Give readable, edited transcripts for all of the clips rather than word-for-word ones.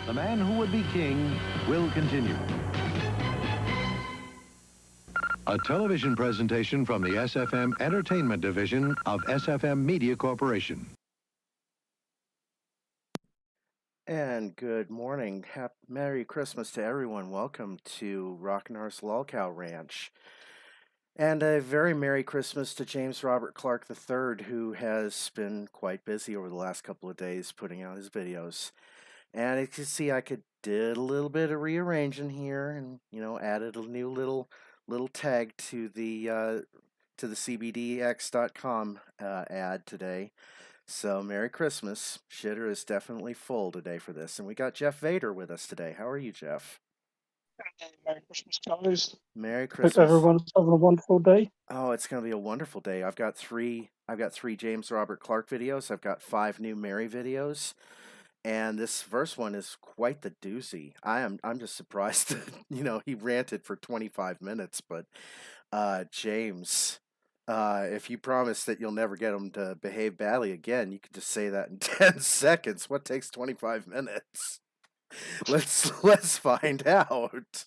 The Man Who Would Be King will continue. A television presentation from the SFM Entertainment Division of SFM Media Corporation. And good morning. Merry Christmas to everyone. Welcome to Rocknar's LolCow Ranch. And a very Merry Christmas to James Robert Clark III, who has been quite busy over the last couple of days putting out his videos. And as you can see, I did a little bit of rearranging here, and added a new little tag to the CBDX.com ad today. So Merry Christmas. Shitter is definitely full today for this, and we got Jeff Vader with us today. How are you, Jeff? Merry Christmas, guys. Merry Hope Christmas. everyone's having a wonderful day. Oh, it's gonna be a wonderful day. I've got three James Robert Clark videos. I've got 5 new Mary videos. And this first one is quite the doozy. I'm just surprised that, he ranted for 25 minutes, but James, if you promise that you'll never get him to behave badly again, you could just say that in 10 seconds. What takes 25 minutes? Let's find out.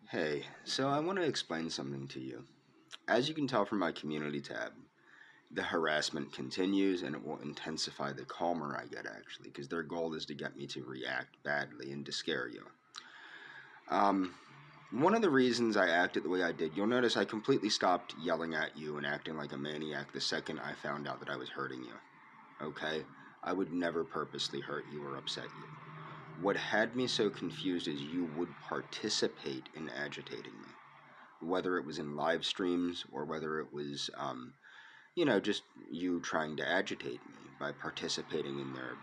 Hey, so I want to explain something to you. As you can tell from my community tab, the harassment continues and it will intensify the calmer I get, actually, because their goal is to get me to react badly and to scare you. One of the reasons I acted the way I did, you'll notice I completely stopped yelling at you and acting like a maniac the second I found out that I was hurting you. Okay? I would never purposely hurt you or upset you. What had me so confused is you would participate in agitating me. Whether it was in live streams or whether it was, just you trying to agitate me by participating in their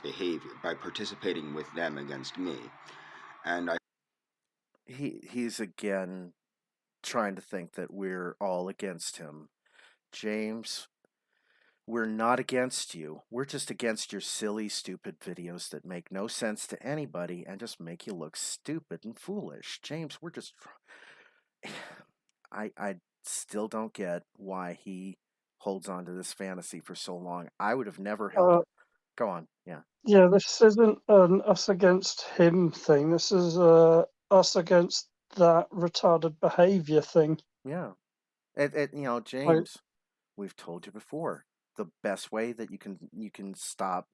behavior, by participating with them against me. And He's again trying to think that we're all against him. James, we're not against you. We're just against your silly, stupid videos that make no sense to anybody and just make you look stupid and foolish. James, we're just... I still don't get why he holds on to this fantasy for so long. I would have never held... Go on, yeah. Yeah, this isn't an us against him thing. This is us against that retarded behavior thing. Yeah. James, we've told you before, the best way that you can stop,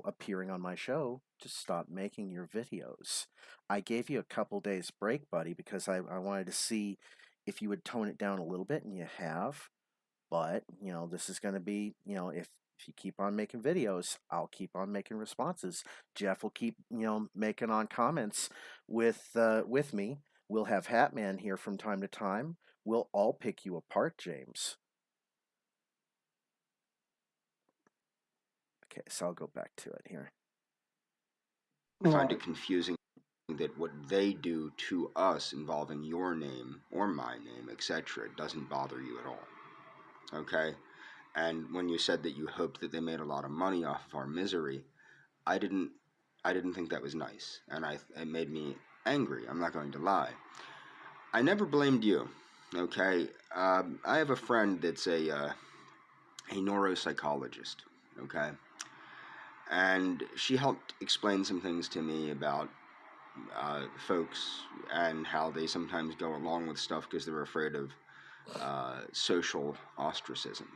appearing on my show, just stop making your videos. I gave you a couple days break, buddy, because I wanted to see if you would tone it down a little bit, and you have. But, this is going to be, if you keep on making videos, I'll keep on making responses. Jeff will keep, making on comments with me. We'll have Hatman here from time to time. We'll all pick you apart, James. Okay, so I'll go back to it here. I find it confusing that what they do to us involving your name or my name, etc., doesn't bother you at all. Okay? And when you said that you hoped that they made a lot of money off of our misery, I didn't think that was nice, and it made me angry. I'm not going to lie. I never blamed you. Okay, I have a friend that's a neuropsychologist. Okay, and she helped explain some things to me about folks and how they sometimes go along with stuff because they're afraid of social ostracism.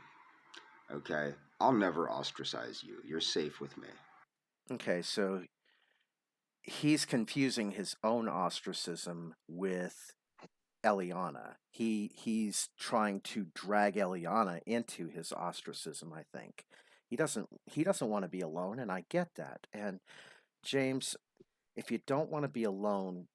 Okay, I'll never ostracize you. You're safe with me. Okay, so he's confusing his own ostracism with Eliana. He's trying to drag Eliana into his ostracism, I think. He doesn't want to be alone, and I get that. And James, if you don't want to be alone,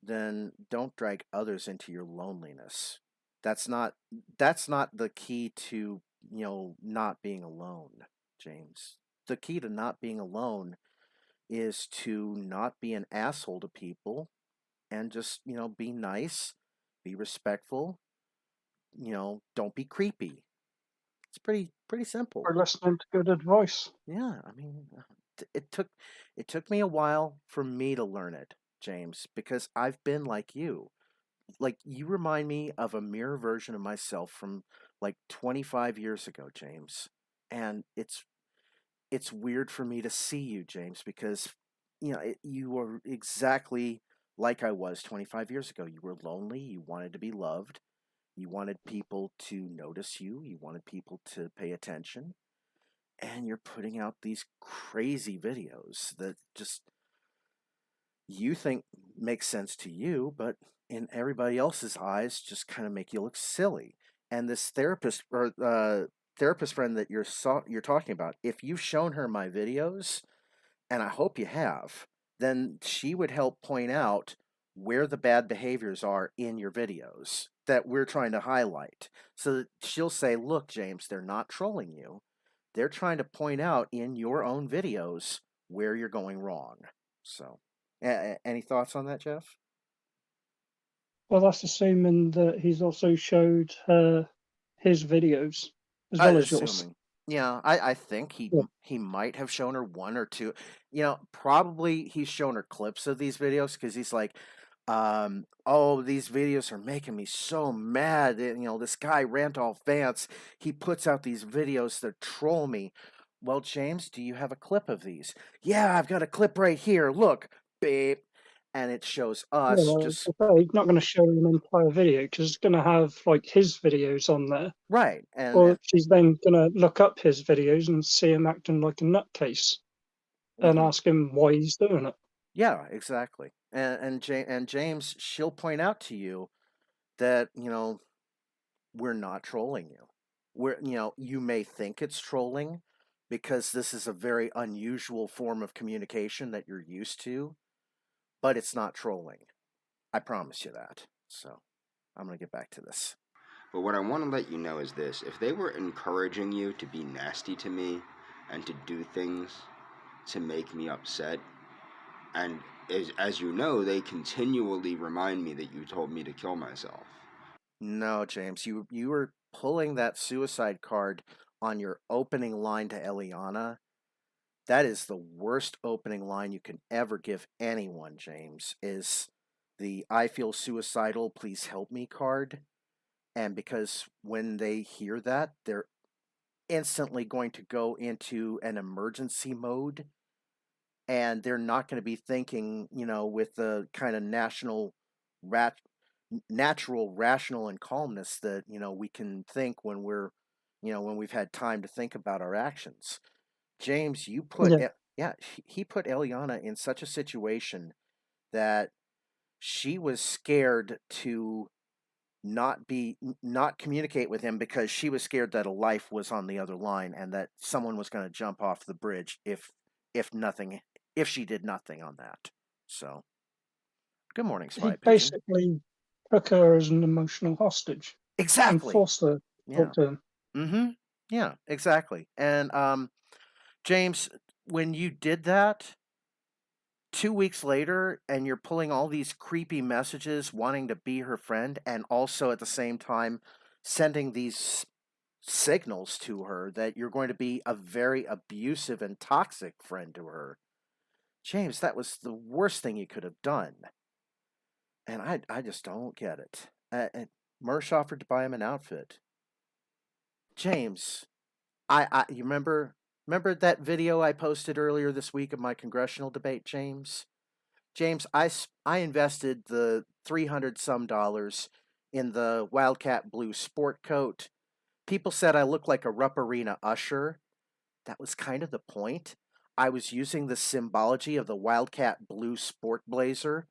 then don't drag others into your loneliness. That's not the key to, not being alone, James. The key to not being alone is to not be an asshole to people and just, be nice, be respectful, don't be creepy. It's pretty simple. We're listening to good advice. Yeah, I mean, it took me a while for me to learn it, James, because I've been like you. Like, you remind me of a mirror version of myself from like 25 years ago, James. And it's weird for me to see you, James, because you were exactly like I was 25 years ago. You were lonely, you wanted to be loved, you wanted people to notice you, you wanted people to pay attention, and you're putting out these crazy videos that just you think makes sense to you, but in everybody else's eyes just kind of make you look silly. And this therapist friend that you're talking about, if you've shown her my videos, and I hope you have, then she would help point out where the bad behaviors are in your videos that we're trying to highlight. So that she'll say, look, James, they're not trolling you. They're trying to point out in your own videos where you're going wrong. So, any thoughts on that, Jeff? Well, that's assuming that he's also showed her his videos as well as yours. Assuming. Yeah, I think Yeah. he might have shown her one or two. Probably he's shown her clips of these videos because he's like, oh, these videos are making me so mad. This guy Randolph Vance, he puts out these videos that troll me. Well, James, do you have a clip of these? Yeah, I've got a clip right here. Look, babe. And it shows Yeah, us well, just he's not going to show an entire video because it's going to have like his videos on there. right. And, Or she's then going to look up his videos and see him acting like a nutcase and mhm. ask him why he's doing it. Yeah, exactly. And James, she'll point out to you that, we're not trolling you. You may think it's trolling because this is a very unusual form of communication that you're used to, but it's not trolling. I promise you that. So, I'm going to get back to this. But what I want to let you know is this: if they were encouraging you to be nasty to me and to do things to make me upset, and as you know, they continually remind me that you told me to kill myself. No, James, you were pulling that suicide card on your opening line to Eliana. That is the worst opening line you can ever give anyone, James, is the I feel suicidal, please help me card. And because when they hear that, they're instantly going to go into an emergency mode and they're not going to be thinking, with the kind of rat, natural, rational, and calmness that, we can think when when we've had time to think about our actions. James, Yeah. yeah, he put Eliana in such a situation that she was scared to not communicate with him because she was scared that a life was on the other line and that someone was going to jump off the bridge if nothing if she did nothing on that. So, good morning, He Spy Pigeon. basically took her as an emotional hostage and Exactly. forced her to Yeah. talk to him. Mm-hmm. Yeah, exactly. And James, when you did that, 2 weeks later, and you're pulling all these creepy messages wanting to be her friend, and also at the same time sending these signals to her that you're going to be a very abusive and toxic friend to her. James, that was the worst thing you could have done. And I just don't get it. And Mersh offered to buy him an outfit. James, you remember that video I posted earlier this week of my congressional debate, James? James, I invested the 300 some dollars in the Wildcat Blue sport coat. People said I looked like a Rupp Arena usher. That was kind of the point. I was using the symbology of the Wildcat Blue sport blazer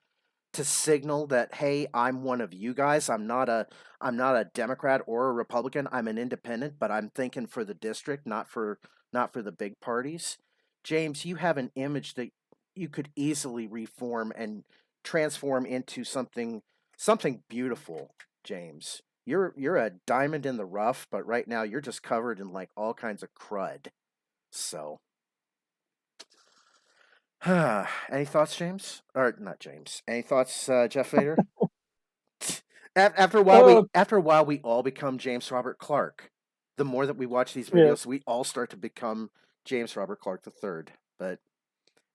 to signal that, hey, I'm one of you guys. I'm not a Democrat or a Republican. I'm an independent, but I'm thinking for the district, not for the big parties. James, you have an image that you could easily reform and transform into something beautiful, James. You're a diamond in the rough, but right now you're just covered in like all kinds of crud. So, any thoughts, James? Or not James? Any thoughts, Jeff Vader? After a while, Uh, we all become James Robert Clark. The more that we watch these yeah, videos, we all start to become James Robert Clark the third. But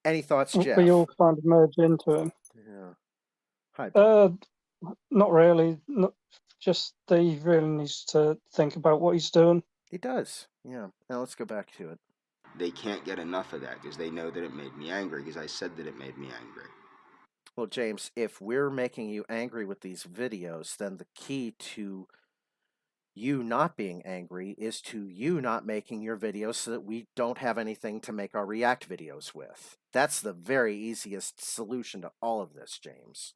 any thoughts, we Jeff? all kind of merge into him. Yeah. Hi, buddy. Not really. Not, just that he really needs to think about what he's doing. He does. Yeah. Now let's go back to it. they can't get enough of that because they know that it made me angry because I said that it made me angry. Well, James, if we're making you angry with these videos, then the key to you not being angry is to you not making your videos so that we don't have anything to make our react videos with. That's the very easiest solution to all of this, James.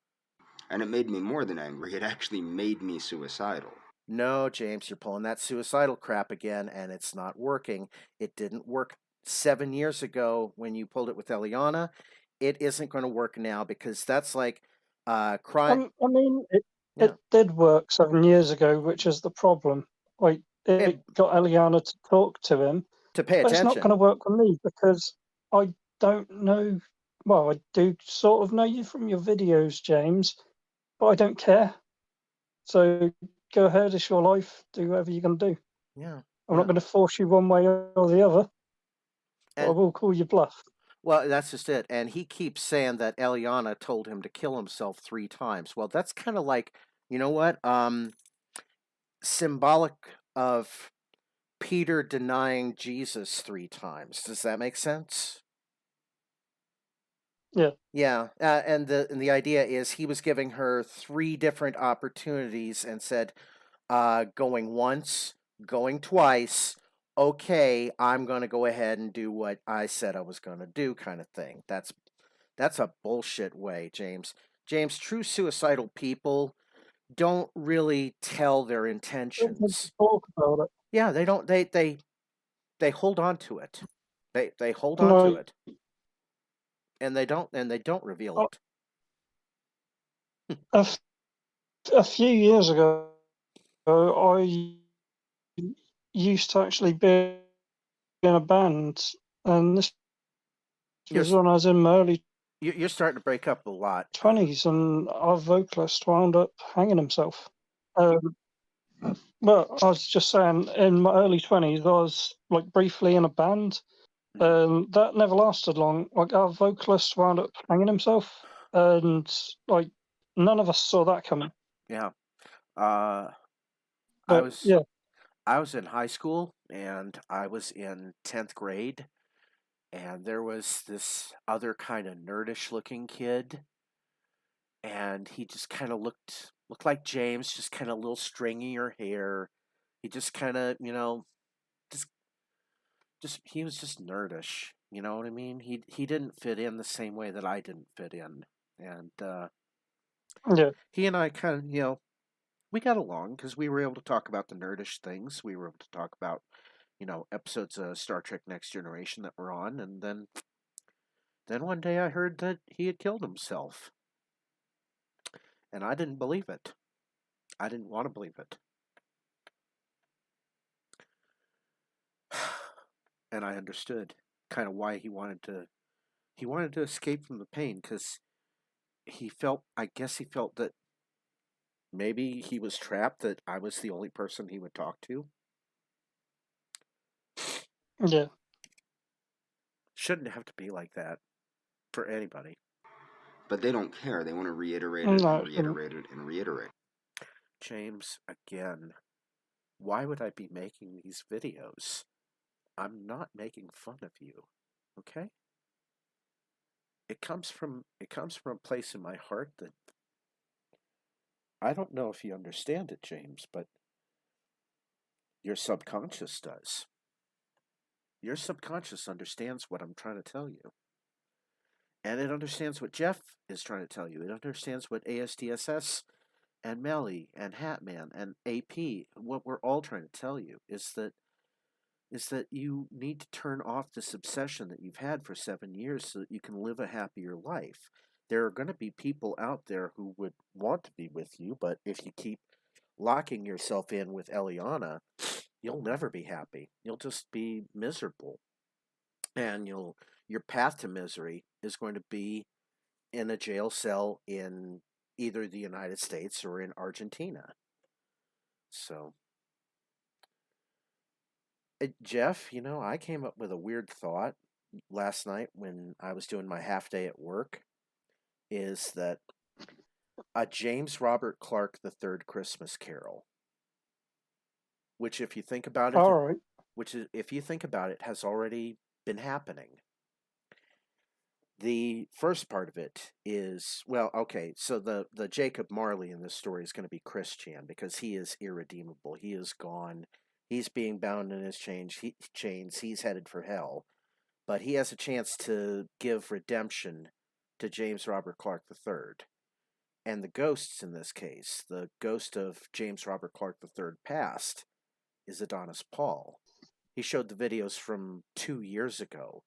And it made me more than angry. It actually made me suicidal. No, James, you're pulling that suicidal crap again, and it's not working. It didn't work 7 years ago when you pulled it with Eliana. It isn't going to work now because that's like crime. I mean, Yeah. it did work 7 years ago, which is the problem. Like, it got Eliana to talk to him, To pay but it's not going attention. to work for me because I don't know. Well, I do sort of know you from your videos, James, but I don't care. So go ahead, it's your life. Do whatever you're going to do. Yeah. I'm not going to force you one way or the other, but I And will call you bluff. well, that's just it. And he keeps saying that Eliana told him to kill himself 3 times. Well, that's kind of like, you know what? Symbolic of Peter denying Jesus 3 times. Does that make sense? Yeah. Yeah, and the idea is he was giving her 3 different opportunities and said, going once, going twice. Okay, I'm gonna go ahead and do what I said I was gonna do, kind of thing. That's a bullshit way, James. James, true suicidal people don't really tell their Don't want to intentions. talk about it. Yeah, they don't. They hold on to it. They hold on to Like, it, and they don't reveal a, it. a few years ago, I used to actually be in a band, and this You're was when I was in my early you're starting to break up a lot. 20s, and our vocalist wound up hanging himself. But I was just saying, in my early 20s, I was like briefly in a band. That never lasted long. Like, our vocalist wound up hanging himself, and like none of us saw that coming. Yeah. Uh, I But was yeah, I was in high school and I was in 10th grade, and there was this other kind of nerdish looking kid, and he just kind of looked like James, just kind of a little stringier hair. He just kind of, just he was just nerdish. You know what I mean? He didn't fit in the same way that I didn't fit in, and yeah, he and I kind of, we got along because we were able to talk about the nerdish things. We were able to talk about, episodes of Star Trek Next Generation that were on, and then one day I heard that he had killed himself, and I didn't believe it. I didn't want to believe it. And I understood kind of why he wanted to escape from the pain because I guess he felt that maybe he was trapped, that I was the only person he would talk to. yeah. Shouldn't have to be like that for anybody. But they don't care. They want to reiterate it No, and it shouldn't. reiterate it and reiterate. James, again, why would I be making these videos? I'm not making fun of you, okay? It comes from a place in my heart that I don't know if you understand it, James, but your subconscious does. Your subconscious understands what I'm trying to tell you. And it understands what Jeff is trying to tell you. It understands what ASDSS and Melly and Hatman and AP, what we're all trying to tell you is that you need to turn off this obsession that you've had for 7 years so that you can live a happier life. There are going to be people out there who would want to be with you, but if you keep locking yourself in with Eliana, you'll never be happy. You'll just be miserable. And your path to misery is going to be in a jail cell in either the United States or in Argentina. So, Jeff, I came up with a weird thought last night when I was doing my half day at work, is that a James Robert Clark III Christmas Carol, which if you think about it, All right. which is, if you think about it, has already been happening. The first part of it is, well, okay, so the Jacob Marley in this story is going to be Chris Chan because he is irredeemable. He is gone. He's being bound in his chains. He's headed for hell. But he has a chance to give redemption to James Robert Clark III. And the ghosts in this case, the ghost of James Robert Clark III past, is Adonis Paul. He showed the videos from 2 years ago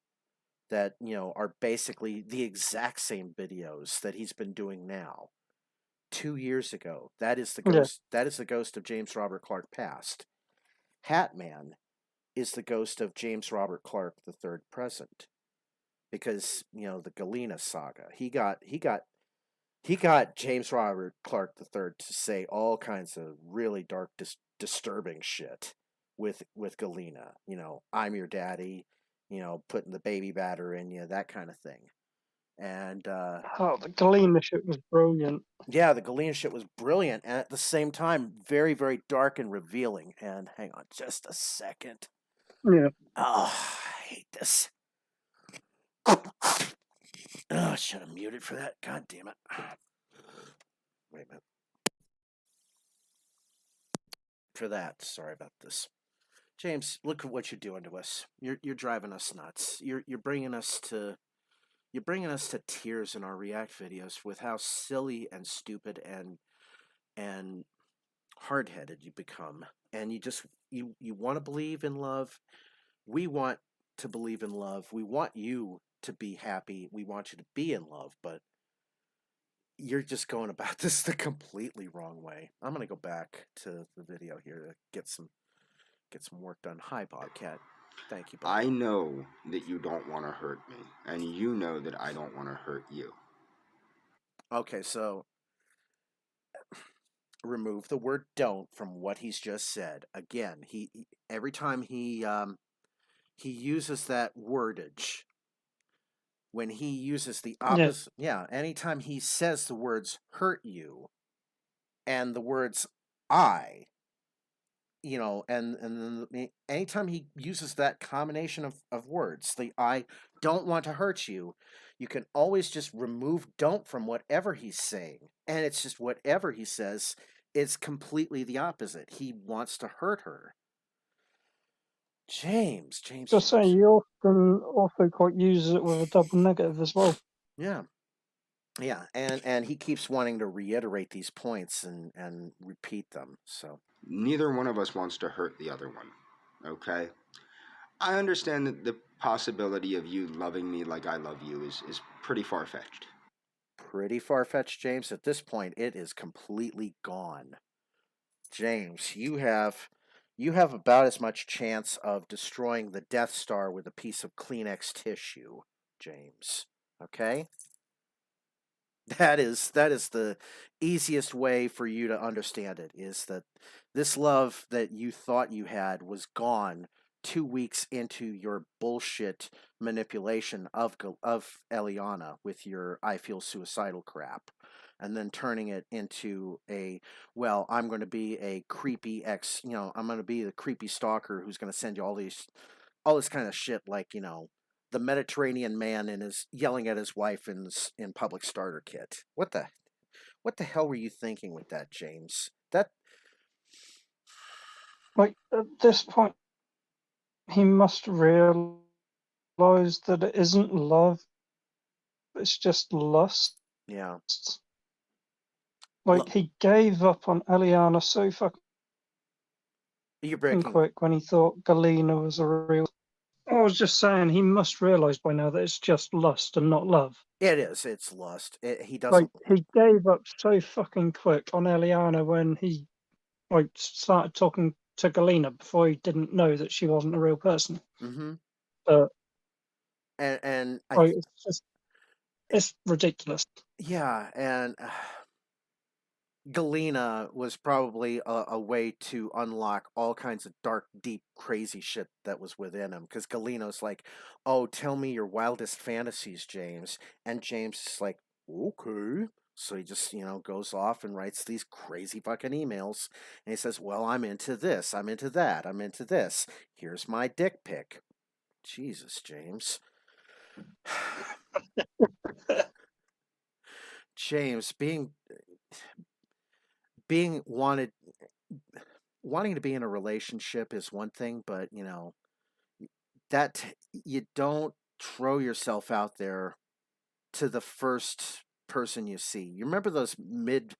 that, are basically the exact same videos that he's been doing now. 2 years ago. That is the ghost. Yeah. That is the ghost of James Robert Clark past. Hatman is the ghost of James Robert Clark III present. Because, the Galena saga. He got James Robert Clark III to say all kinds of really dark, disturbing shit with Galena. I'm your daddy, putting the baby batter in you, that kind of thing. And the Galena shit was brilliant. Yeah, the Galena shit was brilliant, and at the same time, very, very dark and revealing. And hang on just a second. Yeah. Oh, I hate this. Oh, I should have muted for that. God damn it. Wait a minute. For that, sorry about this. James, look at what you're doing to us. You're driving us nuts. You're bringing us to tears in our React videos with how silly and stupid and hard-headed you become. And you want to believe in love. We want to believe in love. We want you to be happy. We want you to be in love, but you're just going about this the completely wrong way. I'm going to go back to the video here to get some work done. Hi, Bobcat. Thank you, buddy. I know that you don't want to hurt me, and you know that I don't want to hurt you. Okay, so remove the word "don't" from what he's just said. Again, he every time he uses that wordage, when he uses the opposite, anytime he says the words "hurt you" and the words "I," and then anytime he uses that combination of words, the "I don't want to hurt you," you can always just remove "don't" from whatever he's saying, and it's just whatever he says. It's completely the opposite. He wants to hurt her. James. Just saying, he often also quite uses it with a double negative as well. Yeah. Yeah, and he keeps wanting to reiterate these points and repeat them. So neither one of us wants to hurt the other one, okay? I understand that the possibility of you loving me like I love you is pretty far-fetched. Pretty far-fetched, James. At this point, it is completely gone. James, you have about as much chance of destroying the Death Star with a piece of Kleenex tissue, James. Okay? That is the easiest way for you to understand it, is that this love that you thought you had was gone 2 weeks into your bullshit manipulation of Eliana with your "I feel suicidal" crap, and then turning it into I'm going to be a creepy I'm going to be the creepy stalker who's going to send you all this kind of shit, like, the Mediterranean man is yelling at his wife in public starter kit. What the hell were you thinking with that, James? That, like, at this point, he must realize that it isn't love, it's just lust. yeah. Like, he gave up on Eliana so fucking quick when he thought Galena was a real... I was just saying, he must realize by now that it's just lust and not love. It is. It's lust. He doesn't... Like, he gave up so fucking quick on Eliana when he, started talking to Galena before he didn't know that she wasn't a real person. Mm-hmm. And it's ridiculous. Yeah, and Galena was probably a way to unlock all kinds of dark, deep, crazy shit that was within him. Because Galena's like, "Oh, tell me your wildest fantasies, James." And James is like, "Okay." So he just, goes off and writes these crazy fucking emails. And he says, "Well, I'm into this. I'm into that. I'm into this. Here's my dick pic." Jesus, James. James, being wanting to be in a relationship is one thing, but that you don't throw yourself out there to the first person you see. You remember those mid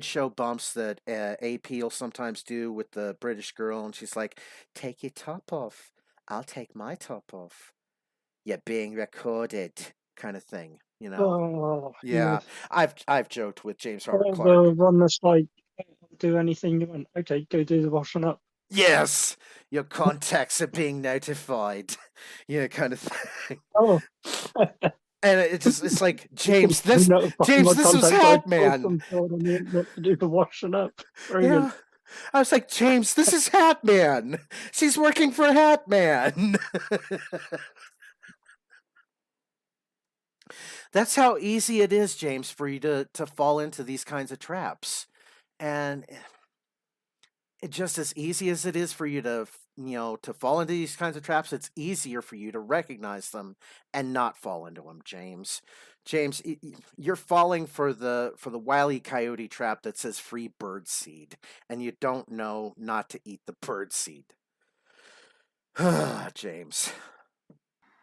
show bumps that AP will sometimes do with the British girl, and she's like, "Take your top off. I'll take my top off. You're being recorded," kind of thing. Oh, Yeah, I've joked with James Robert or Clark. the one that's like, do anything you want. Okay, go do the washing up. Yes, your contacts are being notified. Kind of thing. Oh, And it's like, I'm James, this notifying my was contacts. I told Hatman. some girl on the internet to do the washing up. Brilliant. Yeah. I was like, James, this is Hatman. She's working for Hatman. That's how easy it is, James, for you to fall into these kinds of traps. And it's just as easy as it is for you to fall into these kinds of traps, it's easier for you to recognize them and not fall into them, James. James, you're falling for the Wile E. Coyote trap that says free bird seed, and you don't know not to eat the bird seed. James.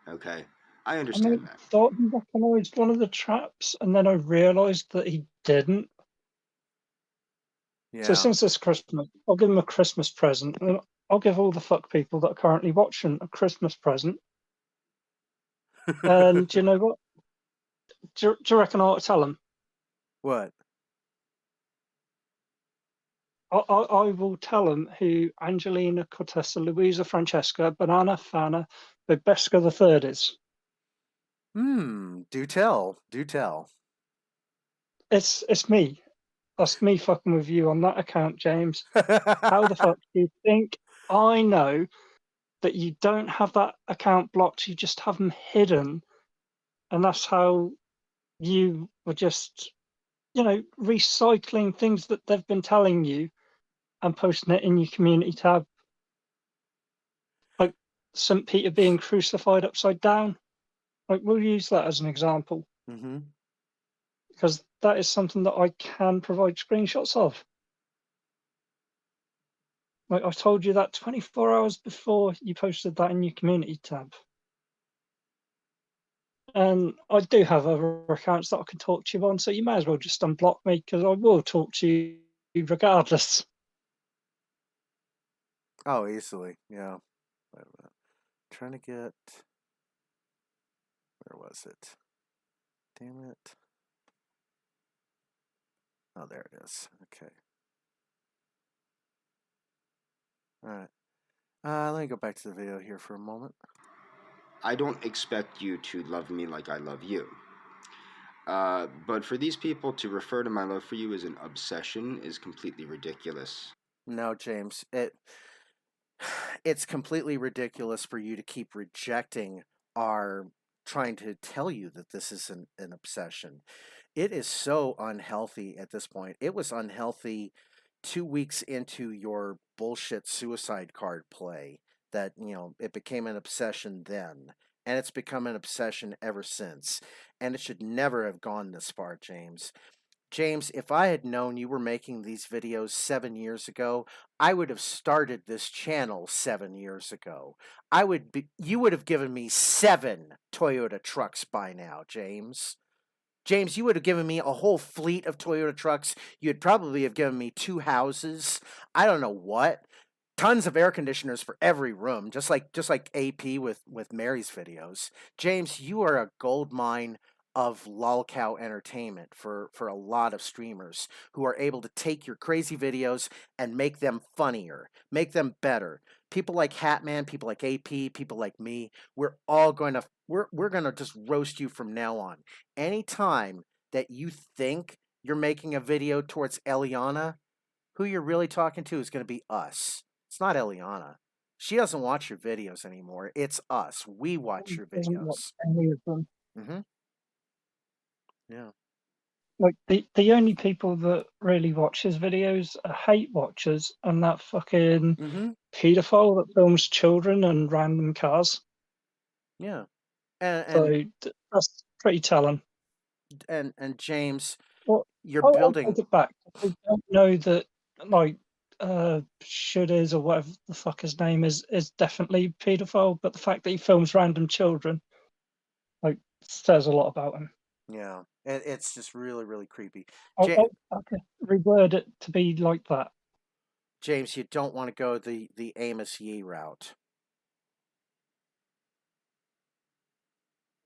Okay, I I understand that. thought he recognised one of the traps, and then I realised that he didn't. Yeah. So since it's Christmas, I'll give him a Christmas present. And I'll give all the fuck people that are currently watching a Christmas present. And do you know what? Do you reckon I ought to tell them? What? I will tell them who Angelina, Contessa, Louisa, Francesca, Banana, Fana, Bebeska the Third is. Do tell. Do tell. It's me. That's me fucking with you on that account, James. How the fuck do you think I know that you don't have that account blocked? You just have them hidden, and that's how you were just, recycling things that they've been telling you and posting it in your community tab. Like St. Peter being crucified upside down. Like, we'll use that as an example. Mm-hmm. Because that is something that I can provide screenshots of. Like, I told you that 24 hours before you posted that in your community tab. And I do have other accounts that I can talk to you on, so you may as well just unblock me, because I will talk to you regardless. Oh, easily. Yeah. Wait a minute. Trying to get. Where was it? Damn it. Oh, there it is. Okay. All right. Let me go back to the video here for a moment. I don't expect you to love me like I love you. But for these people to refer to my love for you as an obsession is completely ridiculous. No, James. It's completely ridiculous for you to keep rejecting our trying to tell you that this is an obsession. It is so unhealthy at this point. It was unhealthy 2 weeks into your bullshit suicide card play that, it became an obsession then. And it's become an obsession ever since. And it should never have gone this far, James. James, if I had known you were making these videos 7 years ago, I would have started this channel 7 years ago. You would have given me 7 Toyota trucks by now, James. James, you would have given me a whole fleet of Toyota trucks. You'd probably have given me 2 houses. I don't know what. Tons of air conditioners for every room, just like AP with Mary's videos. James, you are a gold mine of LolCow entertainment for a lot of streamers who are able to take your crazy videos and make them funnier, make them better. People like Hatman, people like AP, people like me, we're all going to we're going to just roast you from now on. Anytime that you think you're making a video towards Eliana, who you're really talking to is going to be us. It's not Eliana. She doesn't watch your videos anymore. It's us. We watch your Doesn't watch videos. any of them. Mm-hmm. Yeah. Like, the only people that really watch his videos are hate watchers and that fucking Mm-hmm. paedophile that films children and random cars. Yeah. So that's pretty telling. And James, Well, you're I'll building. take it back. We don't know that, like, Shooters or whatever the fuck his name is definitely paedophile, but the fact that he films random children, like, says a lot about him. Yeah, it's just really, really creepy. I could reword it to be like that. James, you don't want to go the Amos Yee route.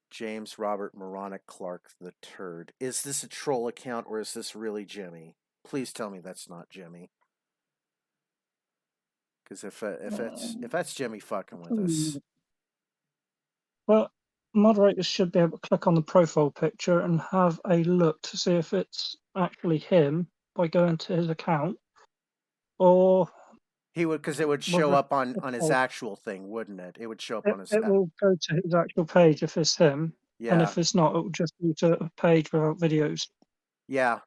James Robert Moronic Clark the Turd. Is this a troll account or is this really Jimmy? Please tell me that's not Jimmy. Because if that's Jimmy fucking with us. Well, moderators should be able to click on the profile picture and have a look to see if it's actually him by going to his account, or he would, because it would show up on his actual thing, wouldn't it? It would show up on his. It will go to his actual page if it's him, and Yeah. if it's not, it will just go to a page without videos. Yeah.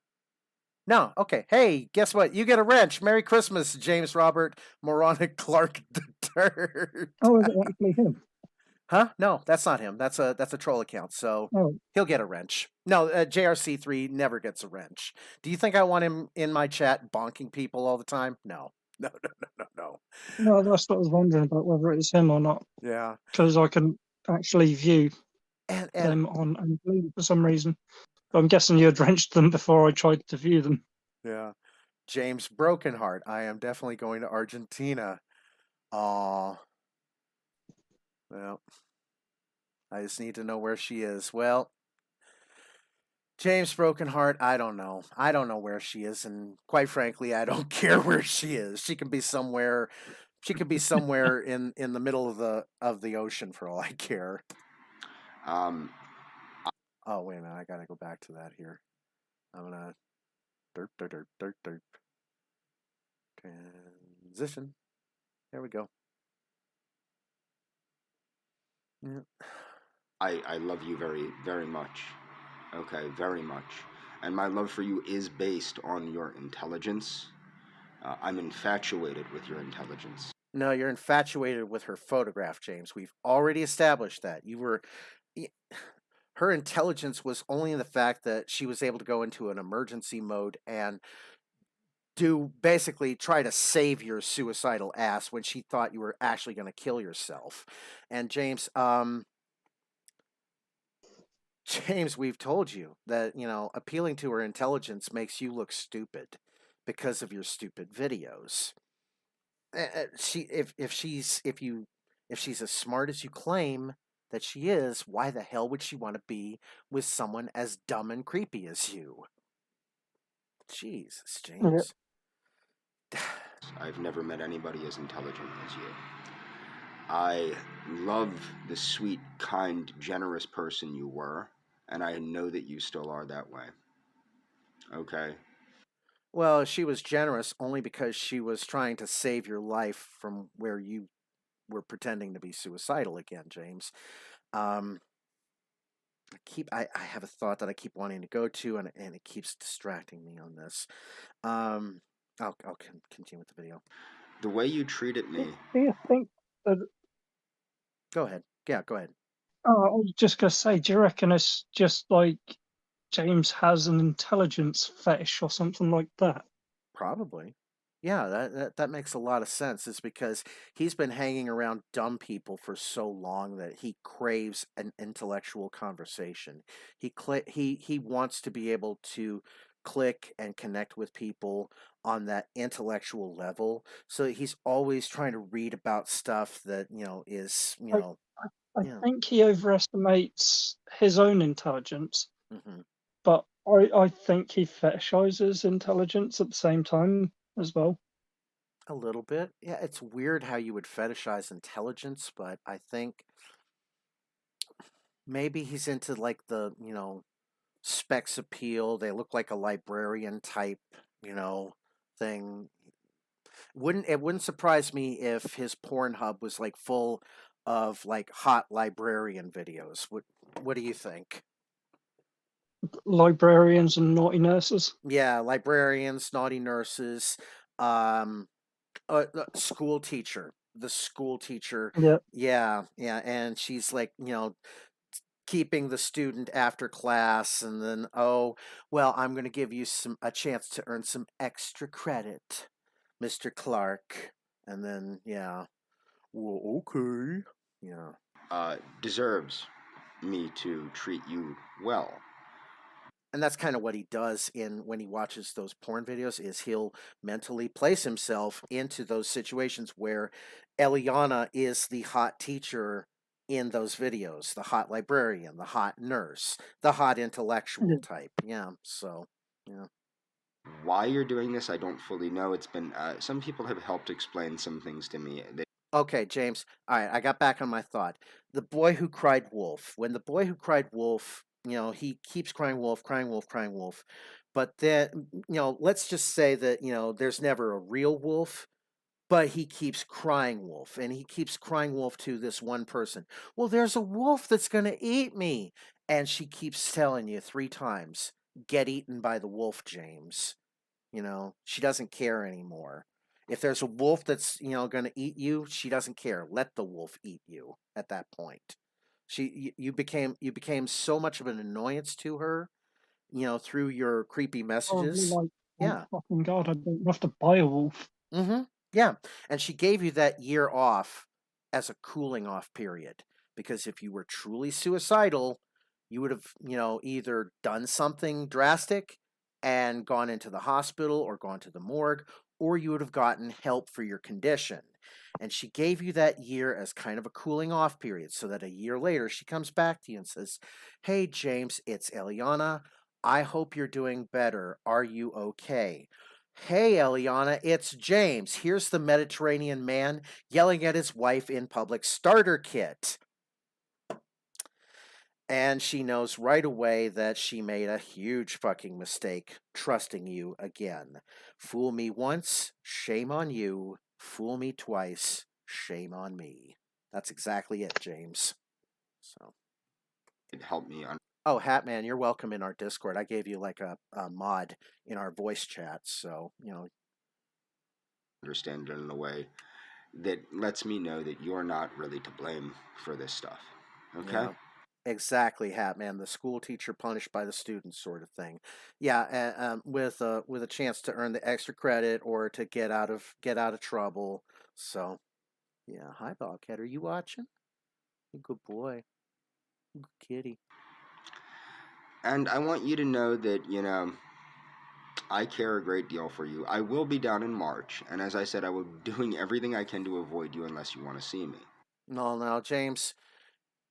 No, okay. Hey, guess what? You get a wrench. Merry Christmas, James Robert Moronic Clark the Turd. Oh, is it actually him? Huh? No, that's not him. That's a troll account. So he'll get a wrench. No, JRC3 never gets a wrench. Do you think I want him in my chat bonking people all the time? No. No. Well, that's what I was wondering about, whether it's him or not. Yeah. Because I can actually view them on Blue for some reason. But I'm guessing you had wrenched them before I tried to view them. Yeah. James Brokenheart. I am definitely going to Argentina. Aw. Well, I just need to know where she is. Well, James Brokenheart, I don't know. I don't know where she is, and quite frankly, I don't care where she is. She can be somewhere. She could be somewhere in the middle of the ocean for all I care. Oh wait a minute, I gotta go back to that here. I'm gonna derp. Transition. There we go. Yeah. I love you very, very much. Okay, very much. And my love for you is based on your intelligence. I'm infatuated with your intelligence. No, you're infatuated with her photograph, James. We've already established that. Her intelligence was only in the fact that she was able to go into an emergency mode and basically try to save your suicidal ass when she thought you were actually going to kill yourself. And James, we've told you that, appealing to her intelligence makes you look stupid because of your stupid videos. If she's as smart as you claim that she is, why the hell would she want to be with someone as dumb and creepy as you? Jesus, James. I've never met anybody as intelligent as you. I love the sweet, kind, generous person you were, and I know that you still are that way. Okay? Well, she was generous only because she was trying to save your life from where you were pretending to be suicidal again, James. I have a thought that I keep wanting to go to, and it keeps distracting me on this. I'll continue with the video. The way you treated me. Do you think that? Go ahead. Yeah, go ahead. Oh, I was just gonna say, do you reckon it's just like James has an intelligence fetish or something like that? Probably. Yeah, that makes a lot of sense. It's because he's been hanging around dumb people for so long that he craves an intellectual conversation. He wants to be able to click and connect with people on that intellectual level. So he's always trying to read about stuff that, is, I think he overestimates his own intelligence, but I think he fetishizes intelligence at the same time as well. A little bit. Yeah, it's weird how you would fetishize intelligence, but I think maybe he's into like the, specs appeal. They look like a librarian type, thing. It wouldn't surprise me if his Pornhub was like full of like hot librarian videos. What do you think? Librarians and naughty nurses. Yeah, librarians, naughty nurses, school teacher. the school teacher. Yeah. Yeah, and she's like, keeping the student after class, and then, oh, well, I'm going to give you a chance to earn some extra credit, Mr. Clark. And then, yeah, well, okay. Yeah. Deserves me to treat you well. And that's kind of what he does when he watches those porn videos, is he'll mentally place himself into those situations where Eliana is the hot teacher in those videos, the hot librarian, the hot nurse, the hot intellectual type. Yeah. So, yeah. Why you're doing this, I don't fully know. It's been some people have helped explain some things to me. Okay, James. All right, I got back on my thought. The boy who cried wolf. When the boy who cried wolf, he keeps crying wolf, crying wolf, crying wolf. But then, let's just say that, there's never a real wolf, but he keeps crying wolf, and he keeps crying wolf to this one person. Well, there's a wolf that's going to eat me. And she keeps telling you 3 times, get eaten by the wolf, James. She doesn't care anymore. If there's a wolf that's, going to eat you, she doesn't care. Let the wolf eat you at that point. You became so much of an annoyance to her, through your creepy Probably messages. like, thank Yeah. fucking God, I don't have to buy a wolf. Mm-hmm. Yeah. And she gave you that year off as a cooling off period. Because if you were truly suicidal, you would have, either done something drastic and gone into the hospital or gone to the morgue, or you would have gotten help for your condition. And she gave you that year as kind of a cooling off period, so that a year later she comes back to you and says, hey, James, it's Eliana. I hope you're doing better. Are you okay? Hey, Eliana, it's James. Here's the Mediterranean man yelling at his wife in public starter kit. And she knows right away that she made a huge fucking mistake trusting you again. Fool me once, shame on you. Fool me twice, shame on me. That's exactly it, James. So. It helped me Oh, Hatman, you're welcome in our Discord. I gave you like a mod in our voice chat, so, understand it in a way that lets me know that you're not really to blame for this stuff. Okay? Yeah. Exactly, Hatman. The school teacher punished by the student sort of thing. Yeah, with a chance to earn the extra credit or to get out of trouble. So, yeah. Hi, Bobcat. Are you watching? You good boy. You good kitty. And I want you to know that, I care a great deal for you. I will be down in March, and as I said, I will be doing everything I can to avoid you unless you want to see me. No, James.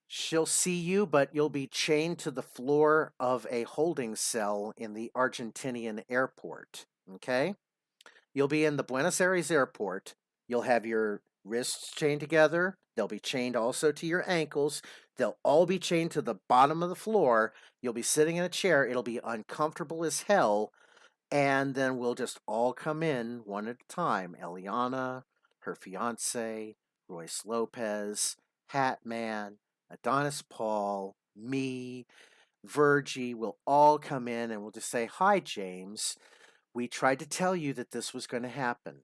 She'll see you, but you'll be chained to the floor of a holding cell in the Argentinian airport. Okay? You'll be in the Buenos Aires airport. You'll have your wrists chained together. They'll be chained also to your ankles. They'll all be chained to the bottom of the floor. You'll be sitting in a chair. It'll be uncomfortable as hell. And then we'll just all come in one at a time. Eliana, her fiance, Royce Lopez, Hatman, Adonis Paul, me, Virgie will all come in, and we'll just say, hi, James. We tried to tell you that this was going to happen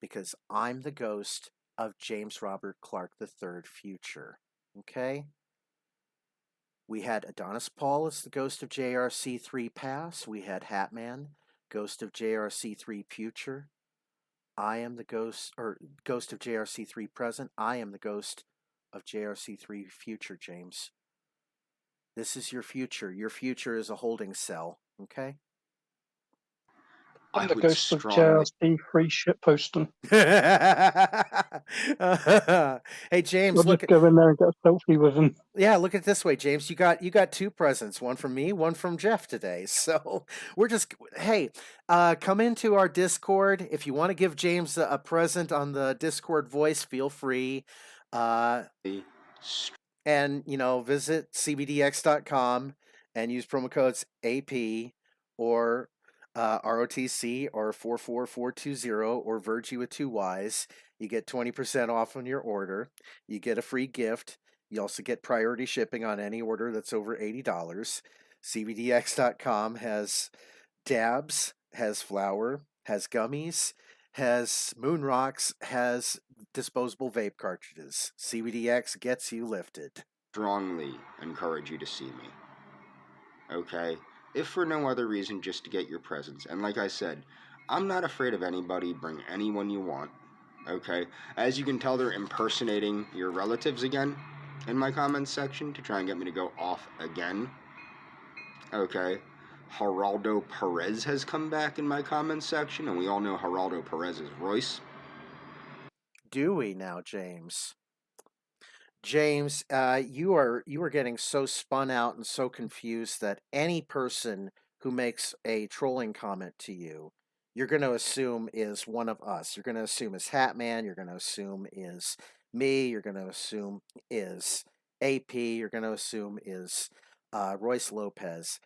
because I'm the ghost of James Robert Clark III future. Okay? We had Adonis Paul as the ghost of JRC3 past. We had Hatman, ghost of JRC3 future. I am the ghost of JRC3 present. I am the ghost of JRC3 future, James. This is your future. Your future is a holding cell. Okay? I'm I the would ghost of strongly. JRC free shit posting. Hey, I'll James, just go in there and get a selfie with him. look at it this way, James. You got 2 presents, one from me, one from Jeff today. So we're just, hey, come into our Discord. If you want to give James a present on the Discord voice, feel free. And visit cbdx.com and use promo codes AP or ROTC or 44420 or Virgie with 2 Ys. You get 20% off on your order. You get a free gift. You also get priority shipping on any order that's over $80. cbdx.com has dabs, has flour, has gummies, has moon rocks, has disposable vape cartridges. CBDX gets you lifted. Strongly encourage you to see me. Okay? If for no other reason, just to get your presence. And like I said, I'm not afraid of anybody. Bring anyone you want. Okay? As you can tell, they're impersonating your relatives again in my comments section to try and get me to go off again. Okay? Geraldo Perez has come back in my comments section, and we all know Geraldo Perez is Royce. Do we now, James? James, you are getting so spun out and so confused that any person who makes a trolling comment to you, you're going to assume is one of us. You're going to assume is Hatman. You're going to assume is me. You're going to assume is AP. You're going to assume is Royce Lopez.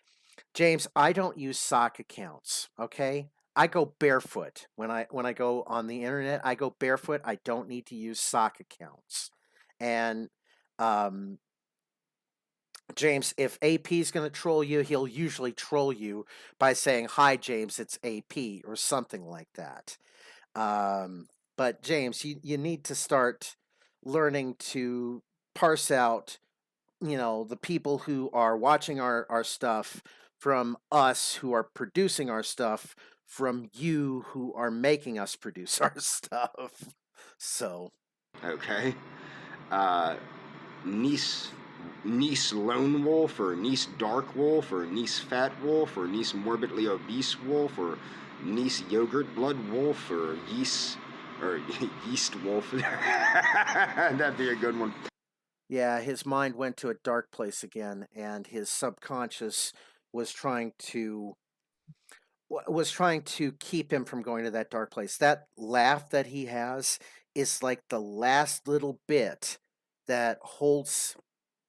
James, I don't use sock accounts. Okay, I go barefoot when I go on the internet. I go barefoot. I don't need to use sock accounts. And James, if AP is going to troll you, he'll usually troll you by saying, "Hi, James, it's AP," or something like that. But James, you need to start learning to parse out, the people who are watching our stuff from us who are producing our stuff from you who are making us produce our stuff. So, Okay? Niece Lone Wolf, or Niece Dark Wolf, or Niece Fat Wolf, or Niece Morbidly Obese Wolf, or Niece Yogurt Blood Wolf, or Yeast Wolf. That'd be a good one. yeah, his mind went to a dark place again, and his subconscious was trying to keep him from going to that dark place. That laugh that he has is like the last little bit that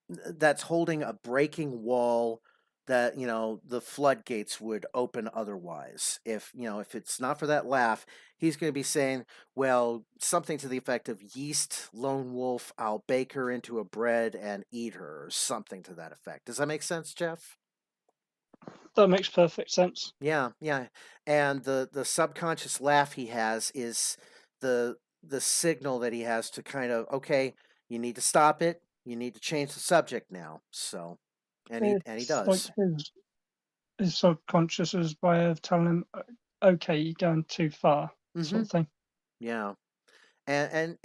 that's holding a breaking wall that the floodgates would open otherwise. If it's not for that laugh, he's going to be saying, well, something to the effect of, "Yeast lone wolf, I'll bake her into a bread and eat her," or something to that effect. Does that make sense, Jeff? That makes perfect sense. Yeah, yeah. And the subconscious laugh he has is the signal that he has to kind of, okay, you need to stop it. You need to change the subject now. So, and he It's like does. his subconscious's way of telling him, okay, you're going too far, sort of thing. Yeah. And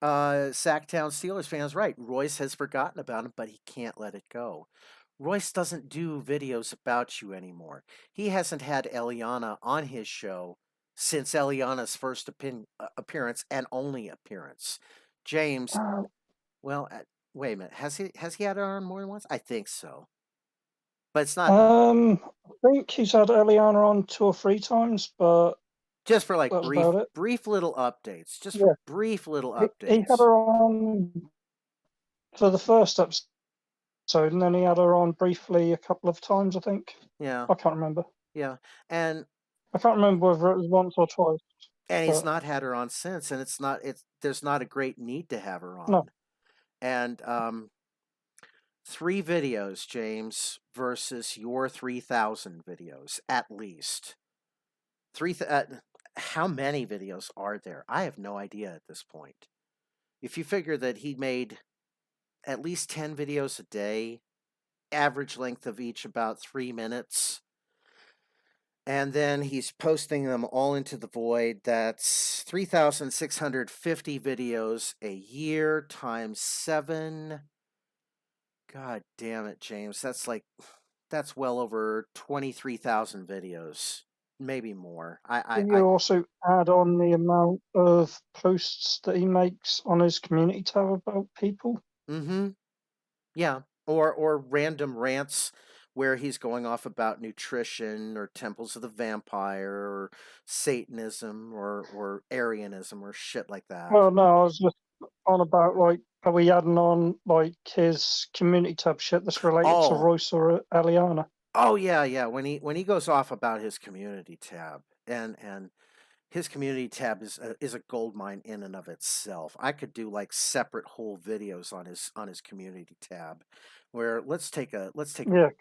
Sacktown Steelers fans, right? Royce has forgotten about him, but he can't let it go. Royce doesn't do videos about you anymore. He hasn't had Eliana on his show since Eliana's first appearance and only appearance. James, well, wait a minute. Has he had her on more than once? I think so. But it's not I think he's had Eliana on 2 or 3 times, but just for like that was about it. brief little updates. Just Yeah. for brief little updates. He had her on for the first episode, and then he had her on briefly a couple of times, I think. Yeah. I can't remember. Yeah. And I can't remember whether it was once or twice. and he's not had her on since, and there's not a great need to have her on. No. And 3 videos, James, versus your 3,000 videos at least. How many videos are there? I have no idea at this point. If you figure that he made at least 10 videos a day, average length of each about 3 minutes, and then he's posting them all into the void, that's 3,650 videos a year times 7. God damn it, James. That's well over 23,000 videos, maybe more. You also add on the amount of posts that he makes on his community tab about people. Yeah, or random rants where he's going off about nutrition or temples of the vampire or Satanism or Arianism or shit like that. Well, no, I was just on about, like, are we adding on, like, his community tab shit that's related to Royce or Eliana? Oh yeah. When he goes off about his community tab, and his community tab is a gold mine in and of itself. I could do like separate whole videos on his community tab, where let's take Yeah, because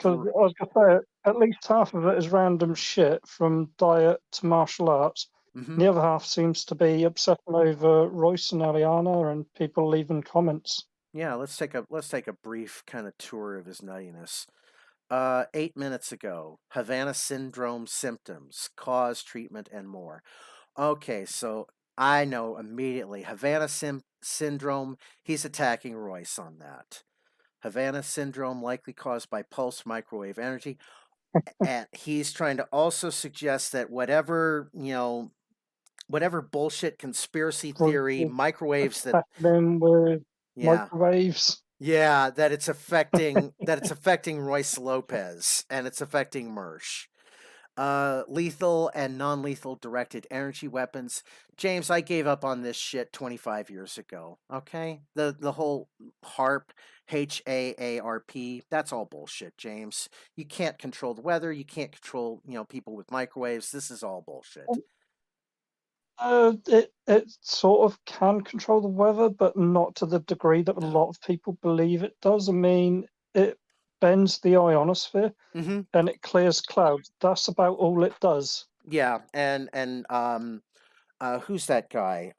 I was gonna say at least half of it is random shit from diet to martial arts, Mm-hmm. The other half seems to be obsessing over Royce and Eliana and people leaving comments. Yeah, let's take a brief kind of tour of his nuttiness. 8 minutes ago, Havana syndrome symptoms, cause, treatment, and more. Okay, so I know immediately Havana syndrome. He's attacking Royce on that. Havana syndrome likely caused by pulse microwave energy, and he's trying to also suggest that whatever bullshit conspiracy Royce theory is microwaves that attacking him with yeah microwaves. yeah that it's affecting Royce Lopez and it's affecting Mersh. Lethal and non-lethal directed energy weapons. James, I gave up on this shit 25 years ago. Okay, the whole HARP, HAARP, that's all bullshit, James. You can't control the weather. You can't control people with microwaves. This is all bullshit. It sort of can control the weather, but not to the degree that a lot of people believe it does. I mean, it bends the ionosphere Mm-hmm. and it clears clouds. That's about all it does. Yeah, and who's that guy?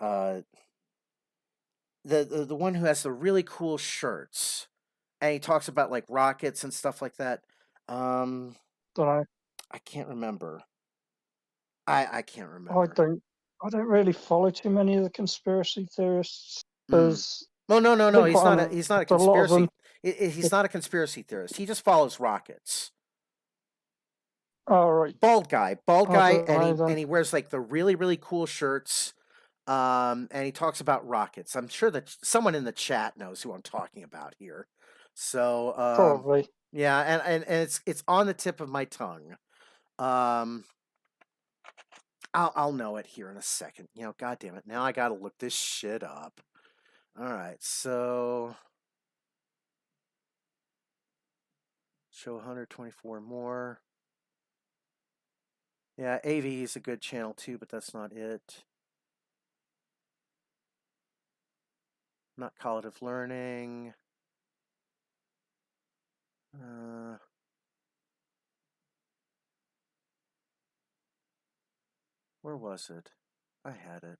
The one who has the really cool shirts, and he talks about like rockets and stuff like that. Don't know. I can't remember. I can't I remember. don't really follow too many of the conspiracy theorists Mm. because No, no, no, I no. think He's quite not a a lot of conspiracy. them. He's not a conspiracy theorist. He just follows rockets. Oh, right. Bald guy, I don't and know then. he wears like the really really cool shirts. And he talks about rockets. I'm sure that someone in the chat knows who I'm talking about here. So Probably. yeah, and it's on the tip of my tongue. I'll know it here in a second. God damn it. Now I gotta look this shit up. All right, so show 124 more. Yeah, AV is a good channel too, but that's not it. Not Cognitive Learning. Where was it? I had it.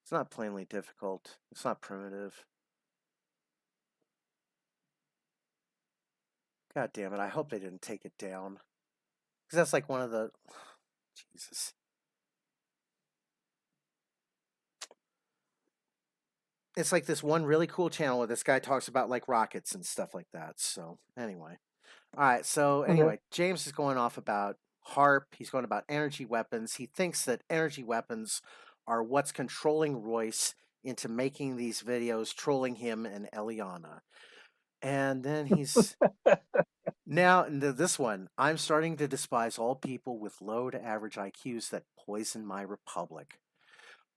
It's not plainly difficult. It's not primitive. God damn it. I hope they didn't take it down. Because that's like one of the... Jesus. It's like this one really cool channel where this guy talks about like rockets and stuff like that. So, anyway. All right. So, anyway, James is going off about HARP. He's going about energy weapons. He thinks that energy weapons are what's controlling Royce into making these videos, trolling him and Eliana. And then he's... Now, this one, I'm starting to despise all people with low to average IQs that poison my republic.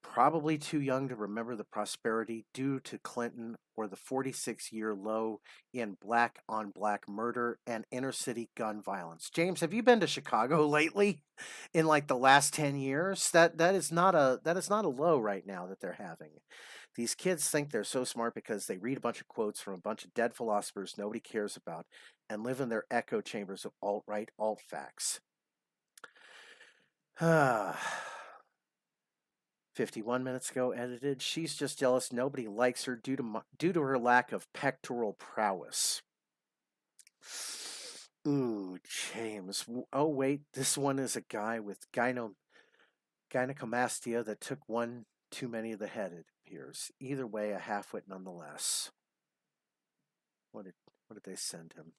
Probably too young to remember the prosperity due to Clinton or the 46-year low in black on black murder and inner city gun violence. James, have you been to Chicago lately? In like the last 10 years? That is not a low right now that they're having. These kids think they're so smart because they read a bunch of quotes from a bunch of dead philosophers nobody cares about and live in their echo chambers of alt-right alt-facts. 51 minutes ago edited. She's just jealous nobody likes her due to her lack of pectoral prowess. Ooh, James. Oh, wait. This one is a guy with gynecomastia that took one too many of the head, it appears. Either way, a halfwit nonetheless. What did they send him?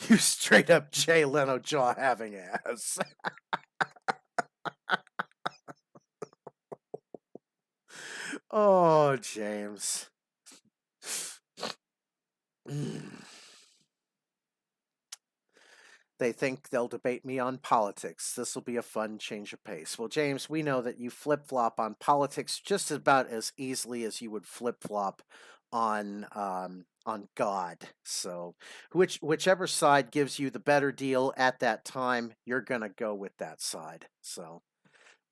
You straight up Jay Leno jaw having ass. Oh, James. They think they'll debate me on politics. This will be a fun change of pace. Well, James, we know that you flip-flop on politics just about as easily as you would flip-flop on God. So, whichever side gives you the better deal at that time, you're gonna go with that side. So,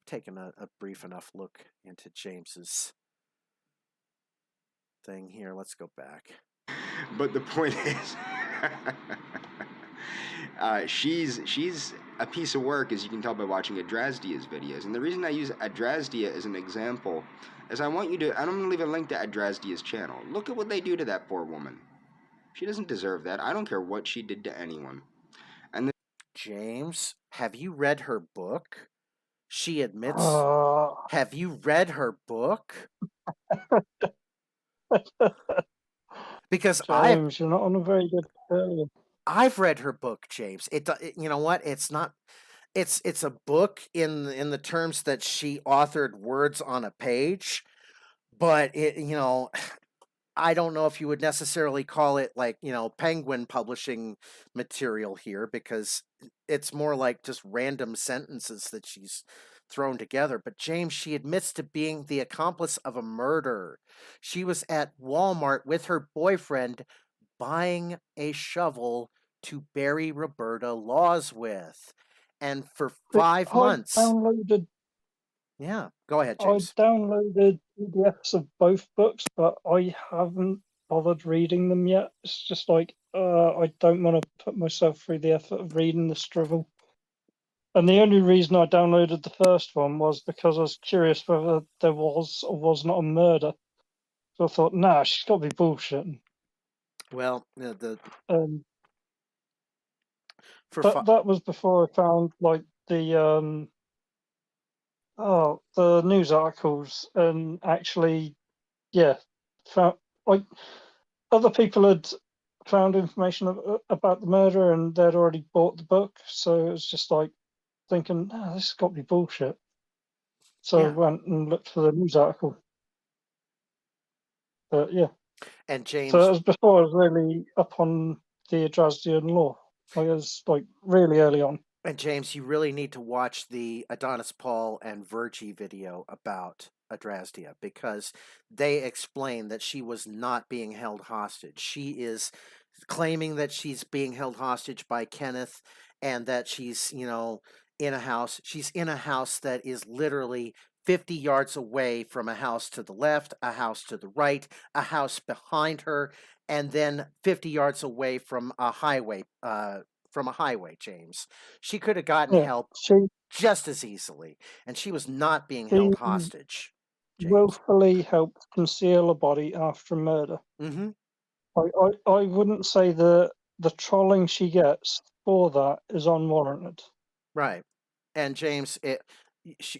taking a brief enough look into James's thing here. Let's go back. But the point is, She's a piece of work, as you can tell by watching Adrasdea's videos. And the reason I use Adrasdea as an example is I'm going to leave a link to Adrasdea's channel. Look at what they do to that poor woman. She doesn't deserve that. I don't care what she did to anyone. And James, have you read her book? She admits. Uh, Have you read her book? Because James, you're not on a very good period. I've read her book, James. You know what? It's not. It's a book in the terms that she authored words on a page, but I don't know if you would necessarily call it like, Penguin publishing material here, because it's more like just random sentences that she's thrown together. But James, she admits to being the accomplice of a murder. She was at Walmart with her boyfriend buying a shovel to bury Roberta Laws with. And for 5 months. Yeah, go ahead, I James. downloaded PDFs of both books, but I haven't bothered reading them yet. It's just like, I don't want to put myself through the effort of reading the Strivel. And the only reason I downloaded the first one was because I was curious whether there was or was not a murder. So I thought, nah, she's got to be bullshitting. Well, that was before I found like the news articles, and actually, found like other people had found information about the murder and they'd already bought the book, so it was just like thinking, this has got to be bullshit. So I went and looked for the news article. But yeah. And James, so it was before I was really up on the Adrasdean law. Like, it was like really early on. And James, you really need to watch the Adonis Paul and Virgie video about Adrasdea, because they explain that she was not being held hostage. She is claiming that she's being held hostage by Kenneth, and that she's, in a house. She's in a house that is literally 50 yards away from a house to the left, a house to the right, a house behind her, and then 50 yards away from a highway, James. She could have gotten help just as easily, and she was not being held hostage. James willfully helped conceal a body after murder. Mm-hmm. I wouldn't say that the trolling she gets for that is unwarranted. Right. And James,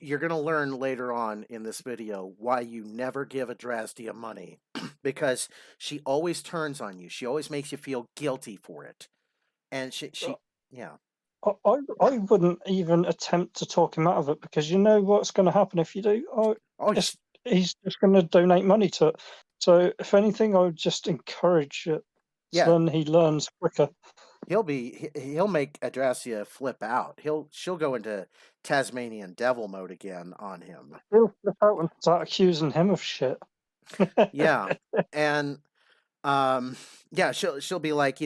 you're going to learn later on in this video why you never give Adrasdea money, because she always turns on you. She always makes you feel guilty for it. And I wouldn't even attempt to talk him out of it, because you know what's going to happen if you do. He's just going to donate money to it. So if anything, I would just encourage it. So then he learns quicker. He'll make Adrasdea flip out. She'll go into Tasmanian devil mode again on him. He'll flip out and start accusing him of shit. Yeah. And she'll be like,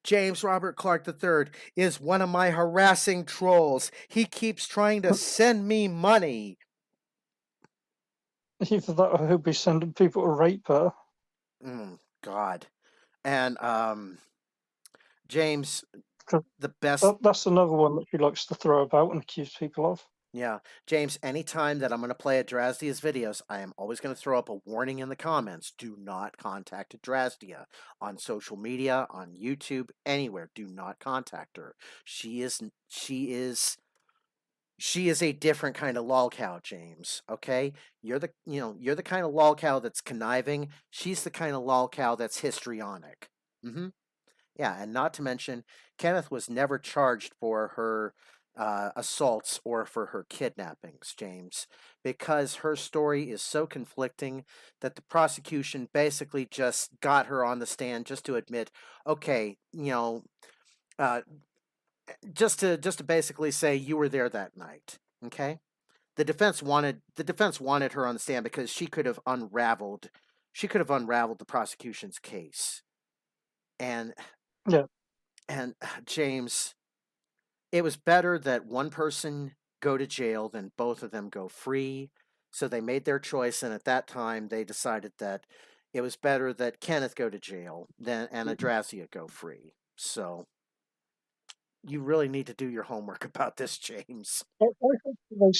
James Robert Clark III is one of my harassing trolls. He keeps trying to send me money. Either that or he'll be sending people to rape her. God. And James, the best... That's another one that he likes to throw about and accuse people of. Yeah. James, anytime that I'm going to play Adrasdea's videos, I am always going to throw up a warning in the comments. Do not contact Adrasdea on social media, on YouTube, anywhere. Do not contact her. She is a different kind of LolCow, James. Okay? You're the kind of LolCow that's conniving. She's the kind of LolCow that's histrionic. Mm-hmm. Yeah, and not to mention, Kenneth was never charged for her assaults or for her kidnappings, James, because her story is so conflicting that the prosecution basically just got her on the stand just to admit, okay, just to basically say you were there that night. Okay, the defense wanted her on the stand because she could have unraveled the prosecution's case, and James, it was better that one person go to jail than both of them go free. So they made their choice, and at that time they decided that it was better that Kenneth go to jail and Adrasdea go free. So you really need to do your homework about this, James. I hope they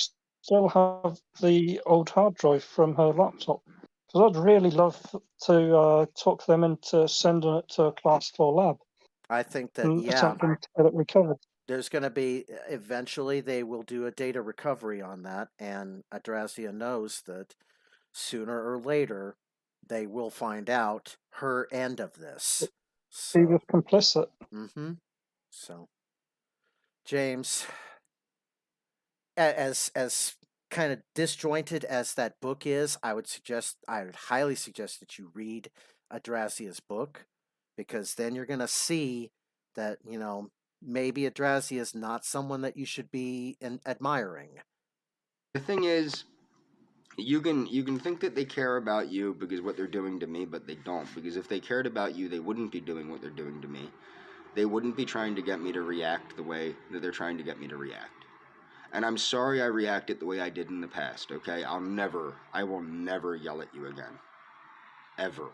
still have the old hard drive from her laptop. Because I'd really love to talk them into sending it to a class 4 lab I think that, and yeah, attempting to get it recovered. there's going to be, eventually they will do a data recovery on that, and Adrasdea knows that sooner or later they will find out her end of this. He So, was complicit. so James, as kind of disjointed as that book is, I would highly suggest that you read Adrasdea's book, because then you're going to see that, maybe Adrasdea is not someone that you should be admiring. The thing is, you can think that they care about you because what they're doing to me, but they don't. Because if they cared about you, they wouldn't be doing what they're doing to me. They wouldn't be trying to get me to react the way that they're trying to get me to react. And I'm sorry I reacted the way I did in the past, okay? I will never yell at you again. Ever.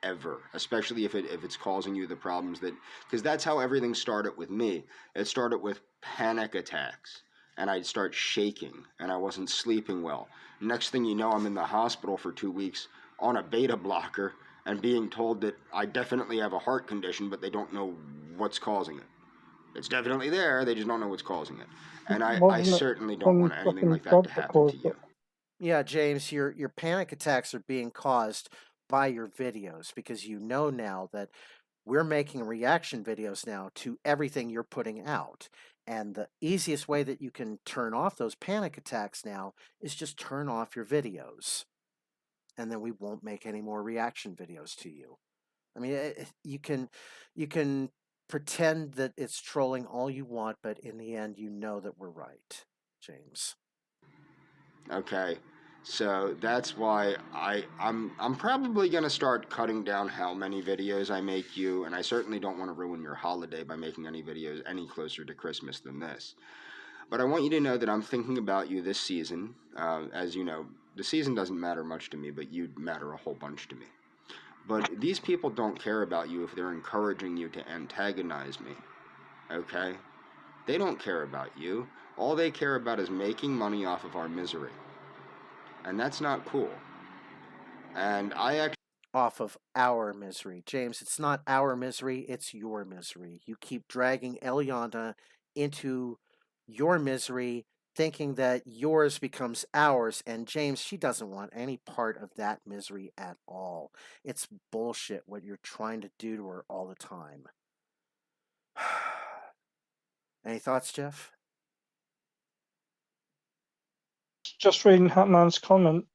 Ever. Especially if it's causing you the problems that... Because that's how everything started with me. It started with panic attacks. And I'd start shaking, and I wasn't sleeping well. Next thing you know, I'm in the hospital for 2 weeks on a beta blocker and being told that I definitely have a heart condition, but they don't know what's causing it. It's definitely there, they just don't know what's causing it. And I Wasn't it certainly don't some want anything fucking like that drug to that happen to caused you. it? Yeah, James, your panic attacks are being caused by your videos, because you know now that we're making reaction videos now to everything you're putting out. And the easiest way that you can turn off those panic attacks now is just turn off your videos. And then we won't make any more reaction videos to you. I mean, you can pretend that it's trolling all you want, but in the end, you know that we're right, James. Okay, so that's why I'm probably gonna start cutting down how many videos I make you, and I certainly don't want to ruin your holiday by making any videos any closer to Christmas than this. But I want you to know that I'm thinking about you this season. As you know, the season doesn't matter much to me, but you matter a whole bunch to me. But these people don't care about you if they're encouraging you to antagonize me. Okay? They don't care about you. All they care about is making money off of our misery. And that's not cool. And I actually... Off of our misery. James, it's not our misery, it's your misery. You keep dragging Eliana into your misery, thinking that yours becomes ours. And James, she doesn't want any part of that misery at all. It's bullshit what you're trying to do to her all the time. Any thoughts, Jeff? Just reading Hatman's comment,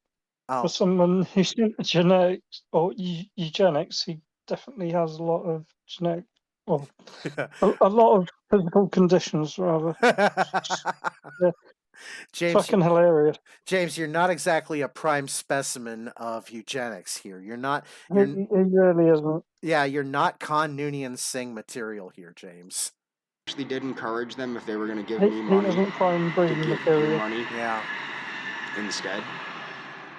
for Oh, someone who's into genetics or eugenics, he definitely has a lot of genetic, well, a lot of physical conditions, rather. Yeah, James, fucking hilarious. James, you're not exactly a prime specimen of eugenics here. You're not. He really isn't. Yeah, you're not Khan Noonien Singh material here, James. actually did encourage them if they were going to give He me money isn't prime to breeding give you material. money Yeah. instead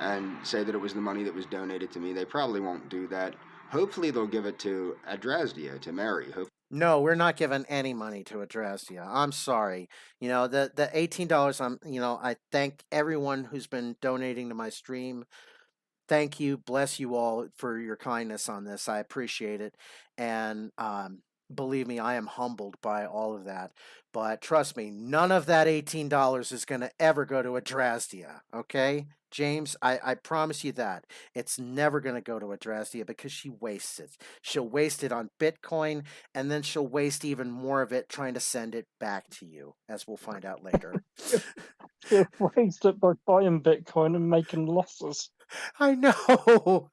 and say that it was the money that was donated to me. They probably won't do that. Hopefully they'll give it to Adrasdea to marry. No, we're not giving any money to Adrasdea. I'm sorry. The $18. I thank everyone who's been donating to my stream. Thank you, bless you all for your kindness on this. I appreciate it, and believe me, I am humbled by all of that. But trust me, none of that $18 is going to ever go to Adrasdea. Okay, James, I promise you that it's never going to go to Adrasdea, because she wastes it. She'll waste it on Bitcoin, and then she'll waste even more of it trying to send it back to you, as we'll find out later. She'll waste it by buying Bitcoin and making losses. I know.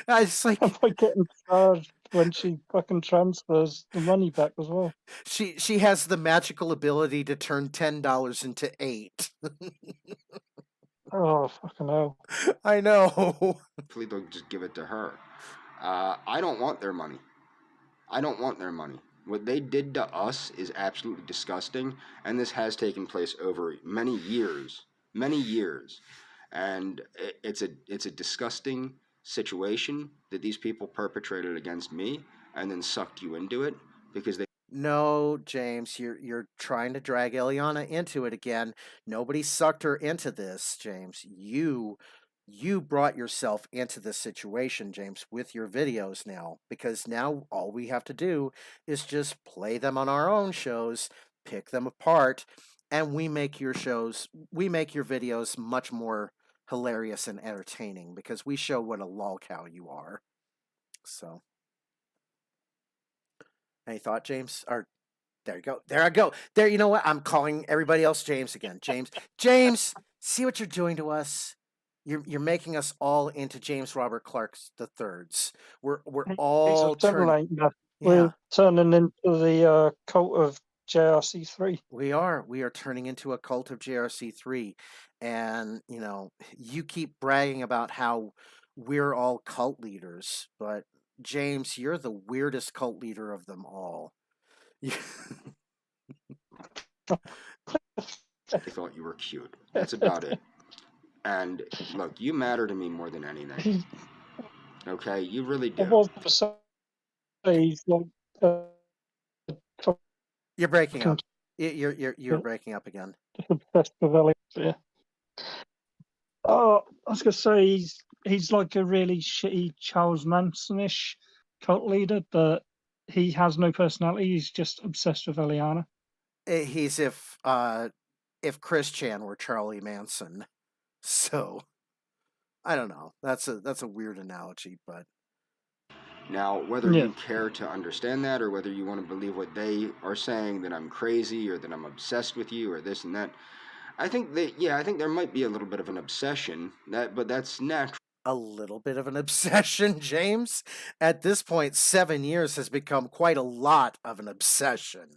It's like And by getting charged when she fucking transfers the money back as well. she has the magical ability to turn $10 into 8. Oh, fucking hell. I know. Hopefully they'll just give it to her. I don't want their money. I don't want their money. What they did to us is absolutely disgusting, and this has taken place over many years. Many years. And it's a disgusting situation that these people perpetrated against me and then sucked you into it. because they No, James, you're trying to drag Eliana into it again. Nobody sucked her into this, James. You brought yourself into this situation, James, with your videos now, because now all we have to do is just play them on our own shows, pick them apart, and we make your videos much more hilarious and entertaining because we show what a LolCow you are. So, any thought, James? Or there you go. There I go. There, you know what? I'm calling everybody else James again. James, see what you're doing to us? You're making us all into James Robert Clark's the thirds. We're He's a all turn. generator. We're Yeah, turning into the cult of JRC3. we are. We are turning into a cult of JRC3, and you keep bragging about how we're all cult leaders, but James, you're the weirdest cult leader of them all. thought you were cute. That's about it. And look, you matter to me more than anything. Okay, you really I do. was going to say he's like You're breaking fucking up. You're breaking up again. obsessed with Elliot. Oh, I was going to say he's like a really shitty Charles Manson-ish cult leader, but he has no personality. He's just obsessed with Eliana. He's if Chris Chan were Charlie Manson. So I don't know. That's a weird analogy, but Now, whether Yeah. you care to understand that or whether you want to believe what they are saying, that I'm crazy or that I'm obsessed with you or this and that, I think there might be a little bit of an obsession, but that's natural. a little bit of an obsession, James. At this point, 7 years has become quite a lot of an obsession.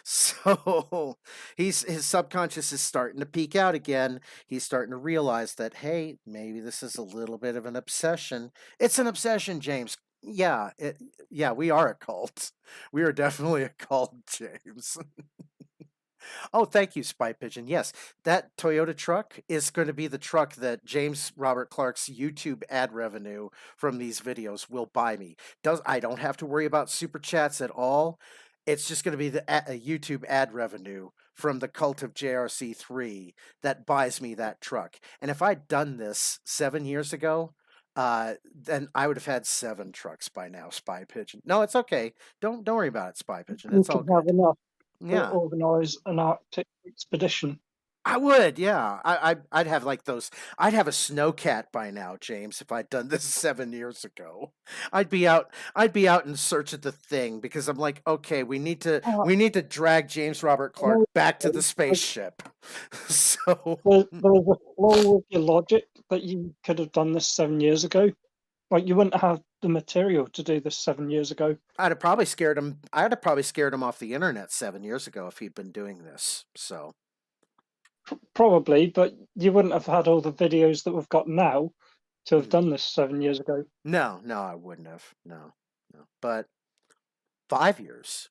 So his subconscious is starting to peek out again. He's starting to realize that, hey, maybe this is a little bit of an obsession. It's an obsession, James. Yeah, we are a cult. We are definitely a cult, James. Oh, thank you, Spy Pigeon. Yes, that Toyota truck is going to be the truck that James Robert Clark's YouTube ad revenue from these videos will buy me. I don't have to worry about super chats at all. It's just going to be the YouTube ad revenue from the cult of JRC3 that buys me that truck. And if I'd done this 7 years ago, then I would have had 7 trucks by now, Spy Pigeon. No, it's okay. Don't worry about it, Spy Pigeon. You It's all can have good. enough to Yeah. organise an Arctic expedition. I would, yeah. I'd have like those. I'd have a snowcat by now, James. If I'd done this 7 years ago, I'd be out. I'd be out in search of the thing because I'm like, okay, Uh, we need to drag James Robert Clark back to the Like, spaceship. So there's a flaw with your logic that you could have done this 7 years ago. Like you wouldn't have the material to do this 7 years ago. I'd have probably scared him. I'd have probably scared him off the internet 7 years ago if he'd been doing this. So Probably, but you wouldn't have had all the videos that we've got now to have Mm. done this 7 years ago. no, I wouldn't have. No. But 5 years.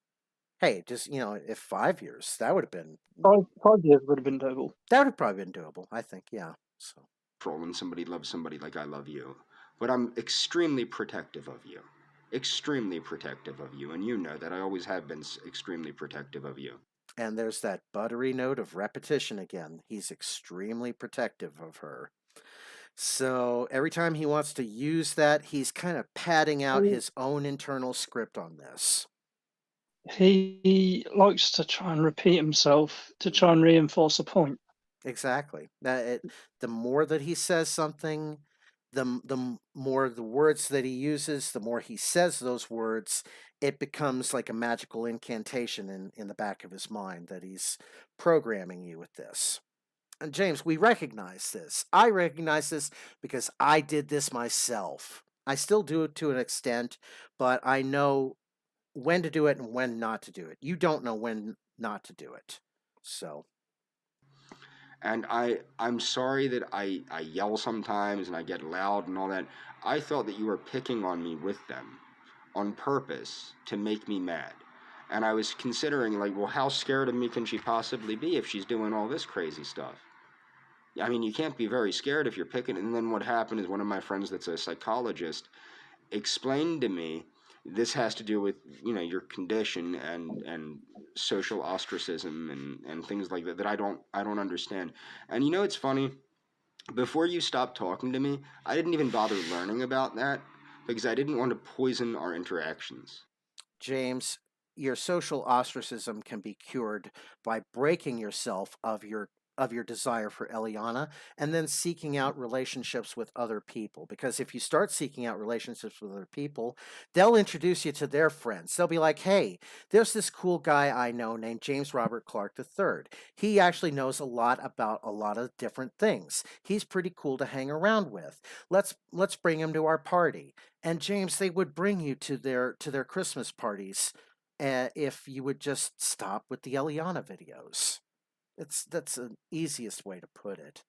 Hey, just if 5 years, that would have been 5 years would have been doable. that would have probably been doable. I think, yeah. So When somebody loves somebody like I love you. But I'm extremely protective of you. Extremely protective of you. And you know that I always have been extremely protective of you. and there's that buttery note of repetition again. He's extremely protective of her. So every time he wants to use that, he's kind of padding out his own internal script on this. He likes to try and repeat himself to try and reinforce a point. Exactly. The more that he says something, the more the words that he uses, the more he says those words, it becomes like a magical incantation in the back of his mind that he's programming you with this. And James, we recognize this. I recognize this because I did this myself. I still do it to an extent, but I know when to do it and when not to do it. You don't know when not to do it. So And I'm sorry that I yell sometimes and I get loud and all that. I felt that you were picking on me with them on purpose to make me mad. And I was considering, like, well, how scared of me can she possibly be if she's doing all this crazy stuff? I mean, you can't be very scared if you're picking. And then what happened is one of my friends that's a psychologist explained to me this has to do with, your condition and social ostracism and things like that I don't understand. And it's funny, before you stopped talking to me, I didn't even bother learning about that because I didn't want to poison our interactions. James, your social ostracism can be cured by breaking yourself of your desire for Eliana and then seeking out relationships with other people. Because if you start seeking out relationships with other people, they'll introduce you to their friends. They'll be like, hey, there's this cool guy I know named James Robert Clark III. He actually knows a lot about a lot of different things. He's pretty cool to hang around with. Let's bring him to our party. And James, they would bring you to their Christmas parties if you would just stop with the Eliana videos. That's the easiest way to put it.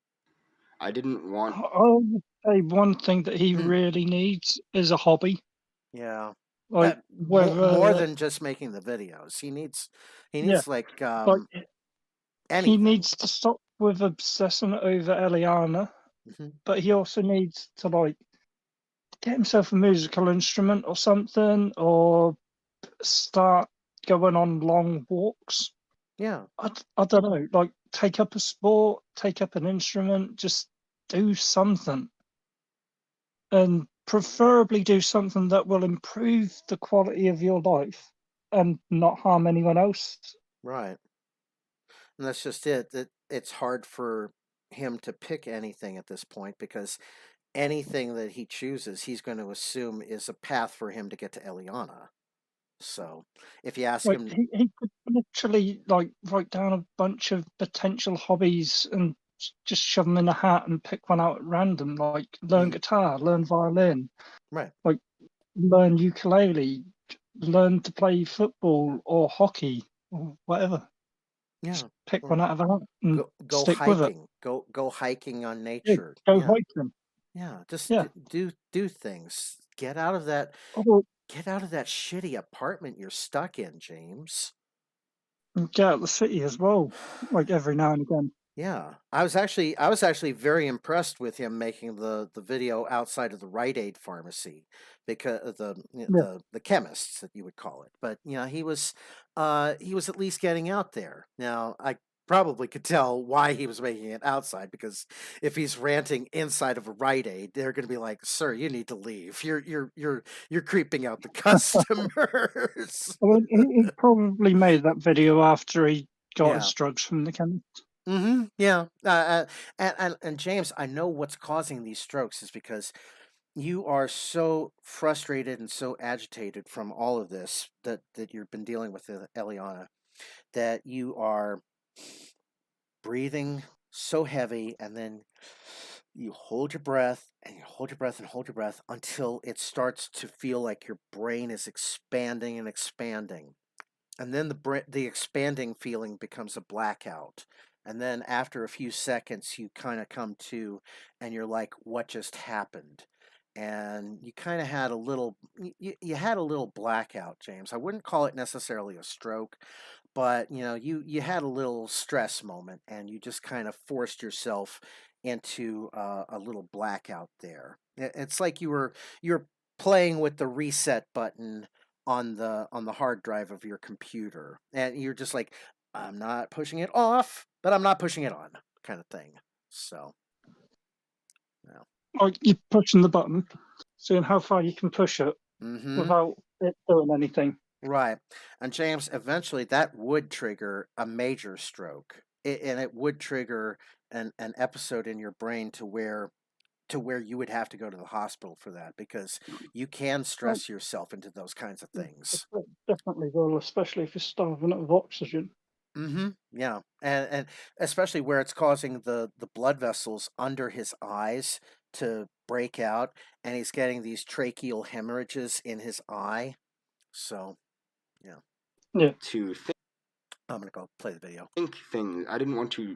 I didn't want. I would say one thing that he Mm. really needs is a hobby. Yeah, Like more whether than just making the videos. He yeah, needs like like he anything. needs to stop with obsessing over Eliana, Hmm. but he also needs to like get himself a musical instrument or something, or start going on long walks. Yeah, I don't know, like take up a sport, take up an instrument, just do something. And preferably do something that will improve the quality of your life and not harm anyone else. right. And that's just it. It's hard for him to pick anything at this point because anything that he chooses, he's going to assume is a path for him to get to Eliana. So if you ask Like him, he could literally like write down a bunch of potential hobbies and just shove them in a hat and pick one out at random, like learn mm, guitar, learn violin, right, like learn ukulele, learn to play football or hockey or whatever. yeah, Just pick or one out of a hat and go stick with it. hiking, go hiking on Yeah, nature. go Yeah, hiking. yeah, just Yeah. do things. Or Get out of that shitty apartment you're stuck in, James. get out of the city as well, like every now and again. Yeah, I was actually very impressed with him making the video outside of the Rite Aid pharmacy because Yeah. the chemists that you would call it. But he was at least getting out there. Now I probably could tell why he was making it outside because if he's ranting inside of a Rite Aid, they're going to be like, "Sir, you need to leave. You're creeping out the customers." I mean, he probably made that video after he got Yeah. his drugs from the chemist. Mm-hmm. Yeah. And James, I know what's causing these strokes is because you are so frustrated and so agitated from all of this that you've been dealing with Eliana that you are breathing so heavy and then you hold your breath and you hold your breath and hold your breath until it starts to feel like your brain is expanding and expanding. And then the expanding feeling becomes a blackout. And then after a few seconds, you kind of come to, and you're like, "What just happened?" And you kind of had a little, you had a little blackout, James. I wouldn't call it necessarily a stroke, but you had a little stress moment, and you just kind of forced yourself into a little blackout there. It's like you're playing with the reset button on the hard drive of your computer, and you're just like, I'm not pushing it off, but I'm not pushing it on, kind of thing. So, yeah. Like you're pushing the button, seeing how far you can push it Mm-hmm. without it doing anything. Right. And James, eventually that would trigger a major stroke. And it would trigger an episode in your brain to where you would have to go to the hospital for that because you can Like, stress yourself into those kinds of things. it definitely will, especially if you're starving of oxygen. Mm-hmm. Yeah. And especially where it's causing the blood vessels under his eyes to break out and he's getting these tracheal hemorrhages in his eye. So, yeah. Yeah. To I'm gonna go play the video. think things. I didn't want to,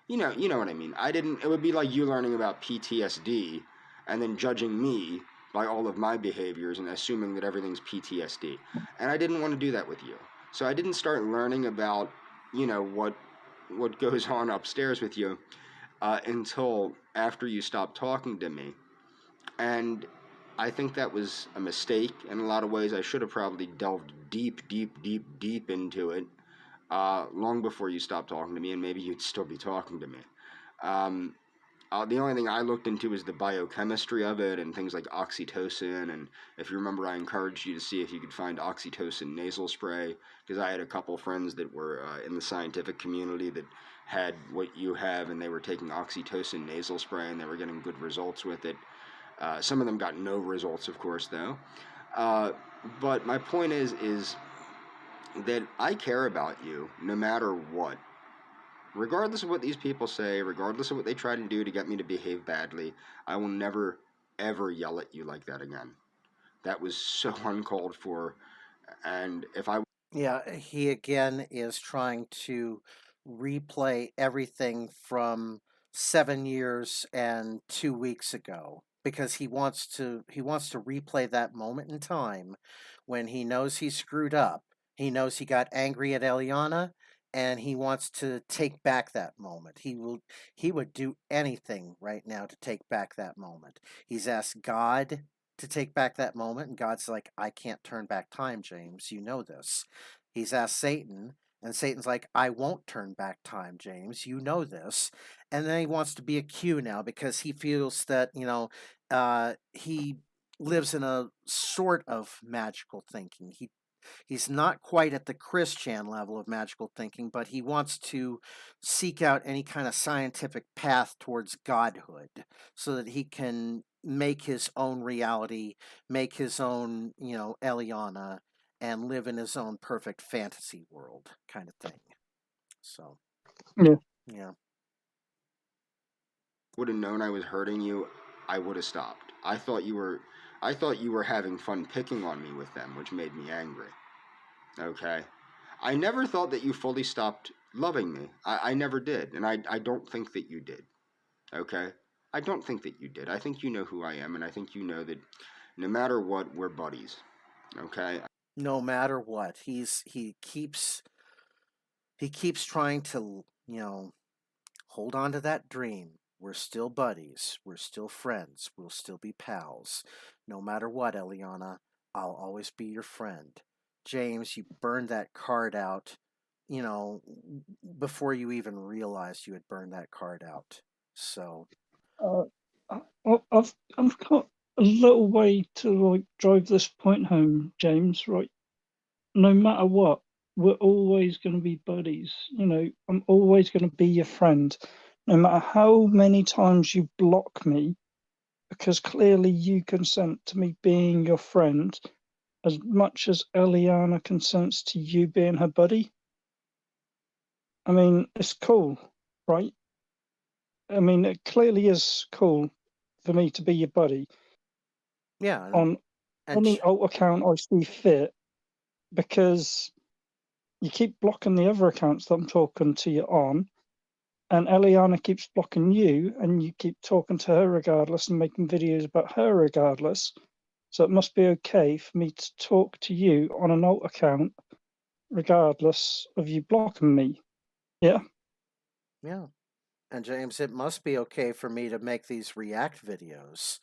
you know what I mean. I didn't. It would be like you learning about PTSD, and then judging me by all of my behaviors and assuming that everything's PTSD. And I didn't want to do that with you. So I didn't start learning about, what goes on upstairs with you until after you stopped talking to me. And I think that was a mistake in a lot of ways. I should have probably delved deep into it long before you stopped talking to me, and maybe you'd still be talking to me. Um, the only thing I looked into is the biochemistry of it and things like oxytocin. And if you remember, I encouraged you to see if you could find oxytocin nasal spray because I had a couple friends that were in the scientific community that had what you have, and they were taking oxytocin nasal spray and they were getting good results with it. Some of them got no results, of course, though. Uh, but my point is that I care about you no matter what. Regardless of what these people say, regardless of what they try to do to get me to behave badly, I will never, ever yell at you like that again. That was so uncalled for. And if I Yeah, he again is trying to replay everything from 7 years and 2 weeks ago because he wants to replay that moment in time when he knows he screwed up. He knows he got angry at Eliana and he wants to take back that moment. He would do anything right now to take back that moment. He's asked God to take back that moment, and God's like, I can't turn back time, James. You know this. He's asked Satan, and Satan's like, I won't turn back time, James. You know this. And then he wants to be a Q now because he feels that, he lives in a sort of magical thinking. He's not quite at the Christian level of magical thinking, but he wants to seek out any kind of scientific path towards godhood so that he can make his own reality, make his own, Eliana, and live in his own perfect fantasy world kind of thing. So, Yeah. yeah. would have known I was hurting you, I would have stopped. I thought you were having fun picking on me with them, which made me angry. Okay? I never thought that you fully stopped loving me. I never did, and I don't think that you did. Okay? I don't think that you did. I think you know who I am, and I think you know that no matter what, we're buddies. Okay? No matter what, he keeps trying to, hold on to that dream. We're still buddies. We're still friends. We'll still be pals. No matter what, Eliana, I'll always be your friend. James, you burned that card out, you know, before you even realized you had burned that card out. So, Uh, I've got a little way to like drive this point home, James. Right, no matter what, we're always going to be buddies. I'm always going to be your friend, no matter how many times you block me, because clearly you consent to me being your friend as much as Eliana consents to you being her buddy. I mean, it's cool, right? I mean, it clearly is cool for me to be your buddy yeah. on And any alt account I see fit, because you keep blocking the other accounts that I'm talking to you on, and Eliana keeps blocking you, and you keep talking to her regardless and making videos about her regardless. So it must be okay for me to talk to you on an alt account regardless of you blocking me. Yeah. yeah. And James, it must be okay for me to make these react videos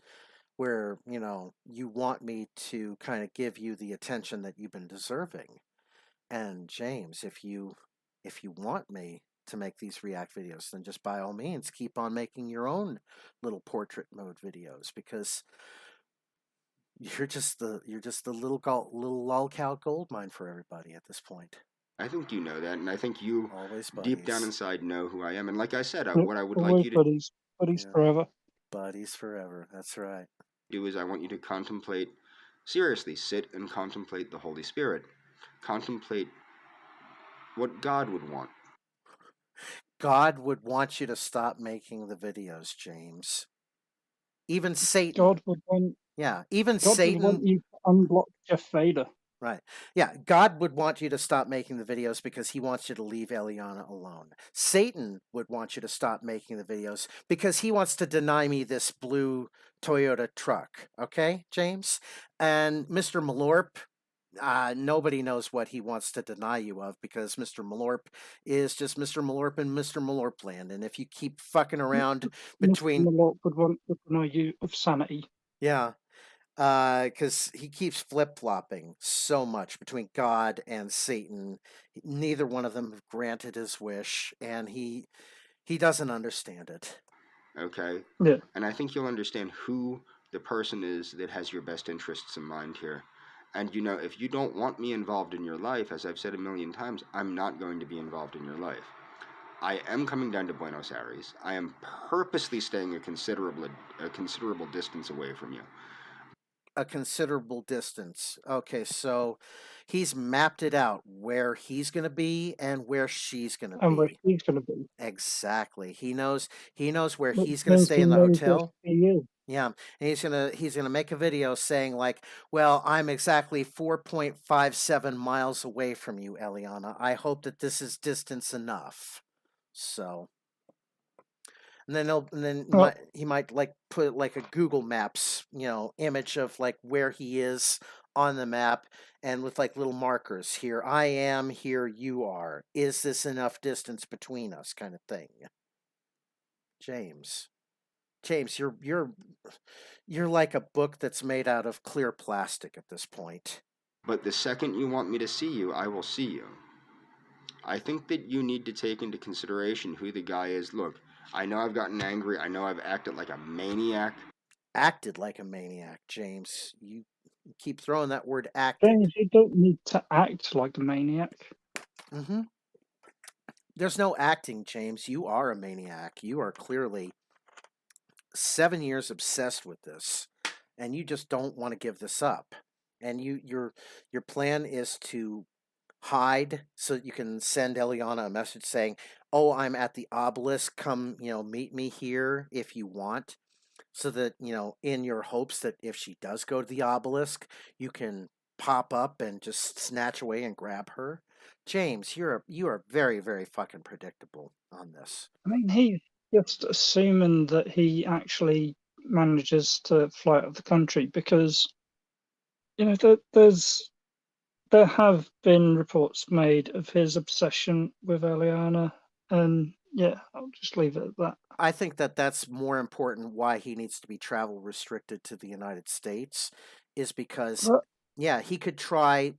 where, you want me to kind of give you the attention that you've been deserving. And James, if you want me to make these react videos, then just by all means keep on making your own little portrait mode videos because you're just the little LolCow gold mine for everybody at this point. I think you know that, and I think you, Always deep down buddies. inside, know who I am. And like I said, Yep, what I would like always you to buddies. Buddies Yeah. forever. Buddies forever. That's right. do is I want you to contemplate, seriously, sit and contemplate the Holy Spirit. Contemplate what God would want. God would want you to stop making the videos, James. Even Satan. God would want Yeah, even God would want Satan. you to unblock Jeff Vader. Right. Yeah, God would want you to stop making the videos because he wants you to leave Eliana alone. Satan would want you to stop making the videos because he wants to deny me this blue Toyota truck. Okay, James? And Mr. Malorp, nobody knows what he wants to deny you of because Mr. Malorp is just Mr. Malorp in Mr. Malorp land. And if you keep fucking around Mr. between. Malort would want to deny you of sanity. Yeah. Because he keeps flip-flopping so much between God and Satan. Neither one of them have granted his wish, and he doesn't understand it. Okay? Yeah. And I think you'll understand who the person is that has your best interests in mind here. And if you don't want me involved in your life, as I've said a million times, I'm not going to be involved in your life. I am coming down to Buenos Aires. I am purposely staying a considerable distance away from you. A considerable distance. Okay, so he's mapped it out where he's going to be and where she's going to And where be. she's going to be. Exactly. He knows where Which he's going to means stay he in the knows where hotel. she is. Yeah, and he's gonna make a video saying like, "Well, I'm exactly 4.57 miles away from you, Eliana. I hope that this is distance enough." So, and then Well, he might like put like a Google Maps, image of like where he is on the map, and with like little markers. Here I am, here you are. Is this enough distance between us, kind of thing. James. James, you're like a book that's made out of clear plastic at this point. But the second you want me to see you, I will see you. I think that you need to take into consideration who the guy is. Look, I know I've gotten angry. I know I've acted like a maniac. Acted like a maniac, James. You keep throwing that word acted. James, you don't need to act like a maniac. Mm-hmm. There's no acting, James. You are a maniac. You are clearly 7 years obsessed with this, and you just don't want to give this up. And your plan is to hide so that you can send Eliana a message saying, "Oh, I'm at the obelisk. Come, meet me here if you want." So that, in your hopes that if she does go to the obelisk, you can pop up and just snatch away and grab her. James, you are very, very fucking predictable on this. I mean, he's just assuming that he actually manages to fly out of the country because, there have been reports made of his obsession with Eliana, and yeah, I'll just leave it at that. I think that that's more important why he needs to be travel restricted to the United States is because But, yeah, he could try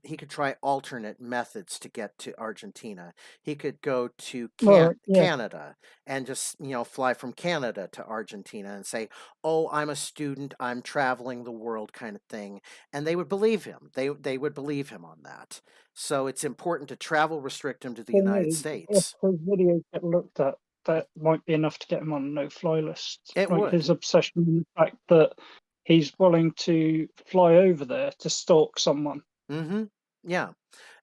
alternate methods to get to Argentina. He could go to well, yeah, Canada and just, fly from Canada to Argentina and say, "Oh, I'm a student, I'm traveling the world," kind of thing, and they would believe him. They would believe him on that. So it's important to travel restrict him to the thing United is, if States. his videos get looked at, that might be enough to get him on a no-fly list. It Like would. his obsession with the fact that he's willing to fly over there to stalk someone. Mm-hmm. Yeah.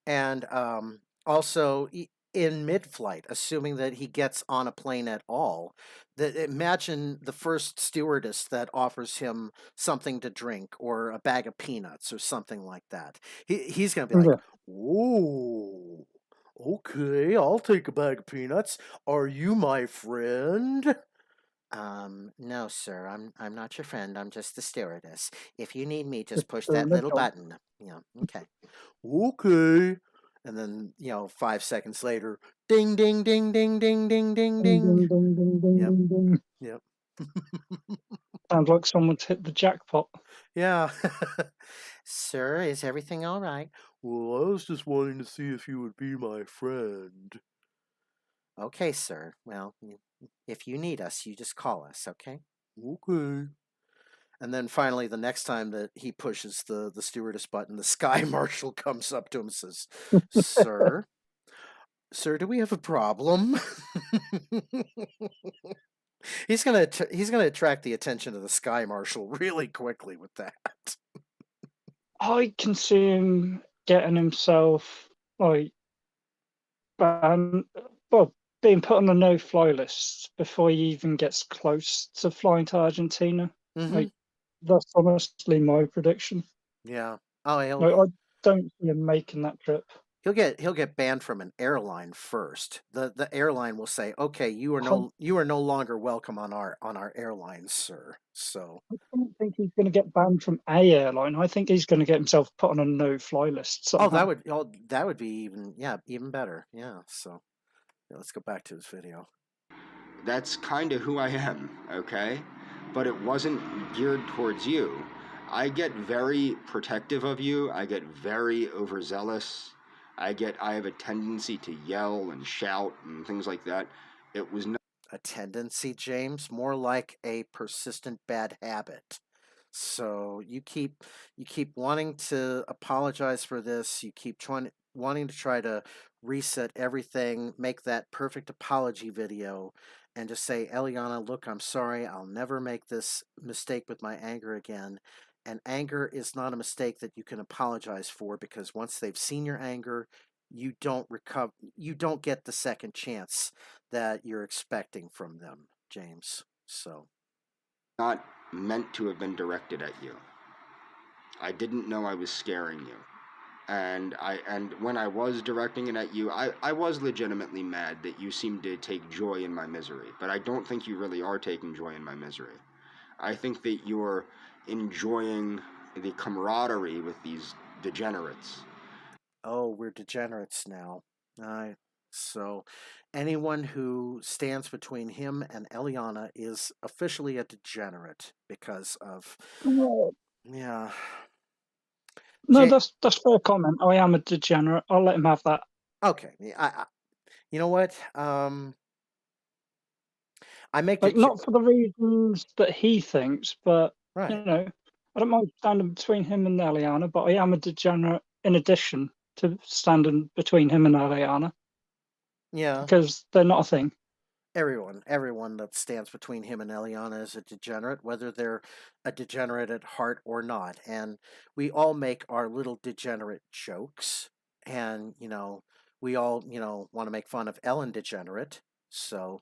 And also in mid-flight, assuming that he gets on a plane at all, that imagine the first stewardess that offers him something to drink or a bag of peanuts or something like that. He's gonna be like, Yeah. "Oh, okay, I'll take a bag of peanuts. Are you my friend?" No, sir. I'm not your friend. I'm just the stewardess. If you need me, just Just push that doing a little job. button. Okay. Okay. And then, 5 seconds later, ding, ding, ding, ding, ding, ding, ding, Ding, ding. ding, ding, ding, ding, Yep. ding, ding. Yep. Sounds like someone's hit the jackpot. Yeah. Sir, is everything all right? Well, I was just wanting to see if you would be my friend. Okay, sir. Well, if you need us, you just call us, okay? Okay. And then finally, the next time that he pushes the stewardess button, the sky marshal comes up to him and says, "Sir, sir, do we have a problem?" He's gonna attract the attention of the sky marshal really quickly with that. I can see him getting himself like banned, well, being put on a no-fly list before he even gets close to flying to Argentina. Mm-hmm. Like that's honestly my prediction. Yeah. Oh, Like I don't see him making that trip. he'll get banned from an airline first. The airline will say, "Okay, you are no longer welcome on our airlines, sir." So I don't think he's going to get banned from a airline. I think he's going to get himself put on a no-fly list somehow. that would be even better. Yeah. So let's go back to this video. That's kind of who I am, okay? But it wasn't geared towards you. I get very protective of you. I get very overzealous. I have a tendency to yell and shout and things like that. It was not A tendency, James, more like a persistent bad habit. So you keep wanting to apologize for this. You keep wanting to try to reset everything, make that perfect apology video, and just say, Eliana, look, I'm sorry. I'll never make this mistake with my anger again. And anger is not a mistake that you can apologize for, because once they've seen your anger, you don't recover. You don't get the second chance that you're expecting from them, James. So, not meant to have been directed at you. I didn't know I was scaring you. And when I was directing it at you, I was legitimately mad that you seemed to take joy in my misery. But I don't think you really are taking joy in my misery. I think that you're enjoying the camaraderie with these degenerates. oh, we're degenerates now. So anyone who stands between him and Eliana is officially a degenerate because of, No, yeah. no, Ja- that's fair comment. I am a degenerate. I'll let him have that. okay, you know what? I make Like, not for the reasons that he thinks, but you right. know, I don't mind standing between him and Eliana, but I am a degenerate in addition to standing between him and Eliana Yeah. because they're not a thing. Everyone that stands between him and Eliana is a degenerate, whether they're a degenerate at heart or not. And we all make our little degenerate jokes. And, we all, want to make fun of Ellen Degenerate. So,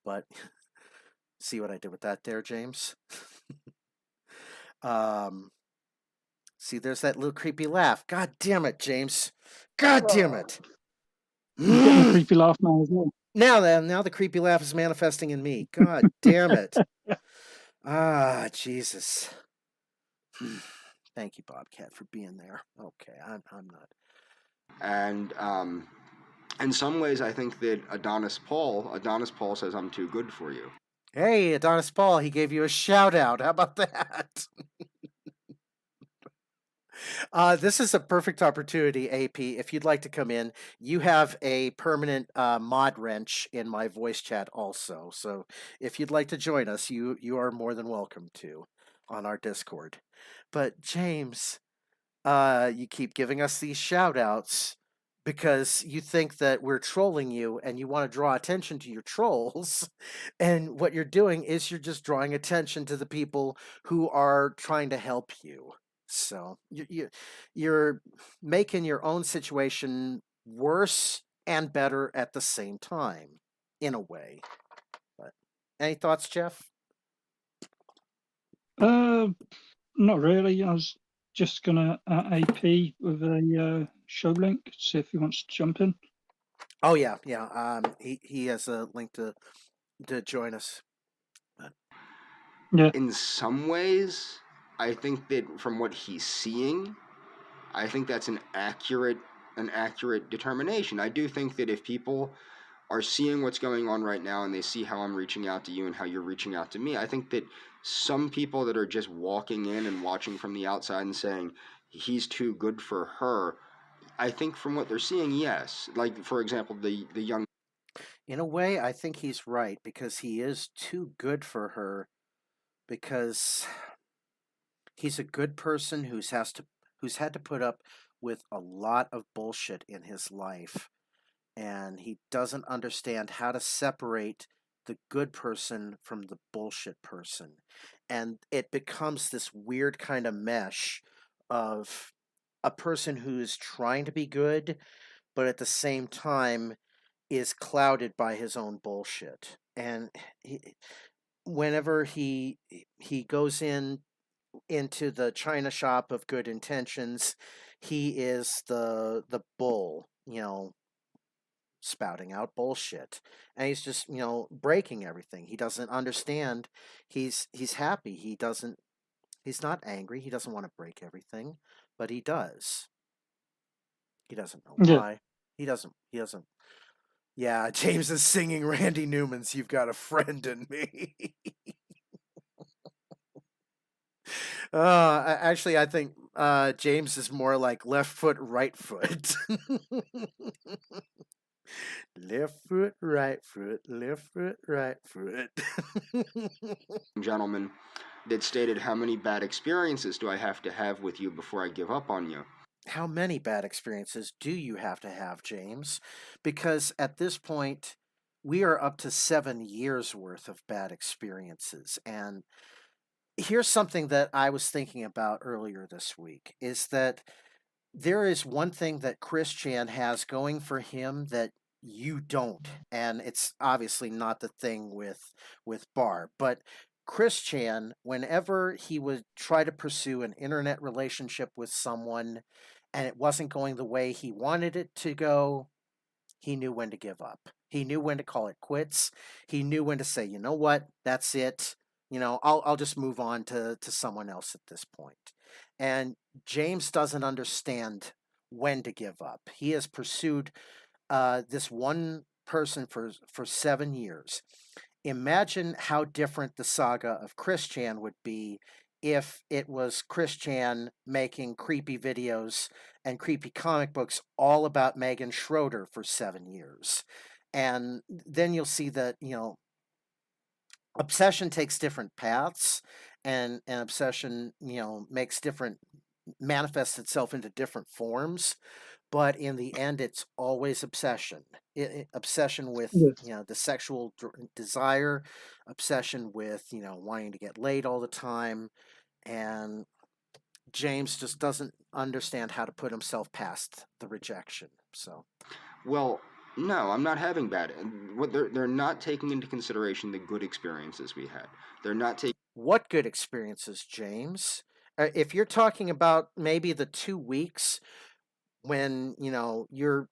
but see what I did with that there, James? um, see, there's that little creepy laugh. God damn it, James. God damn it. You're getting a creepy laugh now as well. Now the creepy laugh is manifesting in me. God damn it. Ah, Jesus. Thank you, Bobcat, for being there. Okay, I'm not. And in some ways, I think that Adonis Paul says I'm too good for you. Hey, Adonis Paul, he gave you a shout out. How about that? This is a perfect opportunity, AP. If you'd like to come in, you have a permanent mod wrench in my voice chat also. So if you'd like to join us, you are more than welcome to on our Discord. But James, you keep giving us these shout outs because you think that we're trolling you and you want to draw attention to your trolls. And what you're doing is you're just drawing attention to the people who are trying to help you. So you're making your own situation worse and better at the same time, in a way. But any thoughts, Jeff? Not really. I was just gonna AP with a show link, see if he wants to jump in. Oh yeah. He has a link to join us. Yeah. In some ways, I think that from what he's seeing, I think that's an accurate determination. I do think that if people are seeing what's going on right now and they see how I'm reaching out to you and how you're reaching out to me, I think that some people that are just walking in and watching from the outside and saying he's too good for her, I think from what they're seeing, yes. Like, for example, the young. In a way, I think he's right, because he is too good for her, because he's a good person who's had to put up with a lot of bullshit in his life, and he doesn't understand how to separate the good person from the bullshit person. And it becomes this weird kind of mesh of a person who's trying to be good, but at the same time is clouded by his own bullshit. And whenever he goes into the china shop of good intentions, he is the bull, spouting out bullshit, and he's just breaking everything. He doesn't understand. He's happy. He's not angry. He doesn't want to break everything, but he does. He doesn't know Yeah. why. He doesn't. Yeah, James is singing Randy Newman's "You've Got a Friend in Me." Actually, I think James is more like left foot, right foot. Left foot, right foot, left foot, right foot. Gentleman that stated, how many bad experiences do I have to have with you before I give up on you? How many bad experiences do you have to have, James? Because at this point, we are up to 7 years worth of bad experiences. And here's something that I was thinking about earlier this week is that there is one thing that Chris Chan has going for him that you don't, and it's obviously not the thing with Barb, but Chris Chan, whenever he would try to pursue an internet relationship with someone and it wasn't going the way he wanted it to go, he knew when to give up. He knew when to call it quits. He knew when to say, you know what, that's it. I'll just move on to someone else at this point. And James doesn't understand when to give up. He has pursued this one person for 7 years. Imagine how different the saga of Chris Chan would be if it was Chris Chan making creepy videos and creepy comic books all about Megan Schroeder for 7 years. And then you'll see that, obsession takes different paths, and obsession, makes different manifests itself into different forms, but in the end it's always obsession. Obsession with Yes. the sexual desire, obsession with wanting to get laid all the time, and James just doesn't understand how to put himself past the rejection. So Well, no, I'm not having bad. What they're not taking into consideration the good experiences we had. They're not taking. what good experiences, James? If you're talking about maybe the 2 weeks when you're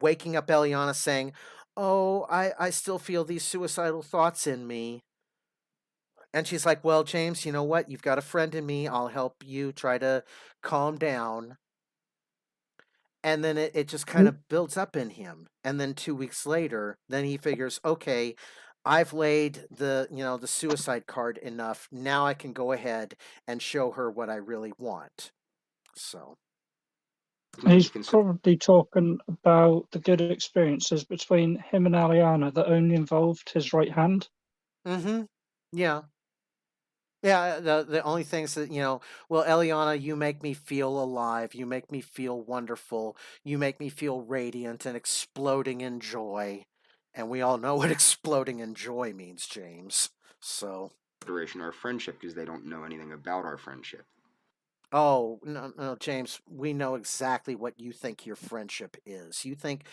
waking up Eliana saying, "Oh, I still feel these suicidal thoughts in me." And she's like, "Well, James, you know what? You've got a friend in me. I'll help you try to calm down." And then it just kind of builds up in him. And then 2 weeks later, then he figures, okay, I've laid the suicide card enough. Now I can go ahead and show her what I really want. So He's probably talking about the good experiences between him and Aliana that only involved his right hand. mm-hmm. Yeah. Yeah, the only things that, well, Eliana, you make me feel alive. You make me feel wonderful. You make me feel radiant and exploding in joy. And we all know what exploding in joy means, James. So, Consideration our friendship because they don't know anything about our friendship. oh, no, no, James, we know exactly what you think your friendship is. You think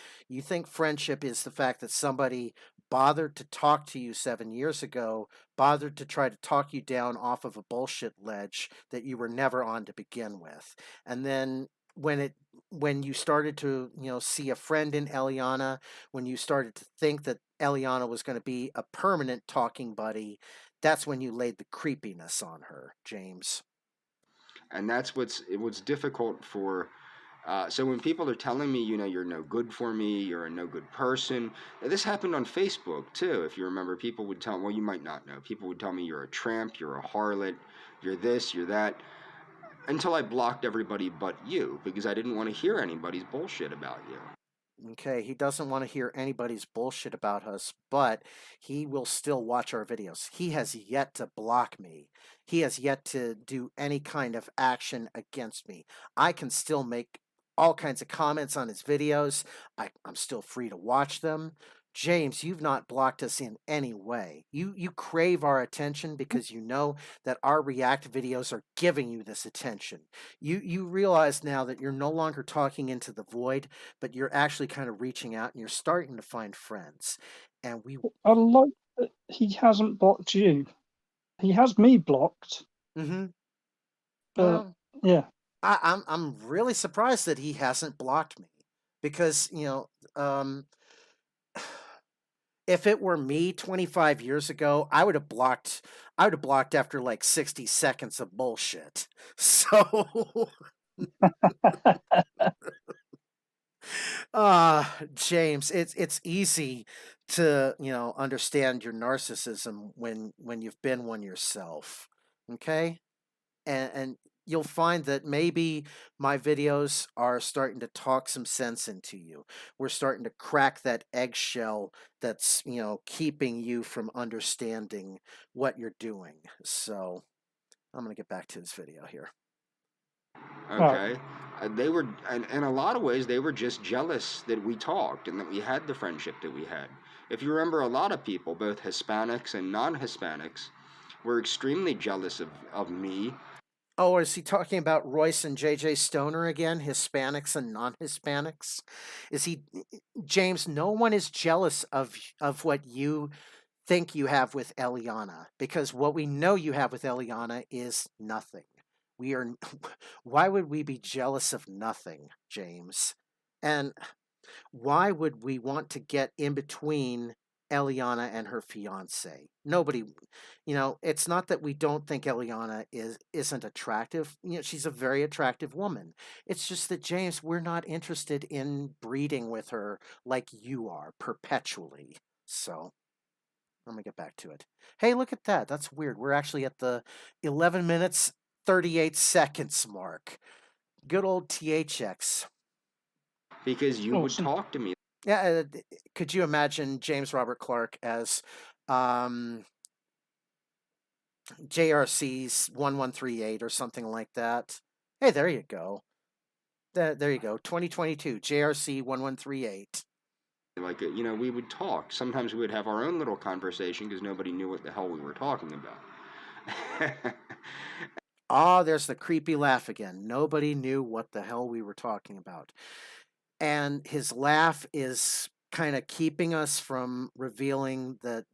friendship is the fact that somebody bothered to talk to you 7 years ago, bothered to try to talk you down off of a bullshit ledge that you were never on to begin with. And then when you started to, see a friend in Eliana, when you started to think that Eliana was going to be a permanent talking buddy, that's when you laid the creepiness on her, James. And that's what's difficult for. So when people are telling me, you're no good for me, you're a no good person. This happened on Facebook too. If you remember, people would tell. Well, you might not know. People would tell me you're a tramp, you're a harlot, you're this, you're that. Until I blocked everybody but you because I didn't want to hear anybody's bullshit about you. Okay, he doesn't want to hear anybody's bullshit about us, but he will still watch our videos. He has yet to block me. He has yet to do any kind of action against me. I can still make all kinds of comments on his videos. I'm still free to watch them. James, you've not blocked us in any way. You crave our attention because you know that our react videos are giving you this attention. You realize now that you're no longer talking into the void, but you're actually kind of reaching out and you're starting to find friends. And we I like that he hasn't blocked you. He has me blocked, mm-hmm. but Well, yeah. I'm really surprised that he hasn't blocked me because, if it were me 25 years ago, I would have blocked after like 60 seconds of bullshit. So James, it's easy to, understand your narcissism when you've been one yourself. Okay? And you'll find that maybe my videos are starting to talk some sense into you. We're starting to crack that eggshell that's, keeping you from understanding what you're doing. So I'm going to get back to this video here. Okay. They were, in a lot of ways, they were just jealous that we talked and that we had the friendship that we had. If you remember, a lot of people, both Hispanics and non-Hispanics, were extremely jealous of me. Oh, is he talking about Royce and JJ Stoner again? Hispanics and non-Hispanics? Is he, James? No one is jealous of what you think you have with Eliana, because what we know you have with Eliana is nothing. We are. Why would we be jealous of nothing, James? And why would we want to get in between Eliana and her fiance? Nobody, it's not that we don't think Eliana isn't attractive. She's a very attractive woman. It's just that, James, we're not interested in breeding with her like you are perpetually. So let me get back to it. Hey, look at that. That's weird. We're actually at the 11 minutes 38 seconds mark. Good old THX. Because you would Awesome. talk to me. Yeah, could you imagine James Robert Clark as JRC's 1138 or something like that? Hey, there you go. There you go. 2022 JRC 1138. Like, we would talk. Sometimes we would have our own little conversation because nobody knew what the hell we were talking about. There's the creepy laugh again. Nobody knew what the hell we were talking about. And his laugh is kind of keeping us from revealing that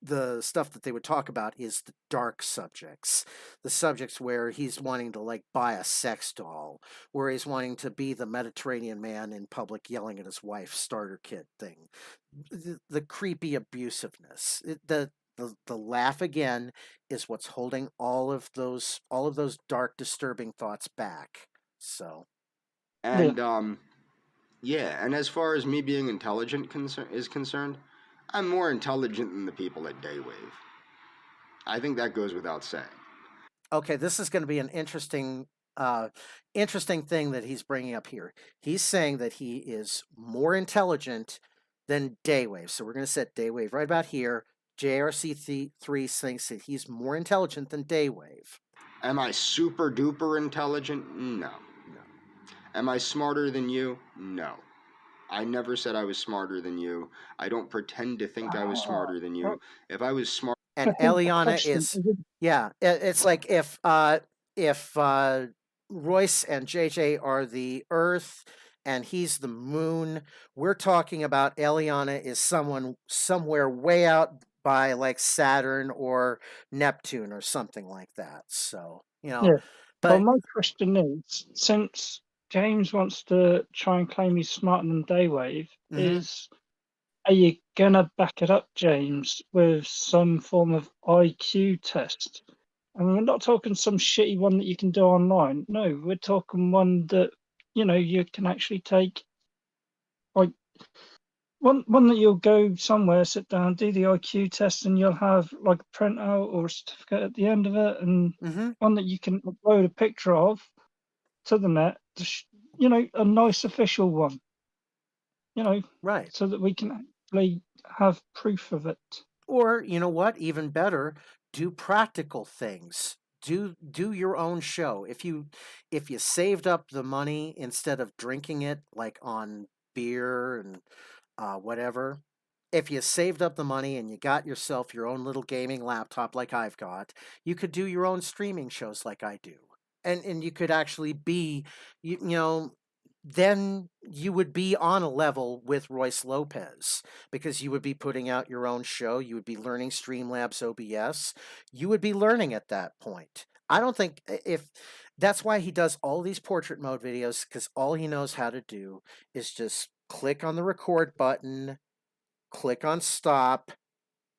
the stuff that they would talk about is the dark subjects, the subjects where he's wanting to like buy a sex doll, where he's wanting to be the Mediterranean man in public yelling at his wife starter kit thing, the creepy abusiveness. The laugh again is what's holding all of those dark disturbing thoughts back. So And yeah, and as far as me being intelligent is concerned, I'm more intelligent than the people at Daywave. I think that goes without saying. okay, this is going to be an interesting thing that he's bringing up here. He's saying that he is more intelligent than Daywave. So we're going to set Daywave right about here. JRC3 thinks that he's more intelligent than Daywave. Am I super duper intelligent? No. Am I smarter than you? No. I never said I was smarter than you. I don't pretend to think I was smarter than you. If I was smart, and Eliana is, yeah, it's like if Royce and JJ are the Earth and he's the moon, we're talking about Eliana is someone somewhere way out by like Saturn or Neptune or something like that. So, Yeah. but Well, my question is, since James wants to try and claim he's smarter than Daywave, are you gonna back it up, James, with some form of IQ test? I mean, we're not talking some shitty one that you can do online. No, we're talking one that you can actually take, like one that you'll go somewhere, sit down, do the IQ test, and you'll have like a printout or a certificate at the end of it, and one that you can upload a picture of to the net. A nice official one. right. So that we can actually have proof of it. Or, you know what, even better, do practical things. Do your own show. If you saved up the money instead of drinking it like on beer and whatever, if you saved up the money and you got yourself your own little gaming laptop like I've got, you could do your own streaming shows like I do. And you could actually be, then you would be on a level with Royce Lopez because you would be putting out your own show. You would be learning Streamlabs OBS. You would be learning at that point. I don't think if that's why he does all these portrait mode videos, because all he knows how to do is just click on the record button, click on stop,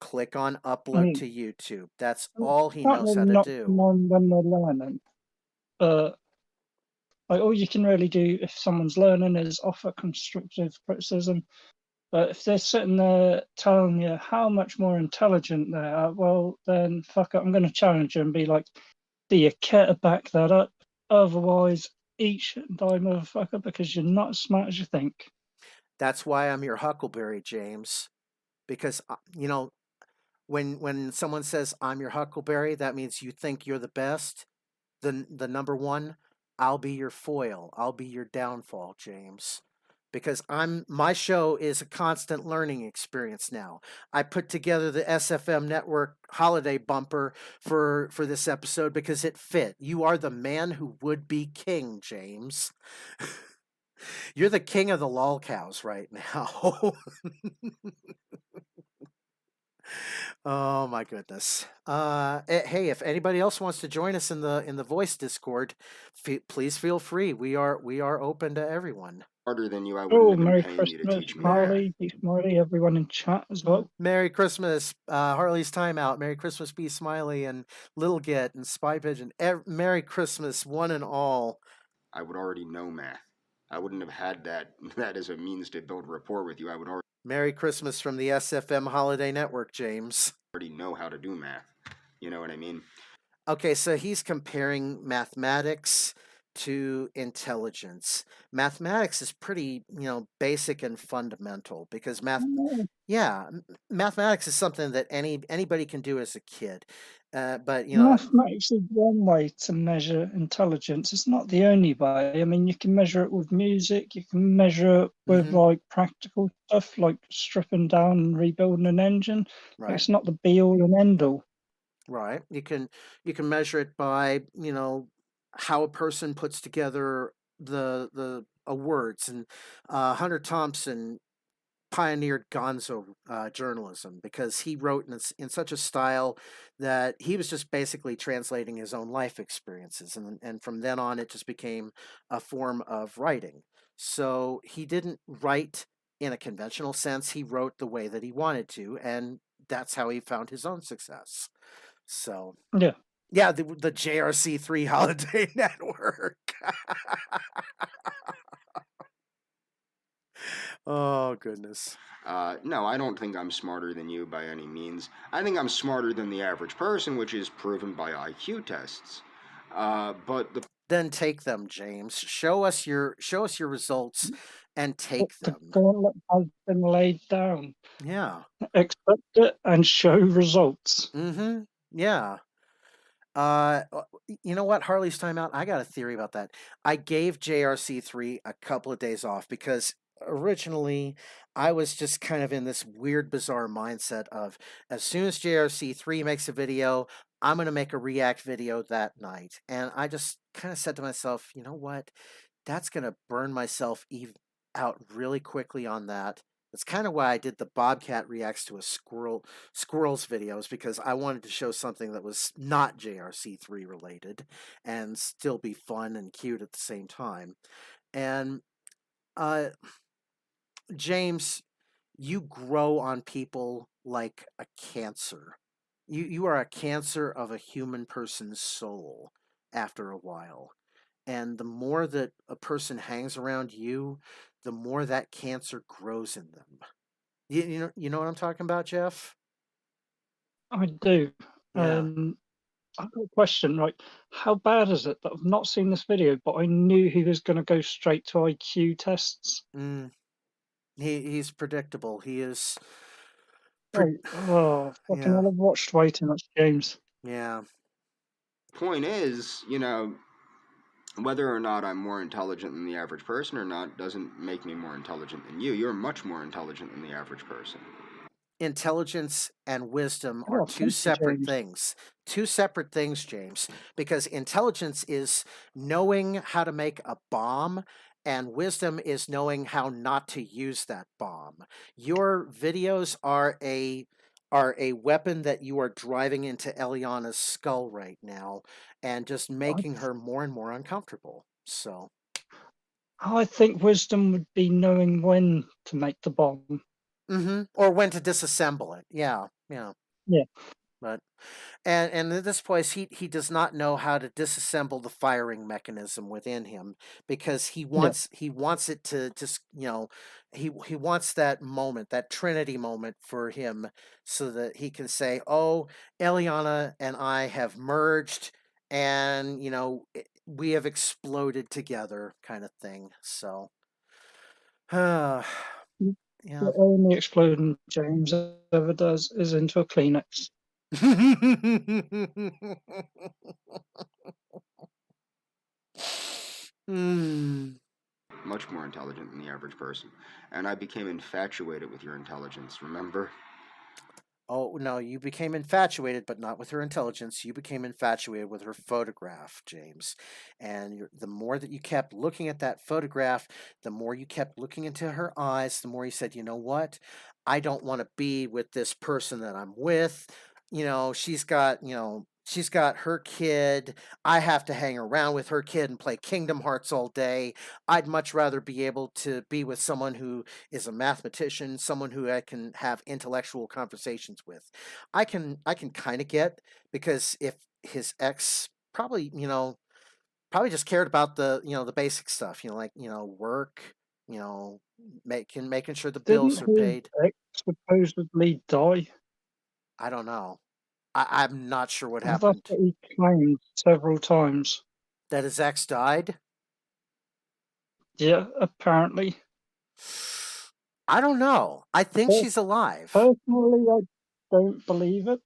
click on upload to YouTube. That's all he knows how to do. When they're learning. Like all you can really do if someone's learning is offer constructive criticism. But if they're sitting there telling you how much more intelligent they are, well, then fuck it, I'm going to challenge you and be like, do you care to back that up? Otherwise, eat shit and die, motherfucker, because you're not as smart as you think. That's why I'm your Huckleberry, James. Because when someone says I'm your Huckleberry, that means you think you're the best, the number one. I'll be your foil. I'll be your downfall, James. Because my show is a constant learning experience now. I put together the SFM network holiday bumper for this episode because it fit. You are the man who would be king, James. You're the king of the LolCows right now. Oh my goodness. Hey, if anybody else wants to join us in the voice Discord, please feel free. We are open to everyone. Smarter than you, I wouldn't Oh, have been Merry paying you to Christmas, teach me math. Harley, Peace Marty, everyone in chat as well. Merry Christmas, Harley's Timeout. Merry Christmas, Be Smiley, and Little Get, and Spy Pigeon. Merry Christmas, one and all. I would already know math. I wouldn't have had that as a means to build rapport with you. I would Merry Christmas from the SFM Holiday Network, James. already know how to do math. You know what I mean? Okay, so he's comparing mathematics to intelligence. Mathematics is pretty, basic and fundamental because mathematics is something that anybody can do as a kid. But Mathematics is one way to measure intelligence. It's not the only way. I mean, you can measure it with music. You can measure it with like practical stuff, like stripping down and rebuilding an engine. right, It's not the be all and end all. right. You can measure it by how a person puts together the words, and Hunter Thompson pioneered gonzo journalism because he wrote in such a style that he was just basically translating his own life experiences, and from then on it just became a form of writing. So he didn't write in a conventional sense. He wrote the way that he wanted to, and that's how he found his own success. So yeah, the JRC3 Holiday Network. Oh, goodness. No, I don't think I'm smarter than you by any means. I think I'm smarter than the average person, which is proven by IQ tests. Then take them, James. Show us your results and take the them. gauntlet has been laid down. Yeah. Accept it and show results. Yeah. You know what? Harley's Timeout. I got a theory about that. I gave JRC3 a couple of days off because originally I was just kind of in this weird, bizarre mindset of as soon as JRC3 makes a video, I'm going to make a react video that night. And I just kind of said to myself, you know what? That's going to burn myself out really quickly on that. That's kind of why I did the Bobcat reacts to a squirrels videos, because I wanted to show something that was not JRC3 related and still be fun and cute at the same time. And James, you grow on people like a cancer. You are a cancer of a human person's soul after a while. And the more that a person hangs around you, the more that cancer grows in them. You know what I'm talking about, Jeff? I do. Yeah. I've got a question, right? How bad is it that I've not seen this video, but I knew he was going to go straight to IQ tests? He's predictable. He is. Fucking hell, I've watched way too much James. Yeah. Point is, whether or not I'm more intelligent than the average person or not doesn't make me more intelligent than you. You're much more intelligent than the average person. Intelligence and wisdom are two separate things. Two separate things, James, because intelligence is knowing how to make a bomb, and wisdom is knowing how not to use that bomb. Your videos are a weapon that you are driving into Eliana's skull right now and just making her more and more uncomfortable. So I think wisdom would be knowing when to make the bomb. or when to disassemble it. Yeah. Yeah. But and at this point, he does not know how to disassemble the firing mechanism within him because Yeah. he wants it to just he wants that moment, that Trinity moment for him, so that he can say, "Oh, Eliana and I have merged, and we have exploded together," kind of thing. So, yeah. The only exploding James ever does is into a Kleenex. Hmm. Much more intelligent than the average person. And I became infatuated with your intelligence, remember? Oh, no, you became infatuated, but not with her intelligence. You became infatuated with her photograph, James. And the more that you kept looking at that photograph, the more you kept looking into her eyes, the more you said, you know what? I don't want to be with this person that I'm with. She's got her kid. I have to hang around with her kid and play Kingdom Hearts all day. I'd much rather be able to be with someone who is a mathematician, someone who I can have intellectual conversations with. I can kind of get, because if his ex probably just cared about the basic stuff, like work, making sure the Didn't bills are his paid. ex supposedly die? I don't know. I'm not sure what Well, that's happened. what he claimed several times. That his ex died. Yeah, apparently. I don't know. I think Per- she's alive. Personally, I don't believe it.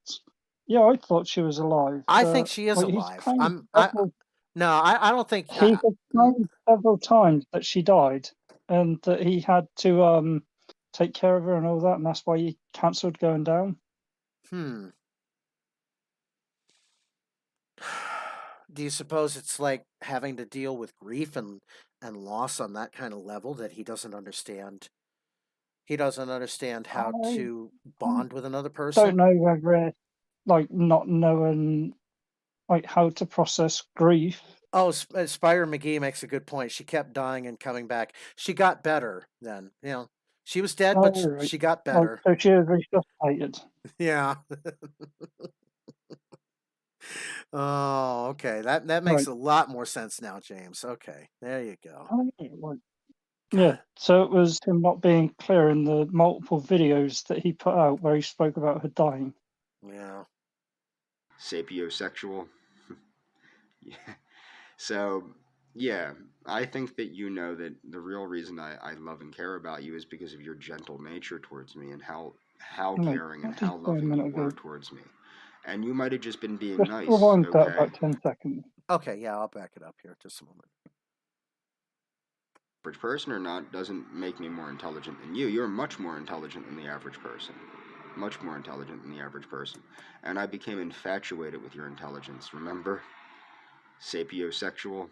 Yeah, I thought she was alive, I think but she is like he's alive. claimed I'm I several No, I don't think he has claimed several times that she died and that he had to take care of her and all that, and that's why he cancelled going down. hmm. Do you suppose it's like having to deal with grief and loss on that kind of level that he doesn't understand? He doesn't understand how I to bond with another don't person? know whether it's like not knowing like how to process grief. Oh, Spire McGee makes a good point. She kept dying and coming back. She got better then. She was dead, Oh, but right. she got Like, better. so she is resuscitated. Yeah. Oh, okay. That makes Right. a lot more sense now, James. Okay, there you go. Oh, right. Yeah, God. so it was him not being clear in the multiple videos that he put out where he spoke about her dying. Yeah. Sapiosexual. Yeah. So, yeah, I think that you know that the real reason I love and care about you is because of your gentle nature towards me and how Like, caring and what did how you say a loving you minute were ago? towards me. And you might have just been being Just nice, rewind that okay? about 10 seconds. Okay, yeah, I'll back it up here just a moment. Average person or not doesn't make me more intelligent than you. You're much more intelligent than the average person. Much more intelligent than the average person. And I became infatuated with your intelligence, remember? Sapiosexual.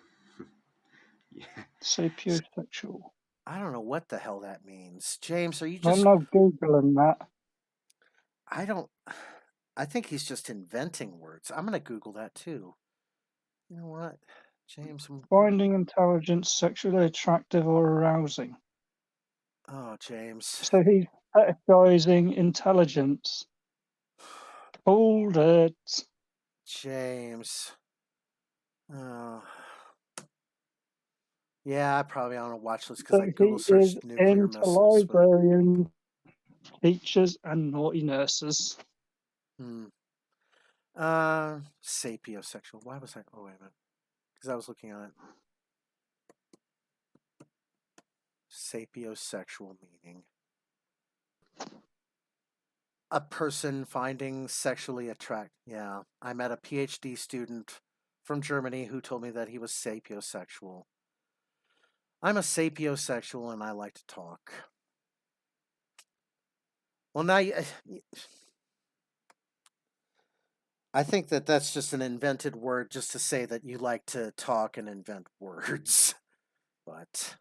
Yeah. Sapiosexual. I don't know what the hell that means. James, are you I'm just not Googling that. I don't I think he's just inventing words. I'm going to Google that too. You know what? James, Finding intelligence sexually attractive or arousing. oh, James. So he's fetishizing intelligence. Hold it. James. Oh. Yeah, I probably on a watch list because So I Google he is searched nuclear into missiles, but librarian teachers and naughty nurses. hmm. Sapiosexual. Why was I? Oh, wait a minute. Because I was looking at it. Sapiosexual meaning. A person finding sexually attract. Yeah, I met a PhD student from Germany who told me that he was sapiosexual. I'm a sapiosexual and I like to talk. Well, now I think that that's just an invented word just to say that you like to talk and invent words. But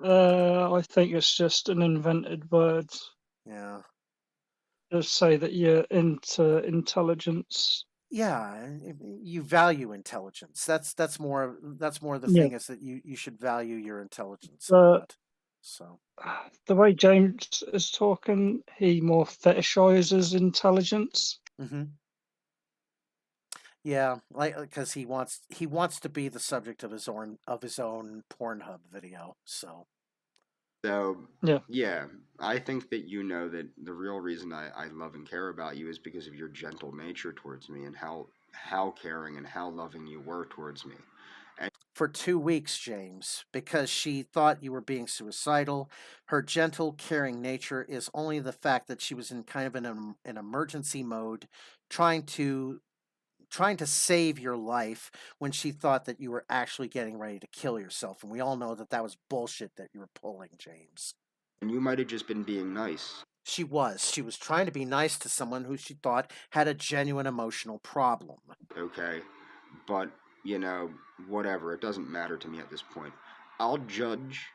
I think it's just an invented word. yeah. Just say that you're into intelligence. Yeah, you value intelligence. That's more the Yeah, thing, is that you should value your intelligence a but lot. So, the way James is talking, he more fetishizes intelligence. Mm-hmm. Yeah, like because he wants to be the subject of his own Pornhub video. So So, Yeah. yeah, I think that you know that the real reason I love and care about you is because of your gentle nature towards me and how caring and how loving you were towards me. for 2 weeks, James, because she thought you were being suicidal. Her gentle, caring nature is only the fact that she was in kind of an emergency mode, trying to trying to save your life when she thought that you were actually getting ready to kill yourself. And we all know that that was bullshit that you were pulling, James. And you might have just been being nice. She was. She was trying to be nice to someone who she thought had a genuine emotional problem. Okay, but you know, whatever, it doesn't matter to me at this point. I'll judge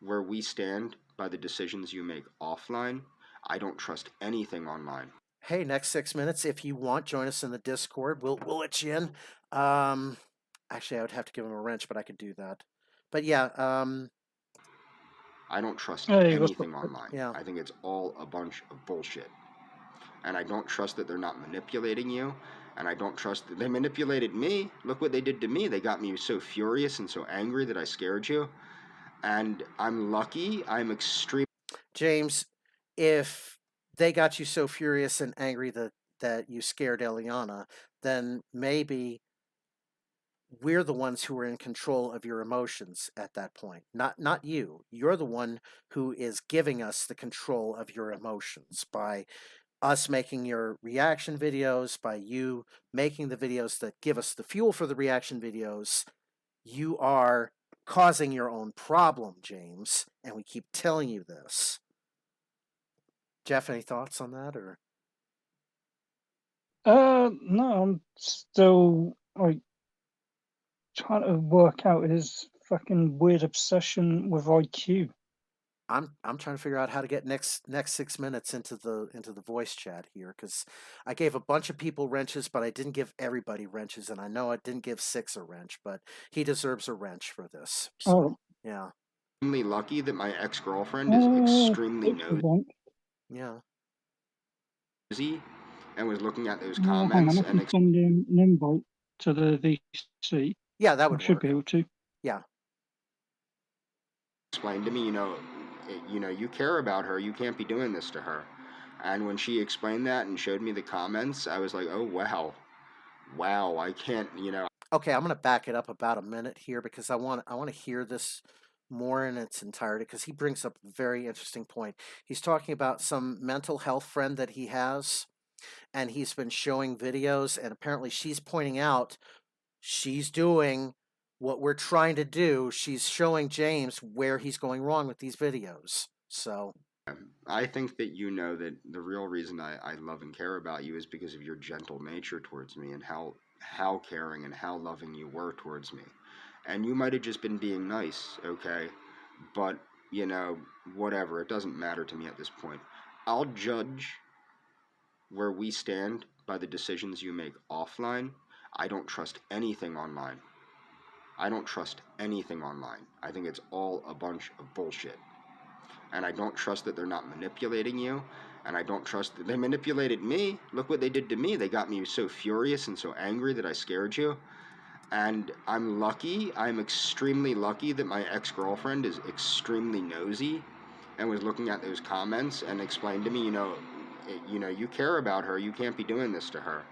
where we stand by the decisions you make offline. I don't trust anything online. Hey, next 6 minutes, if you want, join us in the Discord. We'll let you in. Um, actually, I would have to give him a wrench, but I could do that. But yeah, I don't trust Hey, what's anything up? online. yeah. I think it's all a bunch of bullshit. And I don't trust that they're not manipulating you. And I don't trust that they manipulated me. Look what they did to me. They got me so furious and so angry that I scared you. And I'm lucky. I'm extremely James, if they got you so furious and angry that you scared Eliana, then maybe we're the ones who are in control of your emotions at that point. Not you. You're the one who is giving us the control of your emotions by us making your reaction videos, by you making the videos that give us the fuel for the reaction videos. You are causing your own problem, James, and we keep telling you this. Jeff, any thoughts on that? Or No, I'm still like trying to work out his fucking weird obsession with IQ. I'm trying to figure out how to get next 6 minutes into the voice chat here, because I gave a bunch of people wrenches, but I didn't give everybody wrenches, and I know I didn't give Six a wrench, but he deserves a wrench for this. So Oh, yeah, lucky that my ex-girlfriend is extremely yeah. nosy and was looking at those hang comments on, I and can send him an invite to the VC. Yeah, that I would should work. be able to. Yeah. explained to me, you care about her. You can't be doing this to her. And when she explained that and showed me the comments, I was like, oh, wow, I can't. Okay, I'm going to back it up about a minute here because I want to hear this more in its entirety, because he brings up a very interesting point. He's talking about some mental health friend that he has, and he's been showing videos, and apparently she's pointing out she's doing what we're trying to do. She's showing James where he's going wrong with these videos. So I think that you know that the real reason I love and care about you is because of your gentle nature towards me and how caring and how loving you were towards me. And you might have just been being nice, okay? But, whatever, it doesn't matter to me at this point. I'll judge where we stand by the decisions you make offline. I don't trust anything online. I don't trust anything online. I think it's all a bunch of bullshit. And I don't trust that they're not manipulating you. And I don't trust that they manipulated me. Look what they did to me. They got me so furious and so angry that I scared you. And I'm lucky. I'm extremely lucky that my ex-girlfriend is extremely nosy and was looking at those comments and explained to me, you care about her. You can't be doing this to her.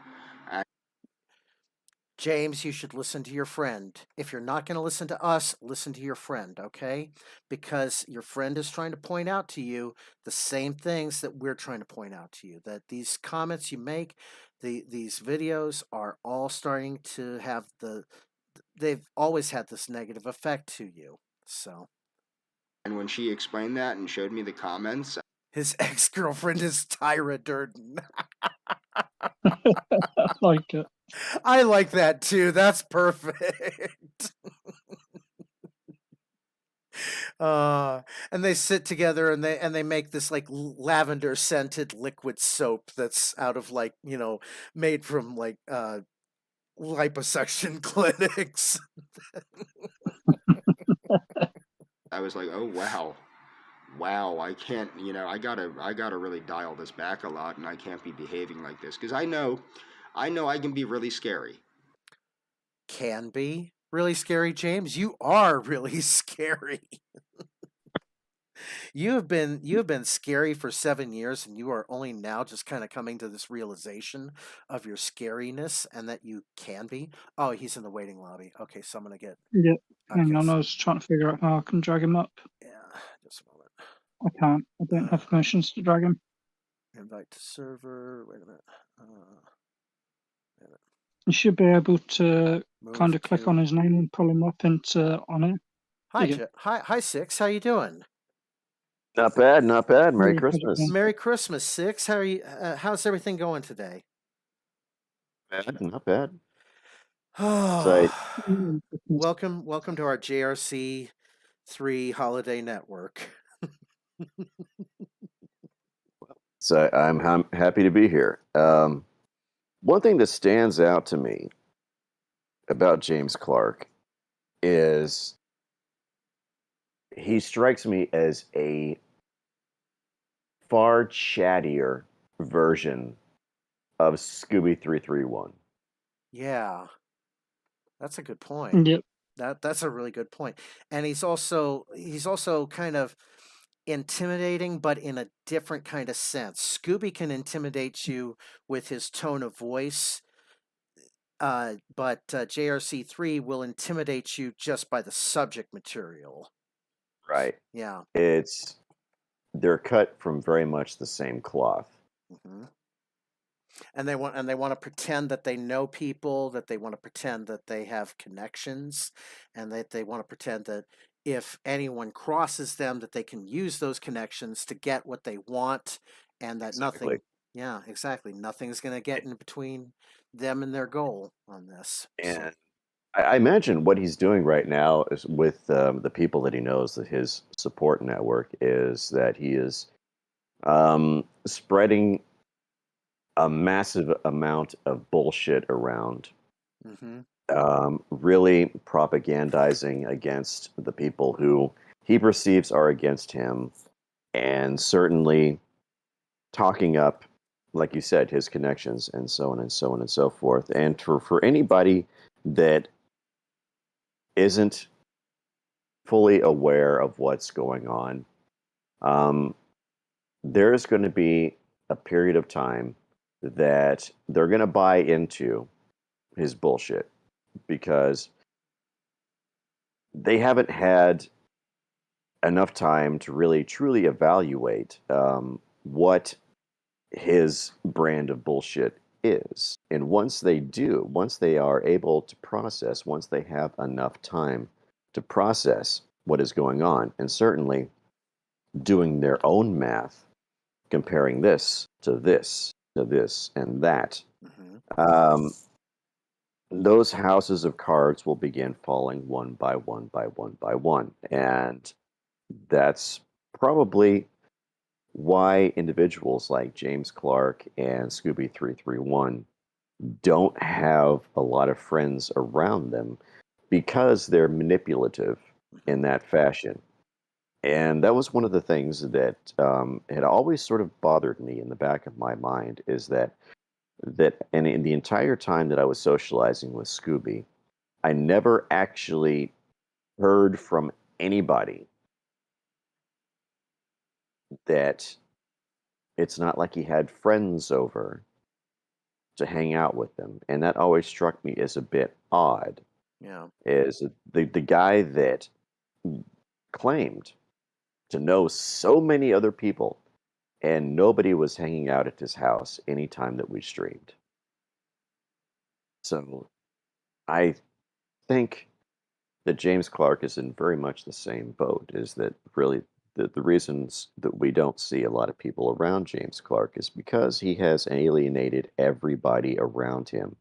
James, you should listen to your friend. If you're not going to listen to us, listen to your friend, okay? Because your friend is trying to point out to you the same things that we're trying to point out to you. That these comments you make, these videos are all starting to have they've always had this negative effect to you. So. And when she explained that and showed me the comments, his ex-girlfriend is Tyra Durden. I like it. I like that too. That's perfect. And they sit together and they make this like lavender scented liquid soap that's out of like, made from like liposuction clinics. I was like, oh, wow, I can't, I gotta really dial this back a lot, and I can't be behaving like this because I know I can be really scary. Can be really scary, James. You are really scary. You have been scary for 7 years, and you are only now just kind of coming to this realization of your scariness and that you can be. Oh, he's in the waiting lobby. Okay, so I'm gonna get. Yeah, hang Okay, on, I was trying to figure out how I can drag him up. yeah, just a moment. I can't. I don't have permissions to drag him. Invite to server. Wait a minute. You should be able to kind Move of click to. on his name and pull him up into on it. Hi, There you go. hi, Six. How you doing? Not bad, not bad. Merry Yeah, how's it Christmas. going? Merry Christmas, Six. How are you? How's everything going today? Bad, not bad. So welcome to our JRC3 holiday network. I'm happy to be here. One thing that stands out to me about James Clark is he strikes me as a far chattier version of Scooby 331. Yeah, that's a good point. Yep. That's a really good point. And he's also kind of intimidating, but in a different kind of sense. Scooby can intimidate you with his tone of voice, but JRC3 will intimidate you just by the subject material. Right. Yeah. They're cut from very much the same cloth. Mm-hmm. And they want to pretend that they know people, that they want to pretend that they have connections, and that they want to pretend that if anyone crosses them, that they can use those connections to get what they want, and that Exactly. nothing's going to get in between them and their goal on this. And I imagine what he's doing right now is with the people that he knows, that his support network, is that he is spreading a massive amount of bullshit around, Mm-hmm. really propagandizing against the people who he perceives are against him, and certainly talking up, like you said, his connections and so on and so on and so forth. And for anybody that isn't fully aware of what's going on, there's going to be a period of time that they're going to buy into his bullshit because they haven't had enough time to really truly evaluate what his brand of bullshit is. And once they do, once they are able to process, once they have enough time to process what is going on, and certainly doing their own math, comparing this to this to this and that, Mm-hmm. those houses of cards will begin falling one by one by one by one. And that's probably why individuals like James Clark and Scooby 331 don't have a lot of friends around them because they're manipulative in that fashion. And that was one of the things that had always sort of bothered me in the back of my mind, is that and in the entire time that I was socializing with Scooby, I never actually heard from anybody that it's not like he had friends over to hang out with them. And that always struck me as a bit odd, Yeah. is the guy that claimed to know so many other people, and nobody was hanging out at his house anytime that we streamed. So I think that James Clark is in very much the same boat, is that really the reasons that we don't see a lot of people around James Clark is because he has alienated everybody around him,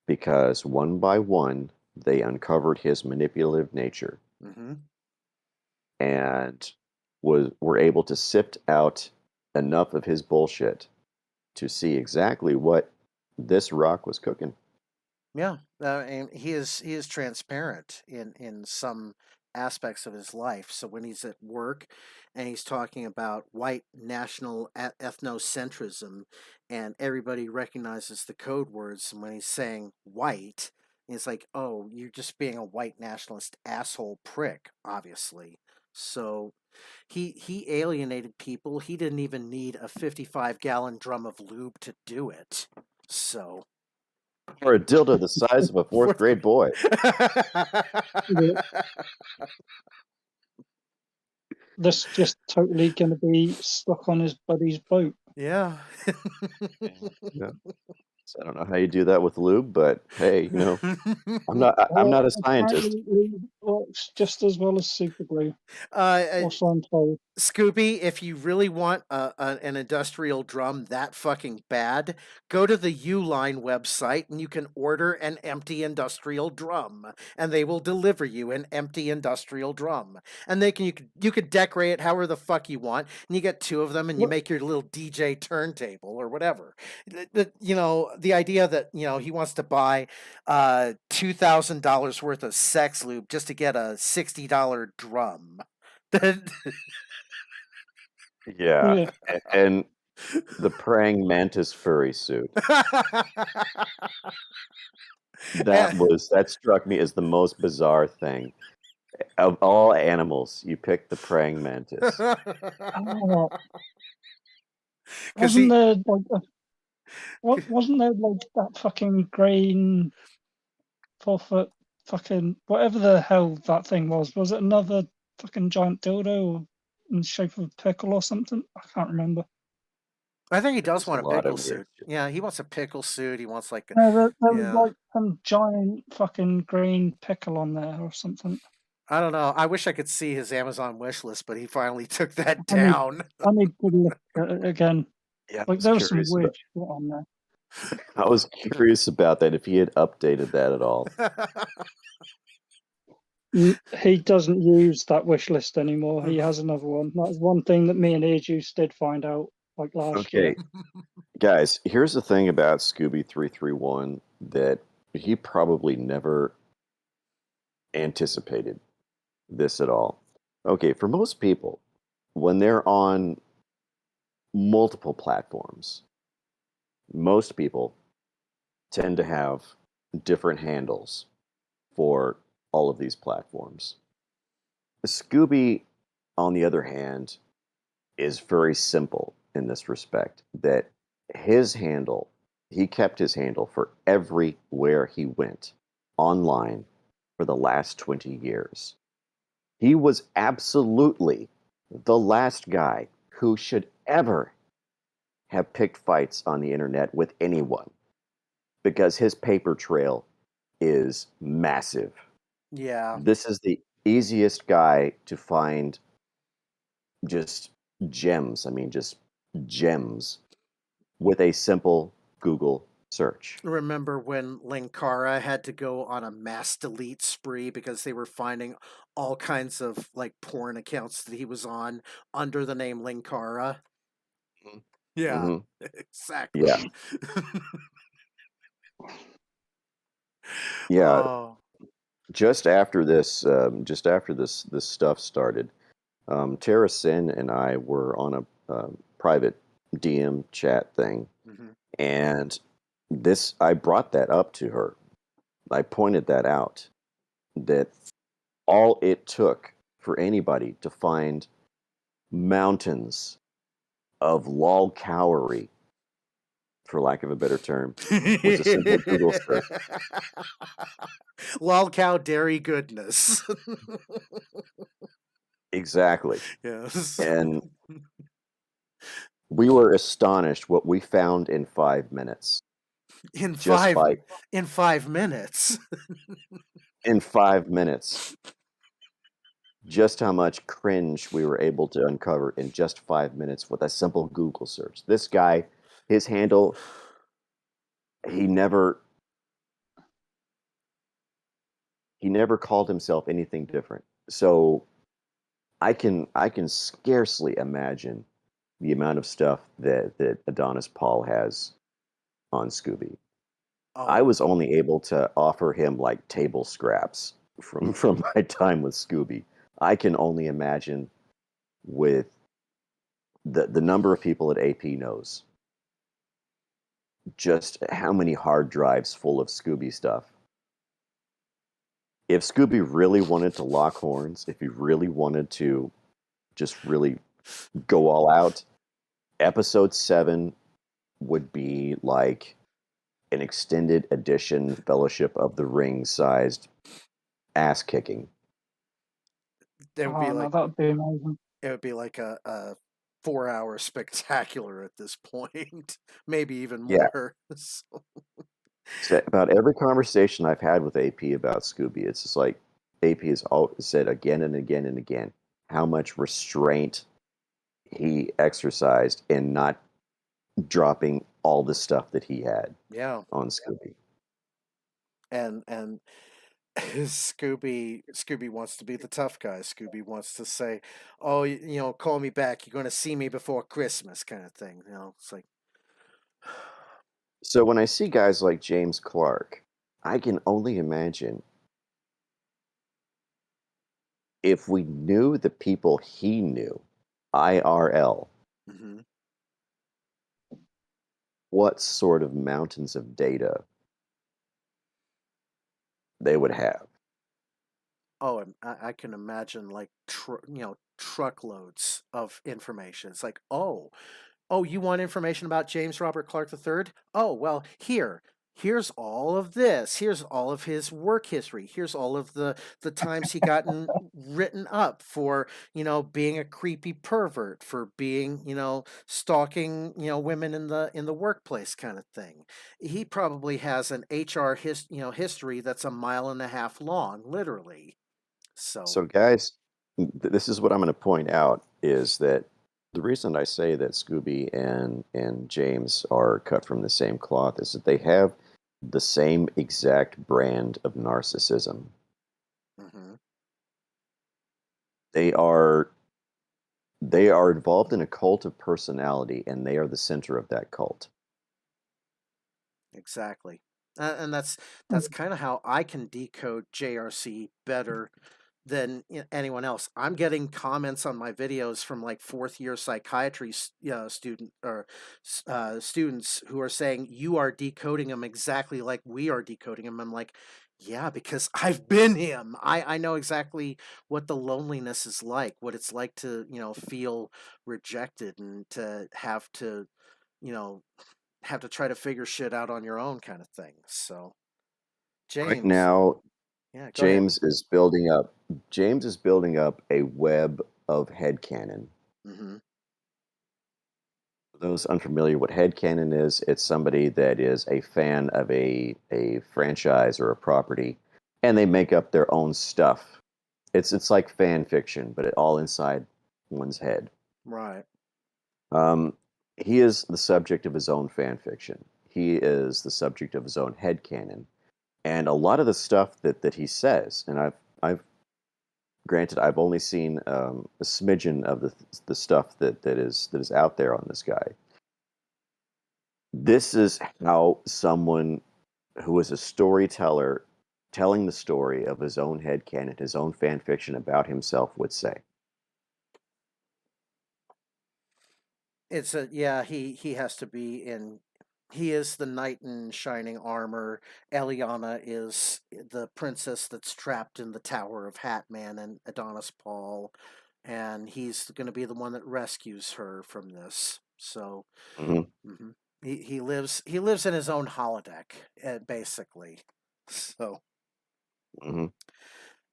because one by one they uncovered his manipulative nature Mm-hmm. and were able to sift out enough of his bullshit to see exactly what this rock was cooking. Yeah, and he is transparent in some aspects of his life. So when he's at work and he's talking about white national ethnocentrism, and everybody recognizes the code words, and when he's saying white, it's like, oh, you're just being a white nationalist asshole prick, obviously. So he alienated people. He didn't even need a 55-gallon drum of lube to do it. So Or a dildo the size of a fourth grade boy. This just totally going to be stuck on his buddy's boat. Yeah. Yeah. So I don't know how you do that with lube, but hey, I'm not a scientist. Apparently it works just as well as super glue, uh, or so I'm told. Scooby, if you really want an industrial drum that fucking bad, go to the Uline website and you can order an empty industrial drum, and they will deliver you an empty industrial drum. And you could decorate it however the fuck you want, and you get 2 of them, and you make your little DJ turntable or whatever. The idea that he wants to buy $2,000 worth of sex lube just to get a $60 drum. Yeah. And the praying mantis furry suit. That struck me as the most bizarre thing. Of all animals, you picked the praying mantis. Oh, wasn't there like that fucking green 4-foot fucking whatever the hell that thing was? Was it another fucking giant dildo in the shape of a pickle or something? I can't remember. I think he does There's want a a lot pickle of weird suit. shit. Yeah, he wants a pickle suit. He wants like No, there was yeah. like some giant fucking green pickle on there or something. I don't know. I wish I could see his Amazon wish list, but he finally took that I need- down. I need to look at it again. Yeah, Like there was some weird shit on there. I was curious about that, if he had updated that at all. He doesn't use that wish list anymore. He has another one. That's one thing that me and Aegis did find out like last year. Okay, guys, here's the thing about Scooby 331 that he probably never anticipated this at all. Okay, for most people, when they're on multiple platforms, most people tend to have different handles for all of these platforms. Scooby, on the other hand, is very simple in this respect, that he kept his handle for everywhere he went online for the last 20 years. He was absolutely the last guy who should ever have picked fights on the internet with anyone, because his paper trail is massive. Yeah. This is the easiest guy to find just gems. I mean, just gems with a simple Google search. Remember when Linkara had to go on a mass delete spree because they were finding all kinds of like porn accounts that he was on under the name Linkara? Yeah, Mm-hmm. exactly. Yeah. Yeah. Oh. Just after this stuff started, Tara Sin and I were on a private DM chat thing, and I brought that up to her. I pointed that out, that all it took for anybody to find mountains of LolCowery, for lack of a better term, was a simple Google search. LolCow dairy goodness. Exactly. Yes. And we were astonished what we found in 5 minutes. In 5 minutes. In 5 minutes. Just how much cringe we were able to uncover in just 5 minutes with a simple Google search. This guy, his handle, he never called himself anything different. So I can scarcely imagine the amount of stuff that Adonis Paul has on Scooby. Oh. I was only able to offer him like table scraps from my time with Scooby. I can only imagine with the number of people that AP knows, just how many hard drives full of Scooby stuff. If Scooby really wanted to lock horns, if he really wanted to just really go all out, episode 7 would be like an extended edition Fellowship of the Ring sized ass kicking. It would be Oh, no, like that would be amazing. it would be like a 4-hour spectacular at this point, maybe even Yeah. more. So, So about every conversation I've had with AP about Scooby, it's just like AP has said again and again and again how much restraint he exercised in not dropping all the stuff that he had yeah, on Scooby. and Scooby wants to be the tough guy. Scooby wants to say, "Oh, call me back. You're going to see me before Christmas," kind of thing. It's like, So when I see guys like James Clark, I can only imagine if we knew the people he knew, IRL, mhm. what sort of mountains of data they would have. Oh, and I can imagine like truckloads of information. It's like, oh, you want information about James Robert Clark III? Oh, well, here's all of this. Here's all of his work history. Here's all of the times he gotten written up for, being a creepy pervert, for being, stalking, women in the workplace kind of thing. He probably has an HR history that's a mile and a half long, literally. So, So guys, this is what I'm going to point out is that the reason I say that Scooby and James are cut from the same cloth is that they have the same exact brand of narcissism. mhm. They are involved in a cult of personality, and they are the center of that cult. Exactly. And that's Mm. kind of how I can decode JRC better than anyone else. I'm getting comments on my videos from like 4th-year psychiatry students who are saying you are decoding him exactly like we are decoding him. I'm like, yeah, because I've been him. I know exactly what the loneliness is like, what it's like to, feel rejected and to you know, have to try to figure shit out on your own kind of thing. So, Right James, now, yeah, go ahead. James is building up a web of headcanon. Hmm. For those unfamiliar what headcanon is, it's somebody that is a fan of a franchise or a property, and they make up their own stuff. It's like fan fiction, but it all inside one's head. Right. Um, he is the subject of his own fan fiction. He is the subject of his own headcanon. And a lot of the stuff that he says, and I've granted I've only seen a smidgen of the stuff that is out there on this guy. This is how someone who is a storyteller telling the story of his own headcanon, his own fan fiction about himself would say. It's a yeah. He has to be in. He is the knight in shining armor. Eliana is the princess that's trapped in the Tower of Hatman and Adonis Paul, and he's going to be the one that rescues her from this. So, Hmm. mhm. He lives in his own holodeck, basically. So. Hmm.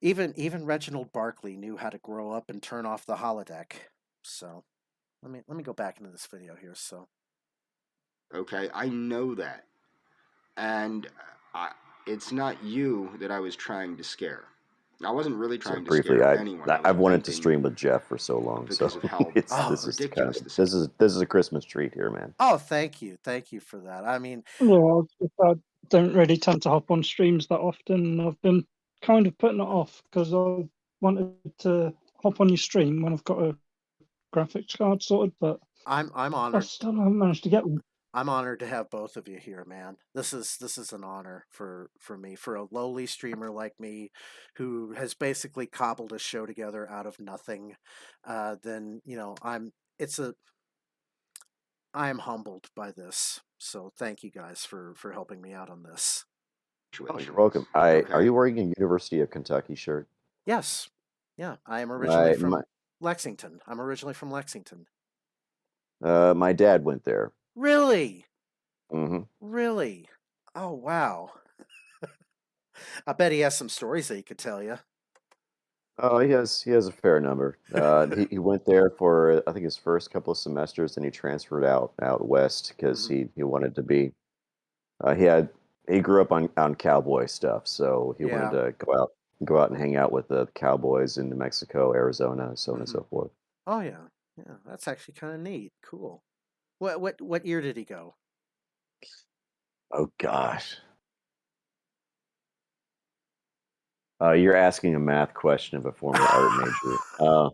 Even Reginald Barkley knew how to grow up and turn off the holodeck. So let me go back into this video here. So Okay, I know that. And I, it's not you that I was trying to scare. I wasn't really So trying to briefly, scare anyone. I was I've wanted to venting stream with Jeff for so long, so because of how oh ridiculous this is a Christmas treat here, man. oh thank you for that. I mean Yeah, I don't really tend to hop on streams that often. I've been kind of putting it off because I wanted to hop on your stream when I've got a graphics card sorted, but I'm I honored. still haven't managed to get one. I'm honored to have both of you here, man. This is an honor for me, for a lowly streamer like me, who has basically cobbled a show together out of nothing. Then it's a I am humbled by this. So thank you guys for helping me out on this. Oh, you're welcome. Are Okay. you wearing a University of Kentucky shirt? Yes, yeah, I am originally My from Lexington. I'm originally from Lexington. my dad went there. Really, Hmm. really. Oh wow. I bet he has some stories that he could tell you. Oh, he has a fair number. He went there for I think his first couple of semesters, and he transferred out west because Hmm. he wanted to be. He had he grew up on cowboy stuff, so he wanted Yeah. to go out and hang out with the cowboys in New Mexico, Arizona, so on and Hmm. so forth. Oh yeah, yeah. That's actually kind of neat. Cool. What year did he go? Oh gosh, you're asking a math question of a former art major.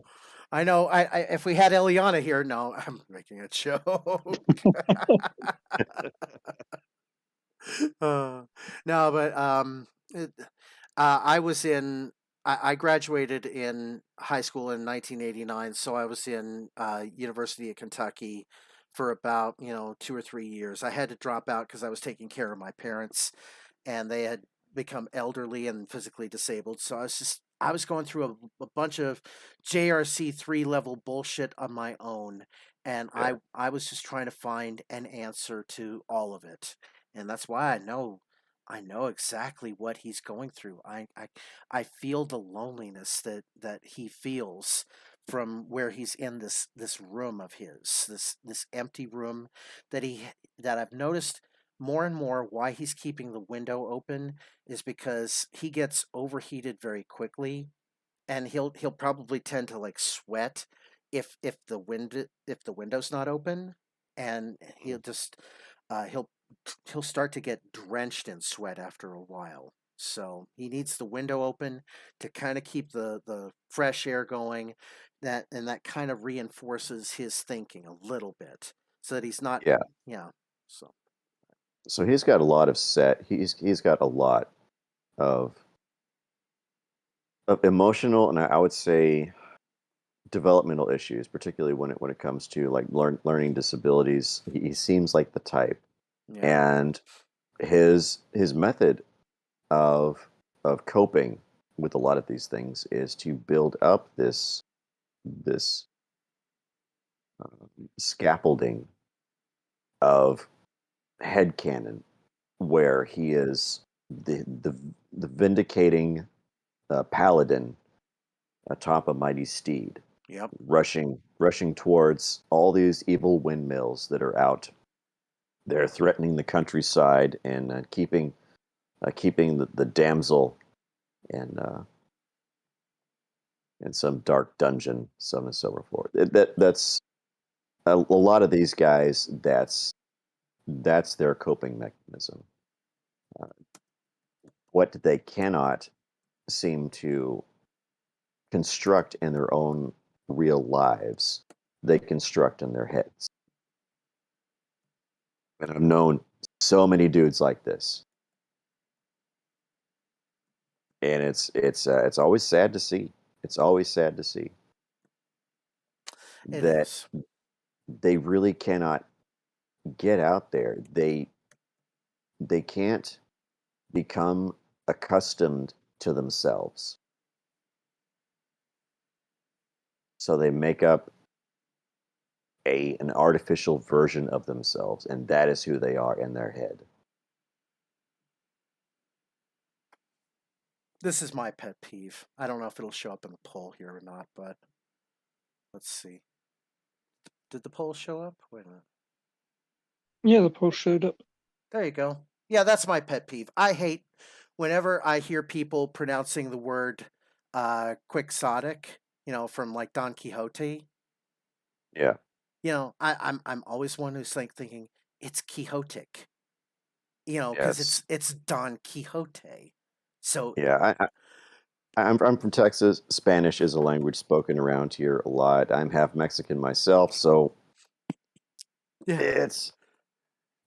I know. I if we had Eliana here, no, I'm making a joke. Uh, no, but it, I was in. I graduated in high school in 1989, so I was in University of Kentucky for about 2 or 3 years. I had to drop out because I was taking care of my parents, and they had become elderly and physically disabled. So I was going through a bunch of JRC 3 level bullshit on my own, and Yeah, I was just trying to find an answer to all of it, and that's why I know exactly what he's going through. I feel the loneliness that he feels from where he's in this room of his, this empty room that he that I've noticed more and more why he's keeping the window open is because he gets overheated very quickly, and he'll probably tend to like sweat if the window's not open, and uh, he'll he'll start to get drenched in sweat after a while. So he needs the window open to kind of keep the fresh air going, that kind of reinforces his thinking a little bit, so that he's not. yeah. Yeah. So. So he's got a lot of he's got a lot of emotional and I would say developmental issues, particularly when it comes to like learning disabilities. He seems like the type, Yeah. and his method of coping with a lot of these things is to build up this scaffolding of headcanon where he is the vindicating paladin atop a mighty steed, Yep. rushing towards all these evil windmills that are out there threatening the countryside and keeping the damsel in in some dark dungeon, so on and so forth. That's a lot of these guys. That's their coping mechanism. Uh, what they cannot seem to construct in their own real lives, they construct in their heads. And I've known so many dudes like this, and it's always sad to see. It's always sad to see It that is. they really cannot get out there. They can't become accustomed to themselves. So they make up an artificial version of themselves, and that is who they are in their head. This is my pet peeve. I don't know if it'll show up in the poll here or not, but let's see. Did the poll show up? Wait a minute. Yeah, the poll showed up. There you go. Yeah, that's my pet peeve. I hate whenever I hear people pronouncing the word quixotic, from like Don Quixote. Yeah. I'm always one who's like thinking it's Quixotic, because Yes. it's Don Quixote. So Yeah. I'm from Texas. Spanish is a language spoken around here a lot. I'm half Mexican myself, so yeah, it's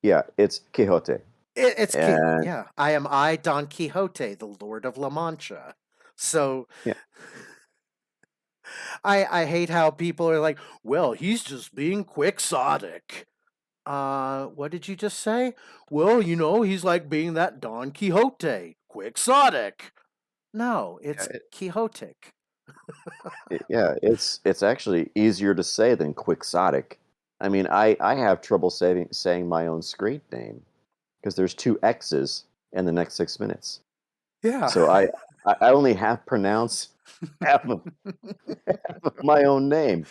Yeah, it's Quixote. And Yeah, I am Don Quixote, the Lord of La Mancha. So yeah, I hate how people are like, well, he's just being quixotic. What did you just say? Well, he's like being that Don Quixote, quixotic. No, yeah, it's Quixotic. yeah, it's actually easier to say than quixotic. I mean, I have trouble saying my own screen name because there's two X's in the next 6 minutes. Yeah. So I only half pronounce half of, half of my own name.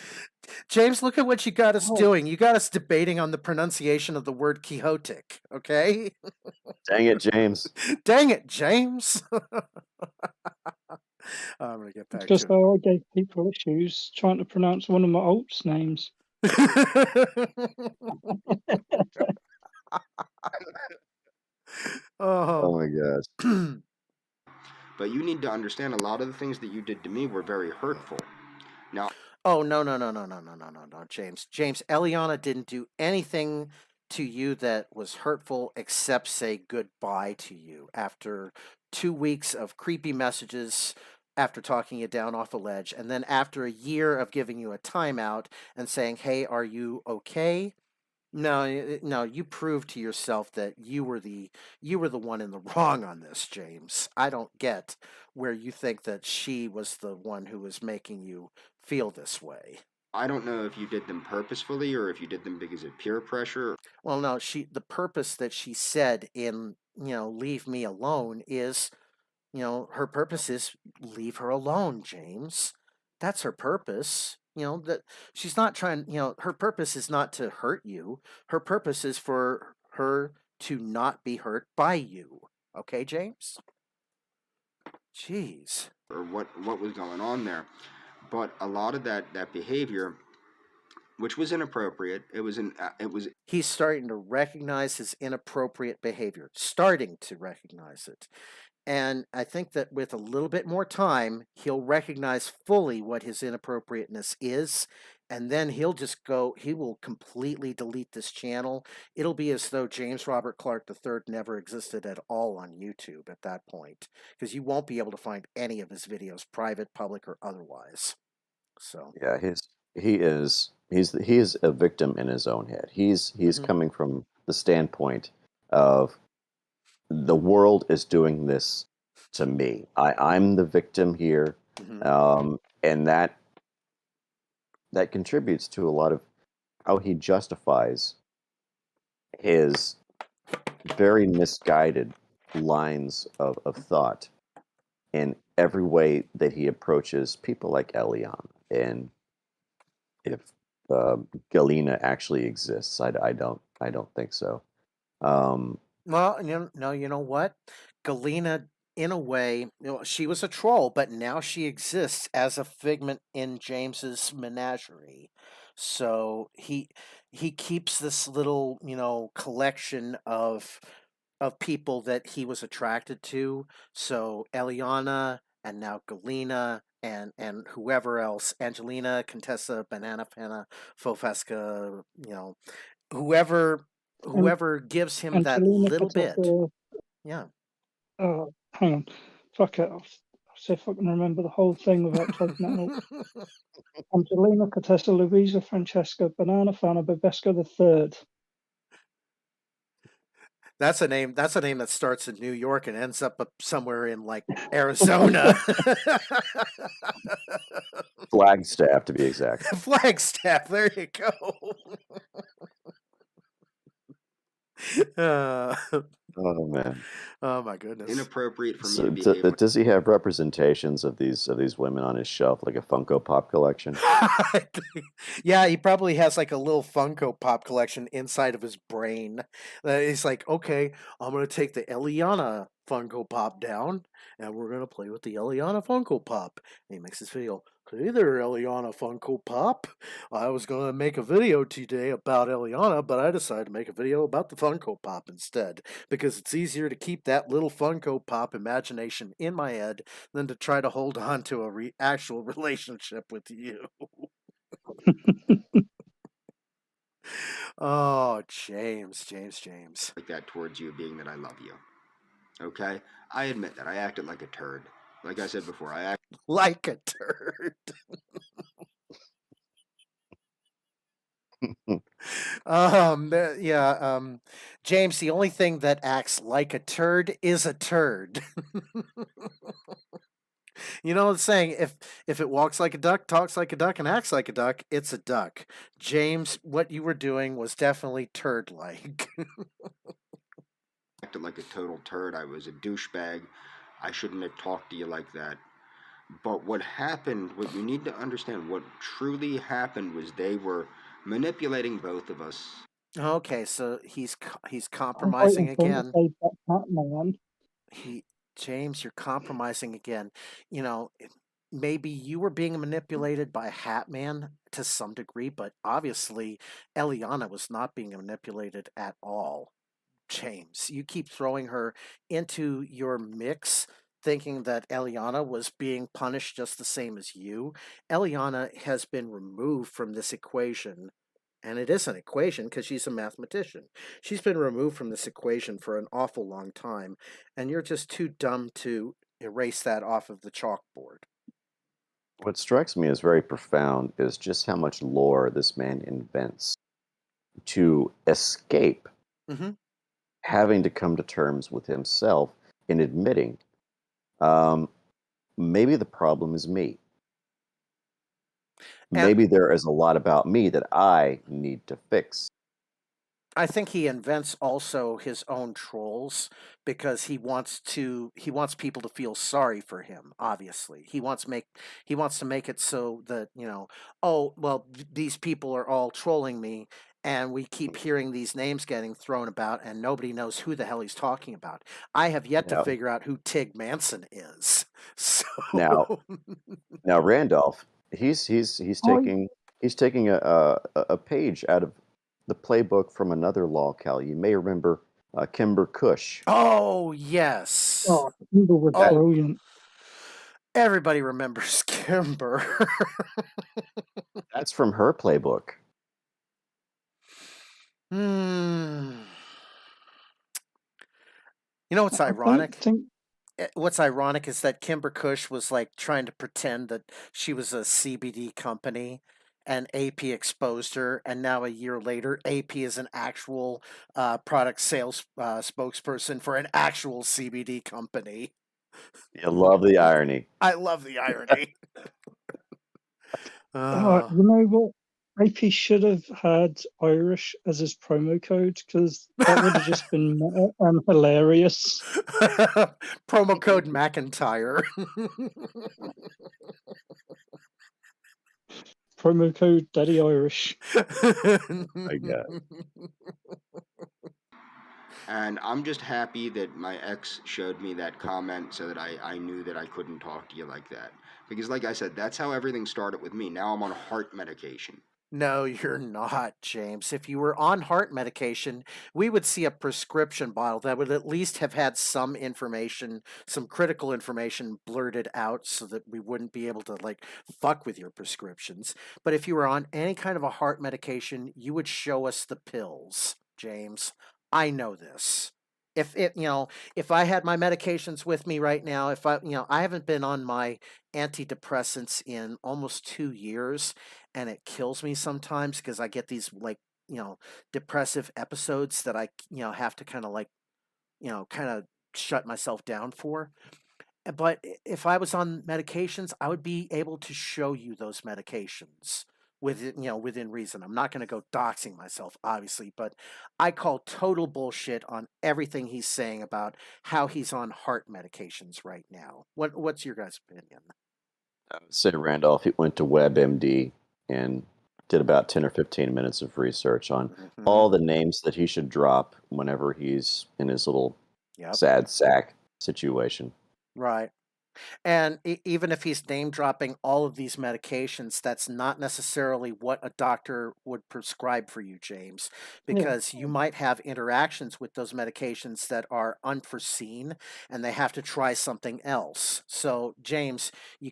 James, look at what you got us Oh, doing. You got us debating on the pronunciation of the word Quixotic, okay? Dang it, James. Dang it, James. I'm going to get it's back just to how I gave people issues trying to pronounce one of my alts names. it. Oh Oh. my gosh. But you need to understand a lot of the things that you did to me were very hurtful. Now, Oh, no, James. James, Eliana didn't do anything to you that was hurtful except say goodbye to you after 2 weeks of creepy messages, after talking you down off a ledge, and then after a year of giving you a timeout and saying, "Hey, are you okay?" No, you proved to yourself that you were the one in the wrong on this, James. I don't get where you think that she was the one who was making you feel this way. I don't know if you did them purposefully or if you did them because of peer pressure. Well, no, the purpose that she said in, leave me alone is, her purpose is leave her alone, James. That's her purpose. That she's not trying, her purpose is not to hurt you. Her purpose is for her to not be hurt by you. Okay, James? Jeez. Or what was going on there. But a lot of that behavior, which was inappropriate, it was He's starting to recognize his inappropriate behavior, starting to recognize it. And I think that with a little bit more time, he'll recognize fully what his inappropriateness is. And then he will completely delete this channel. It'll be as though James Robert Clark III never existed at all on YouTube at that point, because you won't be able to find any of his videos, private, public, or otherwise. So, Yeah, he is a victim in his own head. He's mhm, coming from the standpoint of the world is doing this to me. I'm the victim here, mhm. and that contributes to a lot of how he justifies his very misguided lines of thought in every way that he approaches people like Eliana. And if Galena actually exists, I don't think so. Um, Well, no, you know what? Galena, in a way, she was a troll, but now she exists as a figment in James's menagerie. So he keeps this little, collection of people that he was attracted to. So Eliana and now Galena and whoever else, Angelina, Contessa, Banana Panna, Fofesca, whoever And whoever gives him that Angelina little bit. Contessa, Yeah. hang on, fuck it. I'll see if I can remember the whole thing without typing it out. Angelina Contessa, Louisa Francesca, Banana Fana, Bebesca the Third. That's a name. That's a name that starts in New York and ends up somewhere in like Arizona. Flagstaff, to be exact. Flagstaff. There you go. Uh, Oh man. oh my goodness. inappropriate for me So to behave. does he have representations of these women on his shelf, like a Funko Pop collection? Yeah, he probably has like a little Funko Pop collection inside of his brain. He's like, okay, I'm gonna take the Eliana Funko Pop down, and we're gonna play with the Eliana Funko Pop. And he makes this video. Hey there, Eliana Funko Pop. I was gonna make a video today about Eliana, but I decided to make a video about the Funko Pop instead because it's easier to keep that little Funko Pop imagination in my head than to try to hold on to a actual relationship with you. Oh, James. like that towards you, being that I love you. Okay? I admit that. I acted like a turd. Like I said before, I act. Like a turd. James, the only thing that acts like a turd is a turd. You know the saying, if it walks like a duck, talks like a duck, and acts like a duck, it's a duck. James, what you were doing was definitely turd like. Acted like a total turd. I was a douchebag. I shouldn't have talked to you like that. But what happened, what you need to understand, what truly happened was they were manipulating both of us. Okay, so he's I'm compromising waiting for him to again. say that Batman. He James, you're compromising again. You know, maybe you were being manipulated by Hat Man to some degree, but obviously Eliana was not being manipulated at all. James, you keep throwing her into your mix, thinking that Eliana was being punished just the same as you. Eliana has been removed from this equation, and it is an equation because she's a mathematician. She's been removed from this equation for an awful long time, and you're just too dumb to erase that off of the chalkboard. What strikes me as very profound is just how much lore this man invents to escape Mm-hmm. having to come to terms with himself in admitting um, maybe the problem is me. And Maybe there is a lot about me that I need to fix. I think he invents also his own trolls because he wants people to feel sorry for him. Obviously, he wants to make it so that oh well, these people are all trolling me, and we keep hearing these names getting thrown about, and nobody knows who the hell he's talking about. I have yet to Now, figure out who Tig Manson is. So now, now, Randolph, he's I taking a page out of the playbook from another LolCow. You may remember Kimber Cush. oh yes, Kimber was That oh brilliant. everybody remembers Kimber. that's from her playbook. Hmm. You know what's I don't ironic? think What's ironic is that Kimber Kush was like trying to pretend that she was a CBD company and AP exposed her. And now a year later, AP is an actual product sales spokesperson for an actual CBD company. You love the irony. I love the irony. Uh, you know what? AP should have had Irish as his promo code because that would have just been meta and hilarious. promo code McIntyre. Promo code Daddy Irish. I guess. And I'm just happy that my ex showed me that comment so that I knew that I couldn't talk to you like that. Because, like I said, that's how everything started with me. Now I'm on heart medication. No, you're not, James. If you were on heart medication, we would see a prescription bottle that would at least have had some information, some critical information blurted out so that we wouldn't be able to like fuck with your prescriptions. But if you were on any kind of a heart medication, you would show us the pills, James. I know this. If I had my medications with me right now, if I haven't been on my antidepressants in almost 2 years, and it kills me sometimes because I get these like depressive episodes that I have to kind of like kind of shut myself down for. But if I was on medications, I would be able to show you those medications within reason. I'm not going to go doxing myself, obviously, but I call total bullshit on everything he's saying about how he's on heart medications right now. What's your guys' opinion? I would say Randolph, he went to WebMD and did about 10 or 15 minutes of research on Hmm. all the names that he should drop whenever he's in his little Yep. sad sack situation. Right. And even if he's name dropping all of these medications, that's not necessarily what a doctor would prescribe for you, James, Yeah. because you might have interactions with those medications that are unforeseen and they have to try something else. So, James,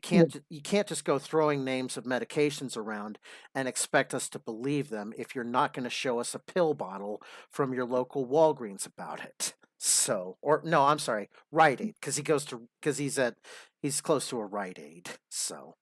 Yeah. you can't just go throwing names of medications around and expect us to believe them if you're not going to show us a pill bottle from your local Walgreens about it. So, or no, I'm sorry, Rite Aid, because he's close to a Rite Aid. So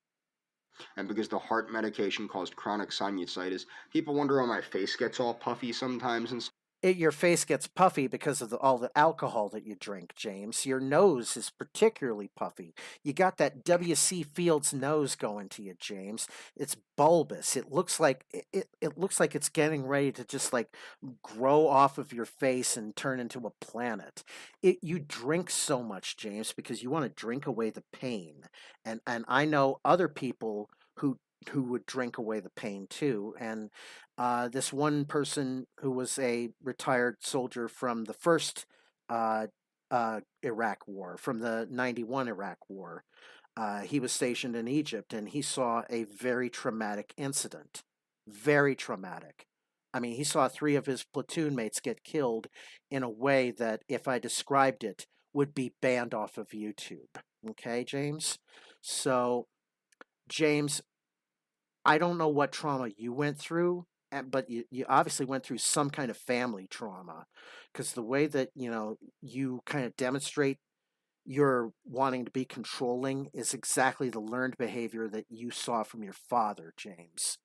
And because the heart medication caused chronic sinusitis, people wonder why my face gets all puffy sometimes and your face gets puffy because of all the alcohol that you drink, James. Your nose is particularly puffy. You got that W.C. Fields nose going to you, James. It's bulbous. It looks like it's getting ready to just like grow off of your face and turn into a planet. You drink so much, James, because you want to drink away the pain. And I know other people who would drink away the pain too. And this one person who was a retired soldier from the first uh, Iraq War, from the 91 Iraq War. He was stationed in Egypt and he saw a very traumatic incident. Very traumatic. I mean, he saw three of his platoon mates get killed in a way that, if I described it, would be banned off of YouTube. Okay, James? So, James, I don't know what trauma you went through, but you obviously went through some kind of family trauma because the way that, you kind of demonstrate your wanting to be controlling is exactly the learned behavior that you saw from your father, James.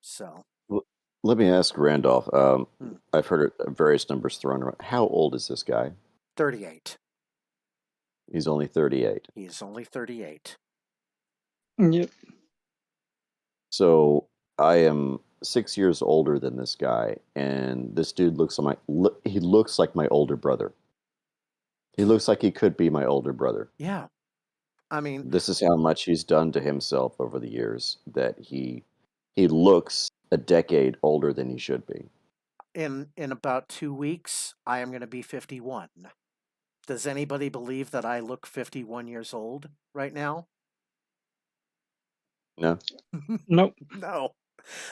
So, L- Let me ask Randolph. hmm, I've heard various numbers thrown around. How old is this guy? 38. He's only 38. He is only 38. Yep. So I am 6 years older than this guy, and this dude he looks like my older brother. He looks like he could be my older brother. Yeah. I mean, This is how much he's done to himself over the years that he looks a decade older than he should be. in about 2 weeks, I am going to be 51. Does anybody believe that I look 51 years old right now? No? Nope. No.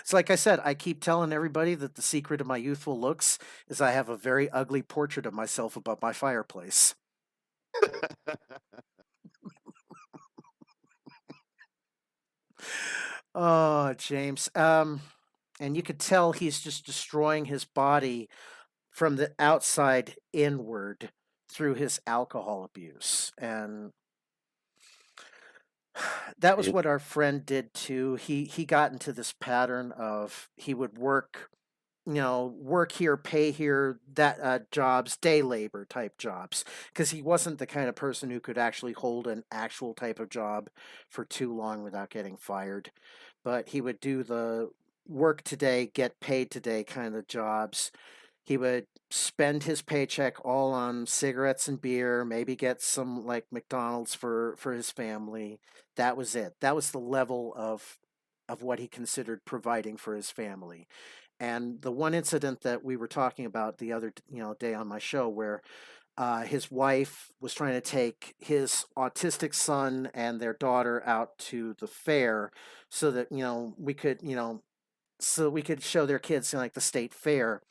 It's like I said, I keep telling everybody that the secret of my youthful looks is I have a very ugly portrait of myself above my fireplace. Oh, James. And you could tell he's just destroying his body from the outside inward through his alcohol abuse. And that was It, what our friend did too. He got into this pattern of he would work here, pay here, that jobs, day labor type jobs, because he wasn't the kind of person who could actually hold an actual type of job for too long without getting fired. But he would do the work today, get paid today kind of jobs. He would spend his paycheck all on cigarettes and beer, maybe get some like McDonald's for his family. That was it. That was the level of what he considered providing for his family. And the one incident that we were talking about the other day on my show, where his wife was trying to take his autistic son and their daughter out to the fair, so that we could show their kids like the state fair,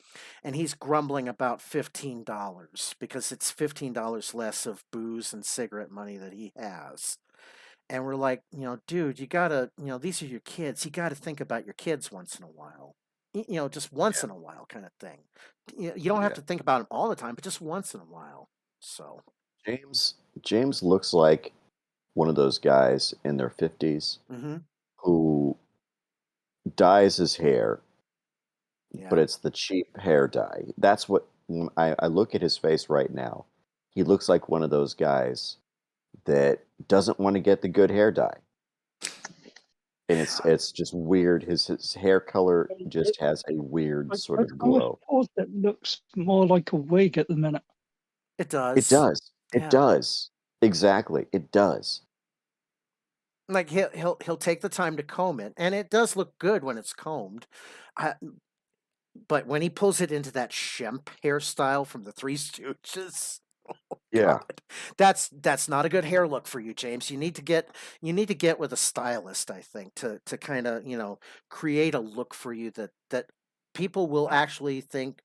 and he's grumbling about $15 because it's $15 less of booze and cigarette money that he has. And we're like, dude, you gotta, these are your kids. You gotta think about your kids once in a while. Just once yeah, in a while kind of thing. You don't have yeah. to think about them all the time, but just once in a while. So, James looks like one of those guys in their 50s mm-hmm. who dyes his hair, but Yeah. it's the cheap hair dye. That's what when I look at his face right now. He looks like one of those guys that doesn't want to get the good hair dye. And it's just weird. His hair color It, just has a weird sort I of kind of glow. thought it looks more like a wig at the minute. It It does. does. It Yeah. does. Exactly. It does. Like he'll take the time to comb it, and it does look good when it's combed. I, but when he pulls it into that Shemp hairstyle from the Three Stooges, Yeah. God, that's not a good hair look for you, James. You need to get with a stylist, I think, to kind of create a look for you that people will actually think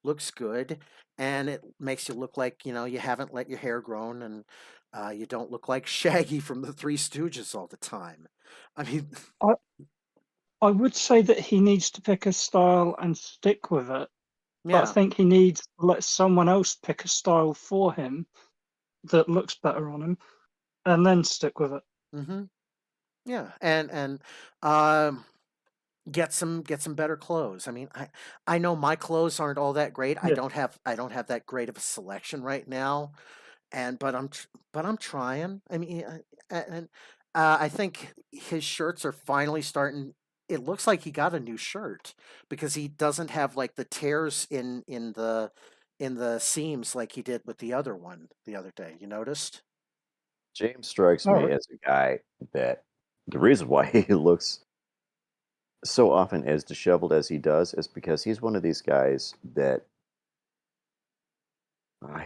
looks good, and it makes you look like you haven't let your hair grown, and you don't look like Shaggy from the Three Stooges all the time. I mean, I I would say that he needs to pick a style and stick with it, but I yeah. think he needs to let someone else pick a style for him that looks better on him, and then stick with it. hmm Yeah, and um, get some better clothes. I mean, I know my clothes aren't all that great. I Yeah, don't have I don't have that great of a selection right now, and but I'm trying. I mean, and I think his shirts are finally starting. It looks like he got a new shirt because he doesn't have like the tears in the seams like he did with the other one the other day. You noticed? James strikes all me right. as a guy that the reason why he looks so often as disheveled as he does is because he's one of these guys that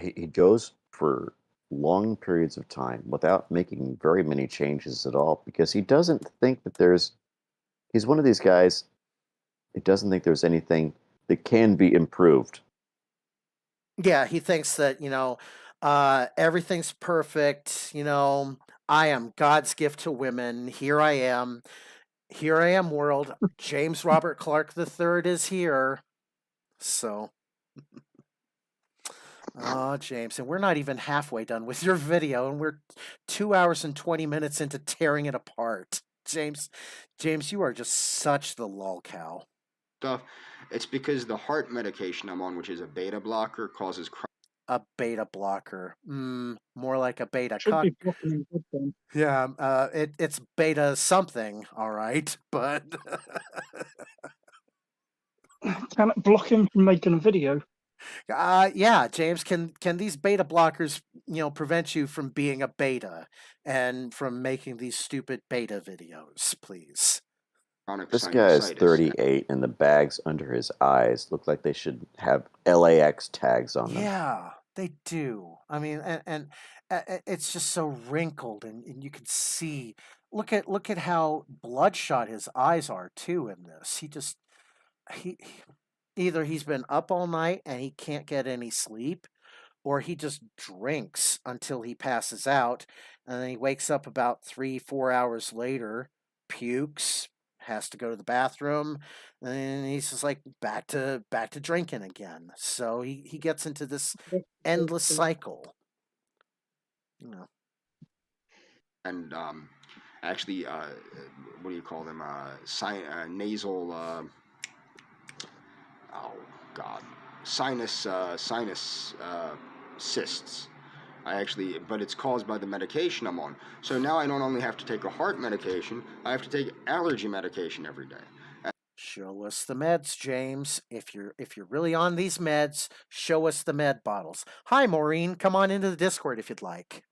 he goes for long periods of time without making very many changes at all because he doesn't think that he's one of these guys that doesn't think there's anything that can be improved. Yeah, he thinks that, everything's perfect. I am God's gift to women. Here I am. Here I am, world. James Robert Clark III is here. So, oh, James, and we're not even halfway done with your video, and we're 2 hours and 20 minutes into tearing it apart. James, you are just such the LolCow. Stuff. It's because the heart medication I'm on, which is a beta blocker, causes A beta blocker. More like a beta Should cock. be blocking him good then. Yeah, it's beta something, all right, but Can it block him from making a video? yeah, James, can these beta blockers, prevent you from being a beta and from making these stupid beta videos, please? chronic This guy is sinusitis. 38 and the bags under his eyes look like they should have LAX tags on them. Yeah, they do. I mean, and it's just so wrinkled, and you can see. Look at how bloodshot his eyes are too in this. He either he's been up all night and he can't get any sleep, or he just drinks until he passes out, and then he wakes up about 3, 4 hours later, pukes, has to go to the bathroom, and he's just like back to drinking again. So he gets into this endless cycle. You know. And actually, what do you call them? Nasal. Oh God, sinus cysts. But it's caused by the medication I'm on. So now I don't only have to take a heart medication, I have to take allergy medication every day. Show us the meds, James. If you're really on these meds, show us the med bottles. Hi, Maureen. Come on into the Discord if you'd like.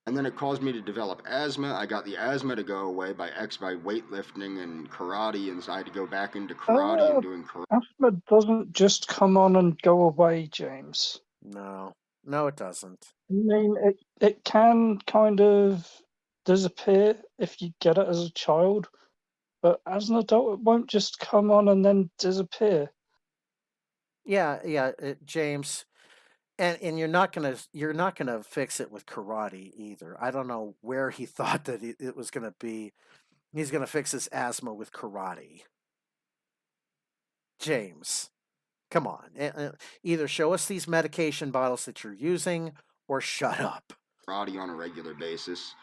And then it caused me to develop asthma. I got the asthma to go away by weightlifting and karate, and so I had to go back into karate Uh, and doing karate. Asthma doesn't just come on and go away, James. No, no, it doesn't. I mean, it can kind of disappear if you get it as a child, but as an adult, it won't just come on and then disappear. Yeah, yeah, James. And you're not gonna fix it with karate either. I don't know where he thought that it was gonna be. He's gonna fix his asthma with karate. James, come on. Either show us these medication bottles that you're using, or shut up. Karate on a regular basis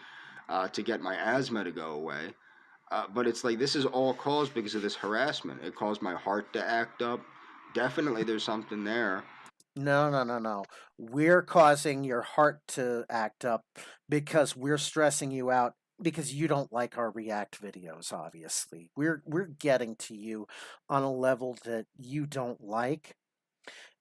to get my asthma to go away. But it's like this is all caused because of this harassment. It caused my heart to act up. Definitely, there's something there. No, no, no, no. We're causing your heart to act up because we're stressing you out because you don't like our react videos, obviously. We're getting to you on a level that you don't like.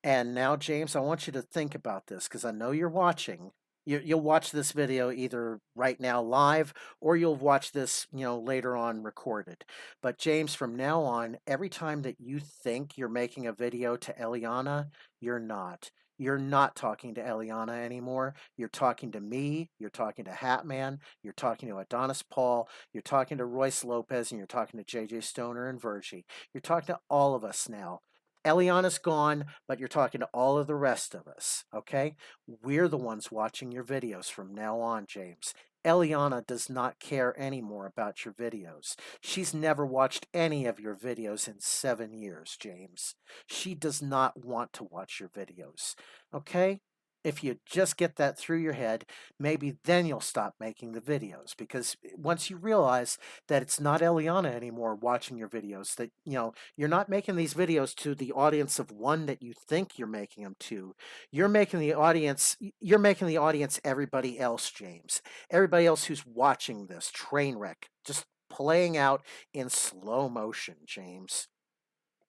And now, James, I want you to think about this because I know you're watching. You'll watch this video either right now live, or you'll watch this, later on recorded. But James, from now on, every time that you think you're making a video to Eliana, you're not. You're not talking to Eliana anymore. You're talking to me. You're talking to Hatman. You're talking to Adonis Paul. You're talking to Royce Lopez, and you're talking to JJ Stoner and Virgie. You're talking to all of us now. Eliana's gone, but you're talking to all of the rest of us, okay? We're the ones watching your videos from now on, James. Eliana does not care anymore about your videos. She's never watched any of your videos in 7 years, James. She does not want to watch your videos, okay? If you just get that through your head, maybe then you'll stop making the videos, because once you realize that it's not Eliana anymore watching your videos, that you're not making these videos to the audience of one that you think you're making them to. You're making the audience everybody else, James. Everybody else who's watching this train wreck just playing out in slow motion, James.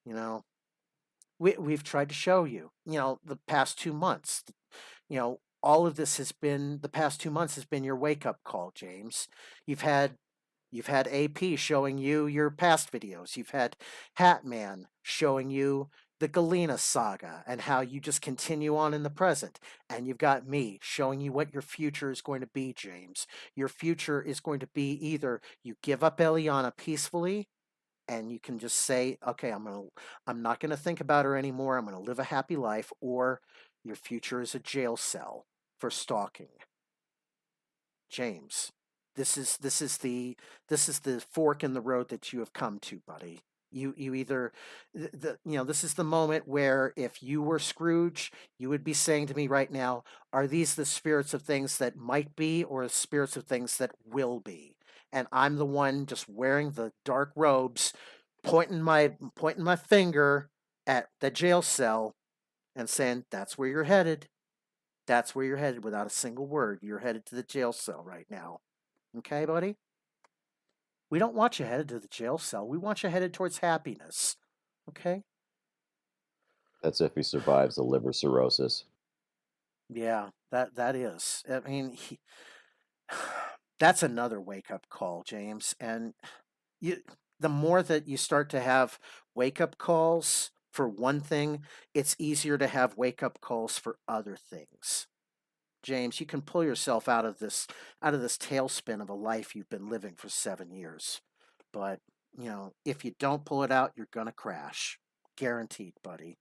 You know, we've tried to show you, the past 2 months, all of this has been, the past 2 months has been your wake up call, James. You've had You've had AP showing you your past videos. You've had Hatman showing you the Galena saga and how you just continue on in the present. And you've got me showing you what your future is going to be, James. Your future is going to be either you give up Eliana peacefully and you can just say, okay, I'm not gonna think about her anymore. I'm gonna live a happy life, or your future is a jail cell for stalking. James, this is the fork in the road that you have come to, buddy. You either this is the moment where if you were Scrooge, you would be saying to me right now, are these the spirits of things that might be, or the spirits of things that will be? And I'm the one just wearing the dark robes, pointing my finger at the jail cell and saying, that's where you're headed. That's where you're headed without a single word. You're headed to the jail cell right now. Okay, buddy? We don't want you headed to the jail cell. We want you headed towards happiness. Okay? That's if he survives the liver cirrhosis. Yeah, that is. I mean, that's another wake up call, James. And you, the more that you start to have wake up calls for one thing, it's easier to have wake up calls for other things. James, you can pull yourself out of this tailspin of a life you've been living for 7 years. But, if you don't pull it out, you're gonna crash. Guaranteed, buddy.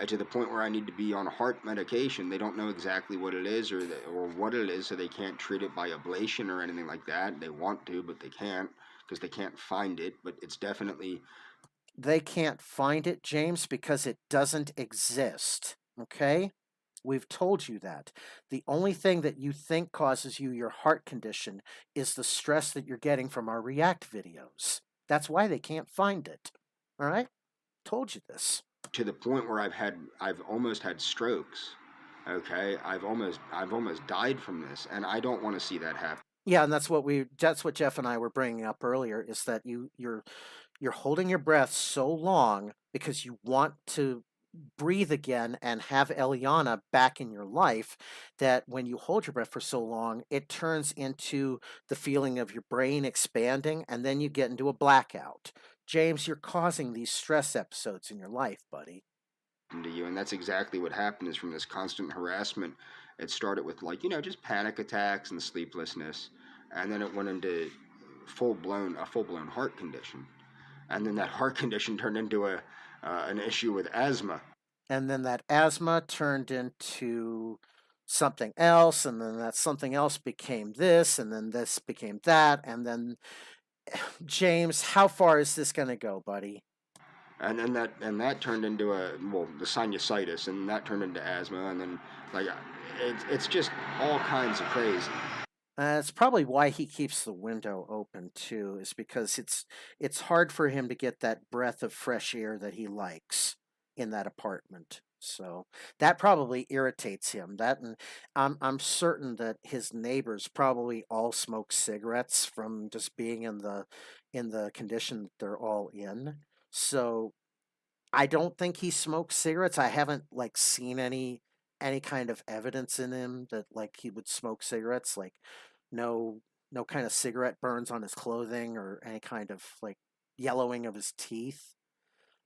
To the point where I need to be on heart medication. They don't know exactly what it is or what it is, so they can't treat it by ablation or anything like that. They want to, but they can't because they can't find it. But it's definitely They can't find it, James, because it doesn't exist. Okay? We've told you that. The only thing that you think causes you your heart condition is the stress that you're getting from our React videos. That's why they can't find it. All right? Told you this. to the point where I've almost had strokes. Okay, I've almost died from this, and I don't want to see that happen. Yeah, and that's what Jeff and I were bringing up earlier, is that you're holding your breath so long because you want to breathe again and have Eliana back in your life, that when you hold your breath for so long, it turns into the feeling of your brain expanding, and then you get into a blackout. James, you're causing these stress episodes in your life, buddy. To you, and that's exactly what happened. Is from this constant harassment. It started with just panic attacks and sleeplessness, and then it went into full blown heart condition, and then that heart condition turned into an issue with asthma. And then that asthma turned into something else, and then that something else became this, and then this became that, and then James, how far is this going to go, buddy? And that turned into the sinusitis, and that turned into asthma, and then like it's just all kinds of crazy. It's probably why he keeps the window open too, is because it's hard for him to get that breath of fresh air that he likes in that apartment. So that probably irritates him. That, and I'm certain that his neighbors probably all smoke cigarettes from just being in the condition that they're all in. So I don't think he smokes cigarettes. I haven't seen any kind of evidence in him that he would smoke cigarettes. No no kind of cigarette burns on his clothing or any kind of yellowing of his teeth.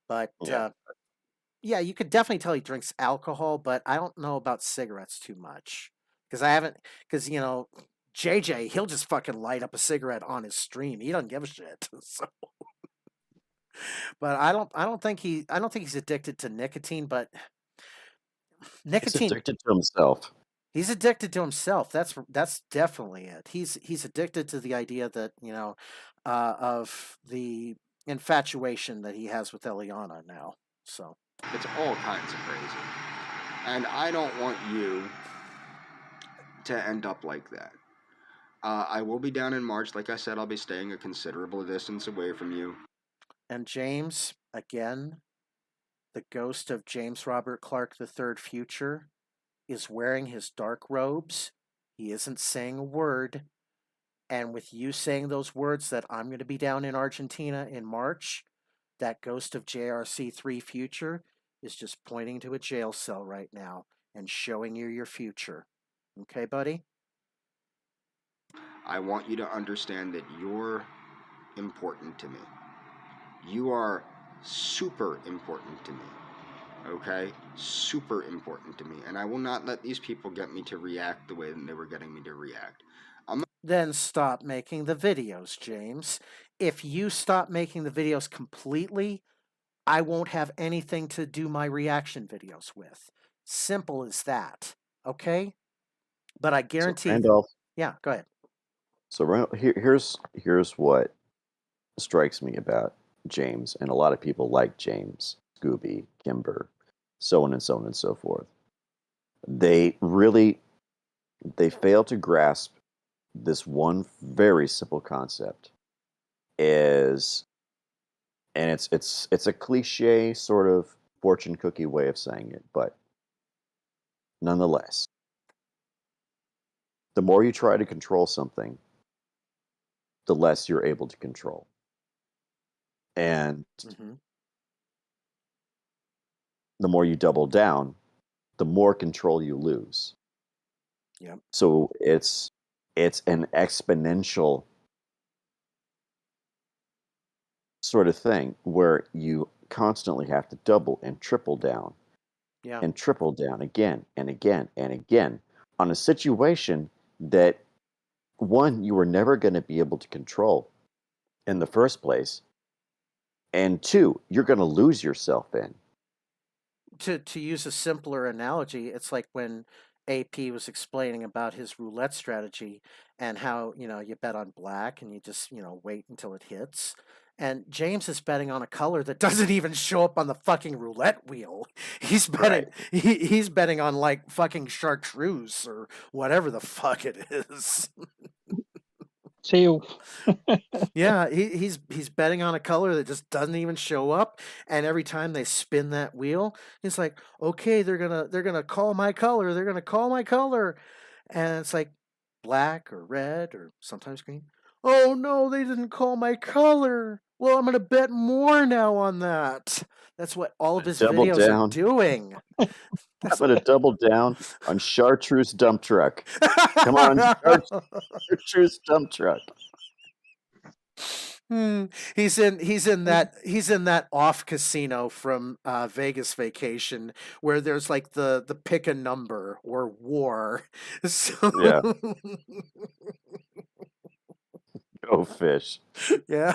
But Yeah. Yeah, you could definitely tell he drinks alcohol, but I don't know about cigarettes too much because I haven't. Because JJ, he'll just fucking light up a cigarette on his stream. He doesn't give a shit. So, but I don't think he's addicted to nicotine, but He's nicotine. addicted to himself. He's addicted to himself. That's definitely it. He's addicted to the idea that of the infatuation that he has with Eliana now. So It's all kinds of crazy. And I don't want you to end up like that. I will be down in March. Like I said, I'll be staying a considerable distance away from you. and James again, the ghost of James Robert Clark III future is wearing his dark robes. He isn't saying a word. And with you saying those words that I'm going to be down in Argentina in March, that ghost of JRC3 future is just pointing to a jail cell right now and showing you your future. Okay, buddy? I want you to understand that you're important to me. You are super important to me. Okay? Super important to me. And I will not let these people get me to react the way that they were getting me to react. Then stop making the videos, James. If you stop making the videos completely, I won't have anything to do my reaction videos with. Simple as that. Okay? But I So guarantee. Randolph. Yeah, go ahead. So here's what strikes me about James and a lot of people like James, Scooby, Kimber, so on and so on and so forth. They fail to grasp this one very simple concept is, and it's a cliche sort of fortune cookie way of saying it, but nonetheless, the more you try to control something, the less you're able to control. And the more you double down, the more control you lose. Yep. So it's an exponential sort of thing where you constantly have to double and triple down. Yeah. And triple down again and again and again on a situation that, one, you were never going to be able to control in the first place, and two, you're going to lose yourself in. To use a simpler analogy, it's like when AP was explaining about his roulette strategy and how, you bet on black and you just, wait until it hits. And James is betting on a color that doesn't even show up on the fucking roulette wheel. He's betting he's betting on like fucking chartreuse or whatever the fuck it is. Teal. Yeah, he's betting on a color that just doesn't even show up, and every time they spin that wheel, it's like, okay, they're gonna call my color, they're gonna call my color, and it's like black or red or sometimes green. Oh no, they didn't call my color. Well, I'm gonna bet more now on that. That's what all of his Double videos down. are doing. I'm going to double down on chartreuse dump truck. Come on, chartreuse dump truck. He's in that off casino from Vegas Vacation where there's like the pick a number or war. So Yeah. Go fish. yeah.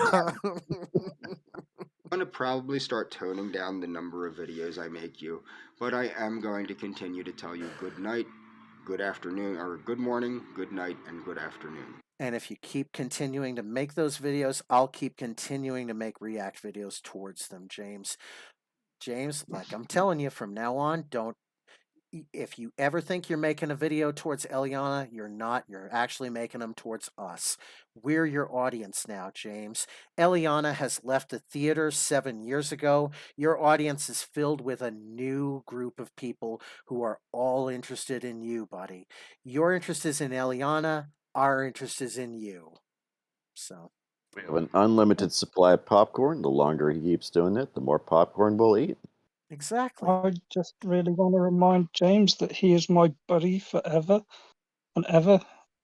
I'm going to probably start toning down the number of videos I make you, but I am going to continue to tell you good night, good afternoon, or good morning, good night, and good afternoon. And if you keep continuing to make those videos, I'll keep continuing to make react videos towards them, James. James, like I'm telling you, from now on, if you ever think you're making a video towards Eliana, you're not. You're actually making them towards us. We're your audience now, James. Eliana has left the theater 7 years ago. Your audience is filled with a new group of people who are all interested in you, buddy. Your interest is in Eliana. Our interest is in you. So We have an unlimited supply of popcorn. The longer he keeps doing it, the more popcorn we'll eat. exactly. I just really want to remind James that he is my buddy forever and ever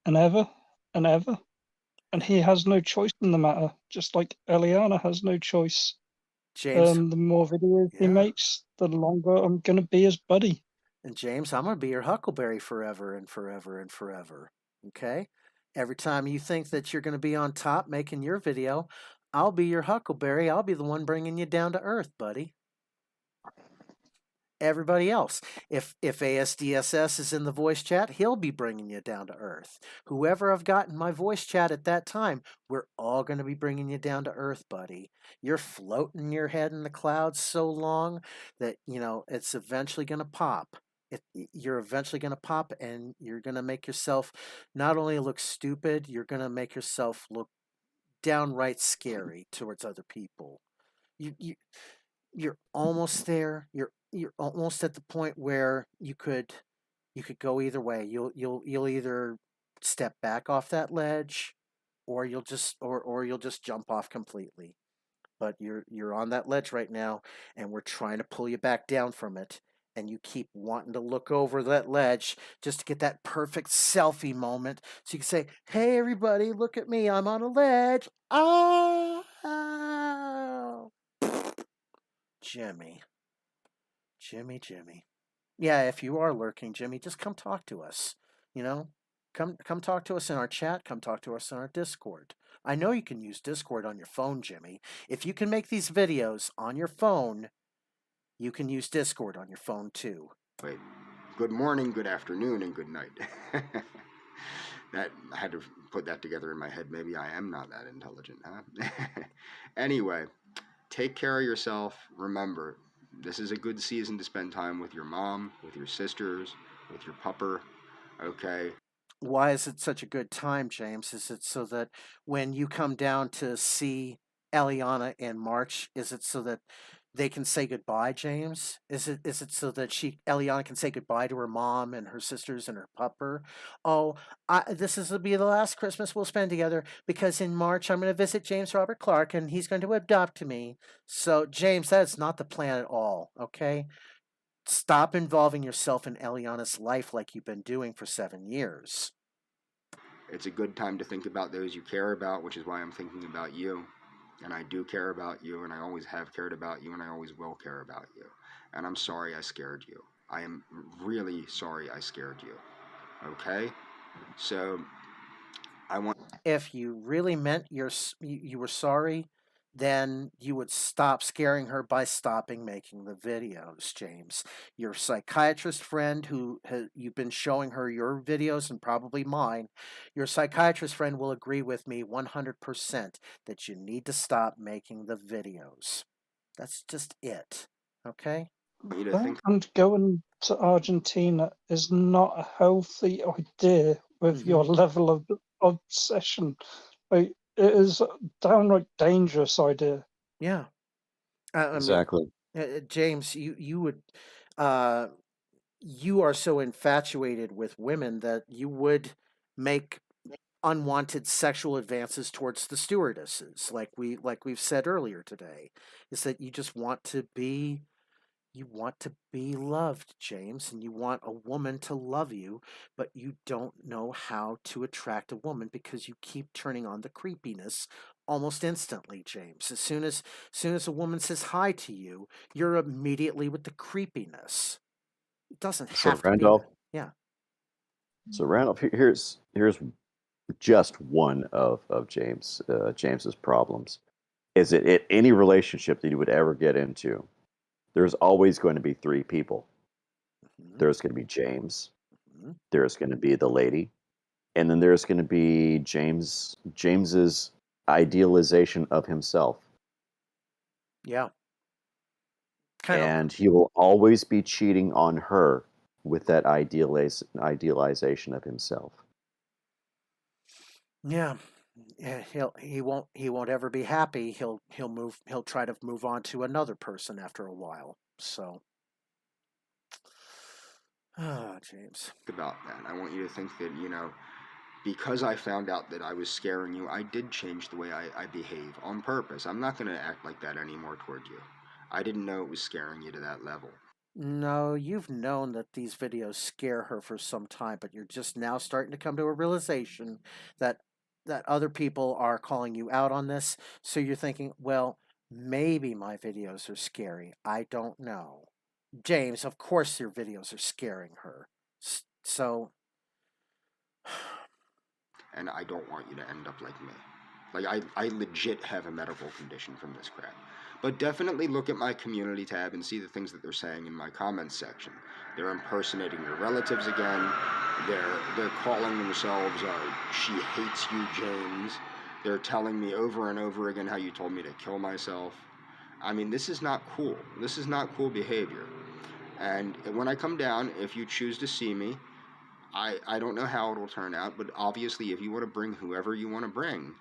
and ever and ever. And he has no choice in the matter, just like Eliana has no choice. James, The more videos he yeah. makes, the longer I'm going to be his buddy. And James, I'm going to be your Huckleberry forever and forever and forever. Okay? Every time you think that you're going to be on top making your video, I'll be your Huckleberry. I'll be the one bringing you down to earth, buddy. Everybody else. If ASDSS is in the voice chat, he'll be bringing you down to earth. Whoever I've got in my voice chat at that time, we're all going to be bringing you down to earth, buddy. You're floating your head in the clouds so long that, it's eventually going to pop. You're eventually going to pop, and you're going to make yourself not only look stupid, you're going to make yourself look downright scary towards other people. You're almost there. You're almost at the point where you could go either way. You'll either step back off that ledge, or you'll just jump off completely. But you're on that ledge right now, and we're trying to pull you back down from it. And you keep wanting to look over that ledge just to get that perfect selfie moment, so you can say, "Hey, everybody, look at me! I'm on a ledge." Oh, Jimmy. Jimmy. Yeah, if you are lurking, Jimmy, just come talk to us. You know, come talk to us in our chat. Come talk to us in our Discord. I know you can use Discord on your phone, Jimmy. If you can make these videos on your phone, you can use Discord on your phone too. Wait, good morning, good afternoon, and good night. I had to put that together in my head. Maybe I am not that intelligent, huh? Anyway, take care of yourself. Remember, this is a good season to spend time with your mom, with your sisters, with your pupper, okay? Why is it such a good time, James? Is it so that when you come down to see Eliana in March, is it so that they can say goodbye, James? Is it so that Eliana can say goodbye to her mom and her sisters and her pupper? Oh, this will be the last Christmas we'll spend together, because in March I'm going to visit James Robert Clark and he's going to adopt me. So, James, that's not the plan at all, okay? Stop involving yourself in Eliana's life like you've been doing for 7 years. It's a good time to think about those you care about, which is why I'm thinking about you. And I do care about you, and I always have cared about you, and I always will care about you. And I'm sorry I scared you. I am really sorry I scared you. Okay? So, I want... If you really meant you were sorry, then you would stop scaring her by stopping making the videos, James. Your psychiatrist friend you've been showing her your videos and probably mine, your psychiatrist friend will agree with me 100% that you need to stop making the videos. That's just it. Okay? you to That think... and going to Argentina is not a healthy idea with your level of obsession. Like, it is a downright dangerous idea. Yeah. I mean, Exactly. James, you are so infatuated with women that you would make unwanted sexual advances towards the stewardesses, like we've said earlier today, is that you want to be loved, James, and you want a woman to love you, but you don't know how to attract a woman because you keep turning on the creepiness almost instantly, James. As soon as a woman says hi to you, you're immediately with the creepiness. It doesn't So have to be Randolph, that. Yeah. Here's just one of James's problems. Is it any relationship that you would ever get into? There's always going to be three people. Mhm. There's going to be James. Mhm. There's going to be the lady, and then there's going to be James's idealization of himself, Yeah. Kind of. and he will always be cheating on her with that idealization of himself. Yeah. Yeah, he won't ever be happy. He'll try to move on to another person after a while. So, James. about that. I want you to think that, because I found out that I was scaring you, I did change the way I behave on purpose. I'm not going to act like that anymore toward you. I didn't know it was scaring you to that level. No, you've known that these videos scare her for some time, but you're just now starting to come to a realization that other people are calling you out on this. So you're thinking, well, Maybe my videos are scary. I don't know. James, of course your videos are scaring her. So. And I don't want you to end up like me. Like, I legit have a medical condition from this crap. But definitely look at my community tab and see the things that they're saying in my comments section. They're impersonating your relatives again. They're calling themselves, she hates you, James. They're telling me over and over again how you told me to kill myself. I mean, this is not cool. This is not cool behavior. And when I come down, if you choose to see me, I don't know how it'll turn out, but obviously if you want to bring whoever you want to bring,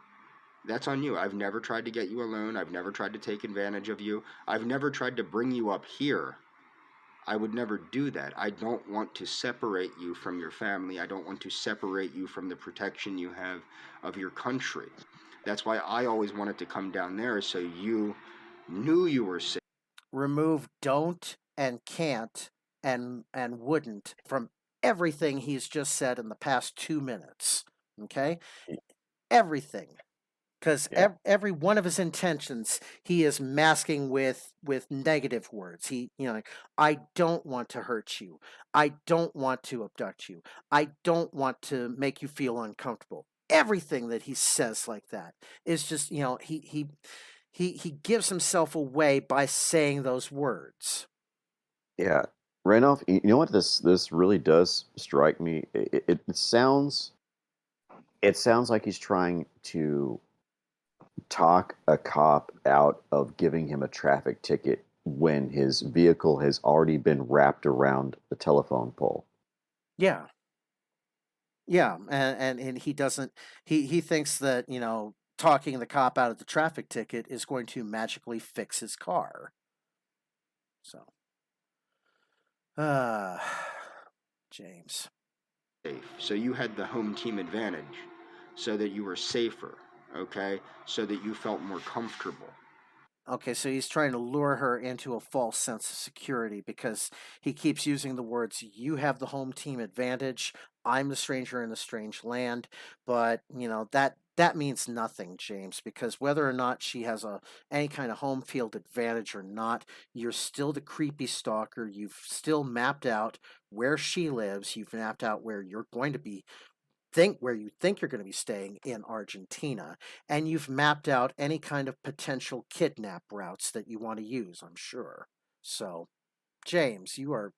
that's on you. I've never tried to get you alone. I've never tried to take advantage of you. I've never tried to bring you up here. I would never do that. I don't want to separate you from your family. I don't want to separate you from the protection you have of your country. That's why I always wanted to come down there, so you knew you were safe. Remove don't and can't and wouldn't from everything he's just said in the past 2 minutes. Okay? Everything. Because Yeah. every one of his intentions he is masking with negative words. Like, I don't want to hurt you. I don't want to abduct you. I don't want to make you feel uncomfortable. Everything that he says like that is just, he gives himself away by saying those words. Yeah. Randolph, you know what this really does strike me? It sounds like he's trying to talk a cop out of giving him a traffic ticket when his vehicle has already been wrapped around the telephone pole. Yeah. Yeah, and he doesn't he thinks that, talking the cop out of the traffic ticket is going to magically fix his car. So, James. So you had the home team advantage so that you were safer, okay? So that you felt more comfortable. Okay, so he's trying to lure her into a false sense of security because he keeps using the words, you have the home team advantage, I'm the stranger in the strange land, but, that means nothing, James, because whether or not she has any kind of home field advantage or not, you're still the creepy stalker. You've still mapped out where she lives. You've mapped out where you're going to be where you think you're going to be staying in Argentina, and you've mapped out any kind of potential kidnap routes that you want to use, I'm sure. So, James, you are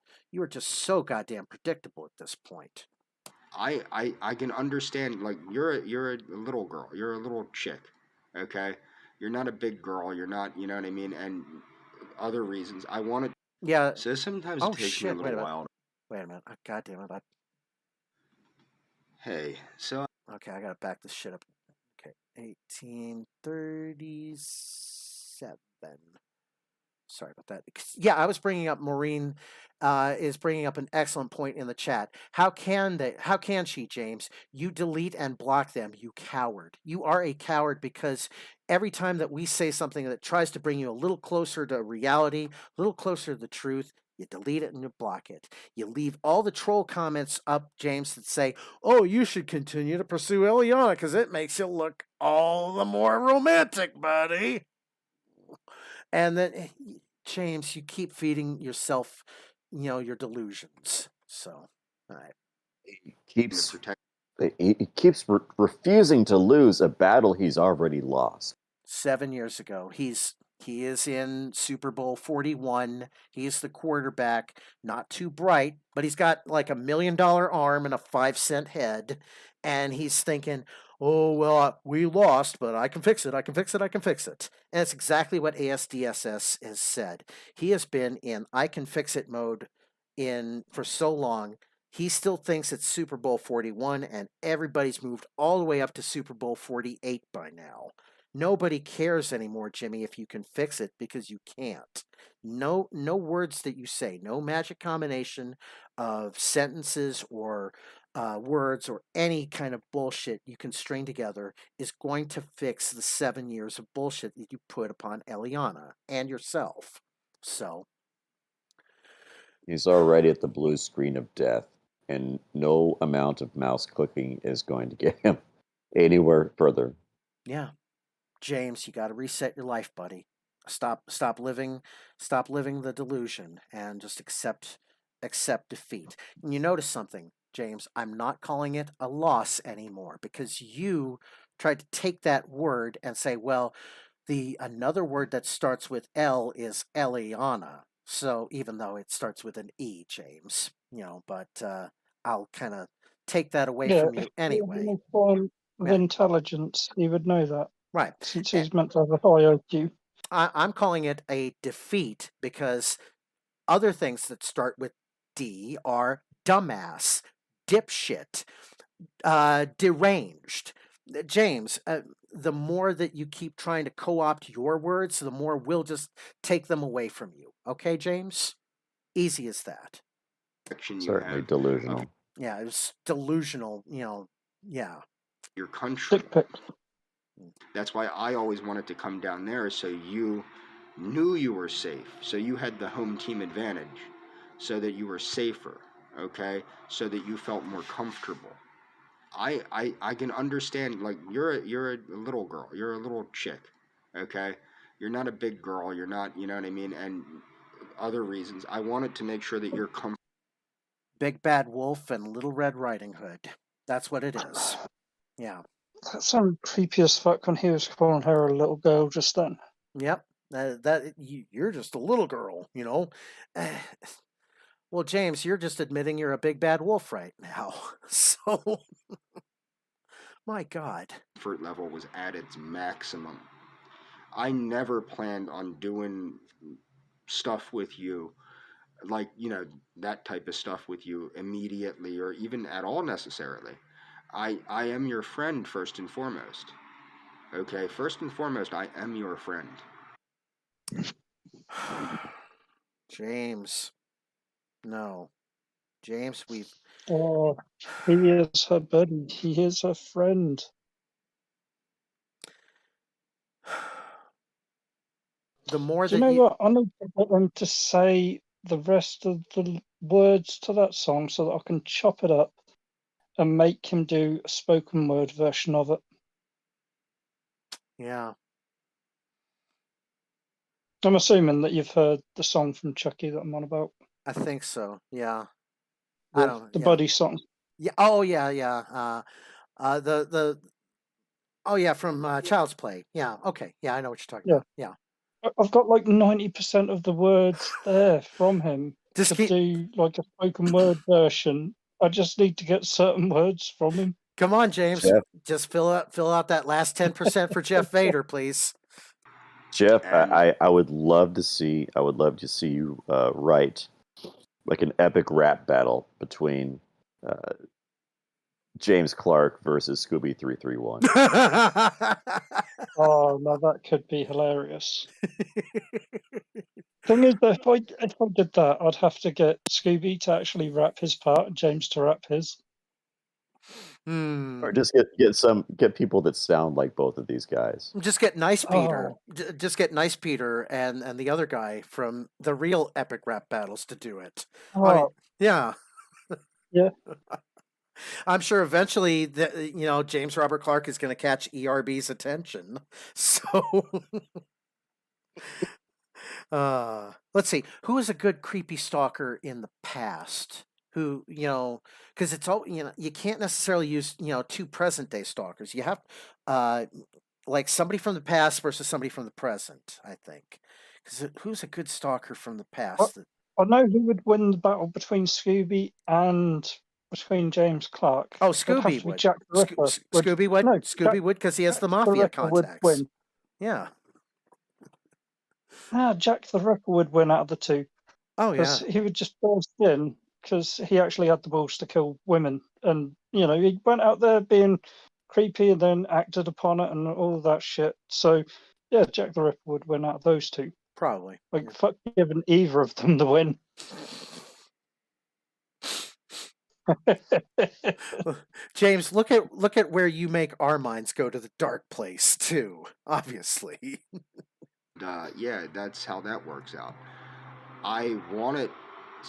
just so goddamn predictable at this point. I can understand, like, you're a little girl, you're a little chick, okay? You're not a big girl, you're not, you know what I mean? And other reasons I want to. Yeah. So sometimes Oh it takes me a shit! little while. Wait a minute! God damn it! Hey, so Okay, I gotta back this shit up. Okay, 1837. Sorry about that. Yeah, I was bringing up Maureen is bringing up an excellent point in the chat. How can she, James? You delete and block them, you coward. You are a coward because every time that we say something that tries to bring you a little closer to reality, a little closer to the truth, you delete it and you block it. You leave all the troll comments up, James, that say, oh, you should continue to pursue Eliana because it makes you look all the more romantic, buddy. And then, James, you keep feeding yourself, your delusions. So, all right. He keeps refusing to lose a battle he's already lost. 7 years ago, he is in Super Bowl 41. He's the quarterback, not too bright, but he's got like $1 million arm and a 5-cent head, and he's thinking, oh well, we lost, but I can fix it. I can fix it. I can fix it. And it's exactly what ASDSS has said. He has been in I can fix it mode for so long. He still thinks it's Super Bowl 41, and everybody's moved all the way up to Super Bowl 48 by now. Nobody cares anymore, Jimmy, if you can fix it because you can't. No words that you say, no magic combination of sentences or words or any kind of bullshit you can string together is going to fix the 7 years of bullshit that you put upon Eliana and yourself. So. He's already at the blue screen of death, and no amount of mouse clicking is going to get him anywhere further. Yeah. James, you got to reset your life, buddy. Stop living the delusion and just accept defeat. And you notice something, James, I'm not calling it a loss anymore because you tried to take that word and say, well, the another word that starts with L is Eliana. So even though it starts with an E, James, but I'll kind of take that away Yeah, from if you he had anyway. any form of Yeah, intelligence, he would know that, right. since Eh, he's meant to have a high IQ. I'm calling it a defeat because other things that start with D are dumbass, dipshit, deranged. James, the more that you keep trying to co opt your words, the more we'll just take them away from you. Okay, James? Easy as that. Action you Certainly have of delusional. Yeah, it was delusional, yeah. your country. Dick pic. That's why I always wanted to come down there so you knew you were safe, so you had the home team advantage, so that you were safer, okay? So that you felt more comfortable. I can understand, like, you're a little girl, you're a little chick, okay? You're not a big girl, you're not, you know what I mean? And other reasons. I wanted to make sure that you're comfortable. Big Bad Wolf and Little Red Riding Hood. That's what it is. Yeah. That sounded creepy as fuck when he was calling her a little girl just then. Yep. You're just a little girl, Well, James, you're just admitting you're a big bad wolf right now. So, my God. Comfort level was at its maximum. I never planned on doing stuff with you, like, that type of stuff with you immediately or even at all necessarily. I am your friend first and foremost. Okay, first and foremost, I am your friend. James. No. James, Oh, he is her buddy. He is her friend. the more Do you that know you. what? I need to get them to say the rest of the words to that song so that I can chop it up and make him do a spoken word version of it. Yeah. I'm assuming that you've heard the song from Chucky that I'm on about. I think so. Yeah. I don't. The Yeah. buddy song. Yeah. Oh, yeah. Yeah. The. Oh, yeah. From Child's Play. Yeah. Okay. Yeah, I know what you're talking Yeah. about. Yeah. I've got like 90% of the words there from him Just to keep. do like a spoken word version. I just need to get certain words from him. Come on, James. Jeff, Just fill out that last 10% for Jeff Vader, please. Jeff, And I would love to see you write like an epic rap battle between James Clark versus Scooby 331. Oh, no, that could be hilarious. Thing is, if I did that, I'd have to get Scooby to actually rap his part and James to rap his. Or just get people that sound like both of these guys. Just get Nice Peter. Oh, Just get Nice Peter and the other guy from the real epic rap battles to do it. I mean, oh, yeah. yeah. I'm sure eventually James Robert Clark is going to catch ERB's attention. So let's see, who is a good creepy stalker in the past? Who, because it's all, you can't necessarily use, two present day stalkers. You have uh like somebody from the past versus somebody from the present, I think. Because who's a good stalker from the I, past? I know who would win the battle between Scooby and between James Clark. Oh, It'd have Scooby to be would. Jack the Ripper. Scooby would. No, Scooby would because he has Jack the the mafia Ripper would contacts. win. Yeah. Jack the Ripper would win out of the two Oh, because yeah. he would just burst in because he actually had the balls to kill women, and he went out there being creepy and then acted upon it and all that shit. So yeah, Jack the Ripper would win out of those two. Probably. Like fuck giving either of them the win. James, look at where you make our minds go to the dark place too. Obviously. yeah, that's how that works out. I wanted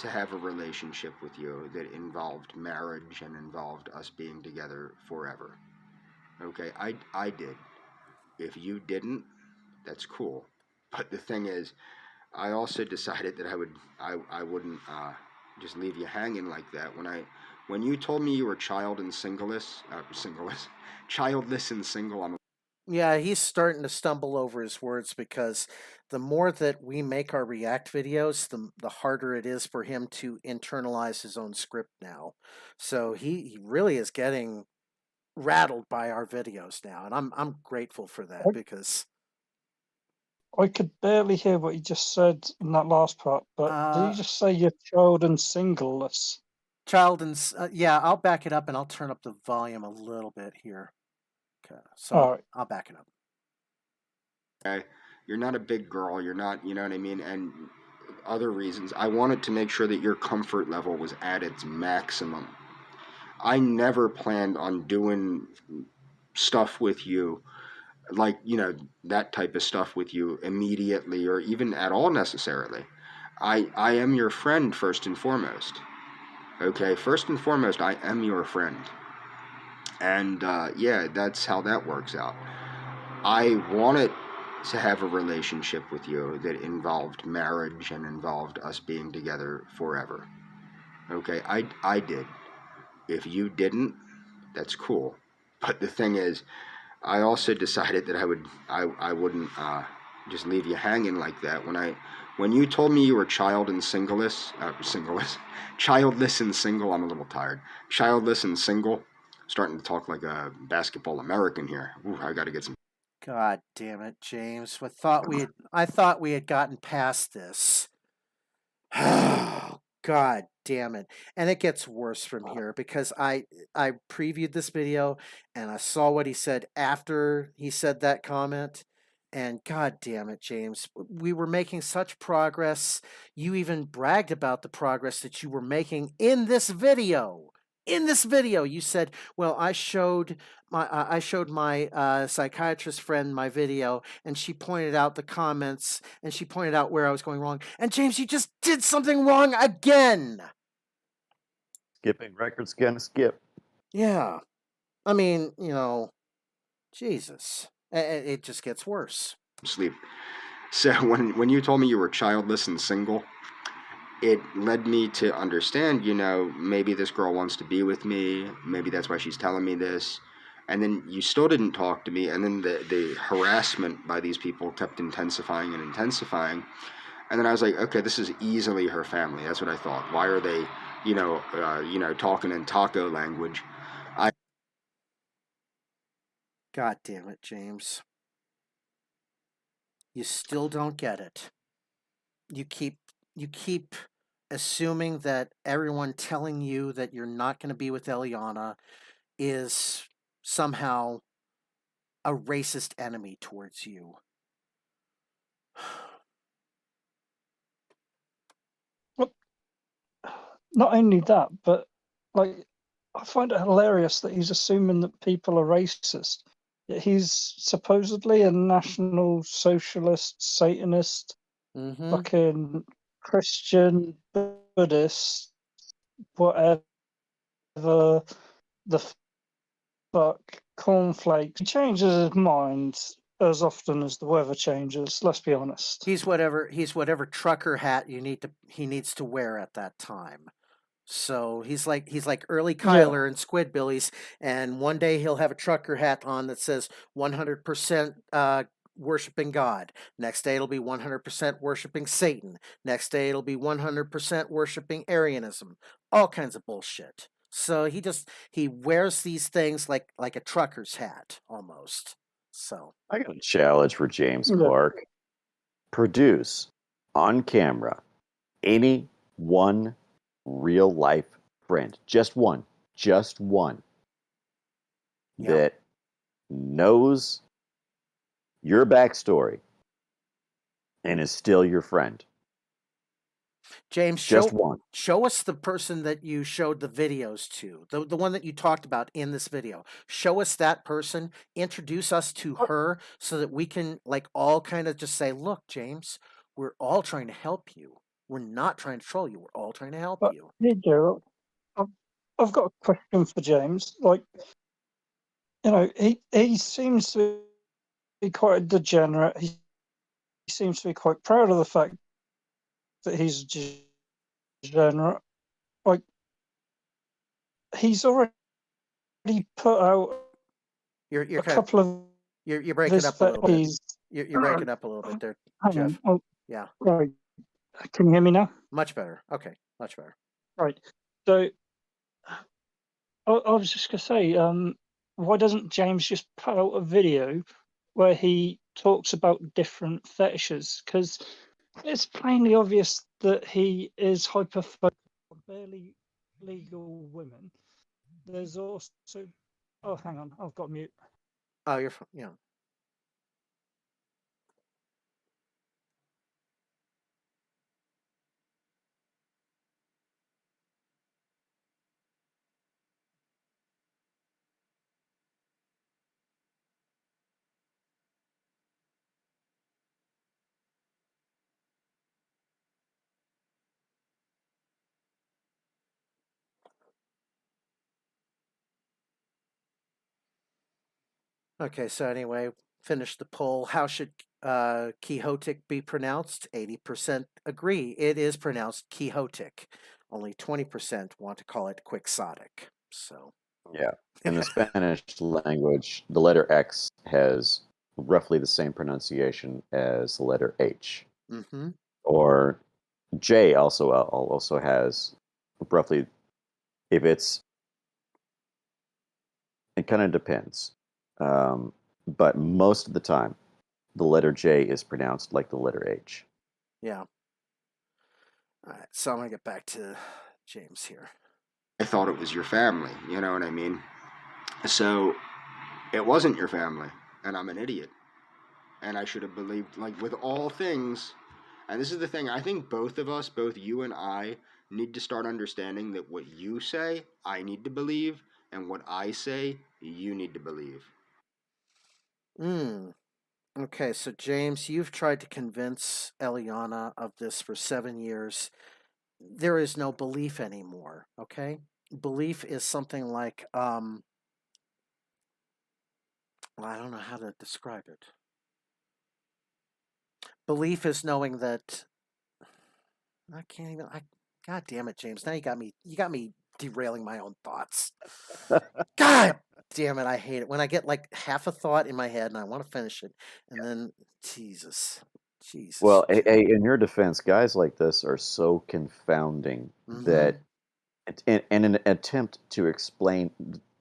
to have a relationship with you that involved marriage and involved us being together forever. Okay, I did. If you didn't, that's cool. But the thing is, I also decided that I wouldn't just leave you hanging like that. When you told me you were childless and single, I'm Yeah, he's starting to stumble over his words because the more that we make our react videos, the harder it is for him to internalize his own script now. So he really is getting rattled by our videos now, and I'm grateful for that because I could barely hear what he just said in that last part, but did he uh just say you're child and singleless? yeah, I'll back it up and I'll turn up the volume a little bit here. Okay, so All right. I'll back it up. okay. You're not a big girl. You're not, you know what I mean? And other reasons. I wanted to make sure that your comfort level was at its maximum. I never planned on doing stuff with you, like, that type of stuff with you immediately or even at all necessarily. I am your friend first and foremost. Okay, first and foremost, I am your friend. And yeah, that's how that works out. I wanted to have a relationship with you that involved marriage and involved us being together forever. Okay, I did. If you didn't, that's cool. But the thing is, I also decided that I wouldn't just leave you hanging like that. When you told me you were childless and single, I'm a little tired. Childless and single, starting to talk like a basketball American here. Ooh, I got to get some. God damn it, James. I thought we had gotten past this. Oh, God damn it. And it gets worse from here because I previewed this video and I saw what he said after he said that comment. And God damn it, James. We were making such progress. You even bragged about the progress that you were making in this video. In this video, you said, "Well, I showed my psychiatrist friend my video, and she pointed out the comments, and she pointed out where I was going wrong." And James, you just did something wrong again. Skipping records gonna skip. Yeah, I mean, Jesus, it just gets worse. Sleep. So when you told me you were childless and single, it led me to understand, maybe this girl wants to be with me. Maybe that's why she's telling me this. And then you still didn't talk to me. And then the harassment by these people kept intensifying and intensifying. And then I was like, okay, this is easily her family. That's what I thought. Why are they, talking in taco language? God damn it, James. You still don't get it. You keep assuming that everyone telling you that you're not going to be with Eliana is somehow a racist enemy towards you. Not only that, but like I find it hilarious that he's assuming that people are racist. Yet he's supposedly a national socialist, Satanist, fucking Christian, Buddhist, whatever the fuck, cornflakes. He changes his mind as often as the weather changes. Let's be honest. He's whatever trucker hat he needs to wear at that time. So he's like early Kyler and Squidbillies, and one day he'll have a trucker hat on that says 100% worshiping God. Next day it'll be 100% worshiping Satan. Next day it'll be 100% worshiping Arianism. All kinds of bullshit. So he wears these things like a trucker's hat almost. So I got a challenge for James Clark. Produce on camera any one real life friend, just one, that knows your backstory and is still your friend. James, show us the person that you showed the videos to, the one that you talked about in this video. Show us that person, introduce us to her so that we can all kind of just say, look, James, we're all trying to help you. We're not trying to troll you. We're all trying to help you. Hey, Gerald, I've got a question for James. He seems to be quite a degenerate. He seems to be quite proud of the fact that he's a degenerate. Like, he's already put out You're a kind of couple of you're breaking his up a little bit. he's You're breaking up a little bit there, hang on. Jeff. Oh, Yeah, right. Can you hear me now? much better. Okay, much better. Right. So I was just gonna say, why doesn't James just put out a video where he talks about different fetishes? Because it's plainly obvious that he is hyperphobic on barely legal women. There's also, oh, hang on, I've got mute. Oh, yeah. Okay, so anyway, finish the poll. How should Quixotic be pronounced? 80% agree it is pronounced Quixotic. Only 20% want to call it Quixotic. So Yeah. In the Spanish language, the letter X has roughly the same pronunciation as the letter H. Mm-hmm. Or J also has roughly, if it's, it kind of depends. But most of the time, the letter J is pronounced like the letter H. Yeah. All right, so I'm going to get back to James here. I thought it was your family, you know what I mean? So it wasn't your family, and I'm an idiot. And I should have believed, like, with all things, and this is the thing, I think both of us, both you and I, need to start understanding that what you say, I need to believe, and what I say, you need to believe. Okay, so James, you've tried to convince Eliana of this for 7 years. There is no belief anymore, okay? Belief is something like, well, I don't know how to describe it. Belief is knowing that I can't even. God damn it, James! Now you got me derailing my own thoughts. God damn it! I hate it when I get like half a thought in my head and I want to finish it, and then Jesus. Well, in your defense, guys like this are so confounding that in an attempt to explain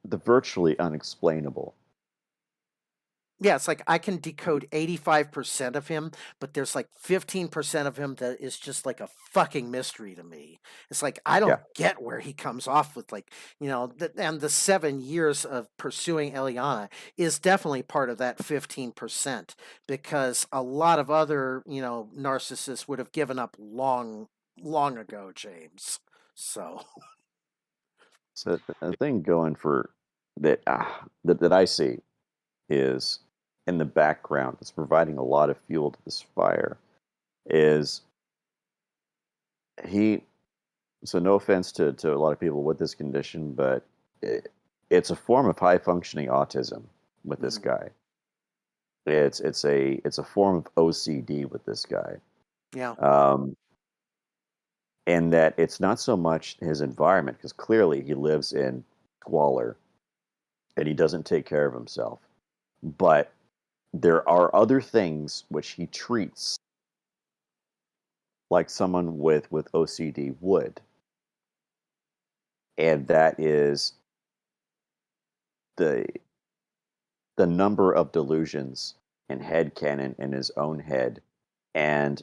the virtually unexplainable. Yeah, it's like I can decode 85% of him, but there's like 15% of him that is just like a fucking mystery to me. It's like I don't get where he comes off with, like, and the 7 years of pursuing Eliana is definitely part of that 15%, because a lot of other, narcissists would have given up long ago, James. So the thing going for that that I see is in the background that's providing a lot of fuel to this fire is so no offense to a lot of people with this condition, but it's a form of high functioning autism with this guy. It's a form of OCD with this guy. Yeah. And that it's not so much his environment, because clearly he lives in squalor and he doesn't take care of himself. But there are other things which he treats like someone with OCD would. And that is the number of delusions and headcanon in his own head, and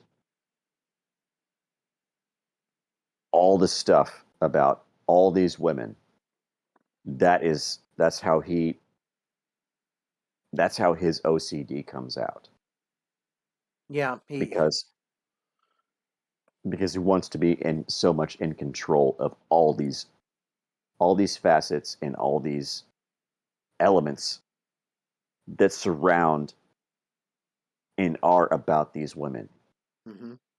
all the stuff about all these women. That's how his OCD comes out. Yeah, because he wants to be so much in control of all these facets and all these elements that surround and are about these women.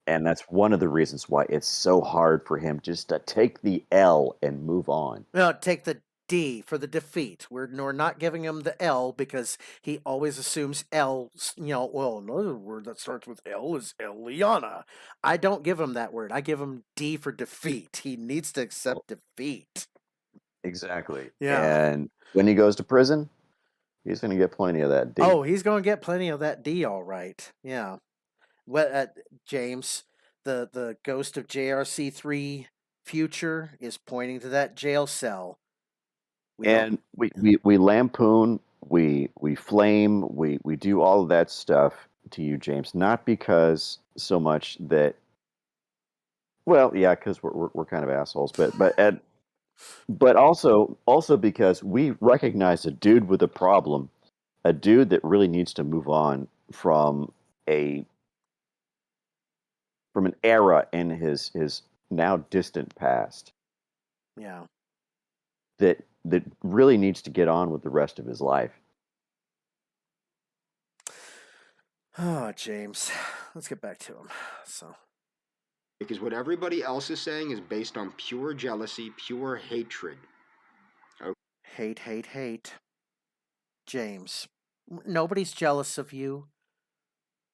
And that's one of the reasons why it's so hard for him just to take the L and move on. No, take the D for the defeat. We're not giving him the L because he always assumes L, well, another word that starts with L is Eliana. I don't give him that word. I give him D for defeat. He needs to accept defeat. Exactly. Yeah. And when he goes to prison, he's going to get plenty of that D. Oh, he's going to get plenty of that D, all right. Yeah. What, James, the ghost of JRC3 future is pointing to that jail cell. And we lampoon, we flame, we do all of that stuff to you, James, not because so much that, well, yeah, because we're kind of assholes, but also because we recognize a dude with a problem, a dude that really needs to move on from an era in his now distant past. Yeah. That really needs to get on with the rest of his life. Oh, James, let's get back to him. So, Because what everybody else is saying is based on pure jealousy, pure hatred. hate. James, nobody's jealous of you.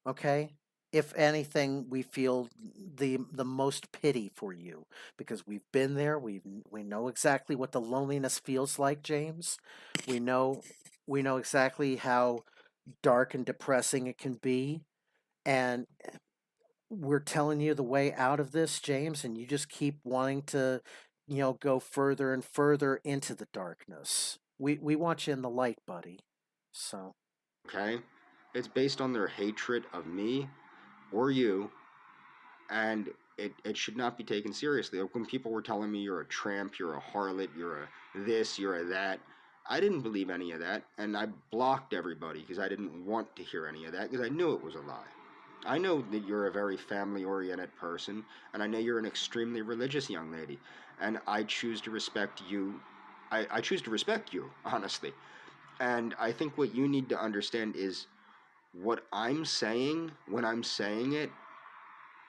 Okay? If anything, we feel the most pity for you because we've been there. We know exactly what the loneliness feels like, James. We know exactly how dark and depressing it can be, and we're telling you the way out of this, James, and you just keep wanting to, go further and further into the darkness. We want you in the light, buddy. So, Okay? It's based on their hatred of me or you, and it should not be taken seriously. When people were telling me you're a tramp, you're a harlot, you're a this, you're a that, I didn't believe any of that, and I blocked everybody because I didn't want to hear any of that because I knew it was a lie. I know that you're a very family-oriented person, and I know you're an extremely religious young lady, and I choose to respect you. I choose to respect you, honestly. And I think what you need to understand is what I'm saying when I'm saying it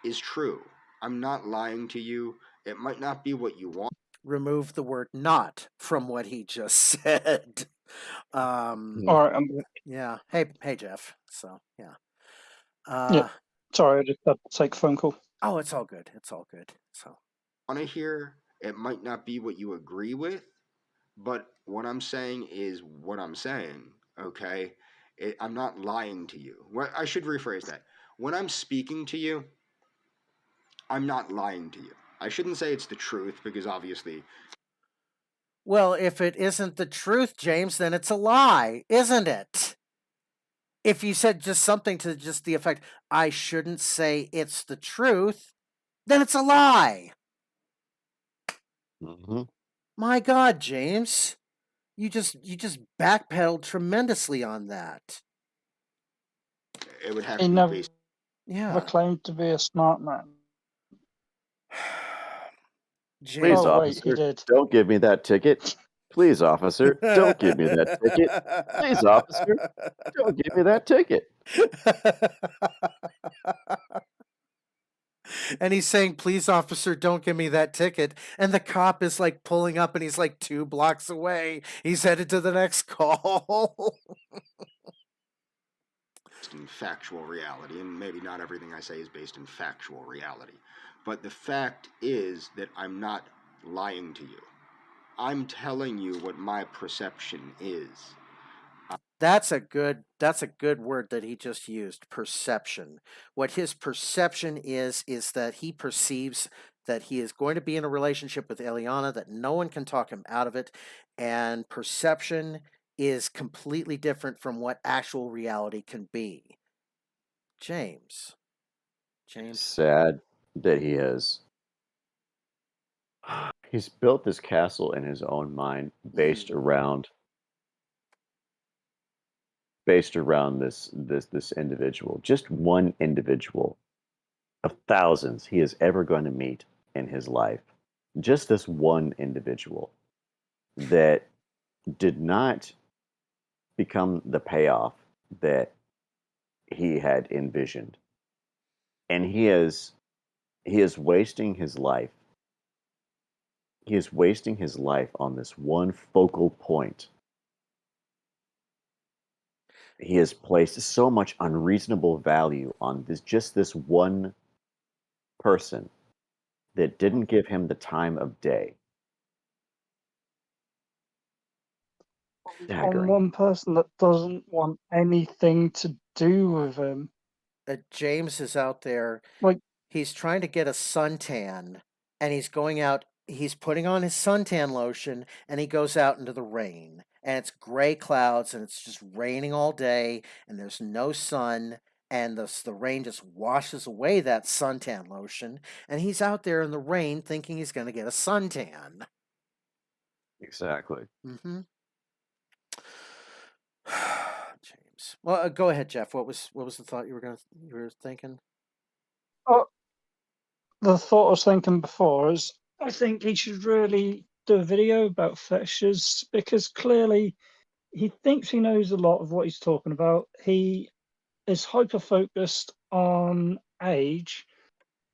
is true. I'm not lying to you. It might not be what you want. remove the word not from what he just said. All right, I'm back. Yeah. Hey, Jeff. So, yeah. Yeah. Sorry, I just had to take a phone call. Oh, it's all good. So, Want to hear. It might not be what you agree with, but what I'm saying is what I'm saying. Okay, I'm not lying to you. I should rephrase that. When I'm speaking to you, I'm not lying to you. I shouldn't say it's the truth because obviously. well, if it isn't the truth, James, then it's a lie, isn't it? If you said just something to just the effect, I shouldn't say it's the truth, then it's a lie. Mm-hmm. My God, James, you just backpedaled tremendously on that. It would have He to be never based. Yeah. claimed to be a smart man. James. Please, Oh, wait, he officer, did. don't give me that ticket. Please, officer, don't give me that ticket. Please, officer, don't give me that ticket. And he's saying, please, officer, don't give me that ticket. And the cop is like pulling up and he's like 2 blocks away. He's headed to the next call. In factual reality, and maybe not everything I say is based in factual reality, but the fact is that I'm not lying to you. I'm telling you what my perception is. That's a good word that he just used, perception. What his perception is that he perceives that he is going to be in a relationship with Eliana, that no one can talk him out of it, and perception is completely different from what actual reality can be. James. Sad that he's built this castle in his own mind based around this individual, just one individual of thousands he is ever going to meet in his life. Just this one individual that did not become the payoff that he had envisioned. And he is wasting his life He is wasting his life on this one focal point. He has placed so much unreasonable value on this one person that didn't give him the time of day. On Staggering. one person that doesn't want anything to do with him. James is out there. Like, He's trying to get a suntan, and he's going out. He's putting on his suntan lotion, and he goes out into the rain. And it's gray clouds, and it's just raining all day, and there's no sun, and the rain just washes away that suntan lotion. And he's out there in the rain thinking he's going to get a suntan. Exactly. Mm-hmm. James. Well, go ahead, Jeff. What was the thought you were thinking? oh, the thought I was thinking before is I think he should really do a video about fetishes because clearly he thinks he knows a lot of what he's talking about. He is hyper focused on age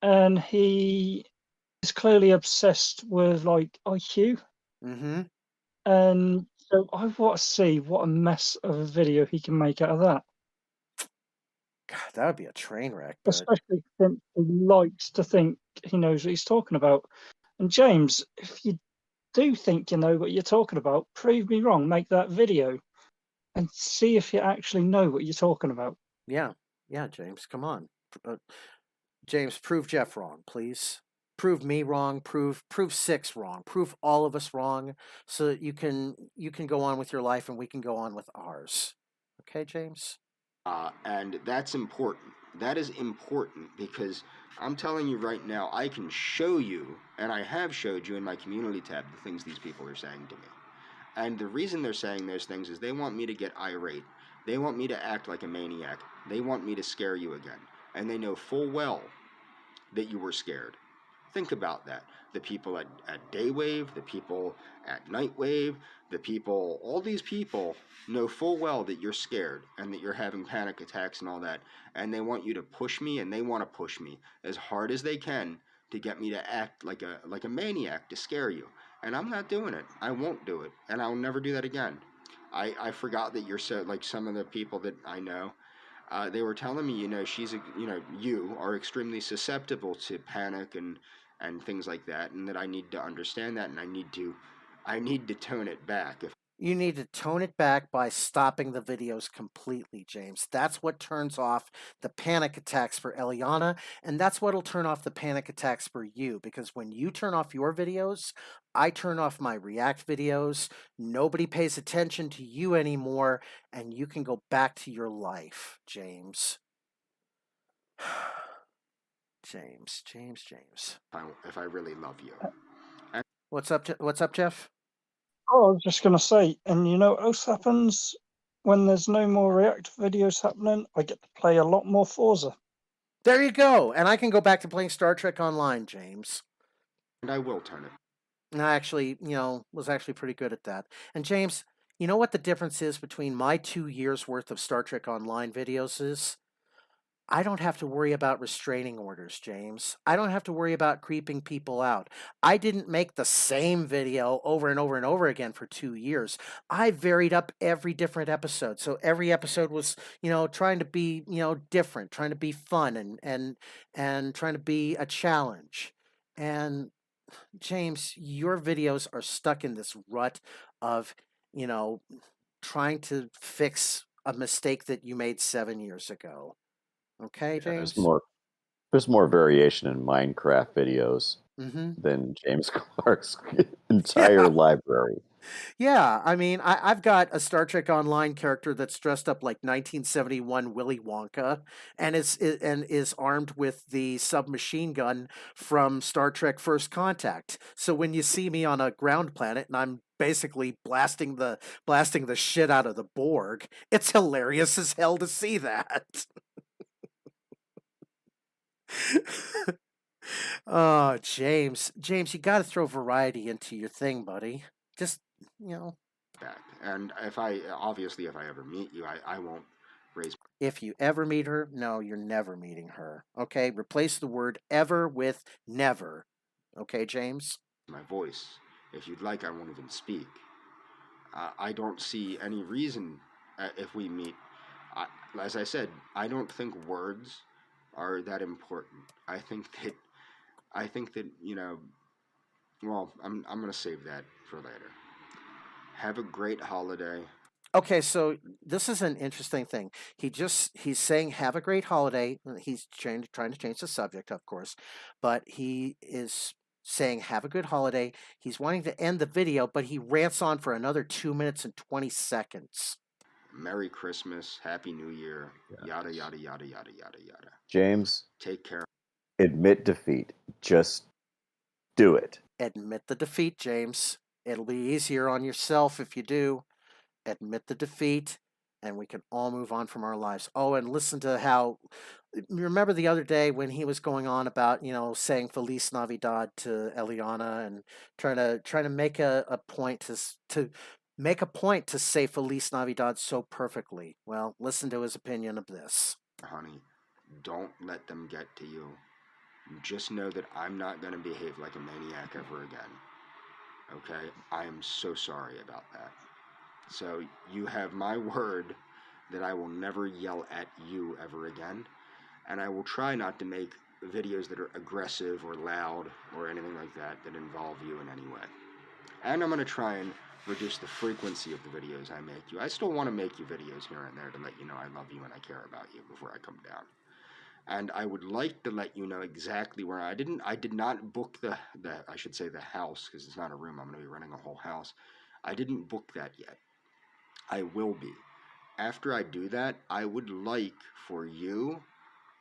and he is clearly obsessed with like IQ. Mm-hmm. And so I want to see what a mess of a video he can make out of that. God, that would be a train wreck. But Especially since he likes to think he knows what he's talking about. And James, if you do think you know what you're talking about, prove me wrong, make that video and see if you actually know what you're talking about. yeah, James, come on. James, prove Jeff wrong, please. Prove me wrong. Prove Six wrong. Prove all of us wrong, so that you can go on with your life and we can go on with ours. Okay, James. And that's important. That is important because I'm telling you right now, I can show you, and I have showed you in my community tab, the things these people are saying to me. And the reason they're saying those things is they want me to get irate. They want me to act like a maniac. They want me to scare you again. And they know full well that you were scared. Think about that. The people at Daywave, the people at Nightwave, the people, all these people know full well that you're scared and that you're having panic attacks and all that. And they want you to push me, and they want to push me as hard as they can to get me to act like a maniac to scare you. And I'm not doing it. I won't do it. And I'll never do that again. I forgot that you're so, like some of the people that I know, they were telling me, you are extremely susceptible to panic and things like that, and that I need to understand that, and I need to tone it back. You need to tone it back by stopping the videos completely, James. That's what turns off the panic attacks for Eliana, and that's what'll turn off the panic attacks for you. Because when you turn off your videos, I turn off my React videos. Nobody pays attention to you anymore, and you can go back to your life, James. James. If I really love you. What's up, Jeff? Oh, I was just going to say, and you know what else happens when there's no more React videos happening? I get to play a lot more Forza. There you go. And I can go back to playing Star Trek Online, James. And I will turn it. And I actually, was actually pretty good at that. And James, you know what the difference is between my 2 years worth of Star Trek Online videos is? I don't have to worry about restraining orders, James. I don't have to worry about creeping people out. I didn't make the same video over and over and over again for 2 years. I varied up every different episode. So every episode was, trying to be, different, trying to be fun and trying to be a challenge. And James, your videos are stuck in this rut of, trying to fix a mistake that you made 7 years ago. Okay, Yeah, James? there's more variation in Minecraft videos than James Clark's entire library. Yeah, I mean, I've got a Star Trek Online character that's dressed up like 1971 Willy Wonka, and is armed with the submachine gun from Star Trek First Contact. So when you see me on a ground planet and I'm basically blasting the shit out of the Borg, it's hilarious as hell to see that. Oh, James, you got to throw variety into your thing, buddy. Just, Back. And if I ever meet you, I won't raise. If you ever meet her, no, you're never meeting her. Okay, replace the word ever with never. Okay, James. my voice. If you'd like, I won't even speak. I don't see any reason if we meet. I, as I said, I don't think words are that important. I think that Well, I'm gonna save that for later. Have a great holiday. Okay, so this is an interesting thing. He's saying have a great holiday. He's trying to change the subject, of course, but he is saying have a good holiday. He's wanting to end the video, but he rants on for another 2 minutes and 20 seconds. Merry Christmas, Happy New Year, yada Yes. yada yada yada yada yada. James, Take care. admit defeat. Just do it. Admit the defeat, James. It'll be easier on yourself if you do. Admit the defeat, and we can all move on from our lives. Oh, and listen to how. Remember the other day when he was going on about saying Feliz Navidad to Eliana and trying to make a point to make a point to say Feliz Navidad so perfectly. Well, listen to his opinion of this. Honey, don't let them get to you. Just know that I'm not going to behave like a maniac ever again. Okay? I am so sorry about that. So you have my word that I will never yell at you ever again. And I will try not to make videos that are aggressive or loud or anything like that that involve you in any way. And I'm going to try and reduce the frequency of the videos I make you. I still want to make you videos here and there to let you know I love you and I care about you before I come down. And I would like to let you know exactly where I did not book the I should say the house, because it's not a room. I'm going to be renting a whole house. I didn't book that yet. I will be. After I do that, I would like for you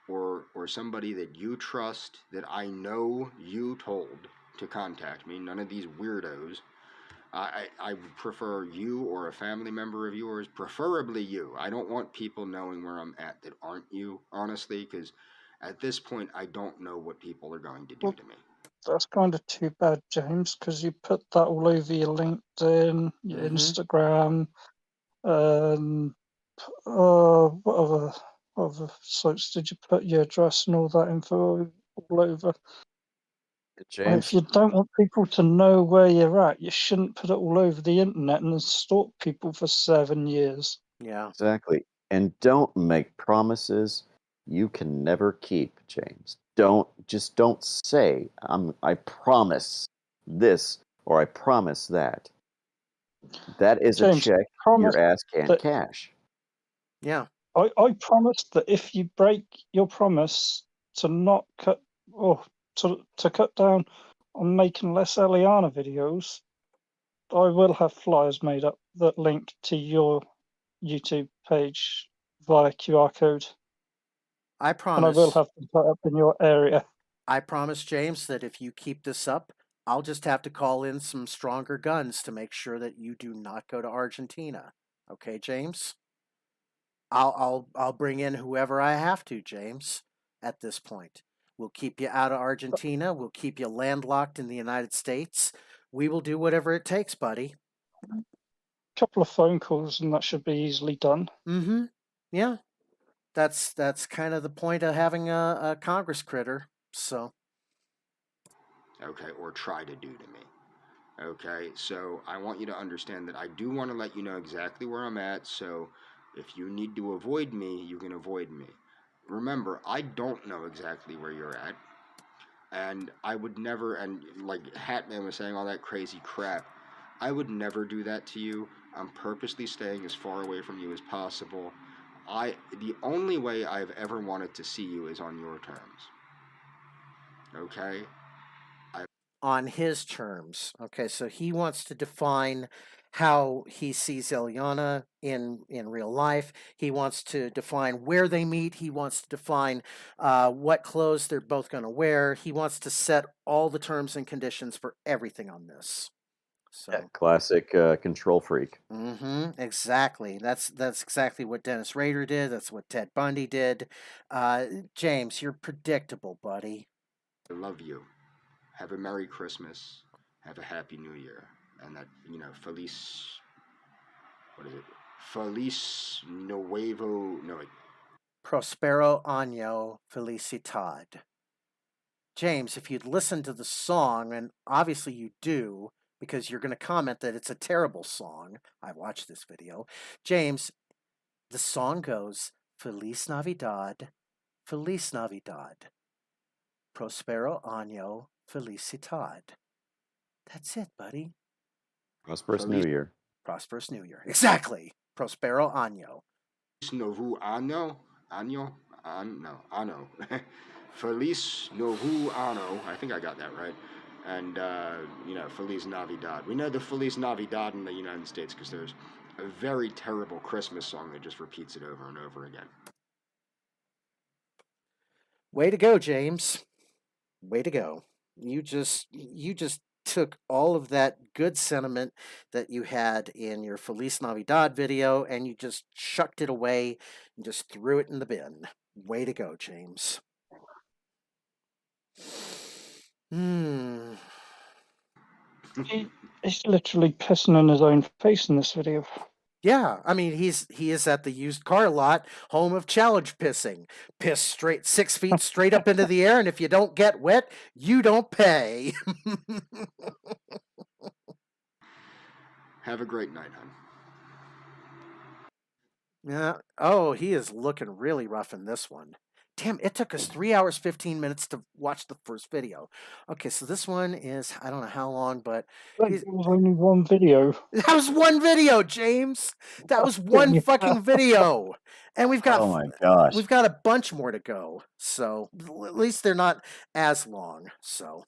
or somebody that you trust that I know you told to contact me. None of these weirdos. I would prefer you or a family member of yours, preferably you. I don't want people knowing where I'm at that aren't you, honestly, because at this point, I don't know what people are going to do Well, to me. that's kind of too bad, James, because you put that all over your LinkedIn, your Instagram, and what other sites did you put your address and all that info all over? If James, you don't want people to know where you're at, you shouldn't put it all over the internet and then stalk people for 7 years. Yeah. exactly. And don't make promises you can never keep, James. Don't say I promise this or I promise that. That is a James, check promise your ass can't that cash. Yeah. I promised that if you break your promise to not cut or to cut down on making less Eliana videos, I will have flyers made up that link to your YouTube page via QR code, I and I will promise. have them put up in your area. I promise, James, that if you keep this up, I'll just have to call in some stronger guns to make sure that you do not go to Argentina. Okay, James? I'll bring in whoever I have to, James, at this point. We'll keep you out of Argentina. We'll keep you landlocked in the United States. We will do whatever it takes, buddy. Couple of phone calls, and that should be easily done. Mm-hmm. Yeah. That's kind of the point of having a Congress critter. So Okay, or try to do to me. Okay, so I want you to understand that I do want to let you know exactly where I'm at, so if you need to avoid me, you can avoid me. Remember, I don't know exactly where you're at, and I would never, and like Hatman was saying all that crazy crap, I would never do that to you. I'm purposely staying as far away from you as possible. The only way I've ever wanted to see you is on your terms. Okay? on his terms. Okay, so he wants to define how he sees Eliana in real life. He wants to define where they meet. He wants to define what clothes they're both going to wear. He wants to set all the terms and conditions for everything on this. Yeah, So, classic control freak. exactly. That's exactly what Dennis Rader did. That's what Ted Bundy did. James, you're predictable, buddy. I love you. Have a Merry Christmas. Have a Happy New Year. And that, Feliz, what is it? Feliz Nuevo, no, Prospero año felicidad. James, if you'd listen to the song, and obviously you do, because you're going to comment that it's a terrible song. I watched this video. James, the song goes, Feliz Navidad, Feliz Navidad, Prospero Año Felicidad. That's it, buddy. Prosperous New Year. Prosperous New Year. Exactly. Prospero Año. Novu Ano? Ano. Feliz Novu Ano. I think I got that right. And, Feliz Navidad. We know the Feliz Navidad in the United States because there's a very terrible Christmas song that just repeats it over and over again. Way to go, James. Way to go. You just took all of that good sentiment that you had in your Feliz Navidad video and you just chucked it away and just threw it in the bin. Way to go, James. He's literally pissing in his own face in this video. Yeah, I mean he is at the used car lot, home of challenge pissing. Piss straight 6 feet straight up into the air, and if you don't get wet, you don't pay. Have a great night, hon. Yeah. Oh, he is looking really rough in this one. Damn, it took us 3 hours, 15 minutes to watch the first video. Okay, so this one is, I don't know how long, but It was only one video. that was one video, James. That was one fucking video. And we've got, Oh my gosh. we've got a bunch more to go. So at least they're not as long. So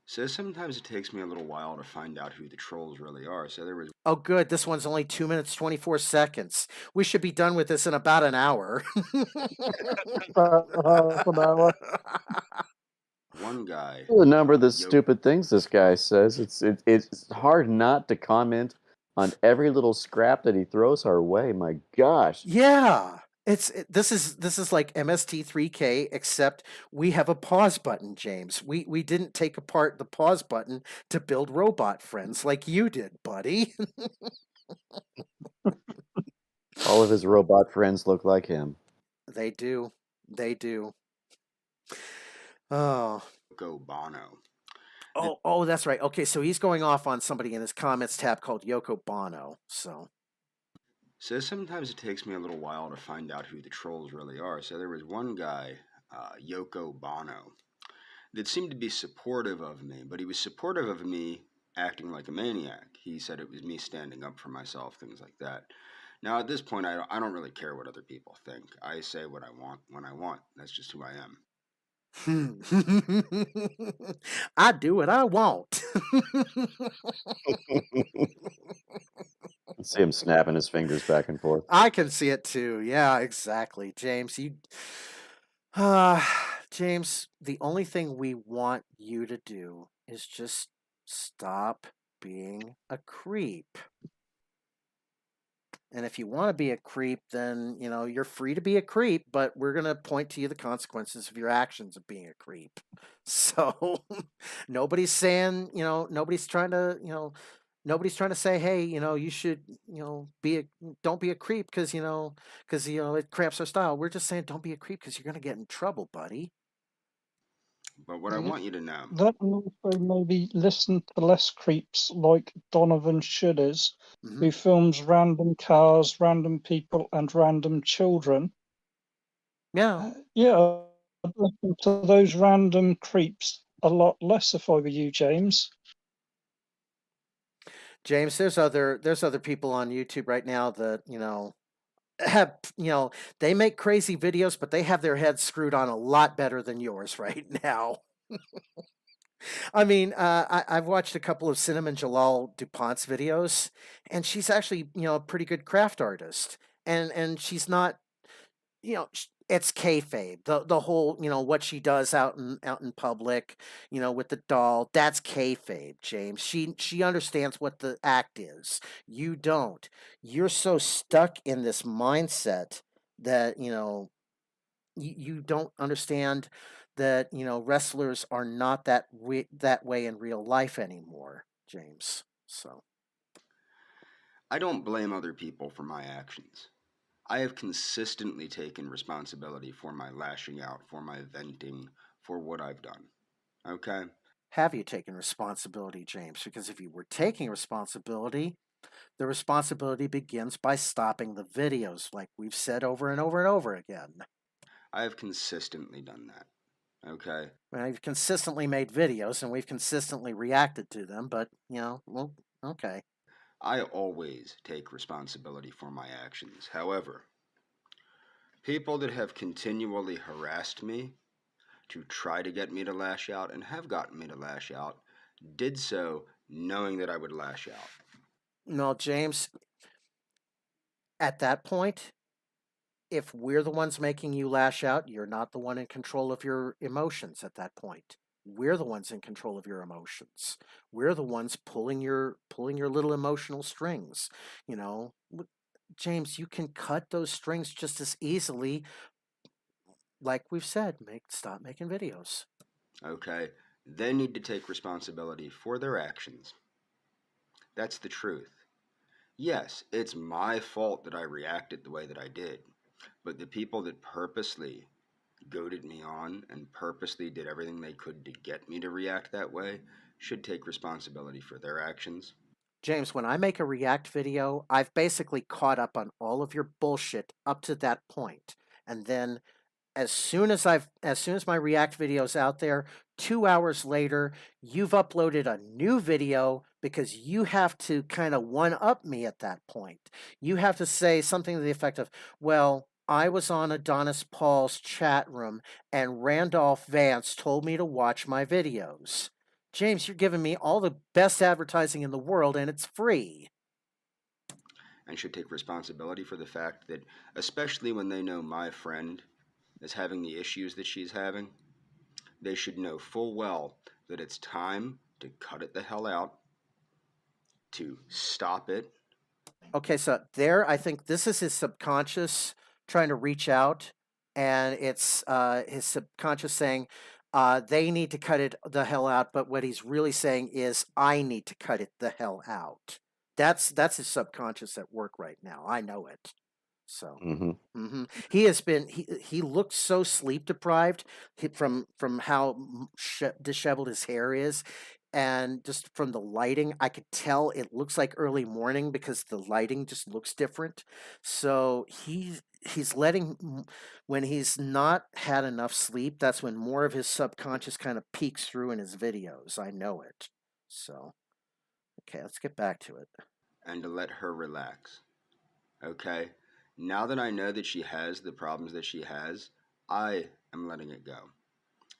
Sometimes it takes me a little while to find out who the trolls really are. So there was. Oh, good. This one's only 2 minutes, 24 seconds. We should be done with this in about an hour. An hour. One guy. The number of the stupid things this guy says. It's hard not to comment on every little scrap that he throws our way. My gosh. Yeah. This is like MST3K, except we have a pause button, James. We didn't take apart the pause button to build robot friends like you did, buddy. All of his robot friends look like him. They do. They do. Oh. Go Bono. Oh, that's right. Okay, so he's going off on somebody in his comments tab called Yoko Bono. So sometimes it takes me a little while to find out who the trolls really are. So there was one guy, Yoko Bono, that seemed to be supportive of me, but he was supportive of me acting like a maniac. He said it was me standing up for myself, things like that. Now, at this point, I don't really care what other people think. I say what I want when I want. That's just who I am. I do what I want. See him snapping his fingers back and forth. I can see it too. Yeah, exactly. James, James, the only thing we want you to do is just stop being a creep. And if you want to be a creep, then, you're free to be a creep, but we're going to point to you the consequences of your actions of being a creep. So nobody's saying, nobody's trying to say, hey, you should, don't be a creep because it cramps our style. We're just saying don't be a creep because you're going to get in trouble, buddy. But what I want you to know. That and also maybe listen to less creeps like Donovan Shudders, who films random cars, random people, and random children. Yeah. Yeah, I'd listen to those random creeps a lot less if I were you, James. James, there's other people on YouTube right now that, have, they make crazy videos, but they have their heads screwed on a lot better than yours right now. I mean, I've watched a couple of Cinnamon Jalal DuPont's videos, and she's actually, a pretty good craft artist. And she's not, it's kayfabe. The whole, what she does out in public, with the doll, that's kayfabe, James. She understands what the act is. You don't. You're so stuck in this mindset that, you don't understand that, wrestlers are not that way in real life anymore, James. So I don't blame other people for my actions. I have consistently taken responsibility for my lashing out, for my venting, for what I've done. Okay? Have you taken responsibility, James? Because if you were taking responsibility, the responsibility begins by stopping the videos, like we've said over and over and over again. I have consistently done that. Okay? We've consistently made videos and we've consistently reacted to them, but, well, okay. I always take responsibility for my actions. However, people that have continually harassed me to try to get me to lash out and have gotten me to lash out did so knowing that I would lash out. No, James, at that point, if we're the ones making you lash out, you're not the one in control of your emotions at that point. We're the ones in control of your emotions. We're the ones pulling your little emotional strings. James, you can cut those strings just as easily, like we've said, stop making videos. Okay? They need to take responsibility for their actions. That's the truth. Yes, it's my fault that I reacted the way that I did, but the people that purposely goaded me on and purposely did everything they could to get me to react that way should take responsibility for their actions. James, when I make a react video, I've basically caught up on all of your bullshit up to that point. And then as soon as my react video's out there, 2 hours later, you've uploaded a new video because you have to kind of one up me at that point. You have to say something to the effect of, well, I was on Adonis Paul's chat room and Randolph Vance told me to watch my videos. James, you're giving me all the best advertising in the world and it's free. And should take responsibility for the fact that, especially when they know my friend is having the issues that she's having, they should know full well that it's time to cut it the hell out, to stop it. Okay, so there, I think this is his subconscious trying to reach out, and it's his subconscious saying, they need to cut it the hell out, but what he's really saying is, I need to cut it the hell out. That's his subconscious at work right now. I know it. So he has been he looks so sleep deprived from how disheveled his hair is, and just from the lighting, I could tell it looks like early morning because the lighting just looks different. So he's letting when he's not had enough sleep, that's when more of his subconscious kind of peeks through in his videos. I know it. So okay, let's get back to it. And to let her relax. Okay? Now that I know that she has the problems that she has, I am letting it go.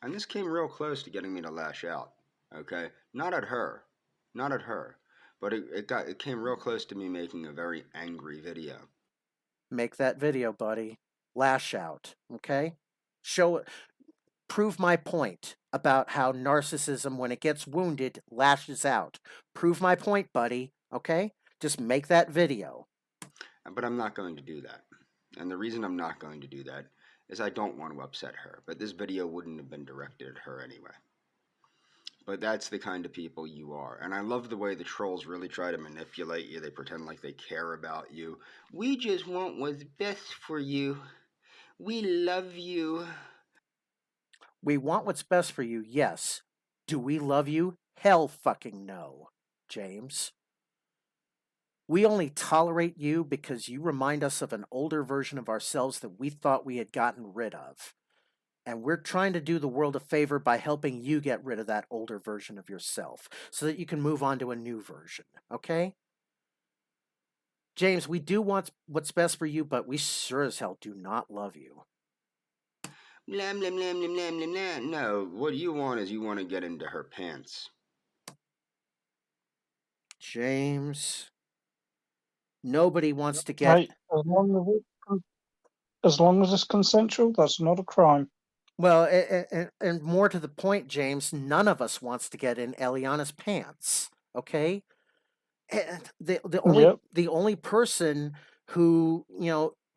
And this came real close to getting me to lash out. Okay? Not at her. Not at her. But it came real close to me making a very angry video. Make that video, buddy. Lash out, okay? Prove my point about how narcissism, when it gets wounded, lashes out. Prove my point, buddy, okay? Just make that video. But I'm not going to do that. And the reason I'm not going to do that is I don't want to upset her. But this video wouldn't have been directed at her anyway. But that's the kind of people you are. And I love the way the trolls really try to manipulate you. They pretend like they care about you. We just want what's best for you. We love you. We want what's best for you, yes. Do we love you? Hell fucking no, James. We only tolerate you because you remind us of an older version of ourselves that we thought we had gotten rid of. And we're trying to do the world a favor by helping you get rid of that older version of yourself so that you can move on to a new version, okay? James, we do want what's best for you, but we sure as hell do not love you. Blam, blam, blam, blam, blam, blam, blam. No, what you want is you want to get into her pants. James, nobody wants to get... Hey, as long as it's consensual, that's not a crime. Well, and more to the point, James, none of us wants to get in Eliana's pants, okay? And the only person who,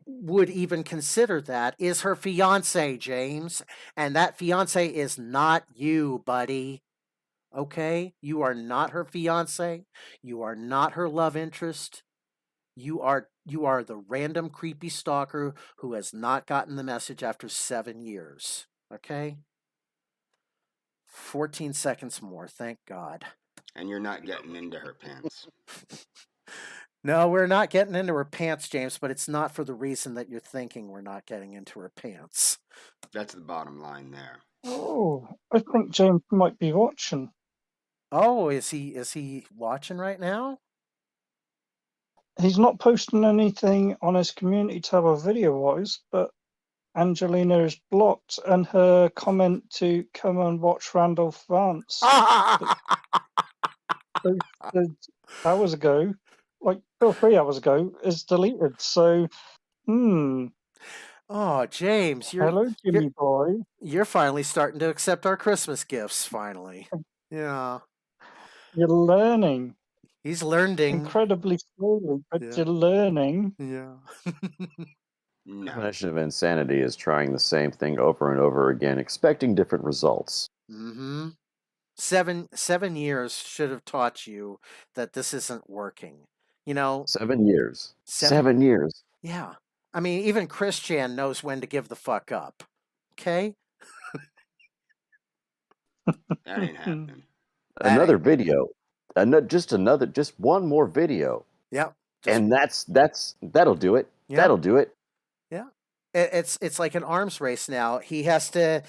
would even consider that is her fiance, James. And that fiance is not you, buddy. Okay? You are not her fiance. You are not her love interest. You are the random creepy stalker who has not gotten the message after 7 years. Okay? 14 seconds more, thank God. And you're not getting into her pants. No, we're not getting into her pants, James, but it's not for the reason that you're thinking we're not getting into her pants. That's the bottom line there. Oh, I think James might be watching. Oh, is he watching right now? He's not posting anything on his community tab or video-wise, but Angelina is blocked, and her comment to come and watch Randolph Vance posted hours ago, like 2 or 3 hours ago, is deleted. So, Oh, James, hello, Jimmy boy. you're finally starting to accept our Christmas gifts, finally. Yeah. You're learning He's learning. incredibly slowly, but Yeah. you're learning. Yeah. No. Definition of insanity is trying the same thing over and over again, expecting different results. Mm-hmm. 7 years should have taught you that this isn't working. 7 years. 7 7 years. Yeah. I mean, even Christian knows when to give the fuck up. Okay? That ain't happening. Another video. Just one more video. Yep. And that'll do it. Yeah. That'll do it. Yeah. It's like an arms race now. He has to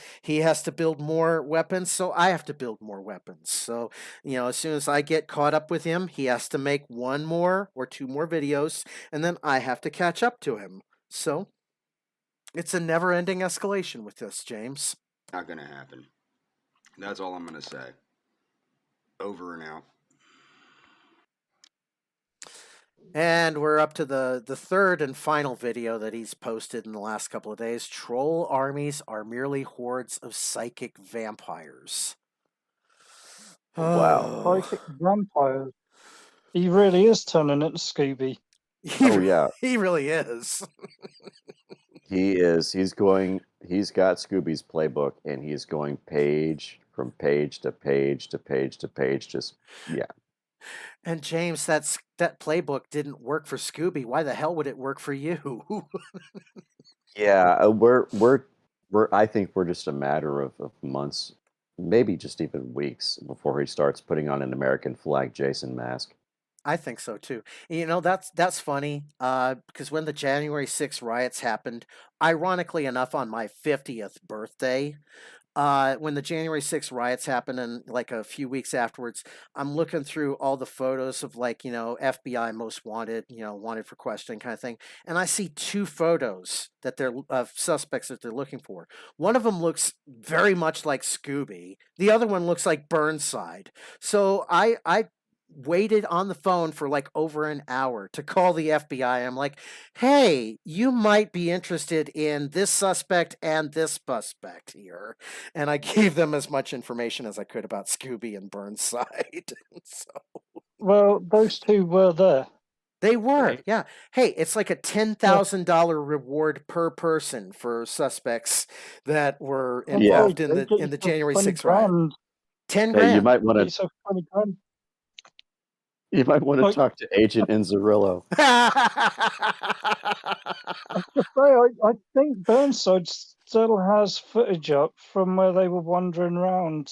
build more weapons, so I have to build more weapons. So, as soon as I get caught up with him, he has to make 1 more or 2 more videos, and then I have to catch up to him. So, it's a never-ending escalation with this, James. Not gonna happen. That's all I'm gonna say. Over and out. And we're up to the third and final video that he's posted in the last couple of days. Troll armies are merely hordes of psychic vampires. Wow. Psychic vampires. He really is turning into Scooby. Oh yeah. He really is. He is. He's got Scooby's playbook, and he's going page from page to page to page to page. Just yeah. And James, that playbook didn't work for Scooby. Why the hell would it work for you? Yeah, I think we're just a matter of months, maybe just even weeks before he starts putting on an American flag Jason mask. I think so too. That's funny because when the January 6th riots happened, ironically enough, on my 50th birthday, when the January 6th riots happened and like a few weeks afterwards, I'm looking through all the photos of FBI most wanted, wanted for questioning kind of thing. And I see 2 photos that they're of suspects that they're looking for. One of them looks very much like Scooby. The other one looks like Burnside. So I waited on the phone for like over an hour to call the FBI. I'm like, hey, you might be interested in this suspect and this suspect here. And I gave them as much information as I could about Scooby and Burnside. Well, those 2 were there. They were, yeah. Hey, it's like a $10,000 reward per person for suspects that were involved in the January 6th riot. 10 grand. Hey, you might want to. So 20 grand. You might want to talk to Agent Inzarillo. I think Burnside still has footage up from where they were wandering around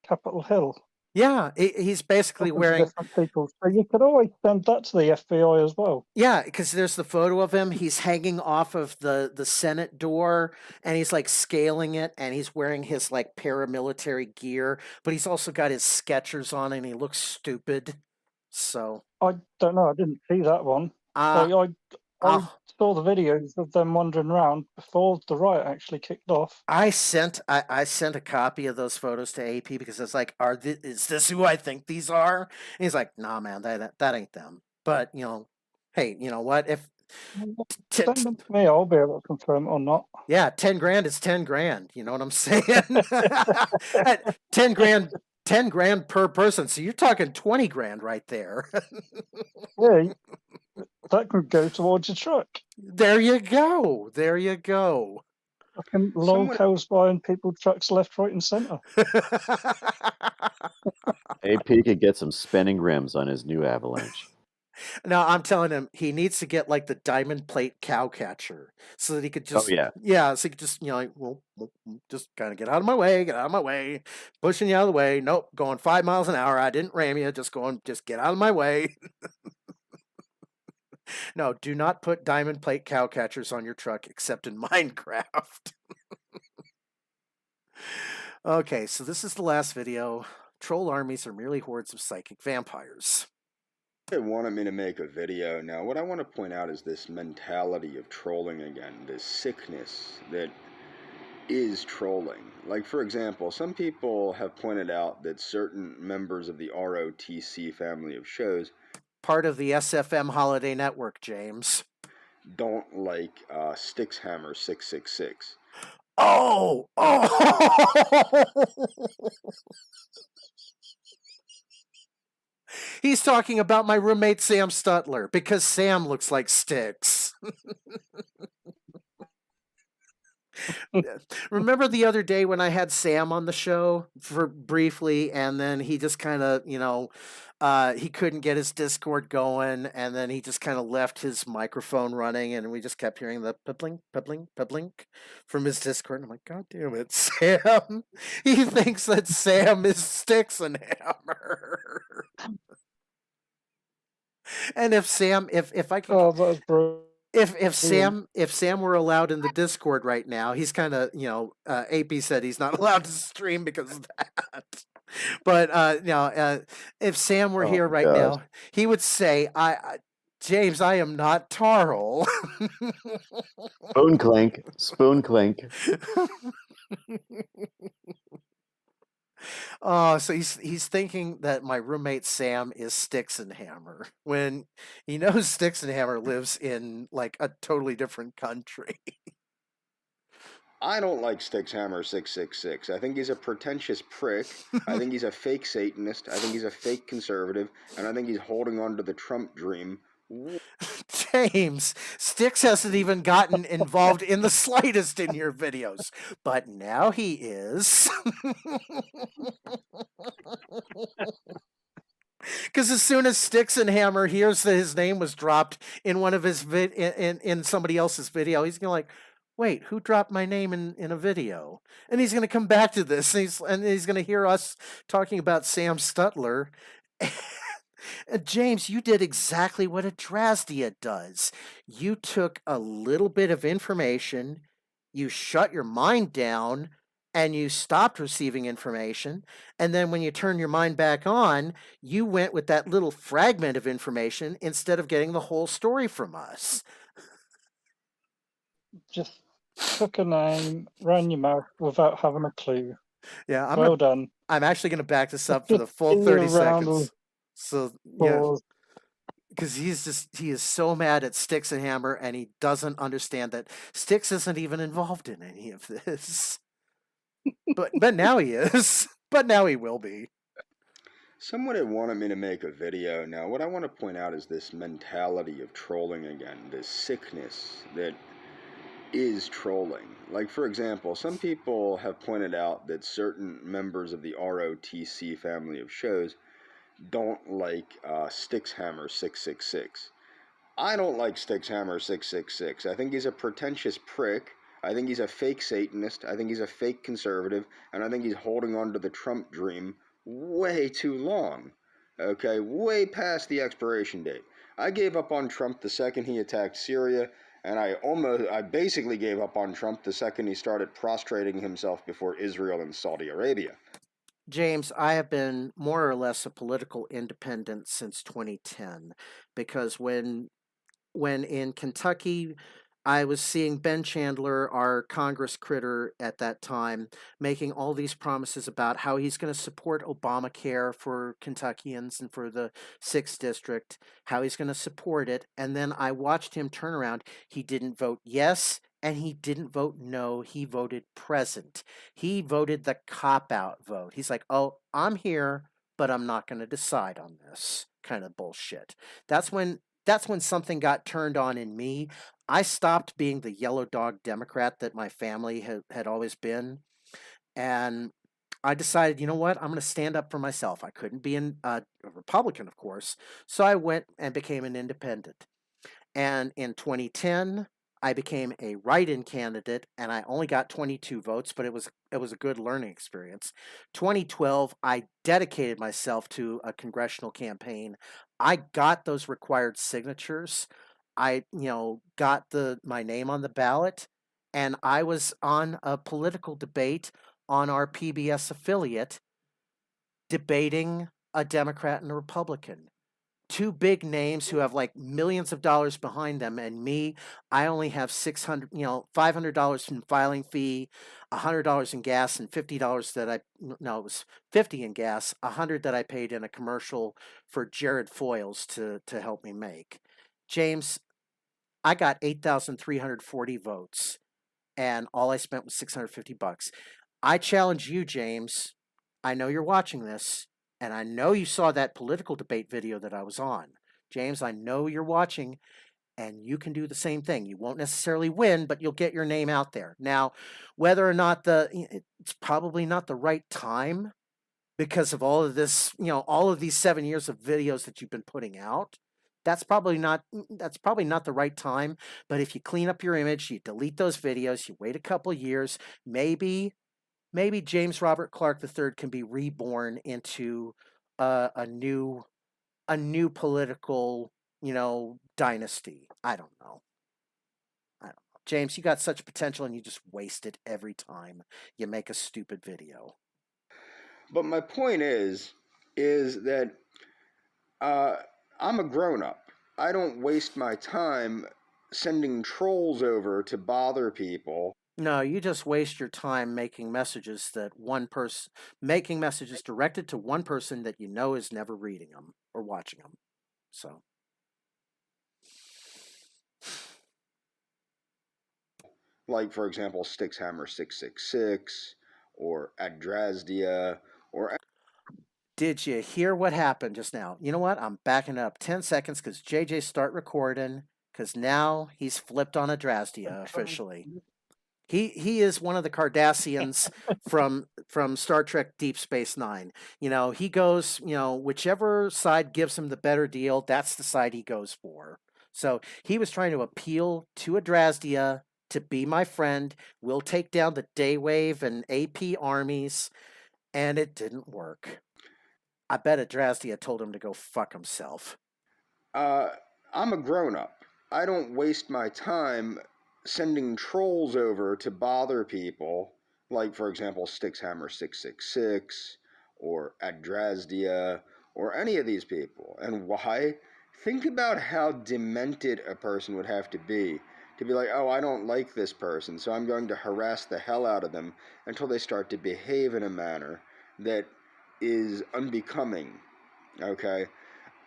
Capitol Hill. Yeah, he's basically wearing different people. So you could always send that to the FBI as well. Yeah, because there's the photo of him. He's hanging off of the Senate door, and he's like scaling it, and he's wearing his like paramilitary gear, but he's also got his Skechers on, and he looks stupid. So I don't know. I didn't see that one. I saw the videos of them wandering around before the riot actually kicked off. I sent a copy of those photos to AP because it's like, is this who I think these are? And he's like, nah, man, that ain't them. But hey, you know what? If send them to me, I'll be able to confirm or not. Yeah, 10 grand is 10 grand. You know what I'm saying? 10 grand. 10 grand per person, so you're talking 20 grand right there. Yeah, that can go towards your truck. There you go. Fucking LolCow's buying people trucks left, right, and center. AP could get some spinning rims on his new Avalanche. No, I'm telling him he needs to get like the diamond plate cow catcher so that he could Oh just, yeah. so he could just, like, well, just kind of get out of my way, get out of my way, pushing you out of the way. Nope, going 5 miles an hour. I didn't ram you. Just get out of my way. No, do not put diamond plate cow catchers on your truck except in Minecraft. Okay, so this is the last video. Troll armies are merely hordes of psychic vampires. They wanted me to make a video. Now, what I want to point out is this mentality of trolling again, this sickness that is trolling. Like, for example, some people have pointed out that certain members of the ROTC family of shows Part of the SFM Holiday Network, James. don't like Styxhammer 666. Oh! He's talking about my roommate Sam Stutler because Sam looks like Styx. Remember the other day when I had Sam on the show for briefly, and then he just kind of, he couldn't get his Discord going, and then he just kind of left his microphone running, and we just kept hearing the pibbling, pibbling, pibbling from his Discord. And I'm like, God damn it, Sam! He thinks that Sam is Styx and Hammer. And if Sam, if I could, Oh, that was brilliant. if Sam were allowed in the Discord right now, he's kind of, AP said he's not allowed to stream because of that. But if Sam were here right now, he would say, James, I am not Tarl. Spoon clink, spoon clink. Oh, so he's thinking that my roommate Sam is Styx and Hammer when he knows Styx and Hammer lives in like a totally different country. I don't like Styxhammer 666. I think he's a pretentious prick. I think he's a fake Satanist. I think he's a fake conservative. And I think he's holding on to the Trump dream. James, Styx hasn't even gotten involved in the slightest in your videos, but now he is. Because as soon as Styx and Hammer hears that his name was dropped in one of his in somebody else's video, he's gonna like, wait, who dropped my name in a video? And he's gonna come back to this, and he's gonna hear us talking about Sam Stutler. James, you did exactly what Adrasdea does. You took a little bit of information, you shut your mind down, and you stopped receiving information. And then when you turn your mind back on, you went with that little fragment of information instead of getting the whole story from us. Just took a name, ran your mouth without having a clue. Yeah, Well done. I'm actually going to back this up for the full 30 seconds. So, yeah, because he is so mad at Styx and Hammer, and he doesn't understand that Styx isn't even involved in any of this. But now he is. But now he will be. Someone had wanted me to make a video. Now, what I want to point out is this mentality of trolling again, this sickness that is trolling. Like, for example, some people have pointed out that certain members of the ROTC family of shows don't like Styxhammer 666. I don't like Styxhammer 666. I think he's a pretentious prick. I think he's a fake Satanist. I think he's a fake conservative. And I think he's holding on to the Trump dream way too long. Okay, way past the expiration date. I gave up on Trump the second he attacked Syria, and I basically gave up on Trump the second he started prostrating himself before Israel and Saudi Arabia. James, I have been more or less a political independent since 2010 because when in Kentucky I was seeing Ben Chandler, our Congress critter at that time, making all these promises about how he's going to support Obamacare for Kentuckians and for the 6th District, how he's going to support it. And then I watched him turn around. He didn't vote yes, and he didn't vote no. He voted present. He voted the cop-out vote. He's like, oh, I'm here, but I'm not going to decide on this kind of bullshit. That's when something got turned on in me. I stopped being the yellow dog Democrat that my family had always been. And I decided, you know what? I'm going to stand up for myself. I couldn't be a Republican, of course. So I went and became an independent. And in 2010, I became a write-in candidate, and I only got 22 votes, but it was a good learning experience. 2012, I dedicated myself to a congressional campaign. I got those required signatures. I, got my name on the ballot, and I was on a political debate on our PBS affiliate debating a Democrat and a Republican. Two big names who have like millions of dollars behind them, and me, I only have $500 in filing fee, $100 in gas, and $50 it was 50 in gas, 100 that I paid in a commercial for Jared Foyles to help me make. James, I got 8,340 votes, and all I spent was $650. I challenge you, James. I know you're watching this, and I know you saw that political debate video that I was on. James, I know you're watching, and you can do the same thing. You won't necessarily win, but you'll get your name out there. Now, whether or not it's probably not the right time because of all of this, all of these 7 years of videos that you've been putting out. That's probably not the right time. But if you clean up your image, you delete those videos, you wait a couple of years, maybe James Robert Clark III can be reborn into a new political, dynasty. I don't know. James, you got such potential and you just waste it every time you make a stupid video. But my point is that I'm a grown-up. I don't waste my time sending trolls over to bother people. No, you just waste your time making messages directed to one person that you know is never reading them or watching them. So. Like, for example, Stickshammer 666 or Adrasdea or... Did you hear what happened just now? You know what? I'm backing up 10 seconds because JJ start recording because now he's flipped on Adrasdea officially. He is one of the Cardassians from Star Trek Deep Space Nine. He goes, whichever side gives him the better deal, that's the side he goes for. So he was trying to appeal to Adrasdea to be my friend. We'll take down the Daywave and AP armies, and it didn't work. I bet Adrasdea told him to go fuck himself. I'm a grown-up. I don't waste my time sending trolls over to bother people, like, for example, Stickshammer 666 or Adrasdea or any of these people. And why? Think about how demented a person would have to be like, oh, I don't like this person, so I'm going to harass the hell out of them until they start to behave in a manner that is unbecoming. Okay?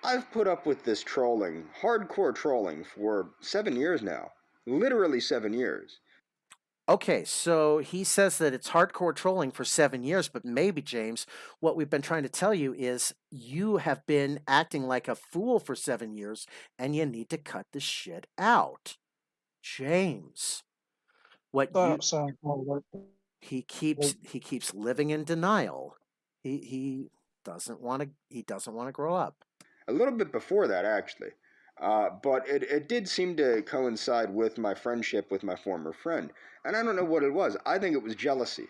I've put up with this trolling, hardcore trolling, for 7 years now. Literally 7 years. Okay, so he says that it's hardcore trolling for 7 years, but maybe, James, what we've been trying to tell you is you have been acting like a fool for 7 years, and you need to cut this shit out. James, he keeps living in denial. He doesn't want to grow up. A little bit before that, actually. But it did seem to coincide with my friendship with my former friend. And I don't know what it was. I think it was jealousy.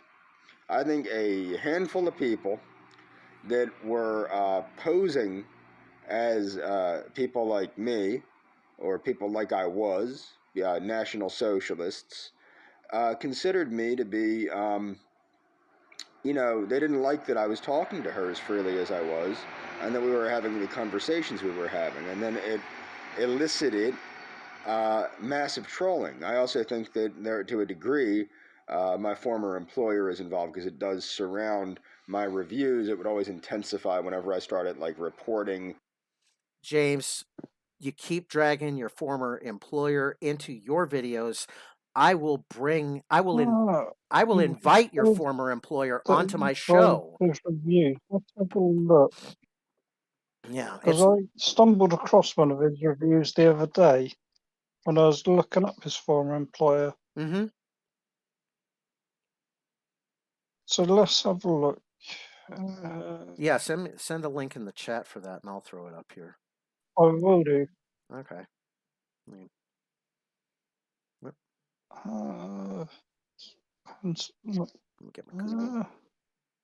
I think a handful of people that were posing as people like me, or people like I was, National Socialists, considered me to be, they didn't like that I was talking to her as freely as I was, and that we were having the conversations we were having. And then it elicited massive trolling. I also think that there, to a degree, my former employer is involved because it does surround my reviews. It would always intensify whenever I started reporting. James, you keep dragging your former employer into your videos. I will invite your former employer onto my show. Let's have a look. Yeah, because I stumbled across one of his reviews the other day when I was looking up his former employer. Mm-hmm. So let's have a look Yeah, send a link in the chat for that, and I'll throw it up here. I will do. Okay. I mean, whoop, And, let me get my Google.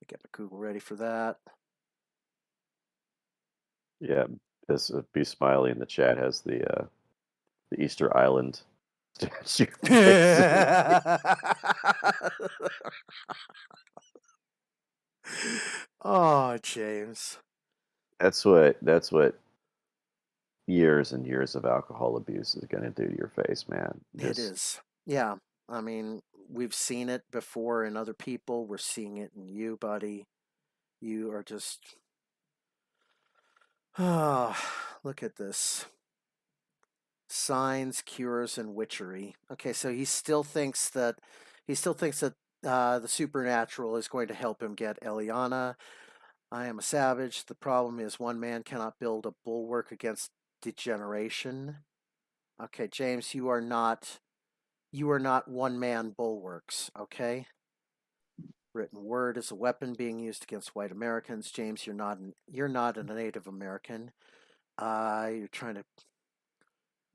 Get my Google ready for that. Yeah, this Be Smiley in the chat has the Easter Island statue. Oh, James. That's what years and years of alcohol abuse is going to do to your face, man. It is. Yeah. I mean, we've seen it before in other people. We're seeing it in you, buddy. You are just. Oh, look at this. Signs, cures, and witchery. Okay, so he still thinks that the supernatural is going to help him get Eliana. I am a savage. The problem is one man cannot build a bulwark against degeneration. Okay, James, you are not one man bulwarks, okay? Written word is a weapon being used against white Americans. James, you're not a Native American. You're trying to.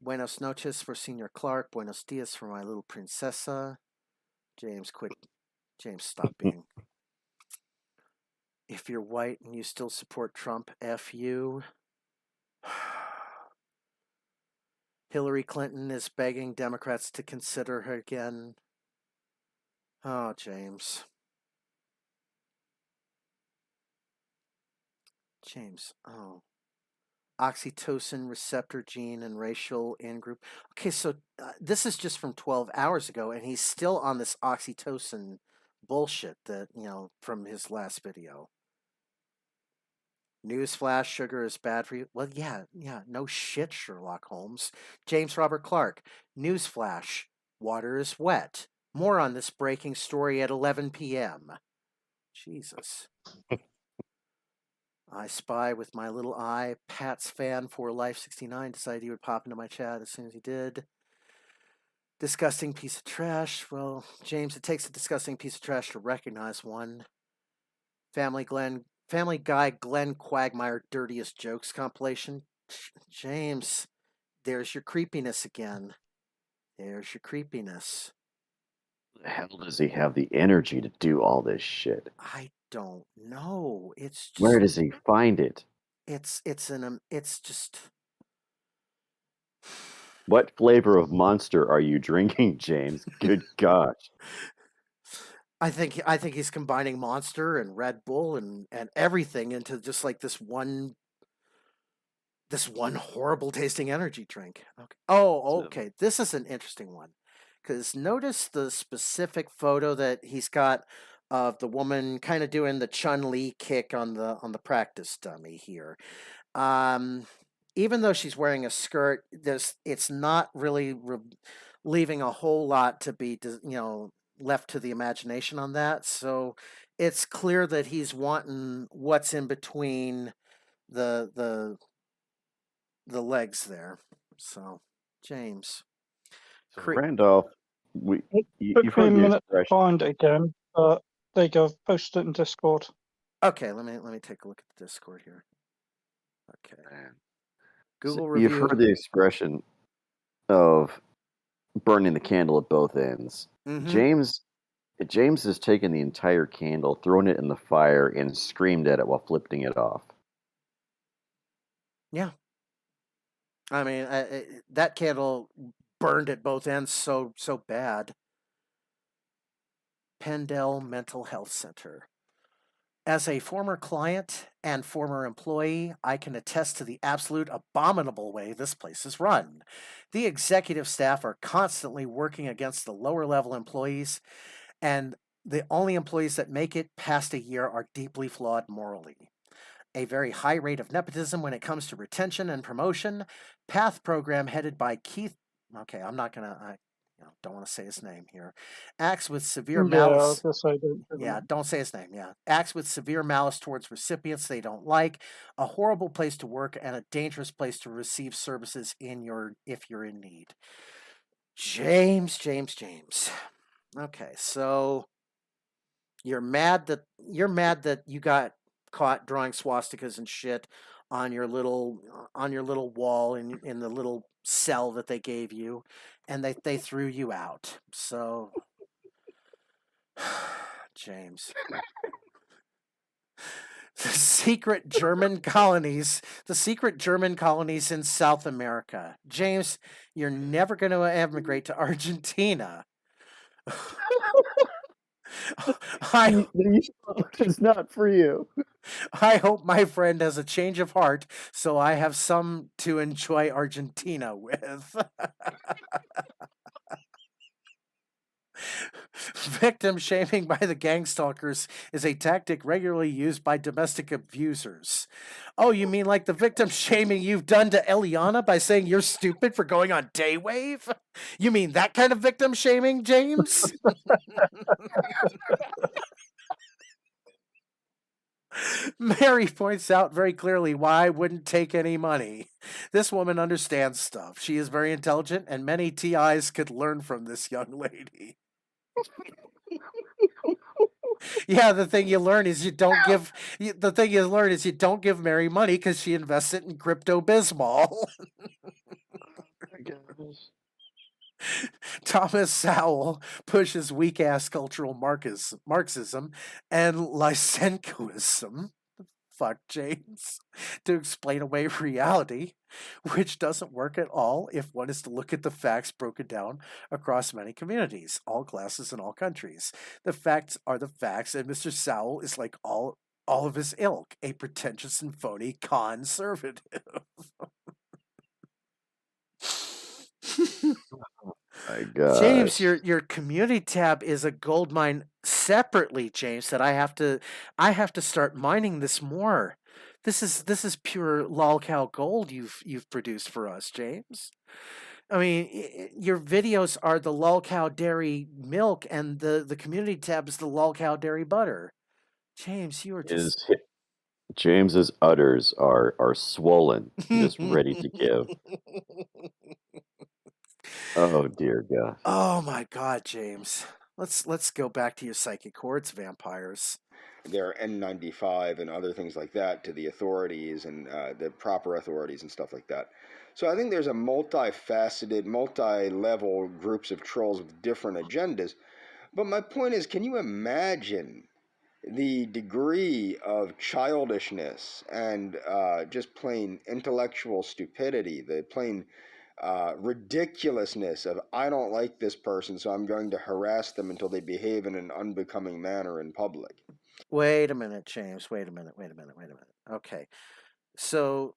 Buenos noches for Senor Clark. Buenos dias for my little princesa. James, quit. James, stop being. If you're white and you still support Trump, F you. Hillary Clinton is begging Democrats to consider her again. Oh, James. James, oh. Oxytocin receptor gene and racial in-group. Okay, so this is just from 12 hours ago, and he's still on this oxytocin bullshit that, from his last video. Newsflash, sugar is bad for you. Well, yeah, no shit, Sherlock Holmes. James Robert Clark, newsflash, water is wet. More on this breaking story at 11 p.m. Jesus. I spy with my little eye. Pat's fan for Life 69 decided he would pop into my chat as soon as he did. Disgusting piece of trash. Well, James, it takes a disgusting piece of trash to recognize one. Family Guy Glenn Quagmire Dirtiest Jokes compilation. James, there's your creepiness again. There's your creepiness. The hell does he have the energy to do all this shit? I don't know. It's just. Where does he find it? It's just. What flavor of Monster are you drinking, James? Good gosh. I think he's combining Monster and Red Bull and everything into just like this one horrible tasting energy drink. Okay. Oh, okay. This is an interesting one. Because notice the specific photo that he's got of the woman kind of doing the Chun-Li kick on the practice dummy here. Even though she's wearing a skirt, it's not really leaving a whole lot to be left to the imagination on that. So it's clear that he's wanting what's in between the legs there. So James. So Randolph, you've Took me a heard the minute to expression. find it again, but there you go. I've posted it in Discord. Okay, let me take a look at the Discord here. Okay. Google So review. you've heard the expression of burning the candle at both ends. Mm-hmm. James has taken the entire candle, thrown it in the fire, and screamed at it while flipping it off. Yeah. I mean, that candle burned at both ends so bad. Pendel Mental Health Center. As a former client and former employee, I can attest to the absolute abominable way this place is run. The executive staff are constantly working against the lower level employees, and the only employees that make it past a year are deeply flawed morally. A very high rate of nepotism when it comes to retention and promotion. PATH program headed by Keith. Okay, I'm not gonna. Don't want to say his name here. Acts with severe malice. Don't say his name. Yeah, acts with severe malice towards recipients they don't like. A horrible place to work and a dangerous place to receive services if you're in need. James. Okay, so you're mad that you got caught drawing swastikas and shit on your little wall in the little cell that they gave you, and they threw you out. So, James, the secret German colonies in South America. James, you're never going to emigrate to Argentina. It's not for you. I hope my friend has a change of heart so I have some to enjoy Argentina with. Victim shaming by the gang stalkers is a tactic regularly used by domestic abusers. Oh, you mean like the victim shaming you've done to Eliana by saying you're stupid for going on Daywave? You mean that kind of victim shaming, James? Mary points out very clearly why I wouldn't take any money. This woman understands stuff. She is very intelligent, and many TIs could learn from this young lady. Yeah, the thing you learn is you don't give. The thing you learn is you don't give Mary money because she invests it in crypto Bismol. Thomas Sowell pushes weak ass cultural Marxism and Lysenkoism. Fuck, James, to explain away reality, which doesn't work at all if one is to look at the facts broken down across many communities, all classes, and all countries. The facts are the facts, and Mr. Sowell is like all of his ilk, a pretentious and phony conservative. My gosh. James, your community tab is a gold mine separately, James, that I have to start mining this more. This is pure LolCow gold you've produced for us, James. I mean, your videos are the LolCow dairy milk, and the community tab is the LolCow dairy butter. James, you are just James's udders are swollen, just ready to give. Oh dear God. Oh my God, James. Let's go back to your psychic hordes, vampires. Their N95 and other things like that to the authorities and the proper authorities and stuff like that. So I think there's a multifaceted, multi-level groups of trolls with different agendas. But my point is, can you imagine the degree of childishness and just plain intellectual stupidity, the plain ridiculousness of, I don't like this person, so I'm going to harass them until they behave in an unbecoming manner in public? Wait a minute, James. Wait a minute. Okay. So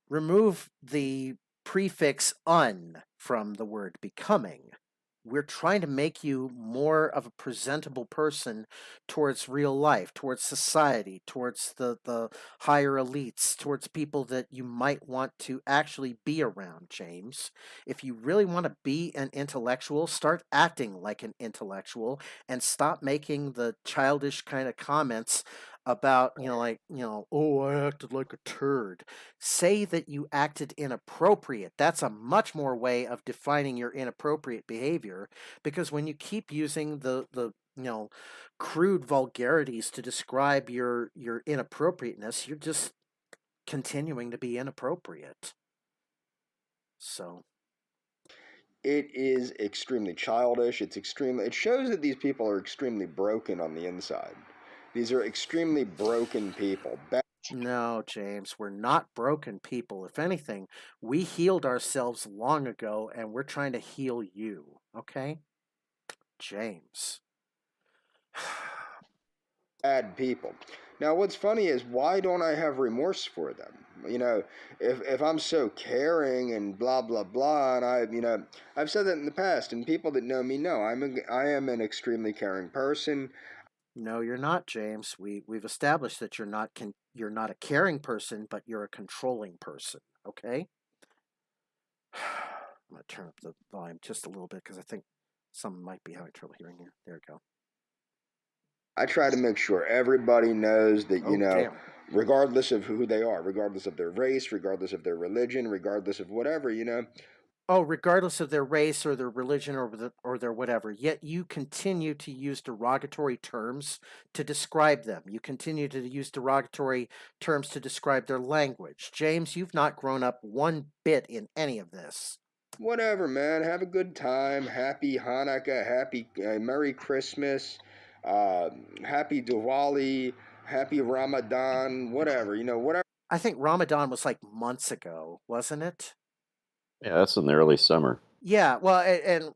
remove the prefix un from the word becoming. We're trying to make you more of a presentable person towards real life, towards society, towards the higher elites, towards people that you might want to actually be around, James. If you really want to be an intellectual, start acting like an intellectual and stop making the childish kind of comments about, oh, I acted like a turd. Say that you acted inappropriate. That's a much more way of defining your inappropriate behavior, because when you keep using the crude vulgarities to describe your inappropriateness, you're just continuing to be inappropriate. So It is extremely childish. It shows that these people are extremely broken on the inside. These are extremely broken people. no, James, we're not broken people. If anything, we healed ourselves long ago, and we're trying to heal you. Okay, James. Bad people. Now, what's funny is, why don't I have remorse for them? If I'm so caring and blah blah blah, and I've said that in the past, and people that know me know I am an extremely caring person. No, you're not, James. We've established that you're not a caring person, but you're a controlling person. Okay. I'm gonna turn up the volume just a little bit because I think someone might be having trouble hearing here. There we go. I try to make sure everybody knows that, Damn. regardless of who they are, regardless of their race, regardless of their religion, regardless of whatever, oh, regardless of their race or their religion or their whatever, yet you continue to use derogatory terms to describe them. You continue to use derogatory terms to describe their language. James, you've not grown up one bit in any of this. Whatever, man. Have a good time. Happy Hanukkah. Happy Merry Christmas. Happy Diwali. Happy Ramadan. Whatever. Whatever. I think Ramadan was like months ago, wasn't it? Yeah, that's in the early summer. Yeah, well,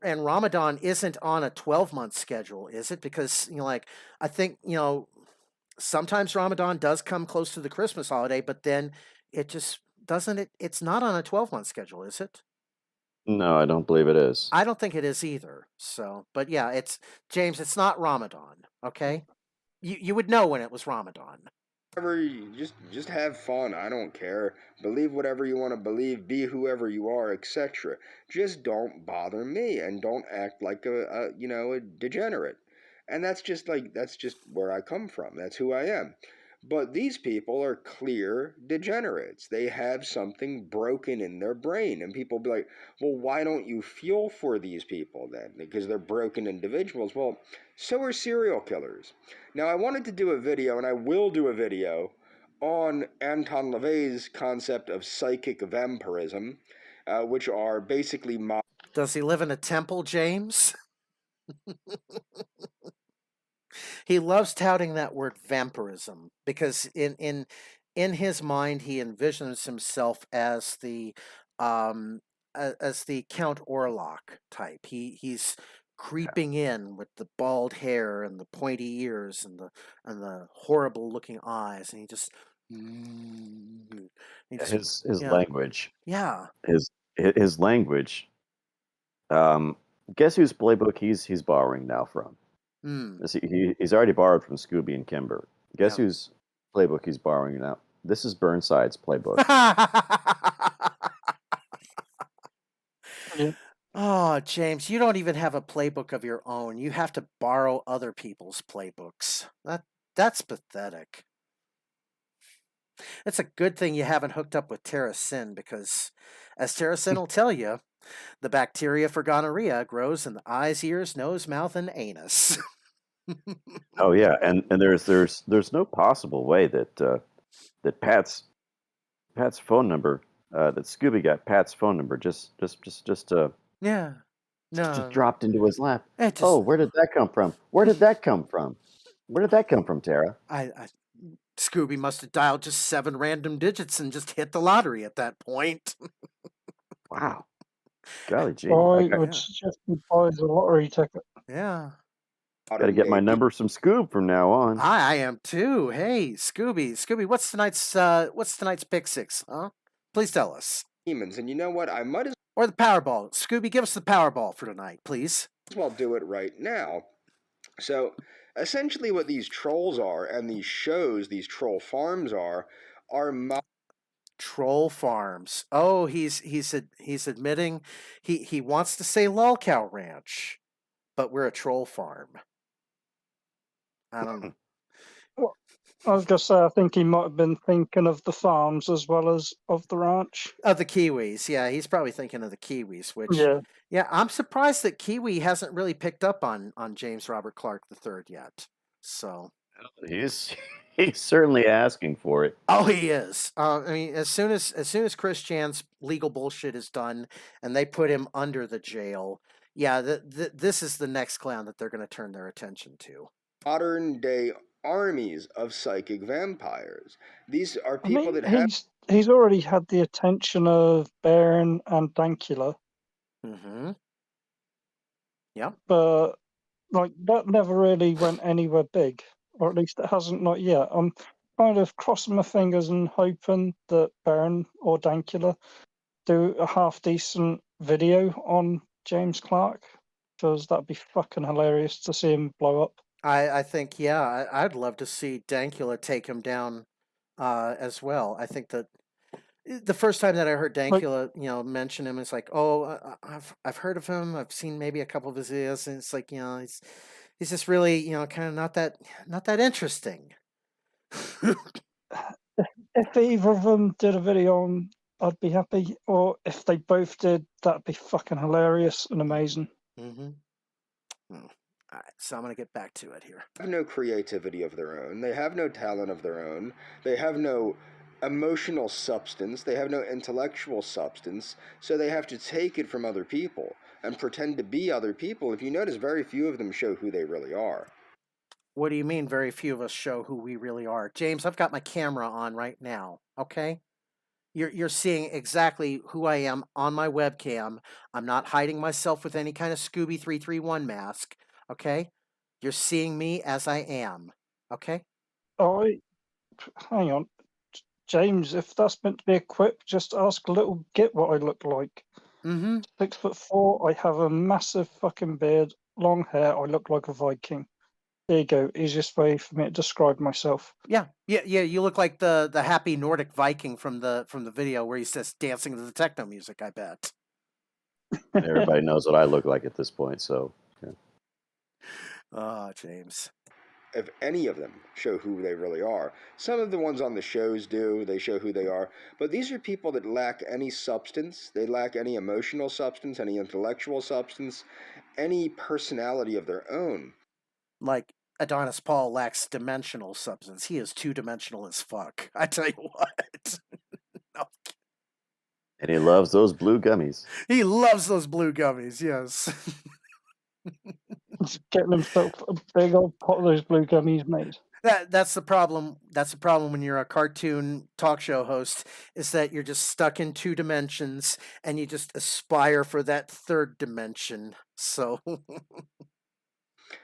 and Ramadan isn't on a 12-month schedule, is it? Because, like, I think, sometimes Ramadan does come close to the Christmas holiday, but then it just doesn't it's not on a 12-month schedule, is it? No, I don't believe it is. I don't think it is either. So, but yeah, it's James, it's not Ramadan, okay? You would know when it was Ramadan. Just have fun. I don't care. Believe whatever you want to believe. Be whoever you are, etc. Just don't bother me and don't act like a degenerate. And that's just where I come from. That's who I am. But these people are clear degenerates. They have something broken in their brain. And people be like, well, why don't you feel for these people then? Because they're broken individuals. Well, so are serial killers. Now, I wanted to do a video, and I will do a video, on Anton LaVey's concept of psychic vampirism, which are basically... Does he live in a temple, James? He loves touting that word vampirism because in his mind he envisions himself as the Count Orlok type. He's creeping in with the bald hair and the pointy ears and the horrible looking eyes, and he just His yeah. language. Yeah. His language. Guess whose playbook he's borrowing now from? He's already borrowed from Scooby and Kimber. Guess whose playbook he's borrowing now? This is Burnside's playbook. Yeah. Oh, James, you don't even have a playbook of your own. You have to borrow other people's playbooks. That's pathetic. It's a good thing you haven't hooked up with Terracin because, as Terracin will tell you, the bacteria for gonorrhea grows in the eyes, ears, nose, mouth, and anus. Oh yeah, and there's no possible way that Pat's phone number that Scooby got Pat's phone number just yeah. No. Just dropped into his lap. Just, oh, where did that come from? Where did that come from? Where did that come from, Tara? Scooby must have dialed just 7 random digits and just hit the lottery at that point. Wow. Golly gee. I would suggest he buys a lottery ticket. Yeah. Gotta get my number from Scoob from now on. I am too. Hey, Scooby, what's tonight's pick six, huh? Please tell us. Demons, and you know what? I might as or the Powerball. Scooby, give us the Powerball for tonight, please. well do it right now. So, essentially what these trolls are, and these shows, these troll farms are troll farms. Oh, he's admitting he wants to say LolCow Ranch, but we're a troll farm. I don't know. Well, I was going to say, I think he might have been thinking of the farms as well as of the ranch. Of the Kiwis, yeah. He's probably thinking of the Kiwis, which... Yeah, I'm surprised that Kiwi hasn't really picked up on James Robert Clark III yet. So... He's certainly asking for it. Oh, he is. I mean, as soon as Chris Chan's legal bullshit is done and they put him under the jail, yeah, this is the next clown that they're going to turn their attention to. Modern day armies of psychic vampires. These are people that have... He's already had the attention of Baron and Dankula. Mm-hmm. Yeah. But, that never really went anywhere big. Or at least it hasn't, not yet. I'm kind of crossing my fingers and hoping that Baron or Dankula do a half-decent video on James Clark, because that'd be fucking hilarious to see him blow up. I think, yeah, I'd love to see Dankula take him down as well. I think that the first time that I heard Dankula, mention him, it's like, oh, I've heard of him. I've seen maybe a couple of his videos, and it's like, he's just really, kind of not that interesting. If either of them did a video on I'd be happy. Or if they both did, that'd be fucking hilarious and amazing. Mm-hmm. All right, so I'm going to get back to it here. They have no creativity of their own. They have no talent of their own. They have no emotional substance. They have no intellectual substance. So they have to take it from other people and pretend to be other people. If you notice, very few of them show who they really are. What do you mean very few of us show who we really are? James, I've got my camera on right now, okay? You're seeing exactly who I am on my webcam. I'm not hiding myself with any kind of Scooby 331 mask, okay? You're seeing me as I am, okay? Hang on. James, if that's meant to be a quip, just ask little Git what I look like. Mm-hmm. 6'4", I have a massive fucking beard, long hair, I look like a Viking. There you go, easiest way for me to describe myself. Yeah. You look like the happy Nordic Viking from the video where he's just dancing to the techno music, I bet. Everybody knows what I look like at this point, so. Yeah. Oh, James. If any of them show who they really are. Some of the ones on the shows do, they show who they are, but these are people that lack any substance. They lack any emotional substance, any intellectual substance, any personality of their own. Like Adonis Paul lacks dimensional substance. He is two-dimensional as fuck. I tell you what. No. And he loves those blue gummies. He loves those blue gummies, yes. He's getting himself a big old pot of those blue gummies made. That's the problem. That's the problem when you're a cartoon talk show host, is that you're just stuck in two dimensions and you just aspire for that third dimension. So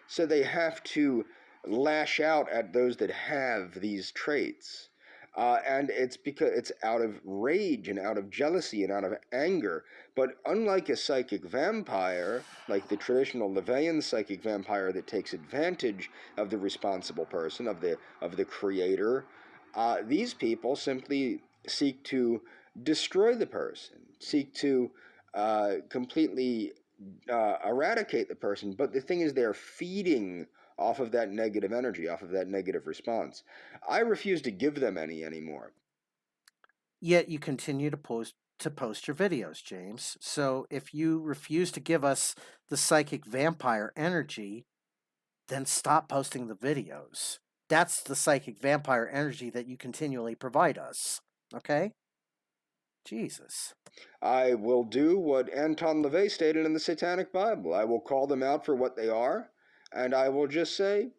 So they have to lash out at those that have these traits. And it's because it's out of rage and out of jealousy and out of anger. But unlike a psychic vampire, like the traditional Levian psychic vampire that takes advantage of the responsible person, of the creator, these people simply seek to destroy the person, seek to completely eradicate the person. But the thing is, they're feeding off of that negative energy, off of that negative response. I refuse to give them any anymore. yet you continue to post your videos, James. So if you refuse to give us the psychic vampire energy, then stop posting the videos. That's the psychic vampire energy that you continually provide us. Okay? Jesus. I will do what Anton LaVey stated in the Satanic Bible. I will call them out for what they are, and I will just say,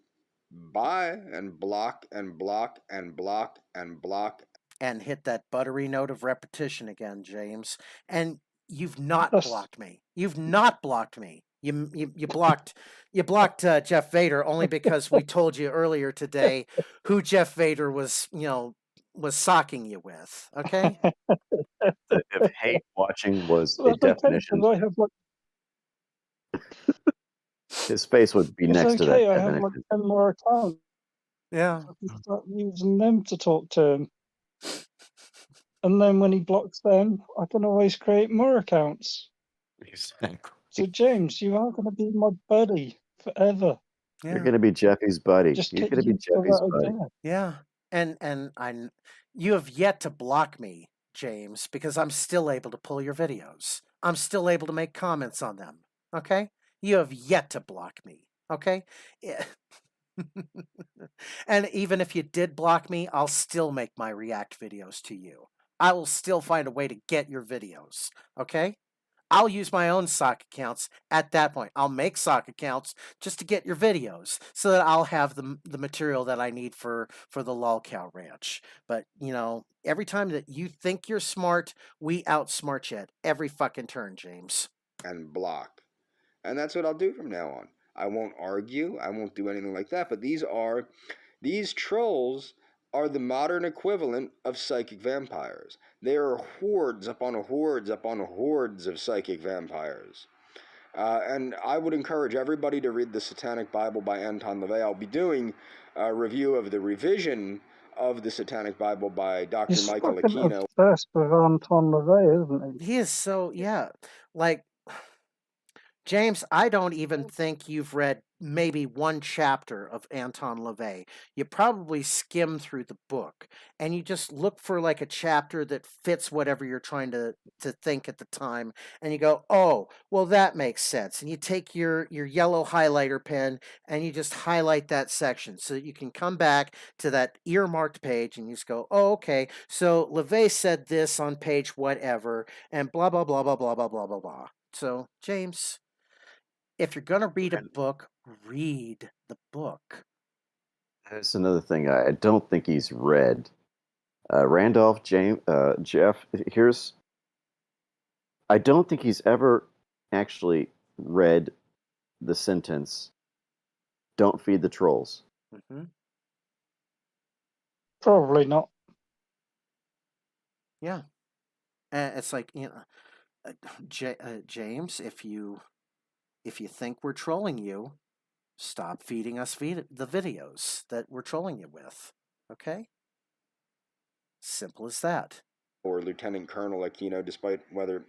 bye, and block, and block, and block, and block. And hit that buttery note of repetition again, James. And you've not blocked me. You've not blocked me. You blocked Jeff Vader only because we told you earlier today who Jeff Vader was, was socking you with. Okay. If hate watching was Well, a definition, I have his face would be it's next to that okay, I have definition. 10 more accounts. Yeah. I can start using them to talk to him. And then when he blocks them, I can always create more accounts. Exactly. So James, you are going to be my buddy forever. Yeah. You're going to be Jeffy's buddy. Just You're get going to be used to Jeffy's that buddy. again. Yeah. And you have yet to block me, James, because I'm still able to pull your videos. I'm still able to make comments on them. Okay? You have yet to block me. Okay? And even if you did block me, I'll still make my react videos to you. I will still find a way to get your videos. Okay? I'll use my own sock accounts at that point. I'll make sock accounts just to get your videos so that I'll have the material that I need for the LolCow Ranch. But, every time that you think you're smart, we outsmart you at every fucking turn, James. And block. And that's what I'll do from now on. I won't argue. I won't do anything like that. But these trolls are the modern equivalent of psychic vampires. They are hordes upon hordes upon hordes of psychic vampires. And I would encourage everybody to read the Satanic Bible by Anton LaVey. I'll be doing a review of the revision of the Satanic Bible by Dr. He's Michael fucking Aquino. obsessed with Anton LaVey, isn't he? He is so, yeah. Like, James, I don't even think you've read maybe one chapter of Anton LaVey. You probably skim through the book and you just look for like a chapter that fits whatever you're trying to think at the time. And you go, oh, well, that makes sense. And you take your yellow highlighter pen and you just highlight that section so that you can come back to that earmarked page and you just go, oh, okay. So LaVey said this on page whatever and blah, blah, blah, blah, blah, blah, blah, blah, blah. So, James, if you're going to read a book, read the book. That's another thing I don't think he's read. Randolph, Jeff, I don't think he's ever actually read the sentence, "Don't feed the trolls." Mm-hmm. Probably not. Yeah. And it's like, James, if you think we're trolling you, stop feeding us the videos that we're trolling you with. Okay? Simple as that. Or Lieutenant Colonel Aquino, despite whether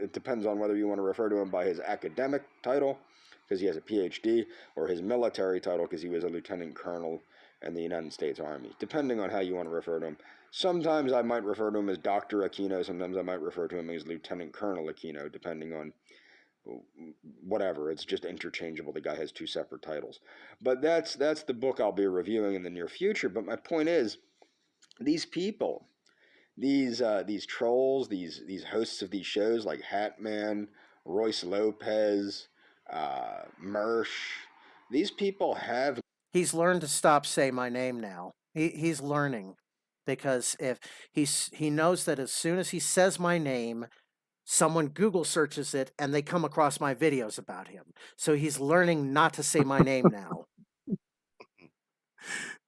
it depends on whether you want to refer to him by his academic title, because he has a PhD, or his military title, because he was a lieutenant colonel in the United States Army. Depending on how you want to refer to him. Sometimes I might refer to him as Dr. Aquino, sometimes I might refer to him as Lieutenant Colonel Aquino, depending on whatever. It's just interchangeable. The guy has two separate titles. But that's the book I'll be reviewing in the near future. But my point is, these people, these trolls, these hosts of these shows like Hatman, Royce Lopez, Mersch, these people have. He's learned to stop say my name now. He's learning, because if he knows that as soon as he says my name, someone Google searches it and they come across my videos about him. So he's learning not to say my name now.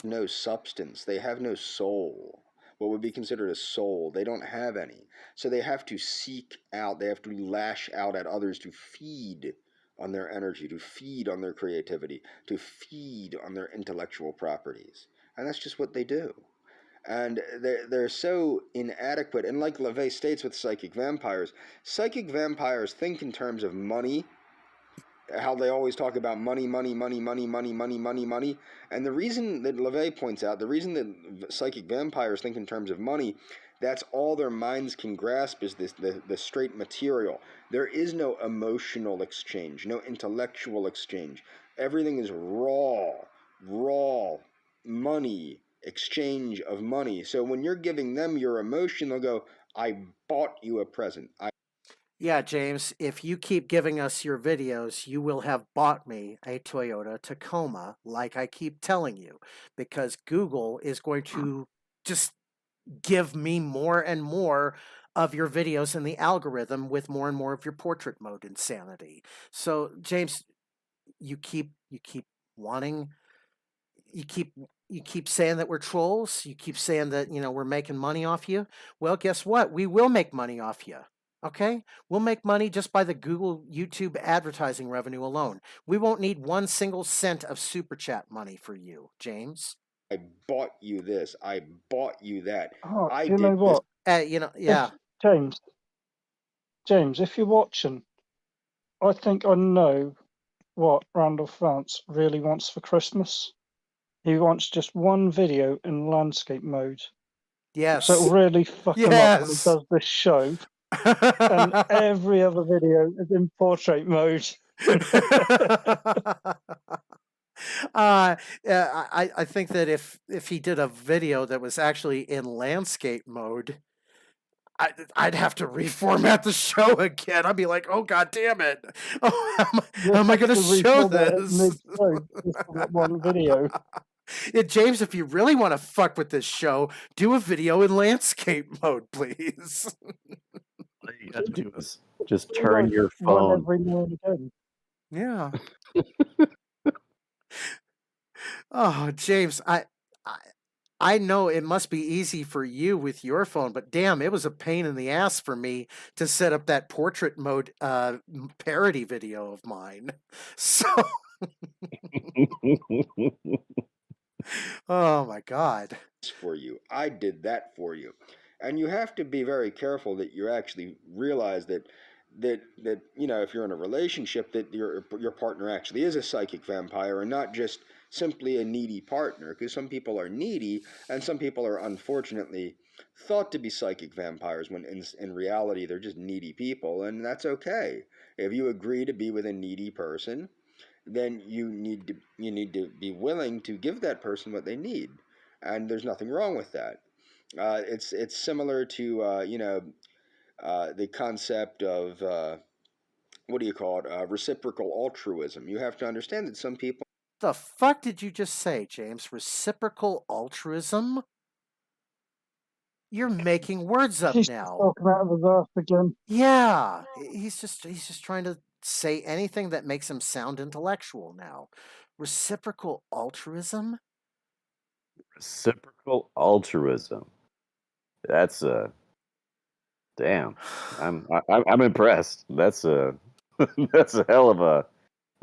No substance. They have no soul. What would be considered a soul. They don't have any. So they have to seek out, they have to lash out at others to feed on their energy, to feed on their creativity, to feed on their intellectual properties. And that's just what they do. And they're so inadequate. And like LaVey states with psychic vampires think in terms of money, how they always talk about money, money, money, money, money, money, money, money. And the reason that LaVey points out, the reason that psychic vampires think in terms of money, that's all their minds can grasp is the straight material. There is no emotional exchange, no intellectual exchange. Everything is raw money, exchange of money. So when you're giving them your emotion, they'll go, I bought you a present. Yeah, James, if you keep giving us your videos, you will have bought me a Toyota Tacoma, like I keep telling you, because Google is going to just give me more and more of your videos in the algorithm with more and more of your portrait mode insanity. So, James, you keep wanting, you keep saying that we're trolls. You keep saying that, we're making money off you. Well, guess what? We will make money off you. Okay? We'll make money just by the Google, YouTube advertising revenue alone. We won't need 1 single cent of super chat money for you, James. I bought you this. I bought you that. Oh, I you know did what? Yeah. James, if you're watching, I think I know what Randolph Vance really wants for Christmas. He wants just one video in landscape mode. Yes. So it'll really fuck him up when he does this show. And every other video is in portrait mode. I think that if he did a video that was actually in landscape mode, I'd have to reformat the show again. I'd be like, oh, God damn it. Oh, how am I going to show this? One video. Yeah, James, if you really want to fuck with this show, do a video in landscape mode, please. All you got to do is just turn your phone. Every now and again. Yeah. Oh, James, I know it must be easy for you with your phone, but damn, it was a pain in the ass for me to set up that portrait mode parody video of mine. So, oh my God. For you. I did that for you. And you have to be very careful that you actually realize that that if you're in a relationship, that your partner actually is a psychic vampire and not just simply a needy partner, because some people are needy and some people are unfortunately thought to be psychic vampires when in reality they're just needy people, and that's okay. If you agree to be with a needy person, then you need to be willing to give that person what they need, and there's nothing wrong with that. It's similar to the concept of what do you call it? Reciprocal altruism. You have to understand that some people. The fuck did you just say, James? Reciprocal altruism? You're making words up He's now. talking out of his ass again. Yeah, he's just trying to say anything that makes him sound intellectual now. Reciprocal altruism? Reciprocal altruism. That's a damn. I'm impressed. That's a that's a hell of a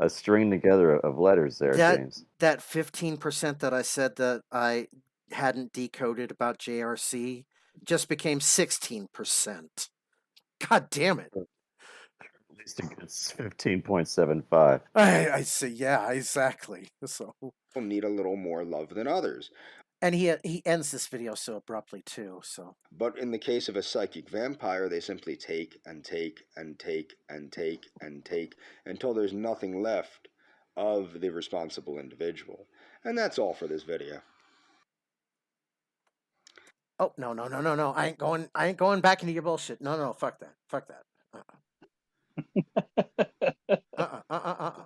string together of letters there, James. That 15% that I said that I hadn't decoded about JRC just became 16%. God damn it. At least it gets 15.75. I see. Yeah, exactly. So, Need a little more love than others. and he ends this video so abruptly too. So, But in the case of a psychic vampire, they simply take and take and take and take and take until there's nothing left of the responsible individual. And that's all for this video. oh no, I ain't going back into your bullshit. No, fuck that.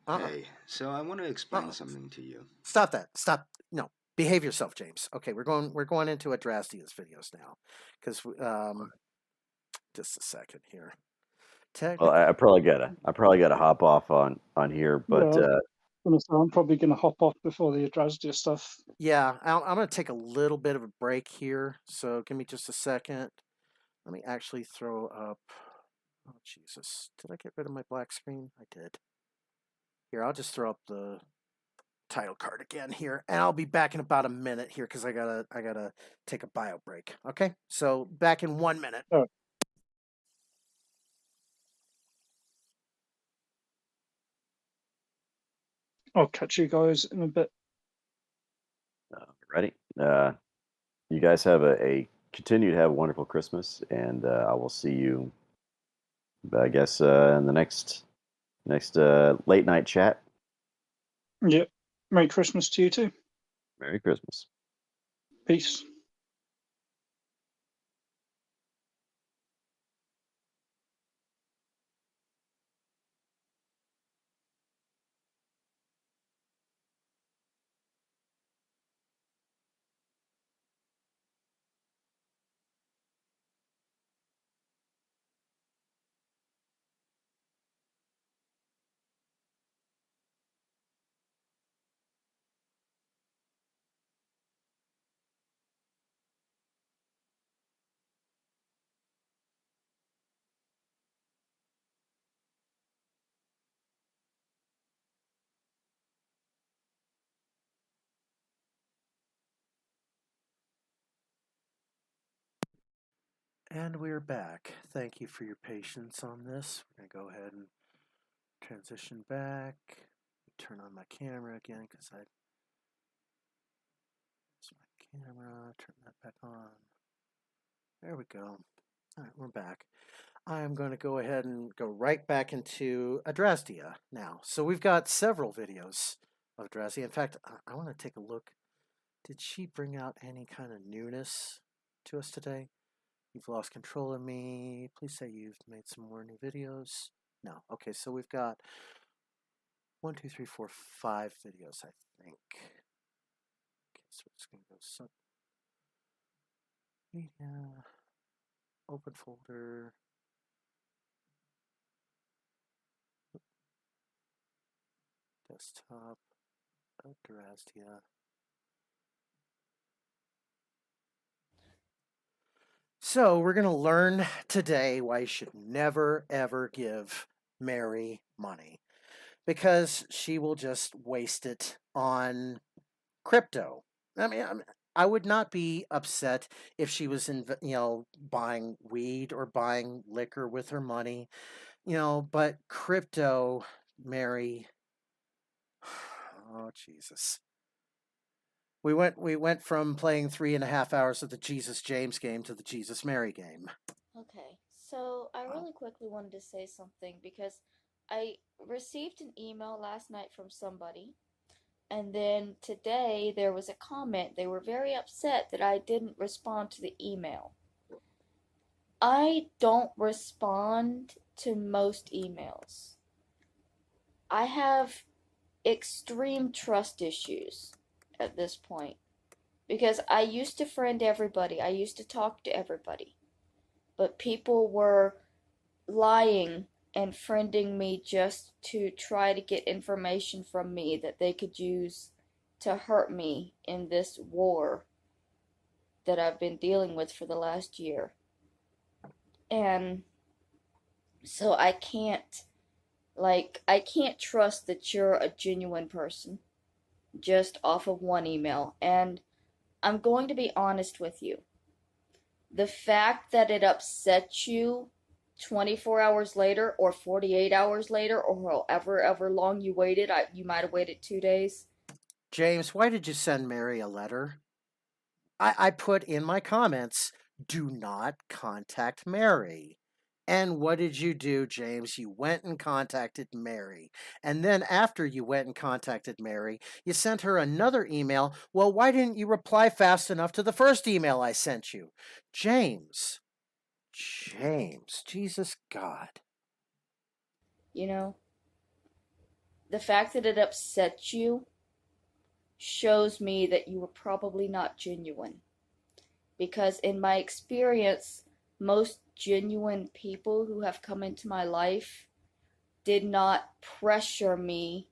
Hey, so I want to explain something to you. Stop that. Stop. No, behave yourself, James. Okay, we're going into Adrasdea's videos now, because just a second here. Well, I probably gotta hop off on here, but Yeah. I'm probably going to hop off before the Adrasdea stuff. Yeah, I'm going to take a little bit of a break here, so give me just a second. Let me actually throw up. Oh, Jesus. Did I get rid of my black screen? I did. Here, I'll just throw up the title card again here, and I'll be back in about a minute here because I gotta take a bio break. Okay, so back in 1 minute. Oh. I'll catch you guys in a bit. ready. You guys have continue to have a wonderful Christmas, and I will see you, I guess, in the next late night chat. Yep. Merry Christmas to you too. Merry Christmas. Peace. And we're back. Thank you for your patience on this. We're going to go ahead and transition back. Turn on my camera again because I. There's my camera. Turn that back on. There we go. All right, we're back. I'm going to go ahead and go right back into Adrasdea now. So we've got several videos of Adrasdea. In fact, I want to take a look. Did she bring out any kind of newness to us today? You've lost control of me. Please say you've made some more new videos. No. Okay, so we've got 1, 2, 3, 4, 5 videos, I think. Okay, so it's going to go media, open folder. Desktop, Adrasdea. So we're going to learn today why you should never, ever give Mary money, because she will just waste it on crypto. I mean, I would not be upset if she was buying weed or buying liquor with her money, But crypto, Mary. Oh, Jesus. We went from playing 3.5 hours of the Jesus James game to the Jesus Mary game. Okay, so I really quickly wanted to say something because I received an email last night from somebody, and then today there was a comment. They were very upset that I didn't respond to the email. I don't respond to most emails. I have extreme trust issues at this point because I used to friend everybody, I used to talk to everybody, but people were lying and friending me just to try to get information from me that they could use to hurt me in this war that I've been dealing with for the last year. And so I can't trust that you're a genuine person just off of one email. And I'm going to be honest with you. The fact that it upsets you 24 hours later or 48 hours later or however long you waited, you might have waited 2 days. James, why did you send Mary a letter? I put in my comments, do not contact Mary. And what did you do, James? You went and contacted Mary. And then after you went and contacted Mary, you sent her another email. Well, why didn't you reply fast enough to the first email I sent you? James, Jesus God. The fact that it upset you shows me that you were probably not genuine. Because in my experience, most genuine people who have come into my life did not pressure me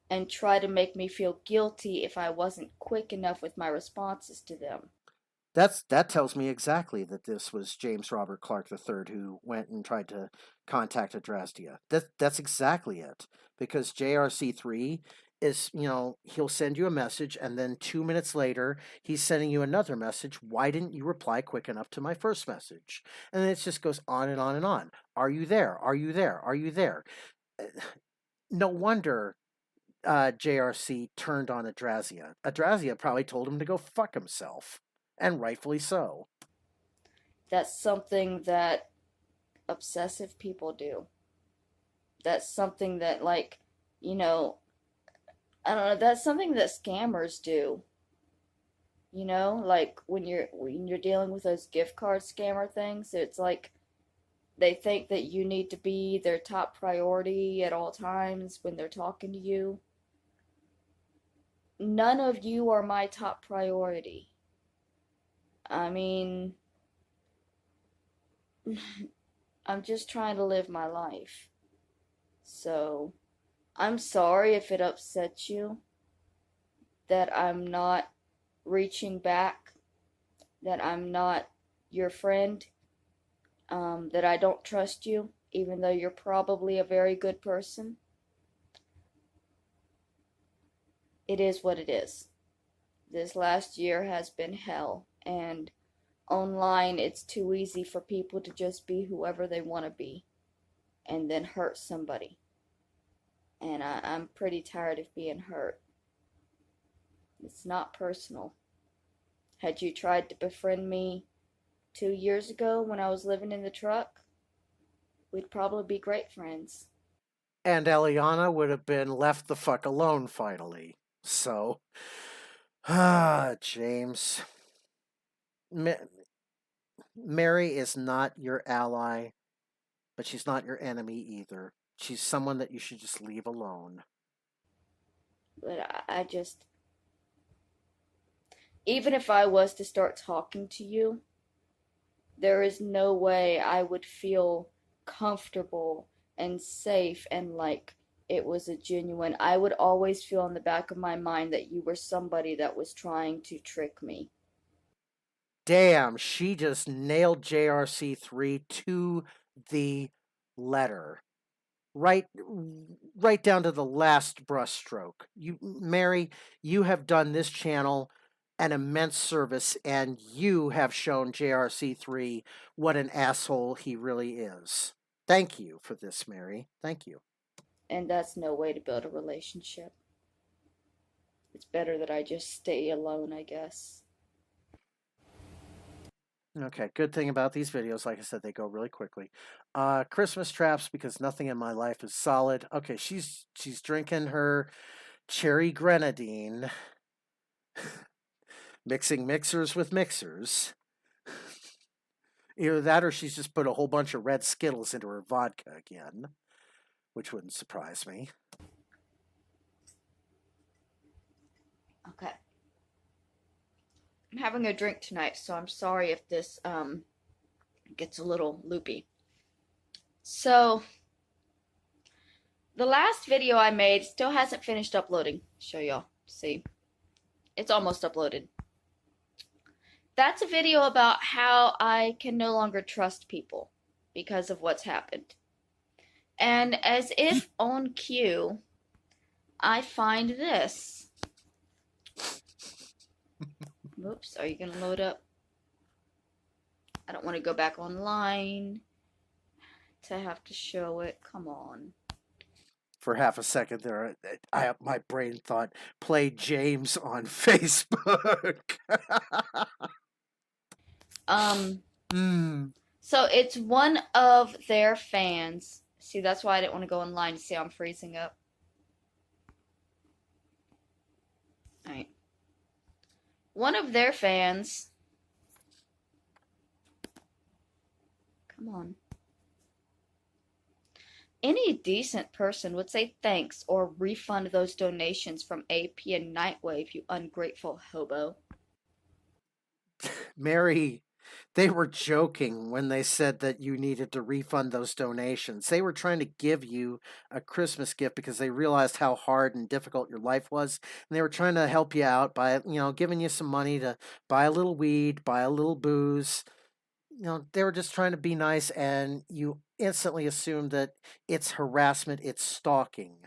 and try to make me feel guilty if I wasn't quick enough with my responses to them. That tells me exactly that this was James Robert Clark III who went and tried to contact Adrasdea. That's exactly it. Because JRC3 is, he'll send you a message and then 2 minutes later he's sending you another message. Why didn't you reply quick enough to my first message? And then it just goes on and on and on. Are you there? Are you there? Are you there? No wonder JRC turned on Adrasdea. Adrasdea probably told him to go fuck himself. And rightfully so. That's something that obsessive people do. That's something that, I don't know, that's something that scammers do. Like when you're dealing with those gift card scammer things, it's like they think that you need to be their top priority at all times when they're talking to you. None of you are my top priority. I mean, I'm just trying to live my life. So, I'm sorry if it upsets you that I'm not reaching back, that I'm not your friend, that I don't trust you, even though you're probably a very good person. It is what it is. This last year has been hell, and online it's too easy for people to just be whoever they want to be and then hurt somebody. And I'm pretty tired of being hurt. It's not personal. Had you tried to befriend me 2 years ago when I was living in the truck, we'd probably be great friends. And Eliana would have been left the fuck alone finally. So, James. Mary is not your ally, but she's not your enemy either. She's someone that you should just leave alone. But I just, even if I was to start talking to you, there is no way I would feel comfortable and safe and like it was a genuine. I would always feel in the back of my mind that you were somebody that was trying to trick me. Damn, she just nailed JRC3 to the letter. Right down to the last brushstroke. Mary, you have done this channel an immense service, and you have shown JRC3 what an asshole he really is. Thank you for this, Mary. Thank you. And that's no way to build a relationship. It's better that I just stay alone, I guess. Okay, good thing about these videos, like I said, they go really quickly. Christmas traps, because nothing in my life is solid. Okay, she's drinking her cherry grenadine, mixing mixers with mixers. Either that or she's just put a whole bunch of red Skittles into her vodka again, which wouldn't surprise me. Okay. I'm having a drink tonight, so I'm sorry if this gets a little loopy. So, the last video I made still hasn't finished uploading. Show y'all. See? It's almost uploaded. That's a video about how I can no longer trust people because of what's happened. And as if on cue, I find this. Oops, are you going to load up? I don't want to go back online to have to show it. Come on. For half a second there, my brain thought, play James on Facebook. So it's one of their fans. See, that's why I didn't want to go online to see how I'm freezing up. Alright. One of their fans. Come on. Any decent person would say thanks or refund those donations from AP and Nightwave, you ungrateful hobo. Mary, they were joking when they said that you needed to refund those donations. They were trying to give you a Christmas gift because they realized how hard and difficult your life was. And they were trying to help you out by, giving you some money to buy a little weed, buy a little booze. They were just trying to be nice, and you instantly assumed that it's harassment, it's stalking.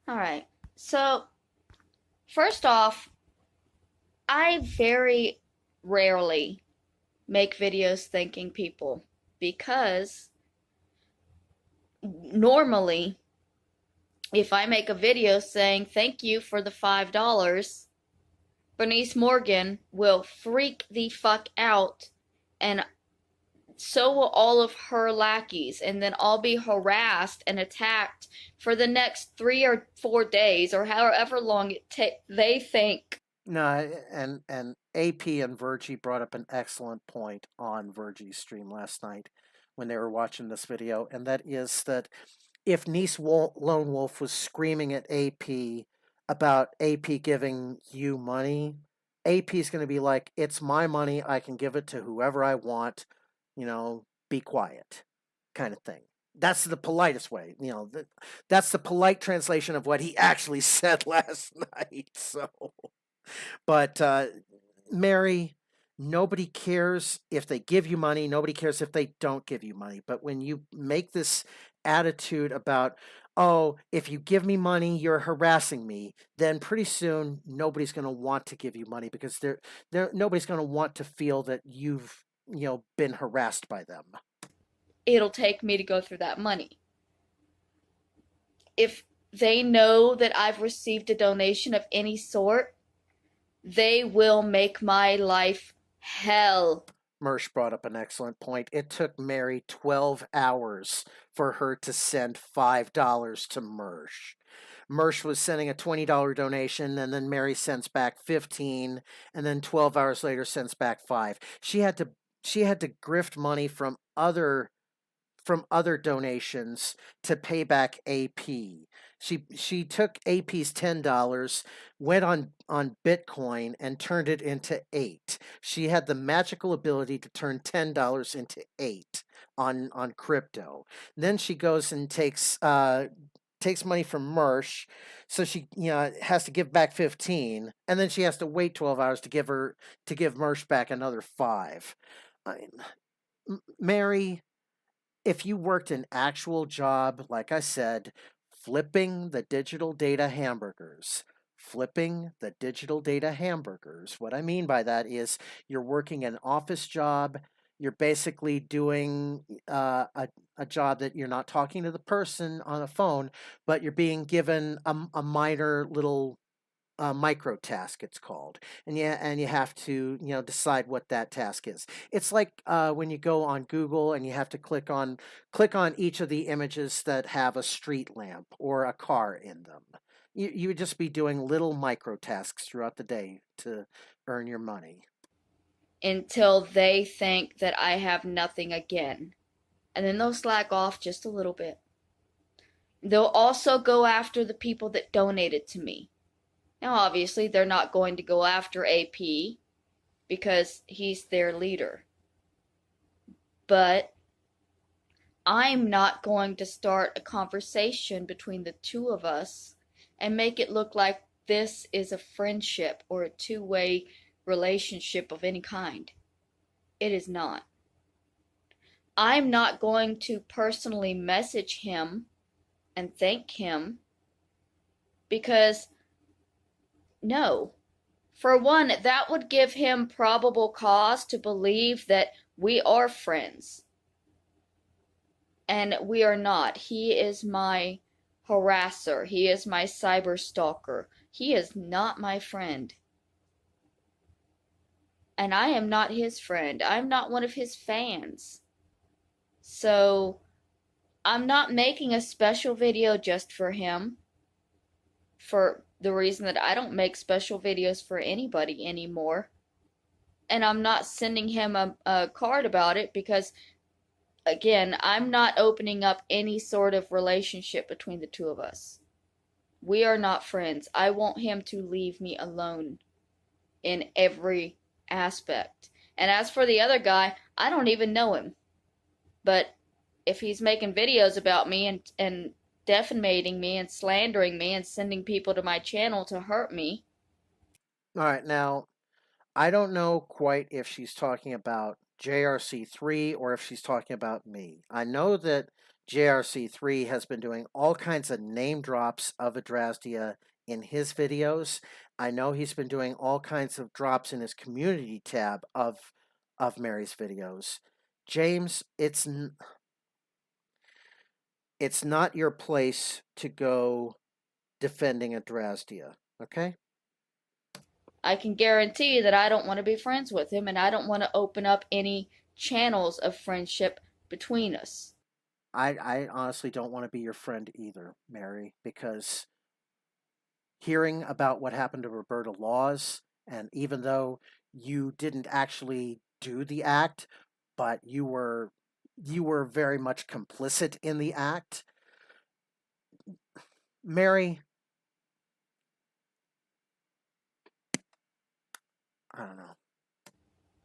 All right. So, first off, I very rarely make videos thanking people because normally if I make a video saying thank you for the $5, Bernice Morgan will freak the fuck out, and so will all of her lackeys, and then I'll be harassed and attacked for the next 3 or 4 days, or however long they think. No, and AP and Virgie brought up an excellent point on Virgie's stream last night when they were watching this video, and that is that if Niece Lone Wolf was screaming at AP about AP giving you money, AP's going to be like, it's my money, I can give it to whoever I want, be quiet, kind of thing. That's the politest way, that's the polite translation of what he actually said last night, so... But, Mary, nobody cares if they give you money. Nobody cares if they don't give you money. But when you make this attitude about, oh, if you give me money, you're harassing me, then pretty soon nobody's going to want to give you money because nobody's going to want to feel that you've, been harassed by them. It'll take me to go through that money. If they know that I've received a donation of any sort, they will make my life hell. Mersh brought up an excellent point. It took Mary 12 hours for her to send $5 to Mersh. Mersh was sending a $20 donation, and then Mary sends back 15, and then 12 hours later sends back 5. She had to grift money from other donations to pay back AP. She took AP's $10, went on Bitcoin, and turned it into 8. She had the magical ability to turn $10 into 8 on crypto. Then she goes and takes money from Mersh, so she has to give back 15, and then she has to wait 12 hours to give Mersh back another 5. Mary, if you worked an actual job, like I said, flipping the digital data hamburgers, what I mean by that is you're working an office job, You're basically doing a job that you're not talking to the person on the phone, but you're being given a minor little micro task, it's called, and you have to decide what that task is. It's like when you go on Google and you have to click on each of the images that have a street lamp or a car in them. You would just be doing little micro tasks throughout the day to earn your money. Until they think that I have nothing again. And then they'll slack off just a little bit. They'll also go after the people that donated to me. Now, obviously, they're not going to go after AP because he's their leader. But I'm not going to start a conversation between the two of us and make it look like this is a friendship or a two-way relationship of any kind. It is not. I'm not going to personally message him and thank him because, no. For one, that would give him probable cause to believe that we are friends. And we are not. He is my harasser. He is my cyber stalker. He is not my friend. And I am not his friend. I'm not one of his fans. So I'm not making a special video just for him, for the reason that I don't make special videos for anybody anymore. And I'm not sending him a card about it because, again, I'm not opening up any sort of relationship between the two of us. We are not friends. I want him to leave me alone in every aspect. And as for the other guy, I don't even know him. But if he's making videos about me and defamating me and slandering me and sending people to my channel to hurt me. All right, now, I don't know quite if she's talking about JRC3 or if she's talking about me. I know that JRC3 has been doing all kinds of name drops of Adrasdea in his videos. I know he's been doing all kinds of drops in his community tab of Mary's videos. James, it's not your place to go defending Adrasdea, okay? I can guarantee you that I don't want to be friends with him, and I don't want to open up any channels of friendship between us. I honestly don't want to be your friend either, Mary, because hearing about what happened to Roberta Laws, and even though you didn't actually do the act, but you were very much complicit in the act, Mary, I don't know.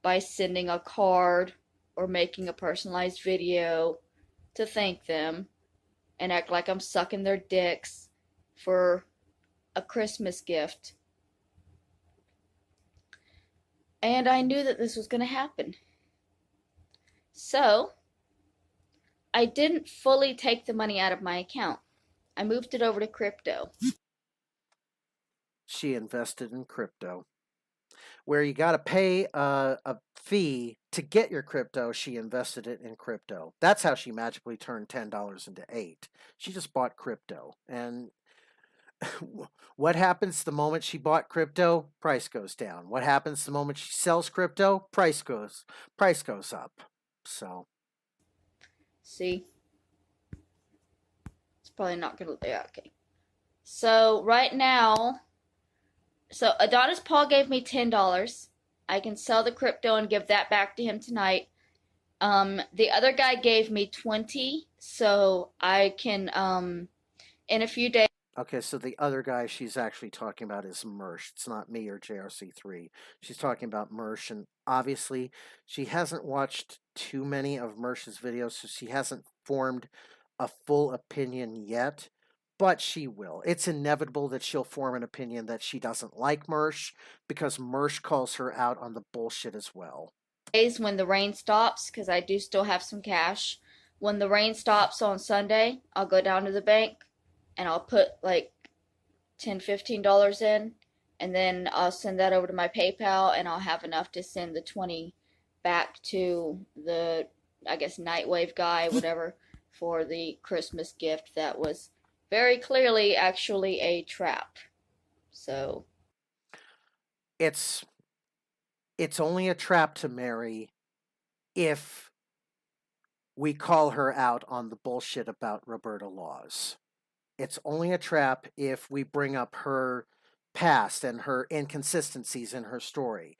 By sending a card or making a personalized video to thank them and act like I'm sucking their dicks for a Christmas gift. And I knew that this was going to happen. So, I didn't fully take the money out of my account. I moved it over to crypto. She invested in crypto. Where you got to pay a fee to get your crypto, she invested it in crypto. That's how she magically turned $10 into $8. She just bought crypto. And what happens the moment she bought crypto? Price goes down. What happens the moment she sells crypto? Price goes up. So, See? It's probably not going to... Yeah, okay. So, right now... So, Adonis Paul gave me $10. I can sell the crypto and give that back to him tonight. The other guy gave me $20, so I can, in a few days... Okay, so the other guy she's actually talking about is Mersh. It's not me or JRC3. She's talking about Mersh, and obviously she hasn't watched too many of Mersh's videos, so she hasn't formed a full opinion yet, but she will. It's inevitable that she'll form an opinion that she doesn't like Mersh because Mersh calls her out on the bullshit as well. When the rain stops, because I do still have some cash, when the rain stops on Sunday, I'll go down to the bank and I'll put like $10, $15 in, and then I'll send that over to my PayPal, and I'll have enough to send the $20 back to the, I guess, Nightwave guy, whatever, for the Christmas gift that was very clearly actually a trap. So It's only a trap to Mary if we call her out on the bullshit about Roberta Laws. It's only a trap if we bring up her past and her inconsistencies in her story.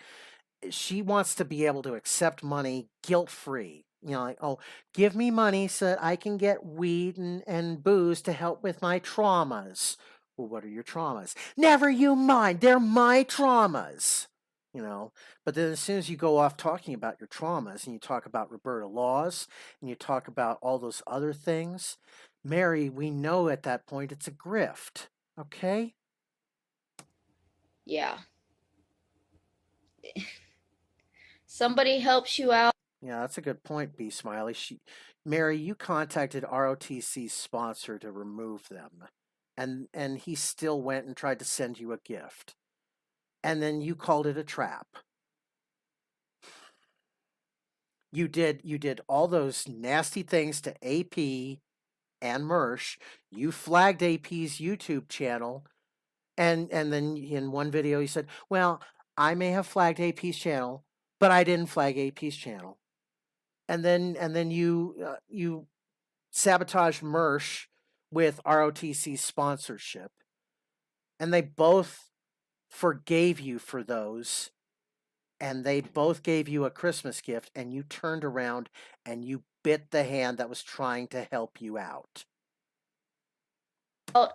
She wants to be able to accept money guilt-free. You know, like, oh, give me money so that I can get weed and booze to help with my traumas. Well, what are your traumas? Never you mind. They're my traumas. You know, but then as soon as you go off talking about your traumas and you talk about Roberta Laws and you talk about all those other things, Mary, we know at that point it's a grift. Okay? yeah, somebody helps you out. Yeah, that's a good point, B Smiley. Mary, you contacted ROTC's sponsor to remove them, and he still went and tried to send you a gift, and then you called it a trap. You did all those nasty things to AP and Mersh. You flagged AP's YouTube channel, and then in one video you said, "Well, I may have flagged AP's channel, but I didn't flag AP's channel." And then you sabotage Mersh with ROTC sponsorship. And they both forgave you for those. And they both gave you a Christmas gift. And you turned around and you bit the hand that was trying to help you out.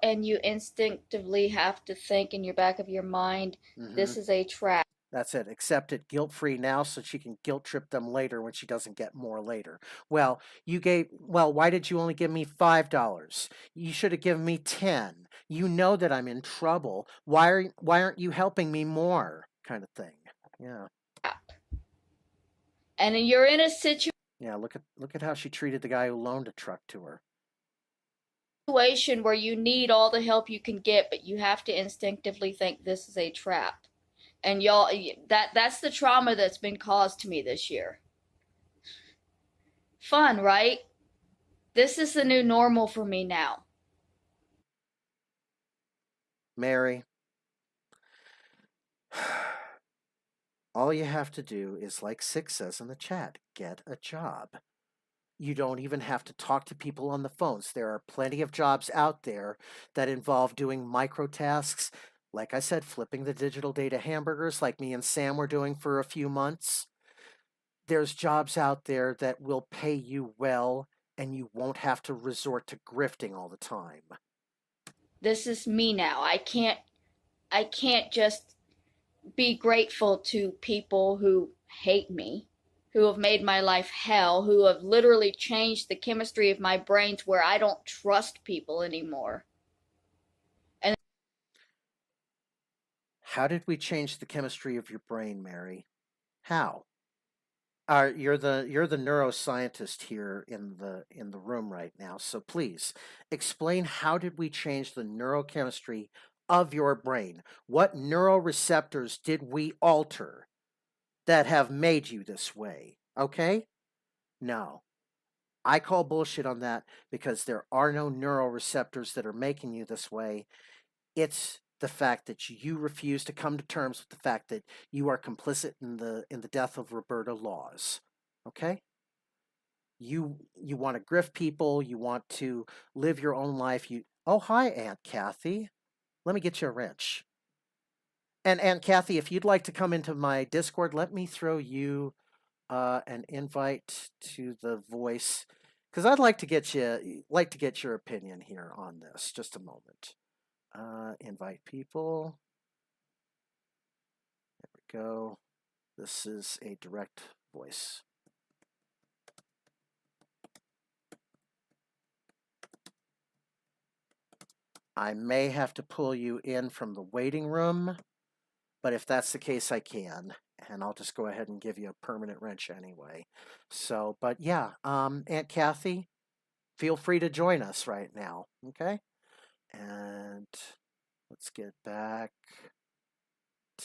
And you instinctively have to think in your back of your mind, this is a trap. That's it. Accept it guilt-free now so she can guilt trip them later when she doesn't get more later. Well, why did you only give me $5? You should have given me 10. You know that I'm in trouble. Why aren't you helping me more? Kind of thing. Yeah. And you're in a situation Yeah, look at how she treated the guy who loaned a truck to her. where you need all the help you can get, but you have to instinctively think this is a trap. And y'all, that's the trauma that's been caused to me this year. Fun, right? This is the new normal for me now. Mary, all you have to do is, like Six says in the chat, get a job. You don't even have to talk to people on the phones. There are plenty of jobs out there that involve doing micro tasks. Like I said, flipping the digital data hamburgers like me and Sam were doing for a few months. There's jobs out there that will pay you well and you won't have to resort to grifting all the time. This is me now. I can't just be grateful to people who hate me, who have made my life hell, who have literally changed the chemistry of my brain to where I don't trust people anymore. And how did we change the chemistry of your brain, Mary? How? You're the neuroscientist here in the room right now. So please explain, how did we change the neurochemistry of your brain? What neuroreceptors did we alter that have made you this way? Okay? No. I call bullshit on that because there are no neuroreceptors that are making you this way. It's the fact that you refuse to come to terms with the fact that you are complicit in the death of Roberta Laws. Okay? You want to grift people, you want to live your own life. Oh, hi, Aunt Kathy. Let me get you a wrench. And Aunt Kathy, if you'd like to come into my Discord, let me throw you an invite to the voice, because I'd like to get your opinion here on this. Just a moment. Invite people. There we go. This is a direct voice. I may have to pull you in from the waiting room, but if that's the case, I can. And I'll just go ahead and give you a permanent wrench anyway. So, but yeah, Aunt Kathy, feel free to join us right now, okay? And let's get back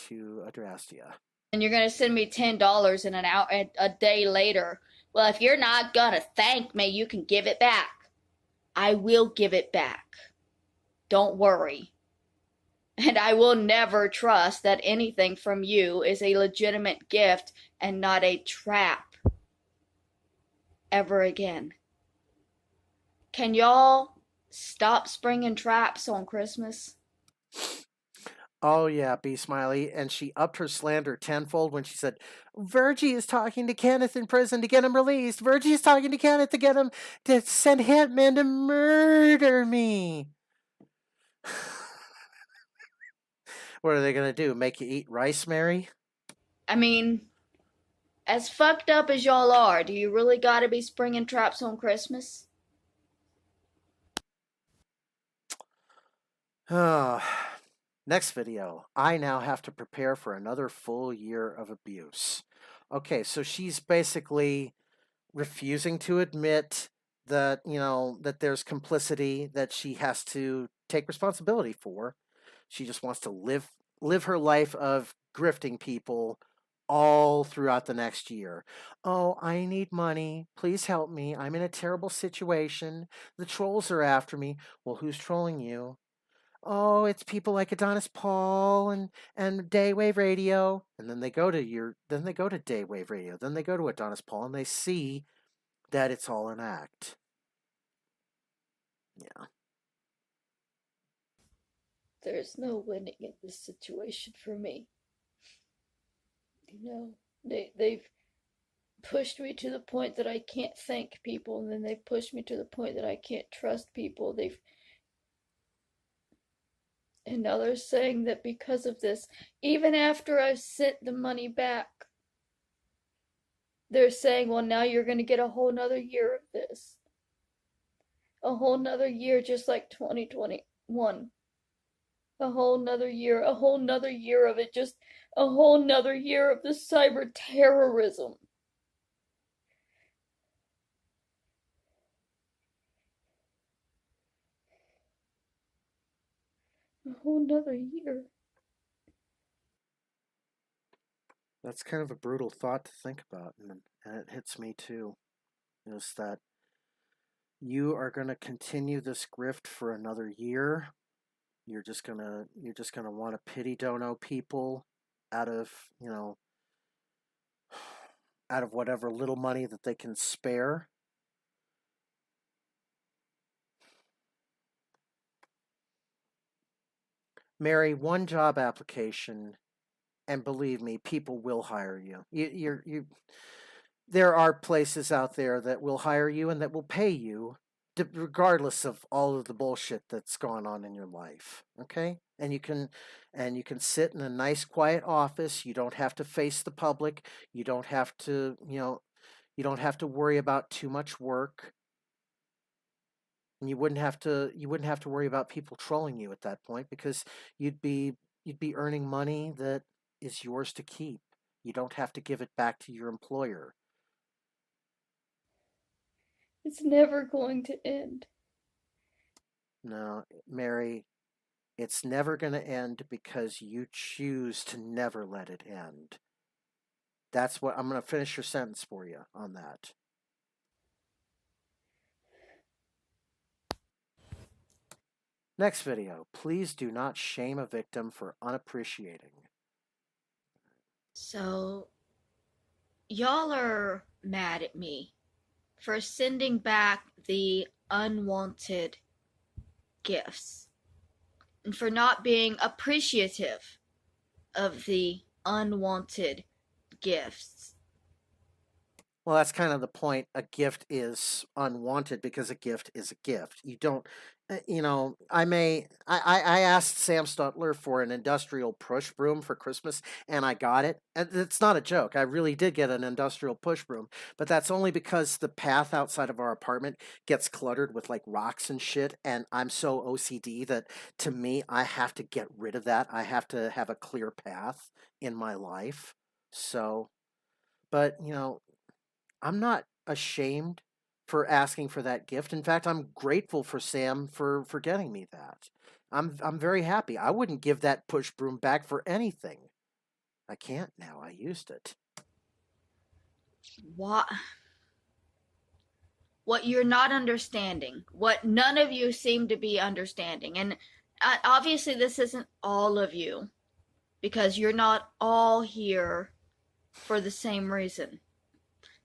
to Adrasdea. And you're going to send me $10 in an hour a day later. Well, if you're not going to thank me, you can give it back. I will give it back. Don't worry. And I will never trust that anything from you is a legitimate gift and not a trap ever again. Can y'all stop springing traps on Christmas? Oh, yeah, B. Smiley. And she upped her slander tenfold when she said, Virgie is talking to Kenneth in prison to get him released. Virgie is talking to Kenneth to get him to send hitmen to murder me. What are they going to do? Make you eat rice, Mary? I mean, as fucked up as y'all are, do you really gotta be springing traps on Christmas? Oh. Next video. I now have to prepare for another full year of abuse. Okay, so she's basically refusing to admit that, that there's complicity that she has to take responsibility for. She just wants to live her life of grifting people all throughout the next year. Oh, I need money. Please help me. I'm in a terrible situation. The trolls are after me. Well, who's trolling you? Oh, it's people like Adonis Paul and Daywave Radio. And then they go to Daywave Radio. Then they go to Adonis Paul and they see that it's all an act. Yeah. There's no winning in this situation for me. They've pushed me to the point that I can't thank people, and then they've pushed me to the point that I can't trust people. And now they're saying that because of this, even after I've sent the money back, they're saying, well, now you're going to get a whole nother year of this. A whole nother year, just like 2021. A whole nother year of it, just a whole nother year of the cyber terrorism. A whole nother year. That's kind of a brutal thought to think about, and it hits me too. Is that you are going to continue this grift for another year? You're just gonna want to pity dono people out of out of whatever little money that they can spare. Mary, one job application, and believe me, people will hire you. There are places out there that will hire you and that will pay you regardless of all of the bullshit that's gone on in your life. Okay? And you can sit in a nice quiet office. You don't have to face the public. You don't have to, you don't have to worry about too much work. And you wouldn't have to worry about people trolling you at that point, because you'd be earning money that is yours to keep. You don't have to give it back to your employer. It's never going to end. No, Mary, it's never going to end because you choose to never let it end. That's what I'm going to finish your sentence for you on that. Next video. Please do not shame a victim for unappreciating. So, y'all are mad at me for sending back the unwanted gifts and for not being appreciative of the unwanted gifts. Well, that's kind of the point. A gift is unwanted because a gift is a gift. You don't, I asked Sam Stutler for an industrial push broom for Christmas, and I got it. And it's not a joke. I really did get an industrial push broom, but that's only because the path outside of our apartment gets cluttered with like rocks and shit, and I'm so OCD that to me, I have to get rid of that. I have to have a clear path in my life. So, but, I'm not ashamed for asking for that gift. In fact, I'm grateful for Sam for getting me that. I'm very happy. I wouldn't give that push broom back for anything. I can't now. I used it. What you're not understanding, what none of you seem to be understanding, and obviously this isn't all of you, because you're not all here for the same reason.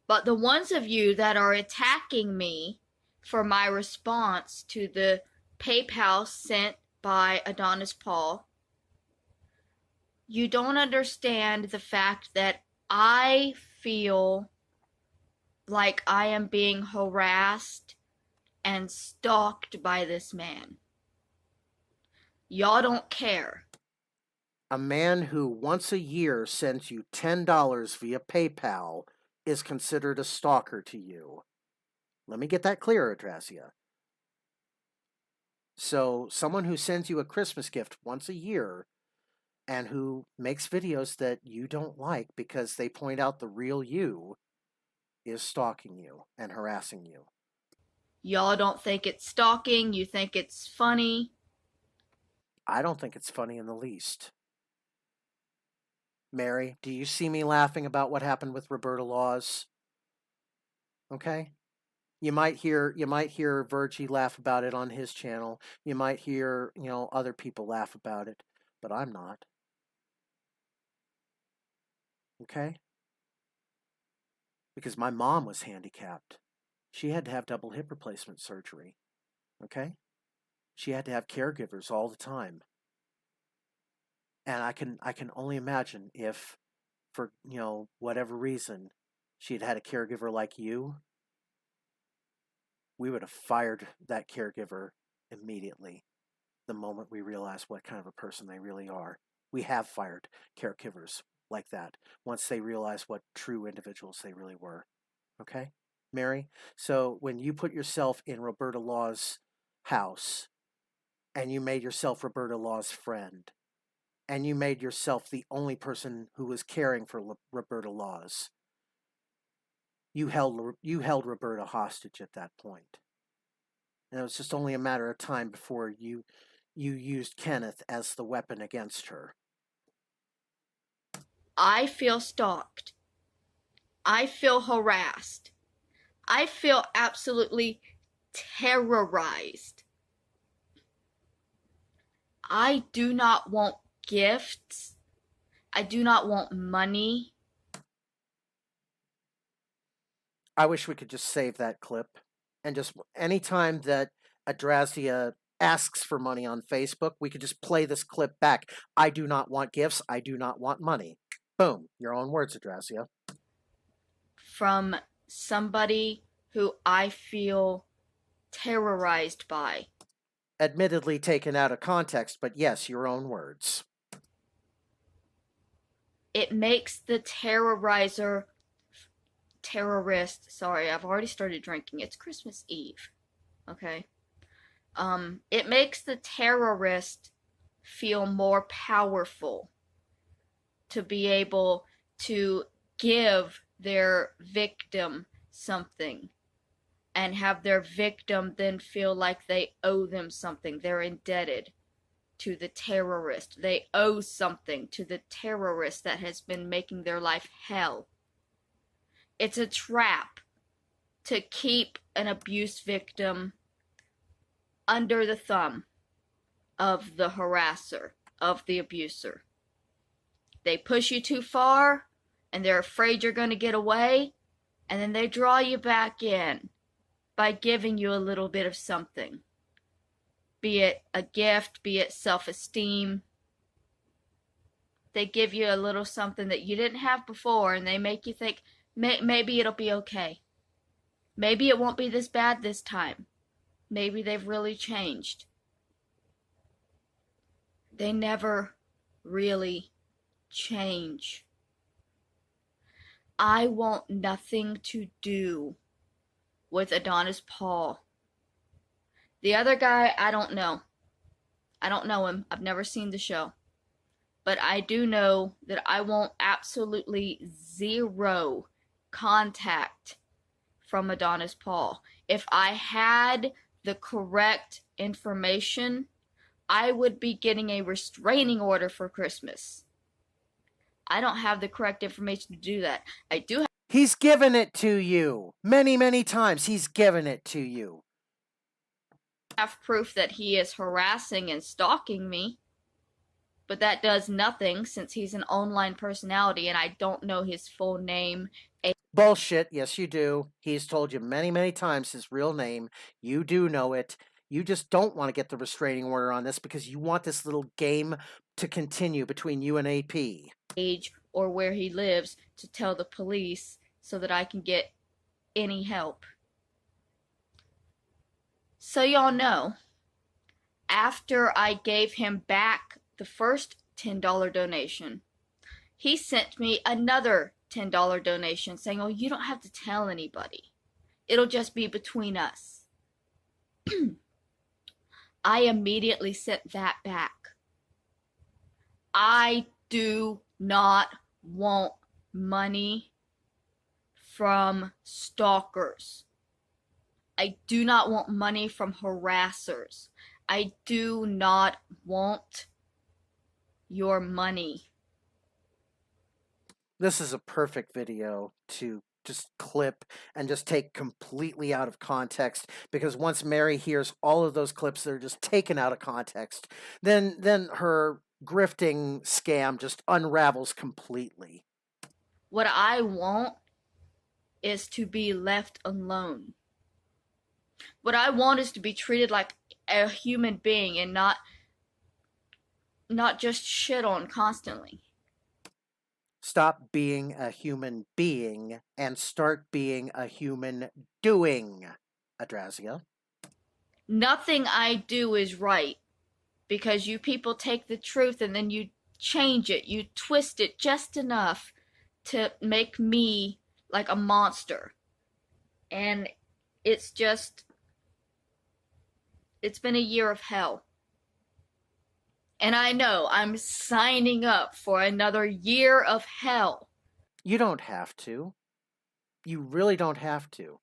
But the ones of you that are attacking me for my response to the PayPal sent by Adonis Paul, you don't understand the fact that I feel like I am being harassed and stalked by this man. Y'all don't care. A man who once a year sends you $10 via PayPal is considered a stalker to you. Let me get that clear, Adrasdea. So someone who sends you a Christmas gift once a year and who makes videos that you don't like because they point out the real you is stalking you and harassing you. Y'all don't think it's stalking, you think it's funny. I don't think it's funny in the least. Mary, do you see me laughing about what happened with Roberta Laws? Okay? You might hear Virgie laugh about it on his channel. You might hear, other people laugh about it, but I'm not. Okay? Because my mom was handicapped. She had to have double hip replacement surgery. Okay? She had to have caregivers all the time. And I can only imagine if, for whatever reason, she had had a caregiver like you, we would have fired that caregiver immediately the moment we realized what kind of a person they really are. We have fired caregivers like that once they realized what true individuals they really were. Okay, Mary? So when you put yourself in Roberta Law's house and you made yourself Roberta Law's friend, and you made yourself the only person who was caring for Roberta Laws, you held Roberta hostage at that point. And it was just only a matter of time before you used Kenneth as the weapon against her. I feel stalked. I feel harassed. I feel absolutely terrorized. I do not want gifts. I do not want money. I wish we could just save that clip. And just anytime that Adrasdea asks for money on Facebook, we could just play this clip back. I do not want gifts. I do not want money. Boom. Your own words, Adrasdea. From somebody who I feel terrorized by. Admittedly taken out of context, but yes, your own words. It makes the terrorist, sorry, I've already started drinking. It's Christmas Eve. Okay. It makes the terrorist feel more powerful to be able to give their victim something and have their victim then feel like they owe them something. They're indebted to the terrorist. They owe something to the terrorist that has been making their life hell. It's a trap to keep an abuse victim under the thumb of the harasser, of the abuser. They push you too far, and they're afraid you're going to get away, and then they draw you back in by giving you a little bit of something. Be it a gift, be it self-esteem. They give you a little something that you didn't have before, and they make you think, maybe it'll be okay. Maybe it won't be this bad this time. Maybe they've really changed. They never really change. I want nothing to do with Adonis Paul. The other guy, I don't know. I don't know him. I've never seen the show. But I do know that I want absolutely zero contact from Adonis Paul. If I had the correct information, I would be getting a restraining order for Christmas. I don't have the correct information to do that. I do He's given it to you. Many, many times he's given it to you. have proof that he is harassing and stalking me. But that does nothing since he's an online personality and I don't know his full name. Bullshit. Yes, you do. He's told you many, many times his real name. You do know it. You just don't want to get the restraining order on this because you want this little game to continue between you and AP. Age or where he lives to tell the police so that I can get any help. So y'all know, after I gave him back the first $10 donation, he sent me another $10 donation saying, oh, you don't have to tell anybody. It'll just be between us. I immediately sent that back. I do not want money from stalkers. I do not want money from harassers. I do not want your money. This is a perfect video to just clip and just take completely out of context, because once Mary hears all of those clips that are just taken out of context, then her grifting scam just unravels completely. What I want is to be left alone. What I want is to be treated like a human being and not just shit on constantly. Stop being a human being and start being a human doing, Adrasdea. Nothing I do is right because you people take the truth and then you change it. You twist it just enough to make me like a monster. And it's been a year of hell. And I know I'm signing up for another year of hell. You don't have to. You really don't have to.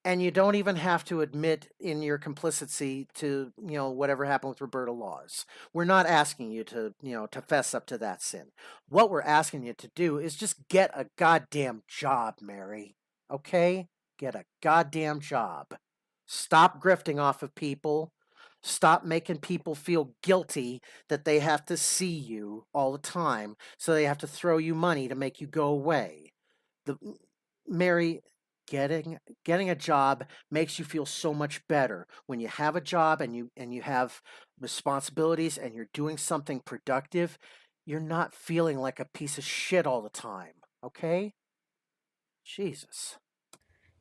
And you don't even have to admit in your complicity to, whatever happened with Roberta Laws. We're not asking you to, to fess up to that sin. What we're asking you to do is just get a goddamn job, Mary. Okay? Get a goddamn job. Stop grifting off of people. Stop making people feel guilty that they have to see you all the time, so they have to throw you money to make you go away. Mary, getting a job makes you feel so much better. When you have a job and you have responsibilities and you're doing something productive, you're not feeling like a piece of shit all the time, okay? Jesus.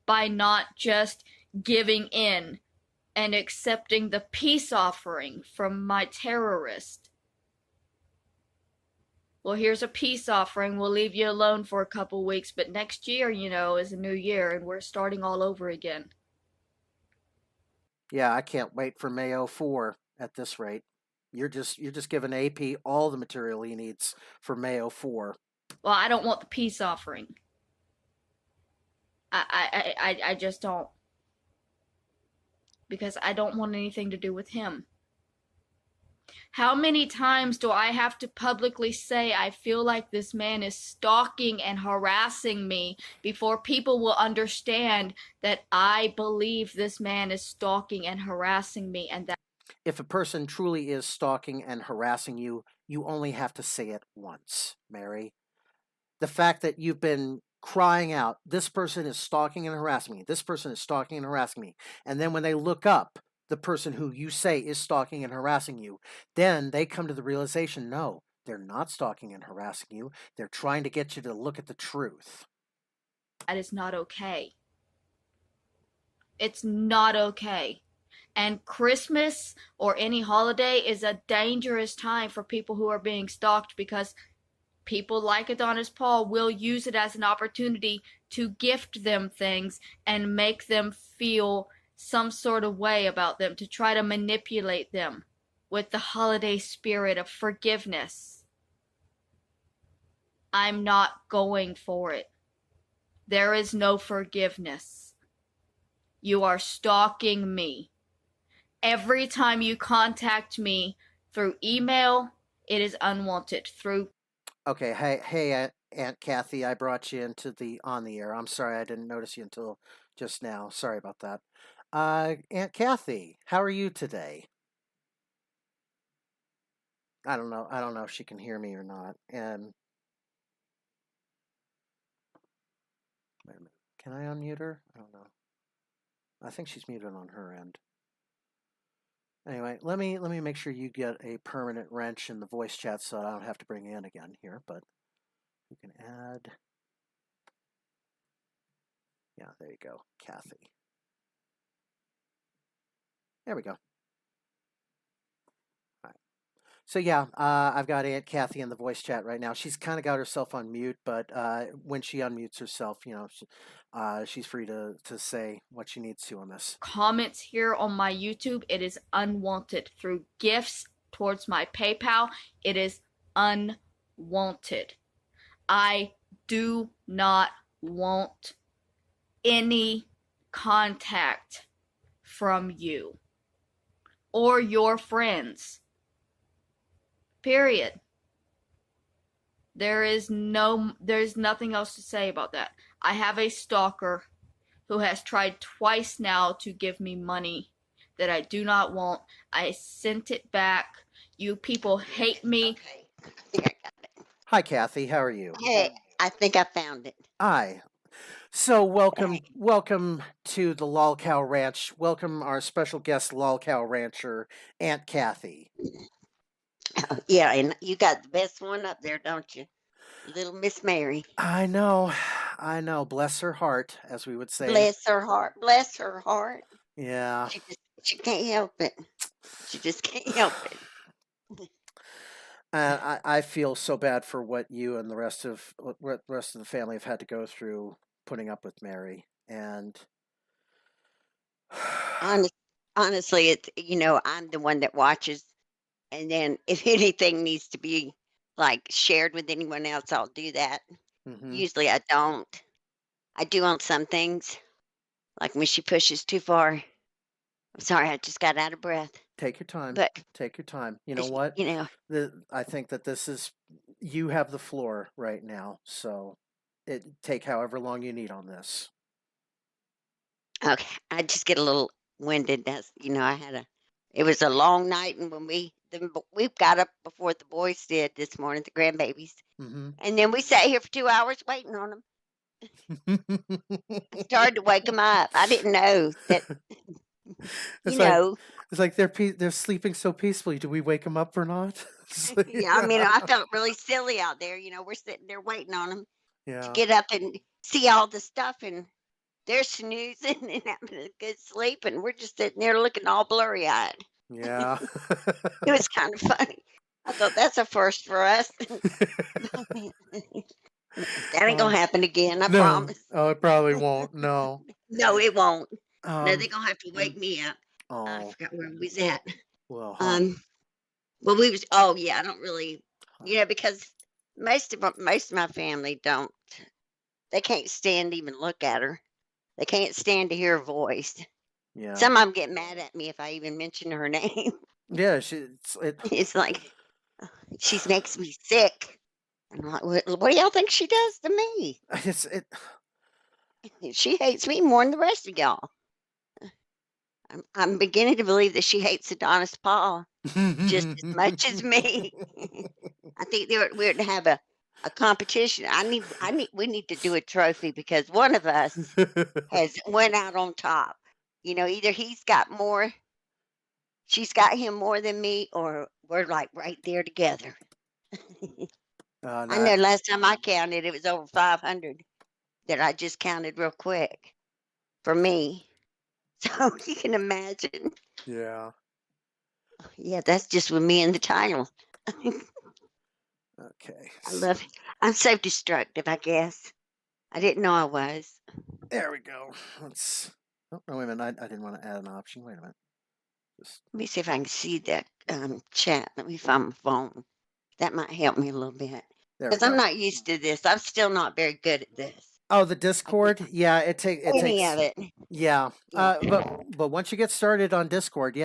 By not just giving in and accepting the peace offering from my terrorist. Well, here's a peace offering. We'll leave you alone for a couple weeks, but next year, is a new year and we're starting all over again. Yeah, I can't wait for May 04 at this rate. You're just giving AP all the material he needs for May 04. Well, I don't want the peace offering. I just don't. Because I don't want anything to do with him. How many times do I have to publicly say I feel like this man is stalking and harassing me before people will understand that I believe this man is stalking and harassing me and that if a person truly is stalking and harassing you, you only have to say it once, Mary. The fact that you've been crying out, this person is stalking and harassing me, this person is stalking and harassing me, and then when they look up the person who you say is stalking and harassing you, then they come to the realization, no, they're not stalking and harassing you, they're trying to get you to look at the truth. that is not okay. It's not okay. And Christmas or any holiday is a dangerous time for people who are being stalked because people like Adonis Paul will use it as an opportunity to gift them things and make them feel some sort of way about them, to try to manipulate them with the holiday spirit of forgiveness. I'm not going for it. There is no forgiveness. You are stalking me. Every time you contact me through email, it is unwanted. Through Okay, hey, Aunt Kathy, I brought you into the on the air. I'm sorry, I didn't notice you until just now. Sorry about that. Aunt Kathy, how are you today? I don't know. I don't know if she can hear me or not. And wait a minute, can I unmute her? I don't know. I think she's muted on her end. Anyway, let me make sure you get a permanent wrench in the voice chat so I don't have to bring you in again here. But we can add. Yeah, there you go, Kathy. There we go. All right. So yeah, I've got Aunt Kathy in the voice chat right now. She's kind of got herself on mute, but when she unmutes herself, she's free to say what she needs to on this. Comments here on my YouTube, it is unwanted. Through gifts towards my PayPal, it is unwanted. I do not want any contact from you or your friends. Period. There's nothing else to say about that. I have a stalker who has tried twice now to give me money that I do not want. I sent it back. You people hate me. Okay, I think I got it. Hi, Kathy. How are you? Hey, I think I found it. Hi. So welcome to the LolCow Ranch. Welcome our special guest LolCow rancher, Aunt Kathy. Yeah, and you got the best one up there, don't you? Little Miss Mary. I know. Bless her heart, as we would say. Bless her heart. Bless her heart. Yeah. She can't help it. She just can't help it. I feel so bad for what you and the rest of the family have had to go through putting up with Mary. And Honestly, it's I'm the one that watches, and then if anything needs to be like shared with anyone else, I'll do that. mhm. Usually, I don't. I do on some things, like when she pushes too far. I'm sorry, I just got out of breath. Take your time. But Take your time. You know what? I think that this is you have the floor right now. So take however long you need on this. okay, I just get a little winded. It was a long night, and when we got up before the boys did this morning, the grandbabies, Mm-hmm. and then we sat here for 2 hours waiting on them. I started to wake them up. I didn't know that. It's like they're sleeping so peacefully. Do we wake them up or not? Yeah, I mean, I felt really silly out there. We're sitting there waiting on them to Yeah. get up and see all the stuff, and they're snoozing and having a good sleep, and we're just sitting there looking all blurry eyed. Yeah. It was kind of funny. I thought that's a first for us. That ain't gonna happen again. I No. promise. Oh, it probably won't. No. No, it won't. No, they're Um. gonna have to wake me up. I Oh. forgot where we was at. Well. Well, we was. Oh yeah, I don't really. Because most of my family don't. They can't stand to even look at her. They can't stand to hear her voice. Yeah. Some of them get mad at me if I even mention her name. Yeah. It's like she makes me sick. And I'm like, what do y'all think she does to me? She hates me more than the rest of y'all. I'm beginning to believe that she hates Adonis Paul just as much as me. I think we're to have a competition. We need to do a trophy because one of us has went out on top. Either she's got him more than me, or we're like right there together. I know last time I counted, it was over 500 that I just counted real quick for me. So you can imagine. Yeah. Yeah, that's just with me and the title. Okay. I love it. I'm so destructive, I guess. I didn't know I was. There we go. Let's. Oh, wait a minute. I didn't want to add an option. Wait a minute. Let me see if I can see that chat. Let me find my phone. That might help me a little bit. Because I'm not used to this. I'm still not very good at this. Oh, the Discord? Yeah, it takes any of it. Yeah. But once you get started on Discord,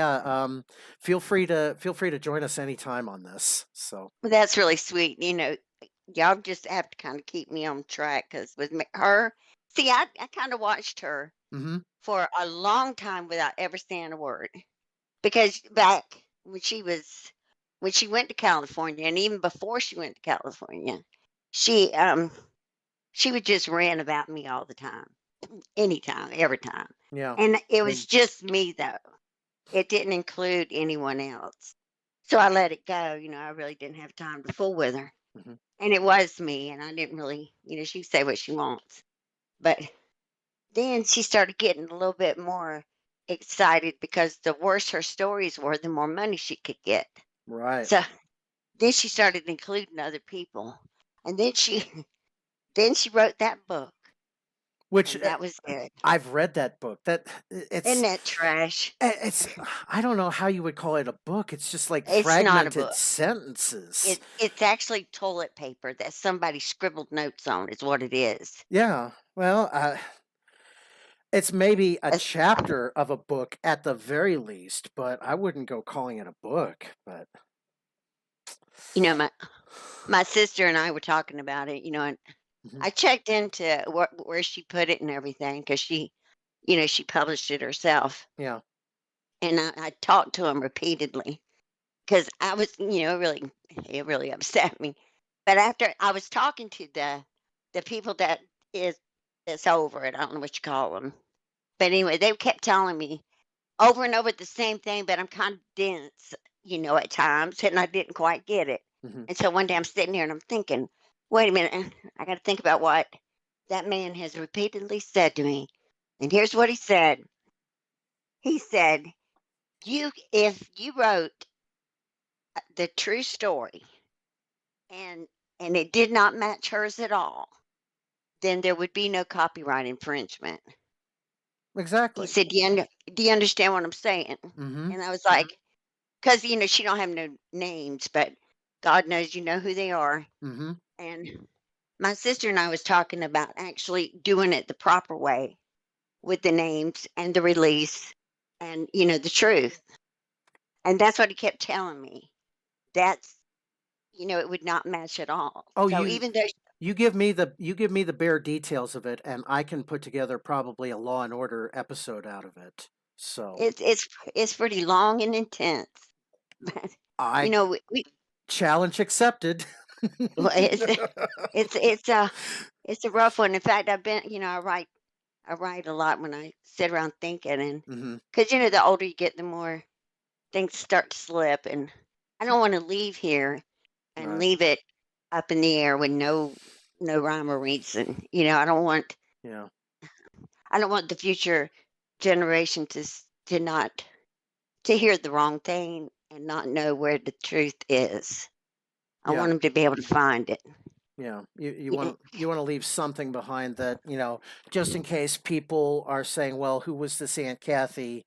feel free to join us anytime on this. So Well, that's really sweet. y'all just have to kind of keep me on track because with her, see, I kind of watched her Mm-hmm. for a long time without ever saying a word because back when she went to California and even before she went to California, she she would just rant about me all the time, anytime, every time, Yeah. and it was just me though. It didn't include anyone else. So I let it go. I really didn't have time to fool with her. Mhm. And it was me, and I didn't really, she can say what she wants. But then she started getting a little bit more excited because the worse her stories were, the more money she could get. Right. So then she started including other people. And then she then she wrote that book, Which and that was it. I've read that book. Isn't that trash? It's I don't know how you would call it a book. It's just like It's not a fragmented book. sentences. It's actually toilet paper that somebody scribbled notes on, is what it is. Yeah. Well, it's maybe a It's- chapter of a book at the very least, but I wouldn't go calling it a book. But my sister and I were talking about it, and Mhm. I checked into where she put it and everything because she published it herself, Yeah. and I talked to him repeatedly because I was, it really upset me. But after I was talking to the people is that's over it, I don't know what you call them, but anyway, they kept telling me over and over the same thing, but I'm kind of dense, at times, and I didn't quite get it. Mhm. And so one day I'm sitting here and I'm thinking, wait a minute, I got to think about what that man has repeatedly said to me. And here's what he said. He said, if you wrote the true story and it did not match hers at all, then there would be no copyright infringement. He Exactly. said, do you understand what I'm saying? Mm-hmm. And I was like, because she don't have no names, but God knows you know who they are. Mm-hmm. And my sister and I was talking about actually doing it the proper way with the names and the release and the truth. And that's what he kept telling me. That's it would not match at all. Oh, So even though you give me the bare details of it, and I can put together probably a Law and Order episode out of it. So it's pretty long and intense, but I we challenge accepted. well, it's a rough one. In fact, I've been I write a lot when I sit around thinking, and Mm-hmm. because the older you get, the more things start to slip, and I don't want to leave here and Right. leave it up in the air with no rhyme or reason. I don't want Yeah. the future generation to not to hear the wrong thing and not know where the truth is. I Yeah. want them to be able to find it. Yeah, you Yeah, want to leave something behind that, just in case people are saying, "Well, who was this Aunt Kathy?"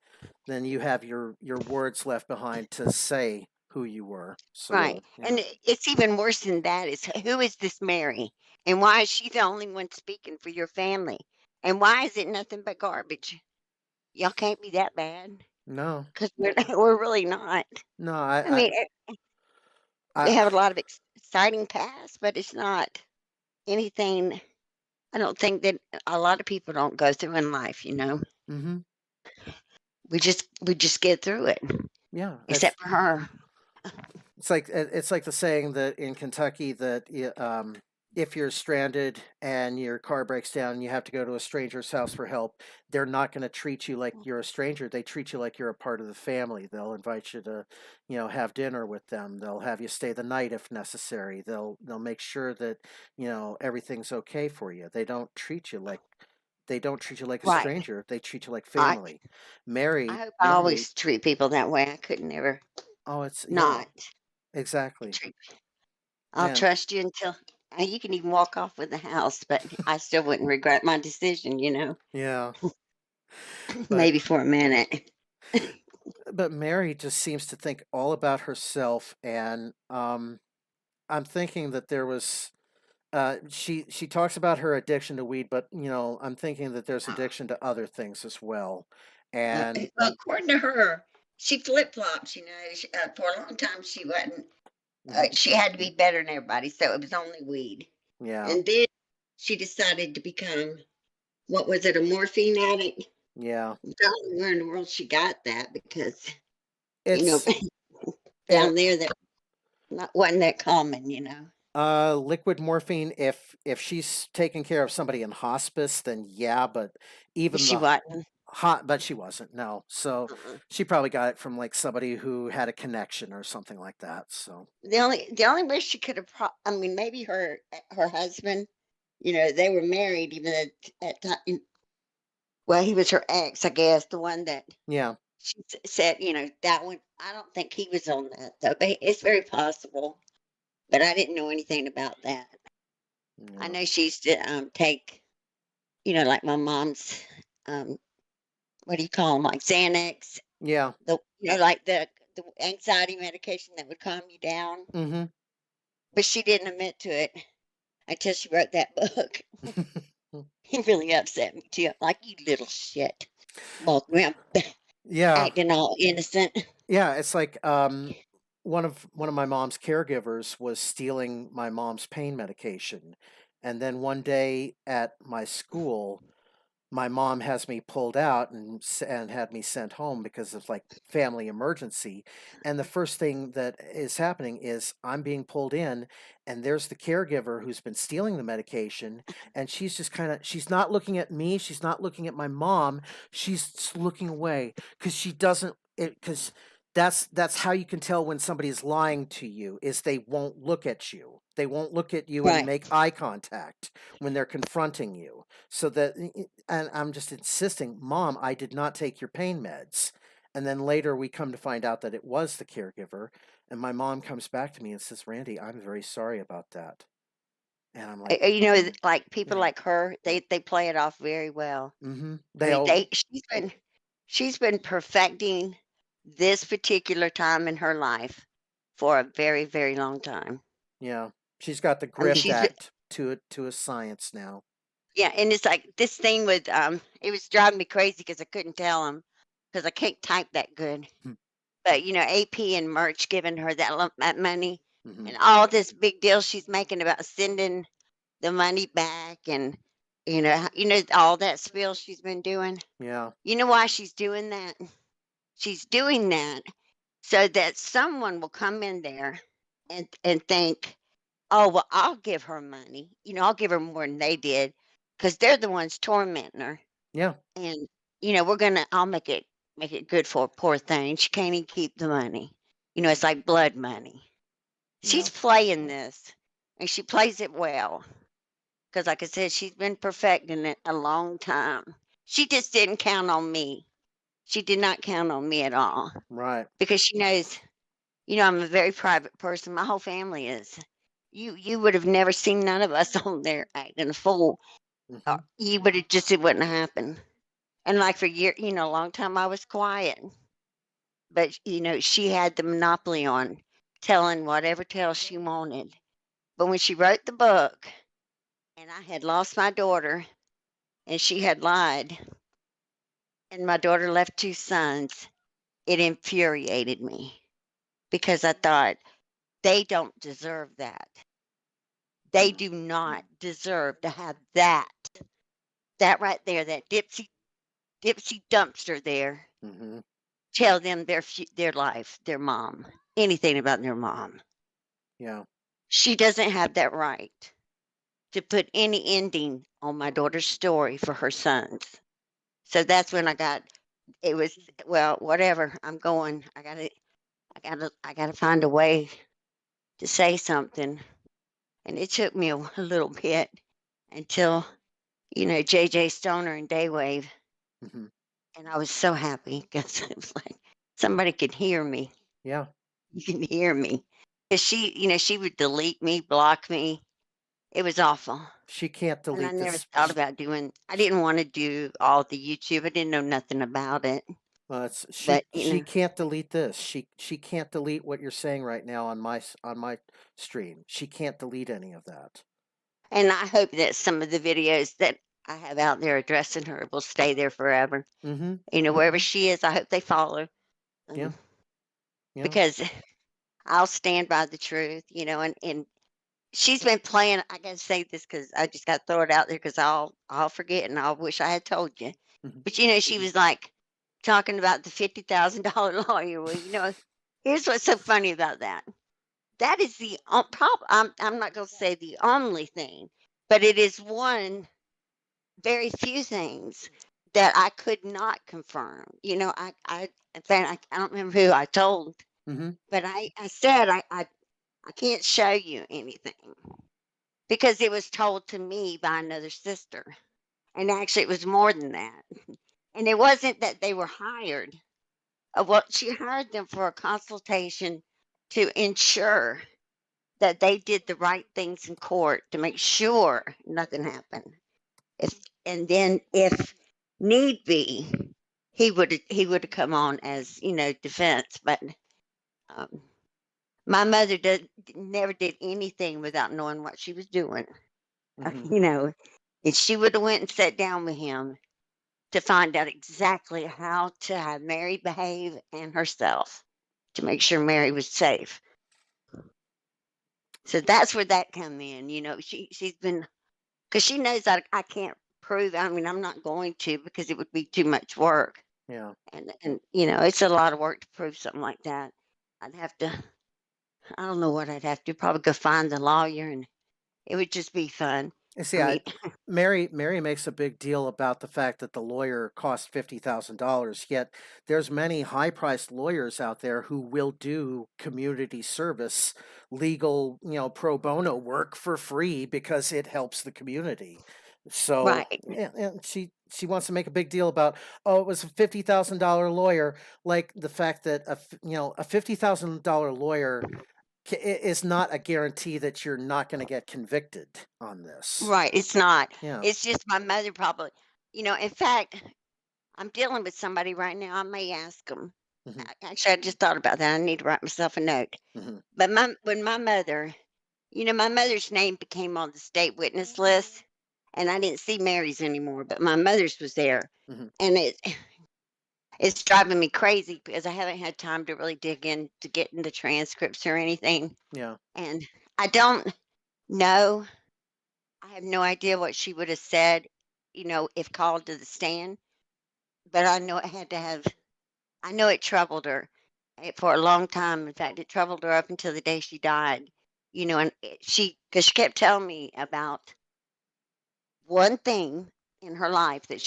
Then you have your words left behind to say who you were. right. So, yeah. And it's even worse than that is who is this Mary? And why is she the only one speaking for your family? And why is it nothing but garbage? Y'all can't be that bad No. because we're really not. No, I mean, we I have a lot of exciting past, but it's not anything. I don't think that a lot of people don't go through in life. mhm. We just get through it, Yeah, except for her. it's like the saying that in Kentucky that if you're stranded and your car breaks down and you have to go to a stranger's house for help, they're not going to treat you like you're a stranger. They treat you like you're a part of the family. They'll invite you to, have dinner with them. They'll have you stay the night if necessary. They'll make sure that, everything's okay for you. They don't treat you like a Right. stranger. They treat you like I family. I Mary, hope I always treat people that way. I could never oh, it's yeah, not exactly. treat. I'll And trust you until you can even walk off with the house, but I still wouldn't regret my decision. yeah, but Maybe for a minute. Mary just seems to think all about herself, and I'm thinking that there was she talks about her addiction to weed, but I'm thinking that there's addiction to other things as well, and Well, according to her, she flip flops. For a long time, she wasn't. She had to be better than everybody, so it was only weed. Yeah. And then she decided to become, what was it, a morphine addict? Yeah. I don't know where in the world she got that, because you know It's down there that wasn't that common, you know. liquid morphine. If she's taking care of somebody in hospice, then yeah. But even She the wasn't. but she wasn't. No. So Uh-uh. she probably got it from like somebody who had a connection or something like that. So The only way she could have, I mean, maybe her husband. You know, they were married even at time. Well, he was her ex, I guess, the one that yeah. she said, you know, that one. I don't think he was on that though, but it's very possible. But I didn't know anything about that. I Yeah. know she used to take, you know, like my mom's, um, what do you call them, like Xanax, Yeah. you know, like the anxiety medication that would calm you down. Mm-hmm. But she didn't admit to it until she wrote that book. It really upset me too. I'm like, you little shit, walking around Yeah. acting all innocent. Yeah. It's like one of my mom's caregivers was stealing my mom's pain medication, and then one day at my school, my mom has me pulled out and had me sent home because of like family emergency. And the first thing that is happening is I'm being pulled in, and there's the caregiver who's been stealing the medication, and she's just she's not looking at me, she's not looking at my mom, she's just looking away because she doesn't because that's how you can tell when somebody is lying to you, is they won't look at you. They won't look at you and Right. make eye contact when they're confronting you. So that, and I'm just insisting, Mom, I did not take your pain meds. And then later we come to find out that it was the caregiver. And my mom comes back to me and says, Randy, I'm very sorry about that. And I'm like, You know, like people yeah. like her, they play it off very well. Mm-hmm. I mean, she's been perfecting this particular time in her life for a very, very long time. Yeah. She's got the I mean, grift act to a science now. yeah, and it's like this thing with it was driving me crazy because I couldn't tell him because I can't type that good. But you know, AP and Merch giving her that money Mm-hmm. and all this big deal she's making about sending the money back, and you know all that spiel she's been doing. Yeah. You know why she's doing that? She's doing that so that someone will come in there and think, oh, well, I'll give her money. You know, I'll give her more than they did because they're the ones tormenting her. Yeah. And you know, I'll make it good for a poor thing. She can't even keep the money. You know, it's like blood money. She's Yeah. playing this, and she plays it well because, like I said, she's been perfecting it a long time. She just didn't count on me. She did not count on me at all Right. because she knows, you know, I'm a very private person. My whole family is. You would have never seen none of us on there acting a fool. Mm-hmm. You would have just, it wouldn't happen. And like for years, you know, a long time I was quiet, but you know, she had the monopoly on telling whatever tale she wanted. But when she wrote the book, and I had lost my daughter, and she had lied, and my daughter left two sons, it infuriated me because I thought they don't deserve that. They do not deserve to have that. That right there, that dipsy dumpster there. Mm-hmm. Tell them their life, their mom, anything about their mom. Yeah. She doesn't have that right to put any ending on my daughter's story for her sons. So that's when it was, well, whatever. I'm going. I gotta find a way to say something. And it took me a little bit until, you know, JJ Stoner and Daywave. Mm-hmm. And I was so happy because it was like somebody could hear me. Yeah. You can hear me. 'Cause she, you know, she would delete me, block me. It was awful. She can't And I delete never this. thought about I didn't want to do all the YouTube. I didn't know nothing about it. It's But, you she know, can't delete this. She can't delete what you're saying right now on my stream. She can't delete any of that. and I hope that some of the videos that I have out there addressing her will stay there forever. Mm-hmm. You know, wherever she is, I hope they follow. Yeah. Um, Yeah. because I'll stand by the truth, and she's been playing. I gotta say this because I just got to throw it out there because I'll forget and I'll wish I had told you. Mhm. But she was like talking about the $50,000 lawyer. Well, here's what's so funny about that. That is the I'm not gonna say the only thing, but it is one very few things that I could not confirm. In fact, I don't remember who I told, Mhm. but I said I can't show you anything because it was told to me by another sister. And actually, it was more than that. And it wasn't that they were hired. Well, she hired them for a consultation to ensure that they did the right things in court to make sure nothing happened. If and then if need be, he would have come on as defense. But um, my mother never did anything without knowing what she was doing. Mhm. And she would have went and sat down with him to find out exactly how to have Mary behave and herself to make sure Mary was safe. So that's where that come in. She's been because she knows that I can't prove. I mean, I'm not going to because it would be too much work, Yeah. and it's a lot of work to prove something like that. I'd have to. I don't know what I'd have to do. Probably go find the lawyer, and it would just be fun. You see, I mean, Mary makes a big deal about the fact that the lawyer cost $50,000. Yet there's many high-priced lawyers out there who will do community service, legal, pro bono work for free because it helps the community. So, right, and she wants to make a big deal about, oh, it was a $50,000 lawyer, like the fact that a $50,000 lawyer is not a guarantee that you're not going to get convicted on this. right. It's not. Yeah. It's just my mother probably. In fact, I'm dealing with somebody right now. I may ask them. Hmm. Actually, I just thought about that. I need to write myself a note. Hmm. But when my mother, my mother's name became on the state witness list, and I didn't see Mary's anymore, but my mother's was there, Hmm. and it's driving me crazy because I haven't had time to really dig in to get into transcripts or anything, Yeah. and I don't know. I have no idea what she would have said, if called to the stand. But I know it had to have. I know it troubled her for a long time. In fact, it troubled her up until the day she died. And because she kept telling me about one thing in her life that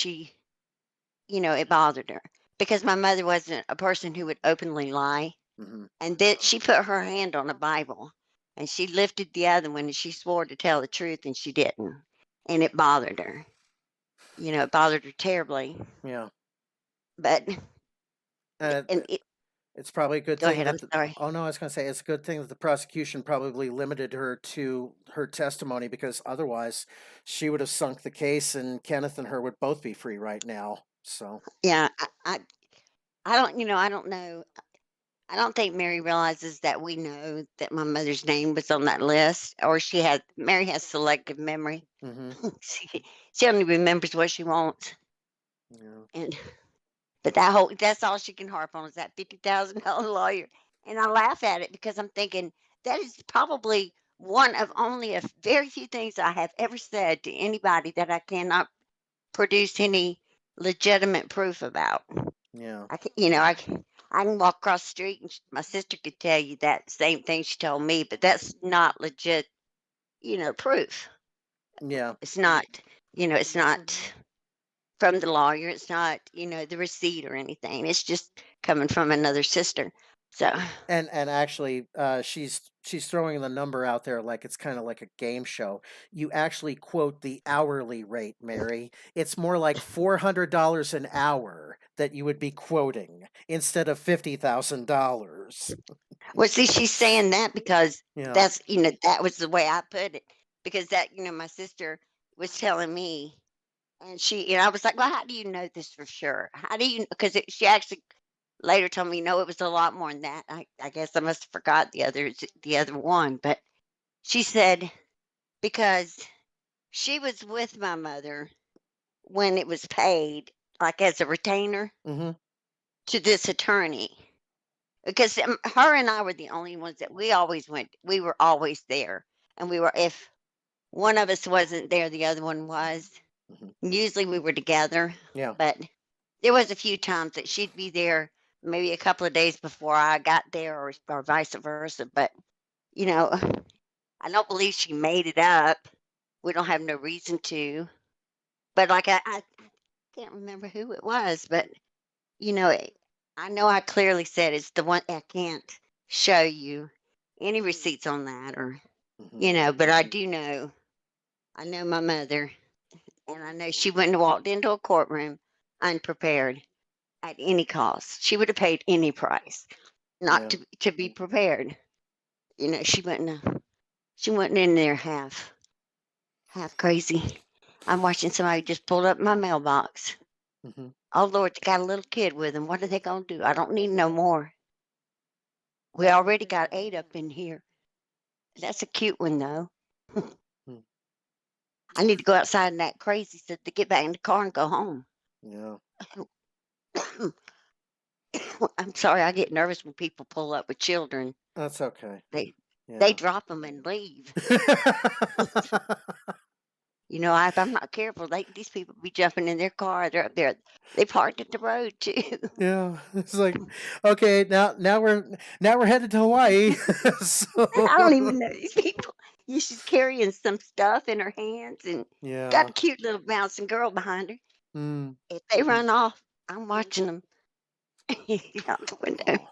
it bothered her because my mother wasn't a person who would openly lie. Hmm. And then she put her hand on a Bible and she lifted the other one and she swore to tell the truth and she didn't. And it bothered her. It bothered her terribly. Yeah. But, Uh, and it, it's probably a good go thing ahead, I'm that. sorry. Oh no, I was going to say it's a good thing that the prosecution probably limited her to her testimony because otherwise she would have sunk the case, and Kenneth and her would both be free right now. So. Yeah, I I don't know. I don't think Mary realizes that we know that my mother's name was on that list, or Mary has selective memory. Hmm. She only remembers what she wants. Yeah. And but that's all she can harp on is that $50,000 lawyer. And I laugh at it because I'm thinking that is probably one of only a very few things I have ever said to anybody that I cannot produce any legitimate proof about. Yeah. I can walk across the street and my sister could tell you that same thing she told me, but that's not legit, proof. Yeah. It's not, it's not from the lawyer. It's not, the receipt or anything. It's just coming from another sister. So, And actually, she's throwing the number out there like it's kind of like a game show. You actually quote the hourly rate, Mary. It's more like $400 an hour that you would be quoting instead of $50,000. well, see, she's saying that because Yeah. that was the way I put it. Because my sister was telling me, and I was like, well, how do you know this for sure? How do you, because she actually later told me, no, it was a lot more than that. I guess I must have forgot the other one, but she said because she was with my mother when it was paid, like as a retainer Hmm. to this attorney because her and I were the only ones that we always went. We were always there, and we were if one of us wasn't there, the other one was. Mhm. Usually we were together, Yeah. but there was a few times that she'd be there maybe a couple of days before I got there, or vice versa. But you know, I don't believe she made it up. We don't have no reason to. But like I can't remember who it was, but you know, I know I clearly said it's the one I can't show you any receipts on that, or Mhm. but I do know. I know my mother, and I know she wouldn't have walked into a courtroom unprepared at any cost. She would have paid any price not Yeah. to be prepared. She wouldn't have. She wasn't in there half crazy. I'm watching somebody just pulled up my mailbox. Mhm. Oh Lord, they got a little kid with them. What are they gonna do? I don't need no more. We already got 8 up in here. That's a cute one though. Hmm. I need to go outside in that crazy stuff to get back in the car and go home. Yeah. I'm sorry, I get nervous when people pull up with children. That's okay. They Yeah. drop them and leave. If I'm not careful, these people be jumping in their car. They're up there. They parked at the road too. Yeah. It's like, okay, now we're headed to Hawaii. So I don't even know these people. She's carrying some stuff in her hands and got yeah. a cute little bouncing girl behind her. Mm. If they run off, I'm watching them out the window. Oh.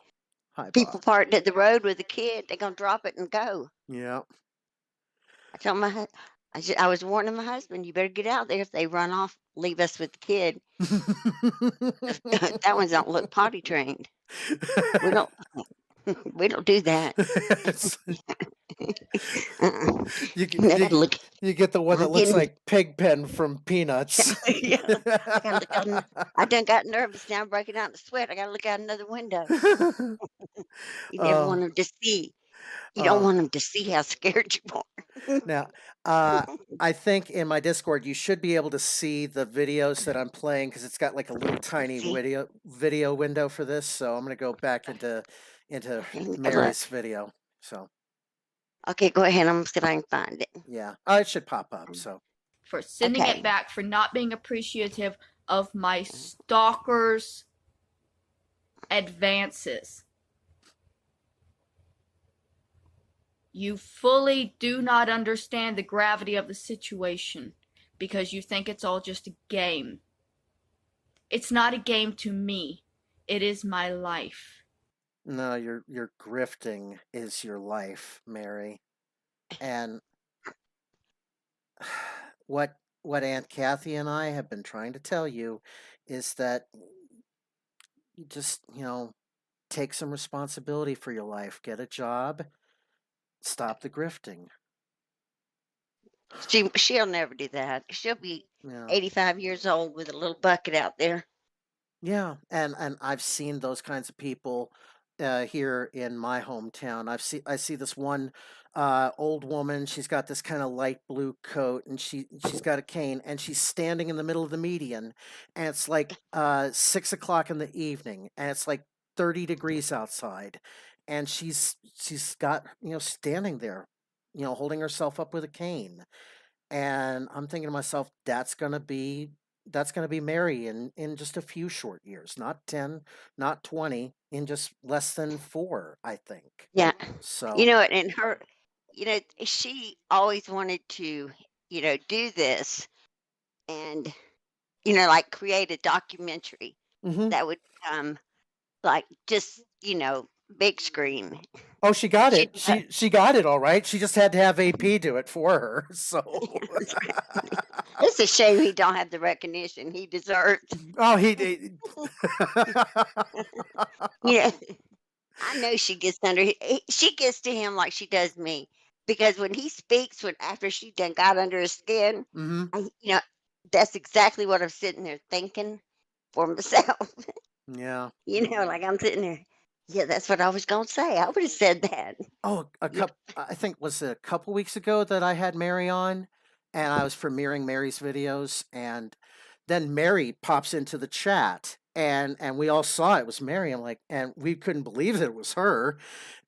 Hi, People Bob. parked at the road with a kid. They're gonna drop it and go. Yeah. I told I was warning my husband, you better get out there. If they run off, leave us with the kid. That one's don't look potty trained. We don't we don't do that. It's- Uh-uh. you, I gotta you, look. you get the one I'm that looks getting. like Pigpen from Peanuts. Yeah, I gotta look out. I done got nervous now. I'm breaking out in sweat. I gotta look out another window. You never uh, want them to see. You don't uh, want them to see how scared you are. now, uh, I think in my Discord you should be able to see the videos that I'm playing because it's got like a little tiny See? video window for this. So I'm gonna go back into Let me go look. Mary's video. So Okay, go ahead. I'm gonna see if I can find it. yeah, it should pop up. So For sending Okay. it back, for not being appreciative of my stalker's advances. You fully do not understand the gravity of the situation because you think it's all just a game. It's not a game to me. It is my life. no, your grifting is your life, Mary, and what Aunt Kathy and I have been trying to tell you is that you just, take some responsibility for your life, get a job, stop the grifting. She'll never do that. She'll be Yeah. 85 years old with a little bucket out there. Yeah, and I've seen those kinds of people here in my hometown. I see this one old woman. She's got this kind of light blue coat, and she's got a cane, and she's standing in the middle of the median, and it's like 6 o'clock in the evening, and it's like 30 degrees outside, and she's got standing there, holding herself up with a cane, and I'm thinking to myself, that's gonna be Mary in just a few short years, not 10, not 20, in just less than 4, I think. Yeah. So And she always wanted to, do this and, like create a documentary hmm that would like just, big screen. oh, she got She it. She got it all right. She just had to have AP do it for her. So It's a shame he don't have the recognition he deserves. oh, he did. Yeah. I know she gets she gets to him like she does me because when he speaks, when after she done got under his skin, hmm that's exactly what I'm sitting there thinking for myself. Yeah. Like I'm sitting there. Yeah, that's what I was gonna say. I would have said that. Oh, I think was it a couple weeks ago that I had Mary on, and I was premiering Mary's videos, and then Mary pops into the chat, and we all saw it was Mary. I'm like, and we couldn't believe that it was her.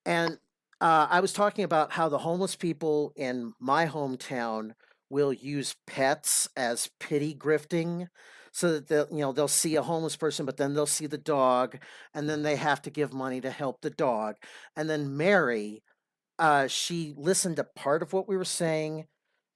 And I was talking about how the homeless people in my hometown will use pets as pity grifting, so that they'll see a homeless person, but then they'll see the dog, and then they have to give money to help the dog. And then Mary, she listened to part of what we were saying.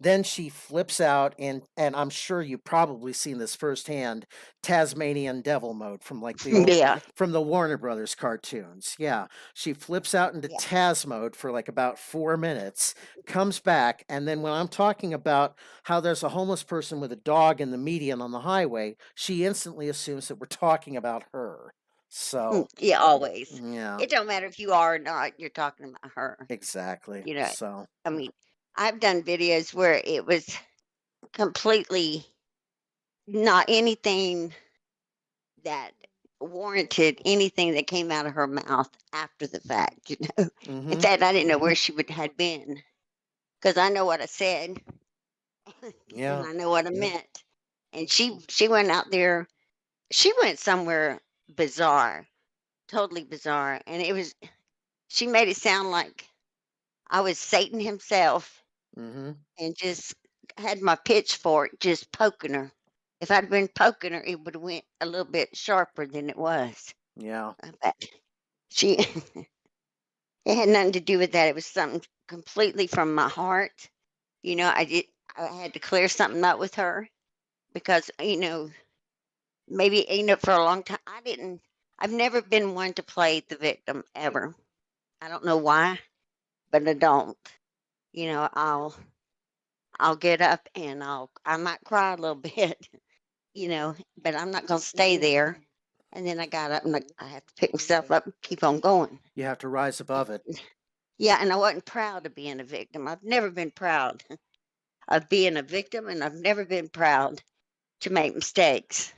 Then she flips out, and I'm sure you've probably seen this firsthand, Tasmanian Devil mode from like the old Yeah, from the Warner Brothers cartoons. Yeah, she flips out into yeah. Taz mode for like about 4 minutes, comes back, and then when I'm talking about how there's a homeless person with a dog in the median on the highway, she instantly assumes that we're talking about her. So, Yeah, always. yeah, It don't matter if you are or not, you're talking about her. exactly. You know, So, I mean, I've done videos where it was completely not anything that warranted anything that came out of her mouth after the fact, you know. In mm-hmm. fact, I didn't know where she would had been because I know what I said and Yeah. I know what I meant. And she went out there. She went somewhere bizarre, totally bizarre, and it was. She made it sound like I was Satan himself, Mm-hmm. and just had my pitchfork just poking her. If I'd been poking her, it would have went a little bit sharper than it was. Yeah. But she, it had nothing to do with that. It was something completely from my heart. You know, I had to clear something up with her because, maybe, for a long time, I've never been one to play the victim ever. I don't know why, but I don't. You know, I'll get up and I might cry a little bit, but I'm not gonna stay there. And then I got up and I have to pick myself up and keep on going. You have to rise above it. Yeah, and I wasn't proud of being a victim. I've never been proud of being a victim, and I've never been proud to make mistakes.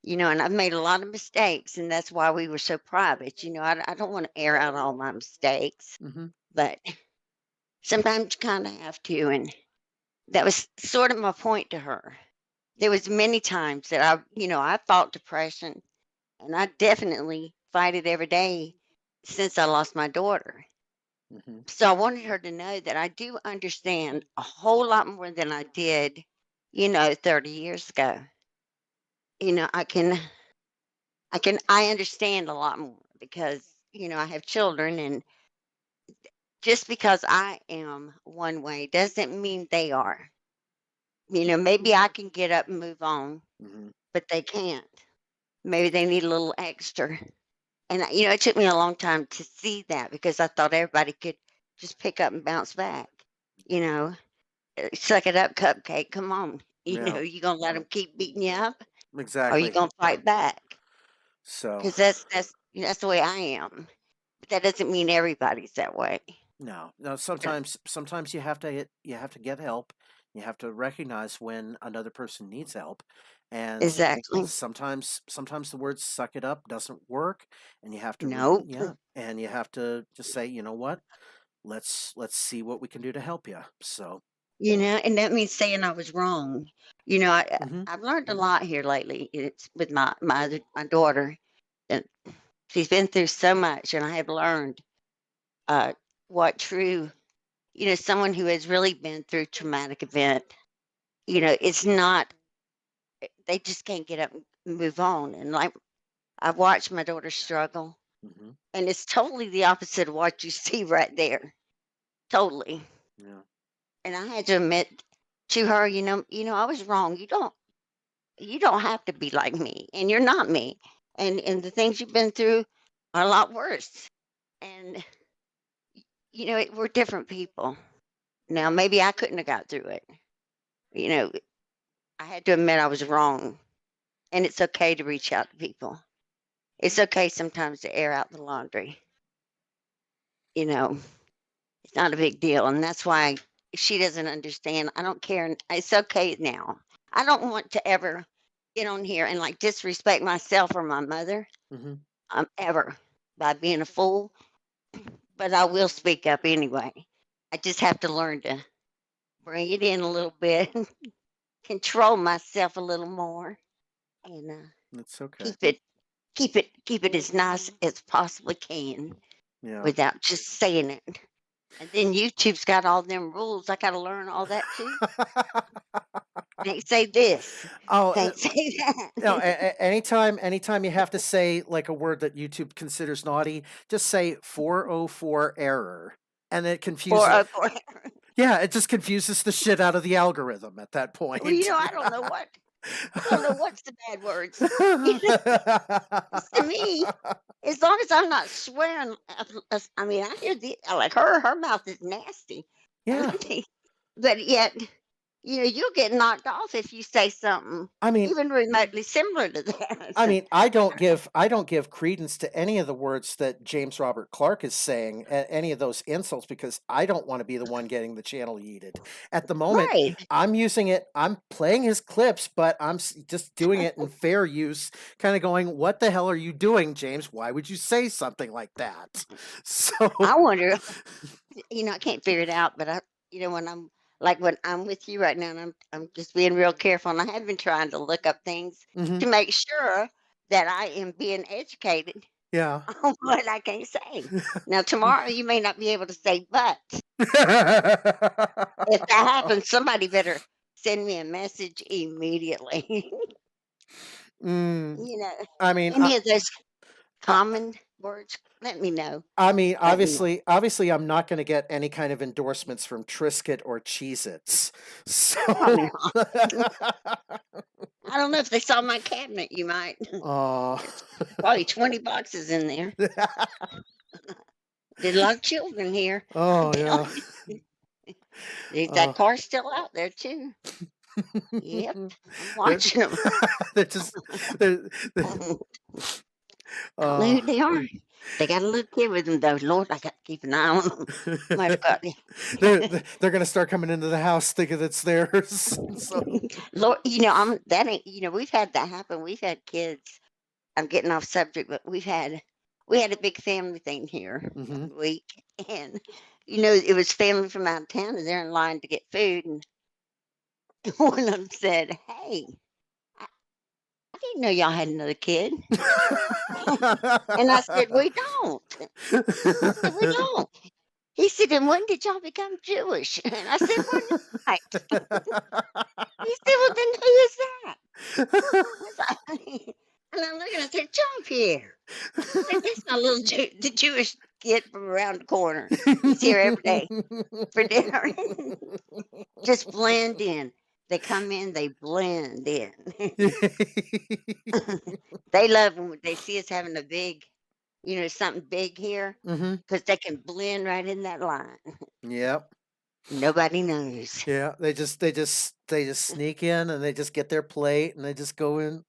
And I've made a lot of mistakes, and that's why we were so private. I don't want to air out all my mistakes, Mm-hmm. but sometimes you kind of have to. And that was sort of my point to her. There was many times that I fought depression, and I definitely fight it every day since I lost my daughter. Mm-hmm. So I wanted her to know that I do understand a whole lot more than I did, 30 years ago. I understand a lot more because, I have children, and just because I am one way doesn't mean they are. Maybe I can get up and move on, Mm-hmm. but they can't. Maybe they need a little extra. And, it took me a long time to see that because I thought everybody could just pick up and bounce back. You know, Suck it up, cupcake. Come on. Yeah. You gonna let them keep beating you up, or you Exactly. gonna fight back? So, Because that's the way I am. But that doesn't mean everybody's that way. no. Sometimes you have to get help. You have to recognize when another person needs help, and Exactly. sometimes the words "suck it up" doesn't work, and you have to Nope. yeah, and you have to just say, you know what, let's see what we can do to help you. So, And that means saying I was wrong. mm-hmm. I've learned a lot here lately. It's with my daughter, and she's been through so much, and I have learned uh, what true, someone who has really been through traumatic event. It's not they just can't get up and move on. And like I've watched my daughter struggle, Mm-hmm. and it's totally the opposite of what you see right there. Totally. Yeah. And I had to admit to her, I was wrong. You don't have to be like me, and you're not me. And the things you've been through are a lot worse. And we're different people. Now maybe I couldn't have got through it. You know, I had to admit I was wrong. And it's okay to reach out to people. It's okay sometimes to air out the laundry. You know, it's not a big deal. And that's why she doesn't understand. I don't care. It's okay now. I don't want to ever get on here and like disrespect myself or my mother Mm-hmm. ever by being a fool, but I will speak up anyway. I just have to learn to bring it in a little bit, control myself a little more, and It's okay. keep it keep it as nice as possibly can Yeah. without just saying it. And then YouTube's got all them rules. I got to learn all that too. Can't say this. Oh, Can't say no, that. anytime you have to say like a word that YouTube considers naughty, just say 404 error. And it confuses 404. Yeah, it just confuses the shit out of the algorithm at that point. Well, I don't know what's the bad words. To me, as long as I'm not swearing, I mean, I hear like her mouth is nasty. Yeah. But yet, you'll get knocked off if you say something I mean, even remotely similar to that. I mean, I don't give credence to any of the words that James Robert Clark is saying, any of those insults, because I don't want to be the one getting the channel yeeted. At the moment, Right. I'm playing his clips, but I'm just doing it in fair use, kind of going, what the hell are you doing, James? Why would you say something like that? So I wonder, I can't figure it out, but when I'm with you right now, and I'm just being real careful, and I have been trying to look up things Mhm. to make sure that I am being educated Yeah. on what I can't say. Now tomorrow you may not be able to say but. If that happens, somebody better send me a message immediately. Mm, I mean, Any of those common words, let me know. I mean, Let me know. obviously, I'm not going to get any kind of endorsements from Triscuit or Cheez-Its. So, Probably not. I don't know if they saw my cabinet, you might. Probably 20 boxes in there. There's a lot of children here. Oh, yeah. That car's still out there too. Yep, I'm watching them. They're just, they're, I don't know who they are. They got a little kid with them though. Lord, I got to keep an eye on them. Might have got they're going to start coming into the house thinking it's theirs. So, Lord, we've had that happen. We've had kids. I'm getting off subject, but we had a big family thing here Mhm. one week, and it was family from out of town, and they're in line to get food, and one of them said, "Hey, I didn't know y'all had another kid," and I said, "We don't." I said, "We don't." He said, "And when did y'all become Jewish?" And I said, "Well, right." He said, "Well, then who is that?" And I'm looking, I said, "Jump here." I said, "That's my little the Jewish kid from around the corner. He's here every day for dinner." Just blend in. They come in, they blend in. They love when they see us having a big, something big here, Mhm. because they can blend right in that line. Yep. Nobody knows. Yeah, they just sneak in and they just get their plate and they just go in.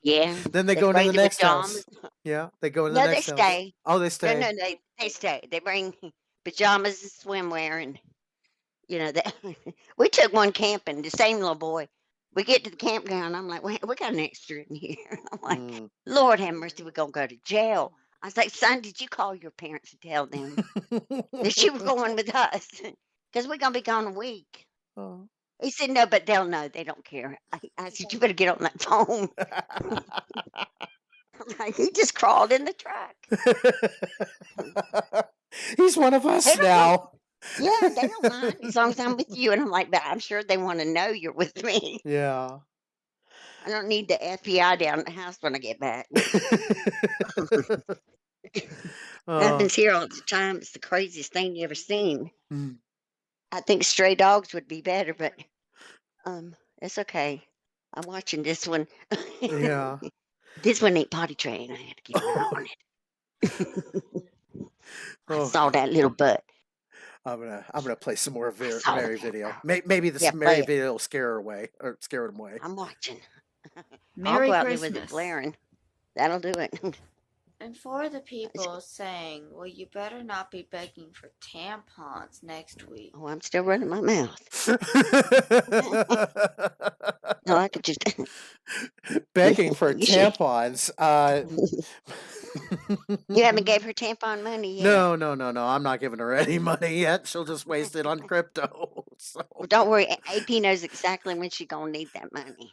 Yeah. Then they They go into bring the the next house. pajamas. Yeah, they go into the No, they next house. stay. Oh, they No, stay. no, they stay. They bring pajamas and swimwear, and that. We took one camping. The same little boy. We get to the campground. I'm like, "Wait, we got an extra in here." I'm like, Mm. "Lord have mercy, we're gonna go to jail." I was like, "Son, did you call your parents and tell them that you were going with us? Because we're gonna be gone a week." Oh. He said, "No, but they'll know. They don't care." I said, "You better get on that phone." Like, he just crawled in the truck. He's one of us They don't mind. now. Yeah, they don't mind as long as I'm with you. And I'm like, "But I'm sure they want to know you're with me. Yeah. I don't need the FBI down at the house when I get back." Oh. Happens here all the time. It's the craziest thing you ever seen. Mm. I think stray dogs would be better, but it's okay. I'm watching this one. Yeah. This one ain't potty trained. I had to keep an eye on it. I Oh, saw that little butt. I'm gonna play some more I saw Mary that. video. Maybe this Yeah, Mary play it. video will scare her away or scare him away. I'm watching. I'll Merry go out there with it Christmas. blaring. That'll do it. And for the people saying, well, you better not be begging for tampons next week. Oh, I'm still running my mouth. No, I could just. Begging for You should. tampons. You haven't gave her tampon money yet. No. I'm not giving her any money yet. She'll just waste it on crypto. So Well, don't worry. AP knows exactly when she's gonna need that money.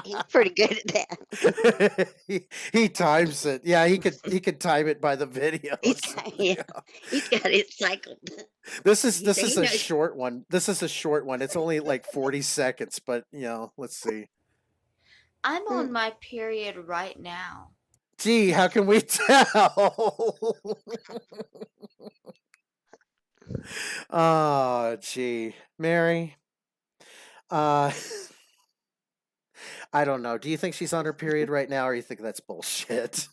He's pretty good at that. he times it. Yeah, he could time it by the He's videos. got yeah, he's got it cycled. This He said is he a knows. short one. This is a short one. It's only like 40 seconds, but let's see. I'm on my period right now. Gee, how can we tell? Oh, gee. Mary, uh I don't know. Do you think she's on her period right now, or you think that's bullshit?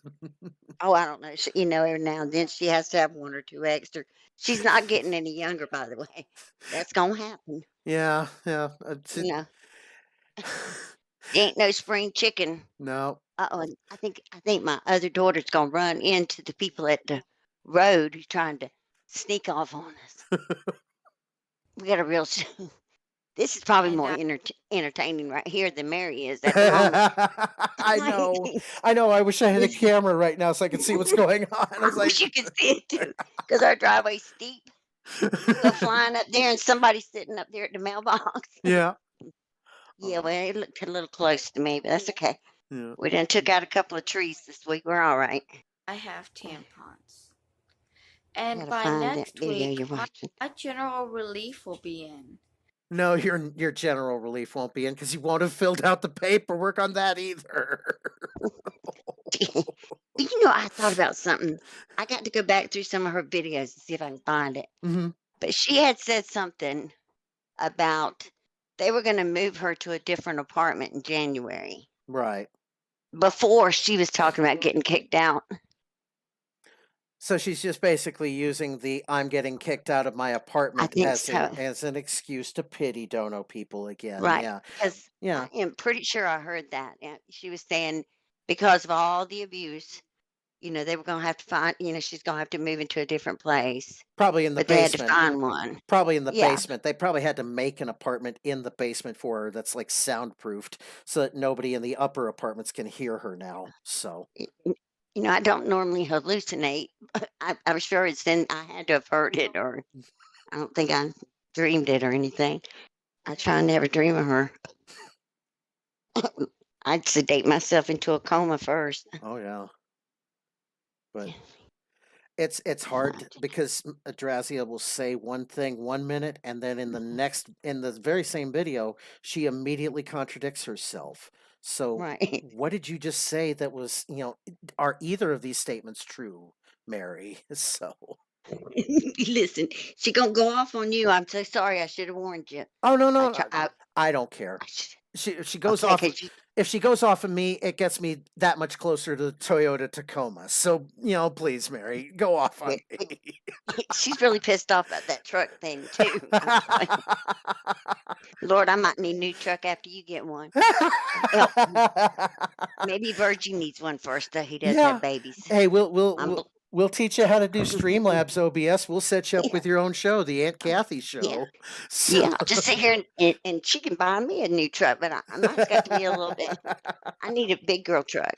Oh, I don't know. Every now and then she has to have one or two extra. She's not getting any younger, by the way. That's gonna happen. Yeah, yeah. You know, she ain't no spring chicken. No. Uh-oh, and I think my other daughter's gonna run into the people at the road who's trying to sneak off on us. We got a real. This is probably And more entertaining right here than Mary is at the moment. I know. I know. I wish I had a camera right now so I could see what's going on. I was I wish like, you could see it too, because our driveway's steep. Go flying up there, and somebody's sitting up there at the mailbox. yeah. Yeah, well, it looked a little close to me, but that's okay. Yeah. We done took out a couple of trees this week. We're all right. I have tampons. And Gotta by find that next video week, you're watching. my general relief will be in. No, your general relief won't be in because you won't have filled out the paperwork on that either. I thought about something. I got to go back through some of her videos and see if I can find it. hmm But she had said something about they were going to move her to a different apartment in January Right. before she was talking about getting kicked out. So she's just basically using the "I'm getting kicked out of my I apartment" think as so. as an excuse to pity Dono people again. Right. Yeah. Because Yeah. I am pretty sure I heard that. Yeah, she was saying because of all the abuse, they were going to have to find, she's going to have to move into a different place. Probably in the But they had to basement. find one. Probably in the Yeah. basement. They probably had to make an apartment in the basement for her that's like soundproofed so that nobody in the upper apartments can hear her now. So I don't normally hallucinate, but I'm sure I had to have heard it, or I don't think I dreamed it or anything. I try and never dream of her. I'd sedate myself into a coma first. oh yeah. But it's hard because Adrasdea will say one thing 1 minute and then in the very same video she immediately contradicts herself. So Right. what did you just say that was, are either of these statements true, Mary? So Listen, she gonna go off on you. I'm so sorry. I should have warned you. oh no I, no try, I, I don't care. I should, She goes okay, off. because If she goes off of me, it gets me that much closer to the Toyota Tacoma. So please, Mary, go off on me. she's really pissed off about that truck thing too. Lord, I might need a new truck after you get one. Maybe Virgie needs one first, though. He does Yeah. have babies. Hey, I'm we'll teach you how to do Streamlabs OBS. We'll set you up with your own show, the Aunt Kathy show. So- Yeah, I'll just sit here and she can buy me a new truck, but mine's got to be a little bit. I need a big girl truck,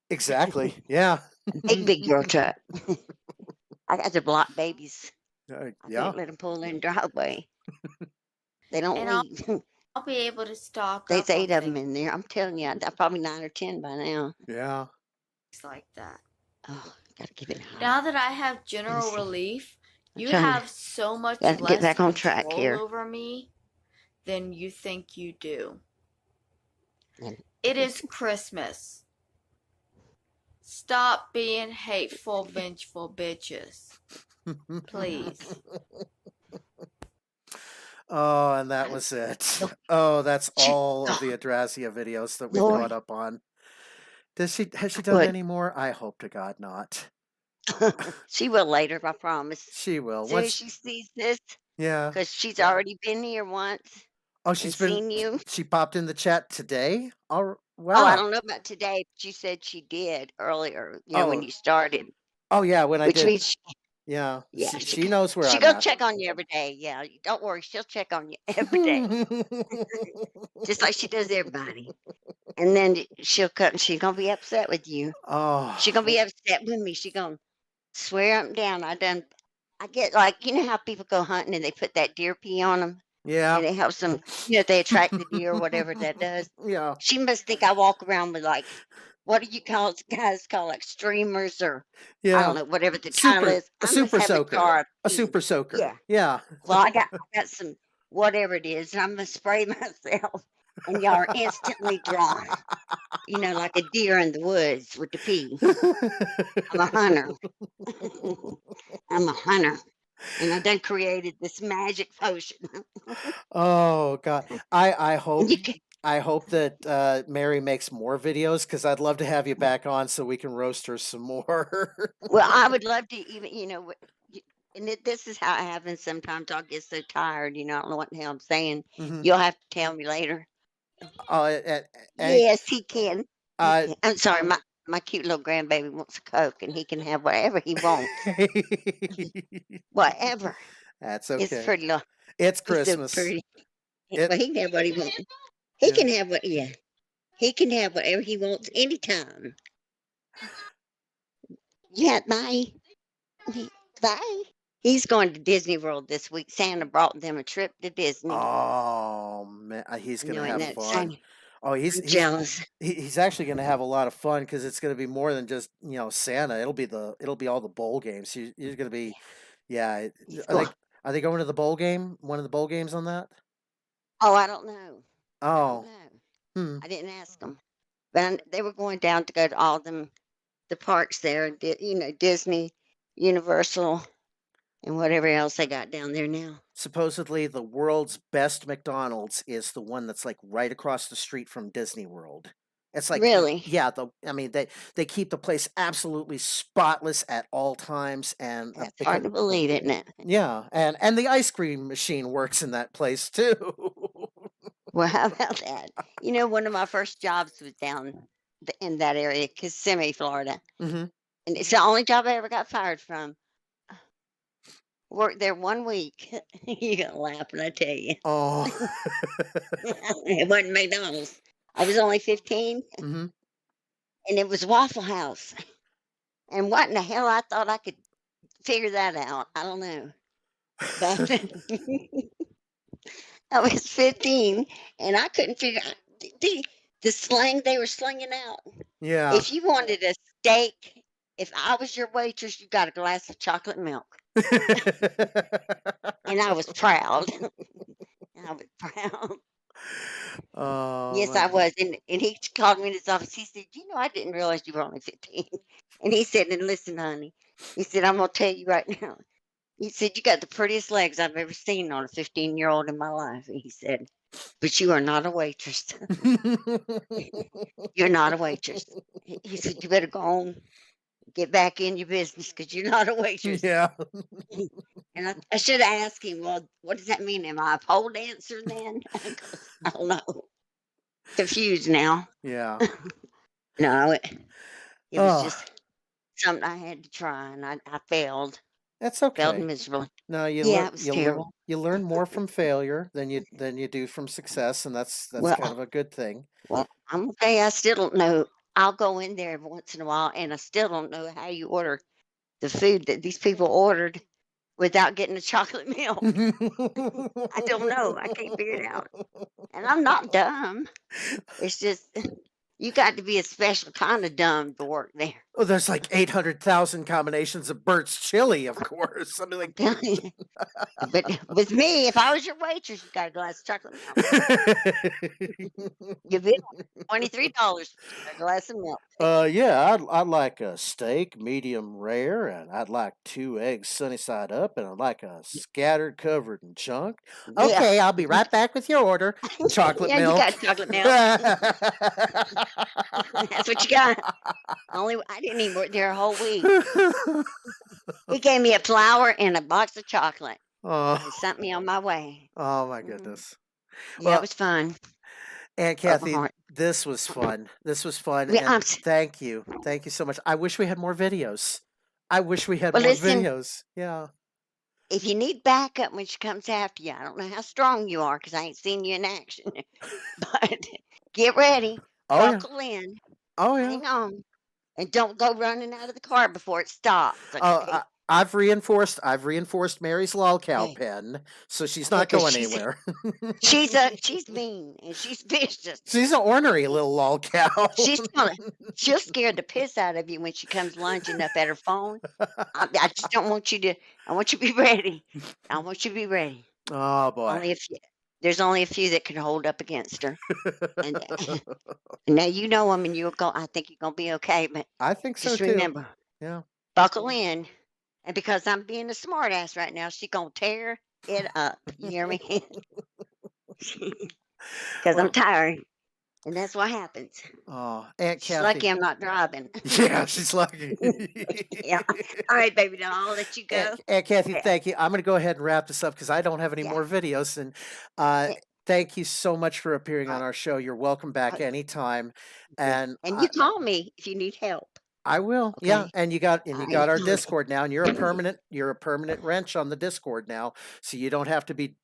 Exactly. Yeah. big girl truck. I got to block babies. I yeah. can't let them pull in the driveway. They don't And leave. I'll be able to stock There's up on 8 of them in there. I'm telling you, I'm probably 9 or 10 by now. Yeah. things like that. Oh, gotta keep it high. Now that I have general Listen, relief, you trying to- have so much gotta get less back on track control here. over me than you think you do. And- It is Christmas. Stop being hateful, vengeful bitches. Please. Oh, and that was it. Oh, that's all of the Adrasdea videos that we Lord. caught up on. Has she done Good. any more? I hope to God not. She will later, I promise. She will. As soon as Once, she sees this, yeah. because she's already been here once Oh, and she's been. seen you. She popped in the chat today. Oh, wow. Oh, I don't know about today, but you said she did earlier, when Oh. you started. Oh, yeah. When I Which did. means Yeah. Yeah, She knows where she I'm go at. check on you every day. Yeah, don't worry, she'll check on you every day, just like she does everybody. And then she'll cut, and she's gonna be upset with you. Oh. She's gonna be upset with me. She's gonna swear up and down. I get like, you know how people go hunting and they put that deer pee on them Yeah. and it helps them, they attract the deer or whatever that does. Yeah. She must think I walk around with like, what do you call it? Guys call like streamers or I don't Yeah. know, whatever the title is. A I must super have a soaker. jar of A pee. super soaker. Yeah. Yeah. Well, I got some whatever it is, and I'm gonna spray myself, and y'all are instantly drawn. Like a deer in the woods with the pee. I'm a hunter. I'm a hunter, and I done created this magic potion. Oh God. I hope You can, I hope that Mary makes more videos because I'd love to have you back on so we can roast her some more. well, I would love to even, and this is how it happens. Sometimes I'll get so tired, I don't know what the hell I'm saying. Mhm. You'll have to tell me later. Any, Yes, he can. He uh, can. I'm sorry, my cute little grandbaby wants a Coke, and he can have whatever he wants. Whatever. That's It's okay. pretty little. It's He's so Christmas. pretty. It, Well, he can have what he wants. He yeah. can have what, yeah. He can have whatever he wants anytime. Yeah, bye. Bye. He's going to Disney World this week. Santa brought them a trip to Disney. Oh man, he's gonna Ain't have that fun. exciting? Oh, I'm jealous. he's actually gonna have a lot of fun because it's gonna be more than just Santa. It'll be all the bowl games. You're gonna be, yeah. He's Are going. they going to the bowl game? One of the bowl games on that? Oh, I don't know. I don't Oh, know. I didn't ask them. But they were going down to go to all the parks there, Disney, Universal, and whatever else they got down there now. supposedly the world's best McDonald's is the one that's like right across the street from Disney World. It's like, Really? yeah, they keep the place absolutely spotless at all times, and That's hard to believe, isn't it? yeah, and the ice cream machine works in that place too. Well, how about that? One of my first jobs was down in that area, Kissimmee, Florida. Hmm. And it's the only job I ever got fired from. Worked there 1 week. You're going to laugh when I tell you. Oh. It wasn't McDonald's. I was only 15, Hmm. and it was Waffle House. And what in the hell I thought I could figure that out? I don't know. But I was 15, and I couldn't figure out the slang they were slinging out. Yeah. If you wanted a steak, if I was your waitress, you got a glass of chocolate milk. And I was proud. I was proud. Oh. Yes, I was. And he called me in his office. He said, I didn't realize you were only 15. And he said, and listen, honey, he said, I'm going to tell you right now. He said, you got the prettiest legs I've ever seen on a 15-year-old in my life. And he said, but you are not a waitress. You're not a waitress. He said, you better go on, get back in your business because you're not a waitress. Yeah. And I should have asked him, well, what does that mean? Am I a pole dancer then? I don't know. Confused now. Yeah. No, it was just something I had to try, and I failed. That's Failed okay. miserably. No, Yeah, it was terrible. you learn more from failure than you do from success, and that's Well, kind of a good thing. well, I'm okay. I still don't know. I'll go in there every once in a while, and I still don't know how you order the food that these people ordered without getting the chocolate milk. I don't know. I can't figure it out. And I'm not dumb. It's just you got to be a special kind of dumb to work there. Oh, there's like 800,000 combinations of Burt's chili, of course. I mean, like, But with me, if I was your waitress, you got a glass of chocolate milk. You bill $23 for a glass of milk. yeah, I'd like a steak, medium rare, and I'd like 2 eggs sunny side up, and I'd like a scattered, covered, and chunked. Yeah. Okay, I'll be right back with your order. Chocolate Yeah, milk. you got chocolate milk. That's what you got. I didn't even work there a whole week. He gave me a flour and a box of chocolate and Oh, sent me on my way. oh my Mhm. goodness. Yeah, Well, it was fun. Aunt Broke my Kathy, heart. this was fun. This was fun, Yeah, and thank you. Thank you so much. I wish we had more videos. I wish we had Well, more listen, videos. Yeah. if you need backup when she comes after you, I don't know how strong you are because I ain't seen you in action. But get ready, Oh yeah. buckle in, Oh yeah. hang on, and don't go running out of the car before it stops. Oh, Okay? I've reinforced Mary's LolCow Hey, pen, so she's yeah, not 'cause going she's anywhere. she's mean and she's vicious. She's an ornery little LolCow. She'll scare the piss out of you when she comes lunging up at her phone. I just don't want you to. I want you to be ready. I want you to be ready. Oh boy. Only a few. There's only a few that can hold up against her, and now you know them, and you'll go. I think you're gonna be okay. But I think so just too. remember, Yeah. buckle in. And because I'm being a smart ass right now, she gonna tear it up. You hear me? Because I'm Well, tired, and that's what happens. oh, Aunt She's lucky Kathy. I'm not driving. Yeah, she's lucky. Yeah. All right, baby doll, I'll let you go. Aunt Kathy, Eh, thank you. I'm going to go ahead and wrap this up because I don't have any Yeah. more videos. And uh, eh, thank you so much for appearing uh, on our show. You're welcome back uh, anytime. yeah. And And you call me if you need help. I will. Yeah, Okay. and you got All right. our Discord now, and you're a permanent wrench on the Discord now, so you don't have to be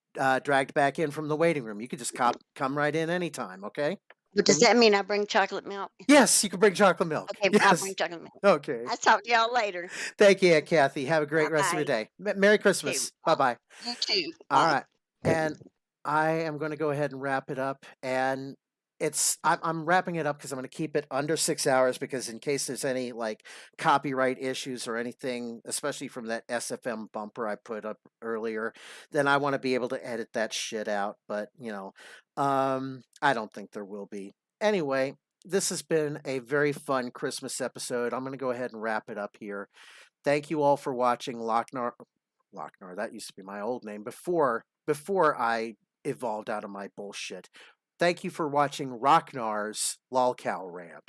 dragged back in from the waiting room. You could just come right in anytime. Okay. But does that mean I bring chocolate milk? Yes, you can bring chocolate milk. Okay, I'll bring Yes. chocolate milk. Okay. I'll talk to y'all later. Thank you, Aunt Kathy. Have a great rest of your Bye. day. Merry Okay. Christmas. Bye bye. You too. All Bye. right. And I am going to go ahead and wrap it up. And I'm wrapping it up because I'm going to keep it under 6 hours because in case there's any like copyright issues or anything, especially from that SFM bumper I put up earlier, then I want to be able to edit that shit out. But I don't think there will be. Anyway, this has been a very fun Christmas episode. I'm going to go ahead and wrap it up here. Thank you all for watching Rocknar. That used to be my old name before I evolved out of my bullshit. Thank you for watching Rocknar's LolCow Ranch.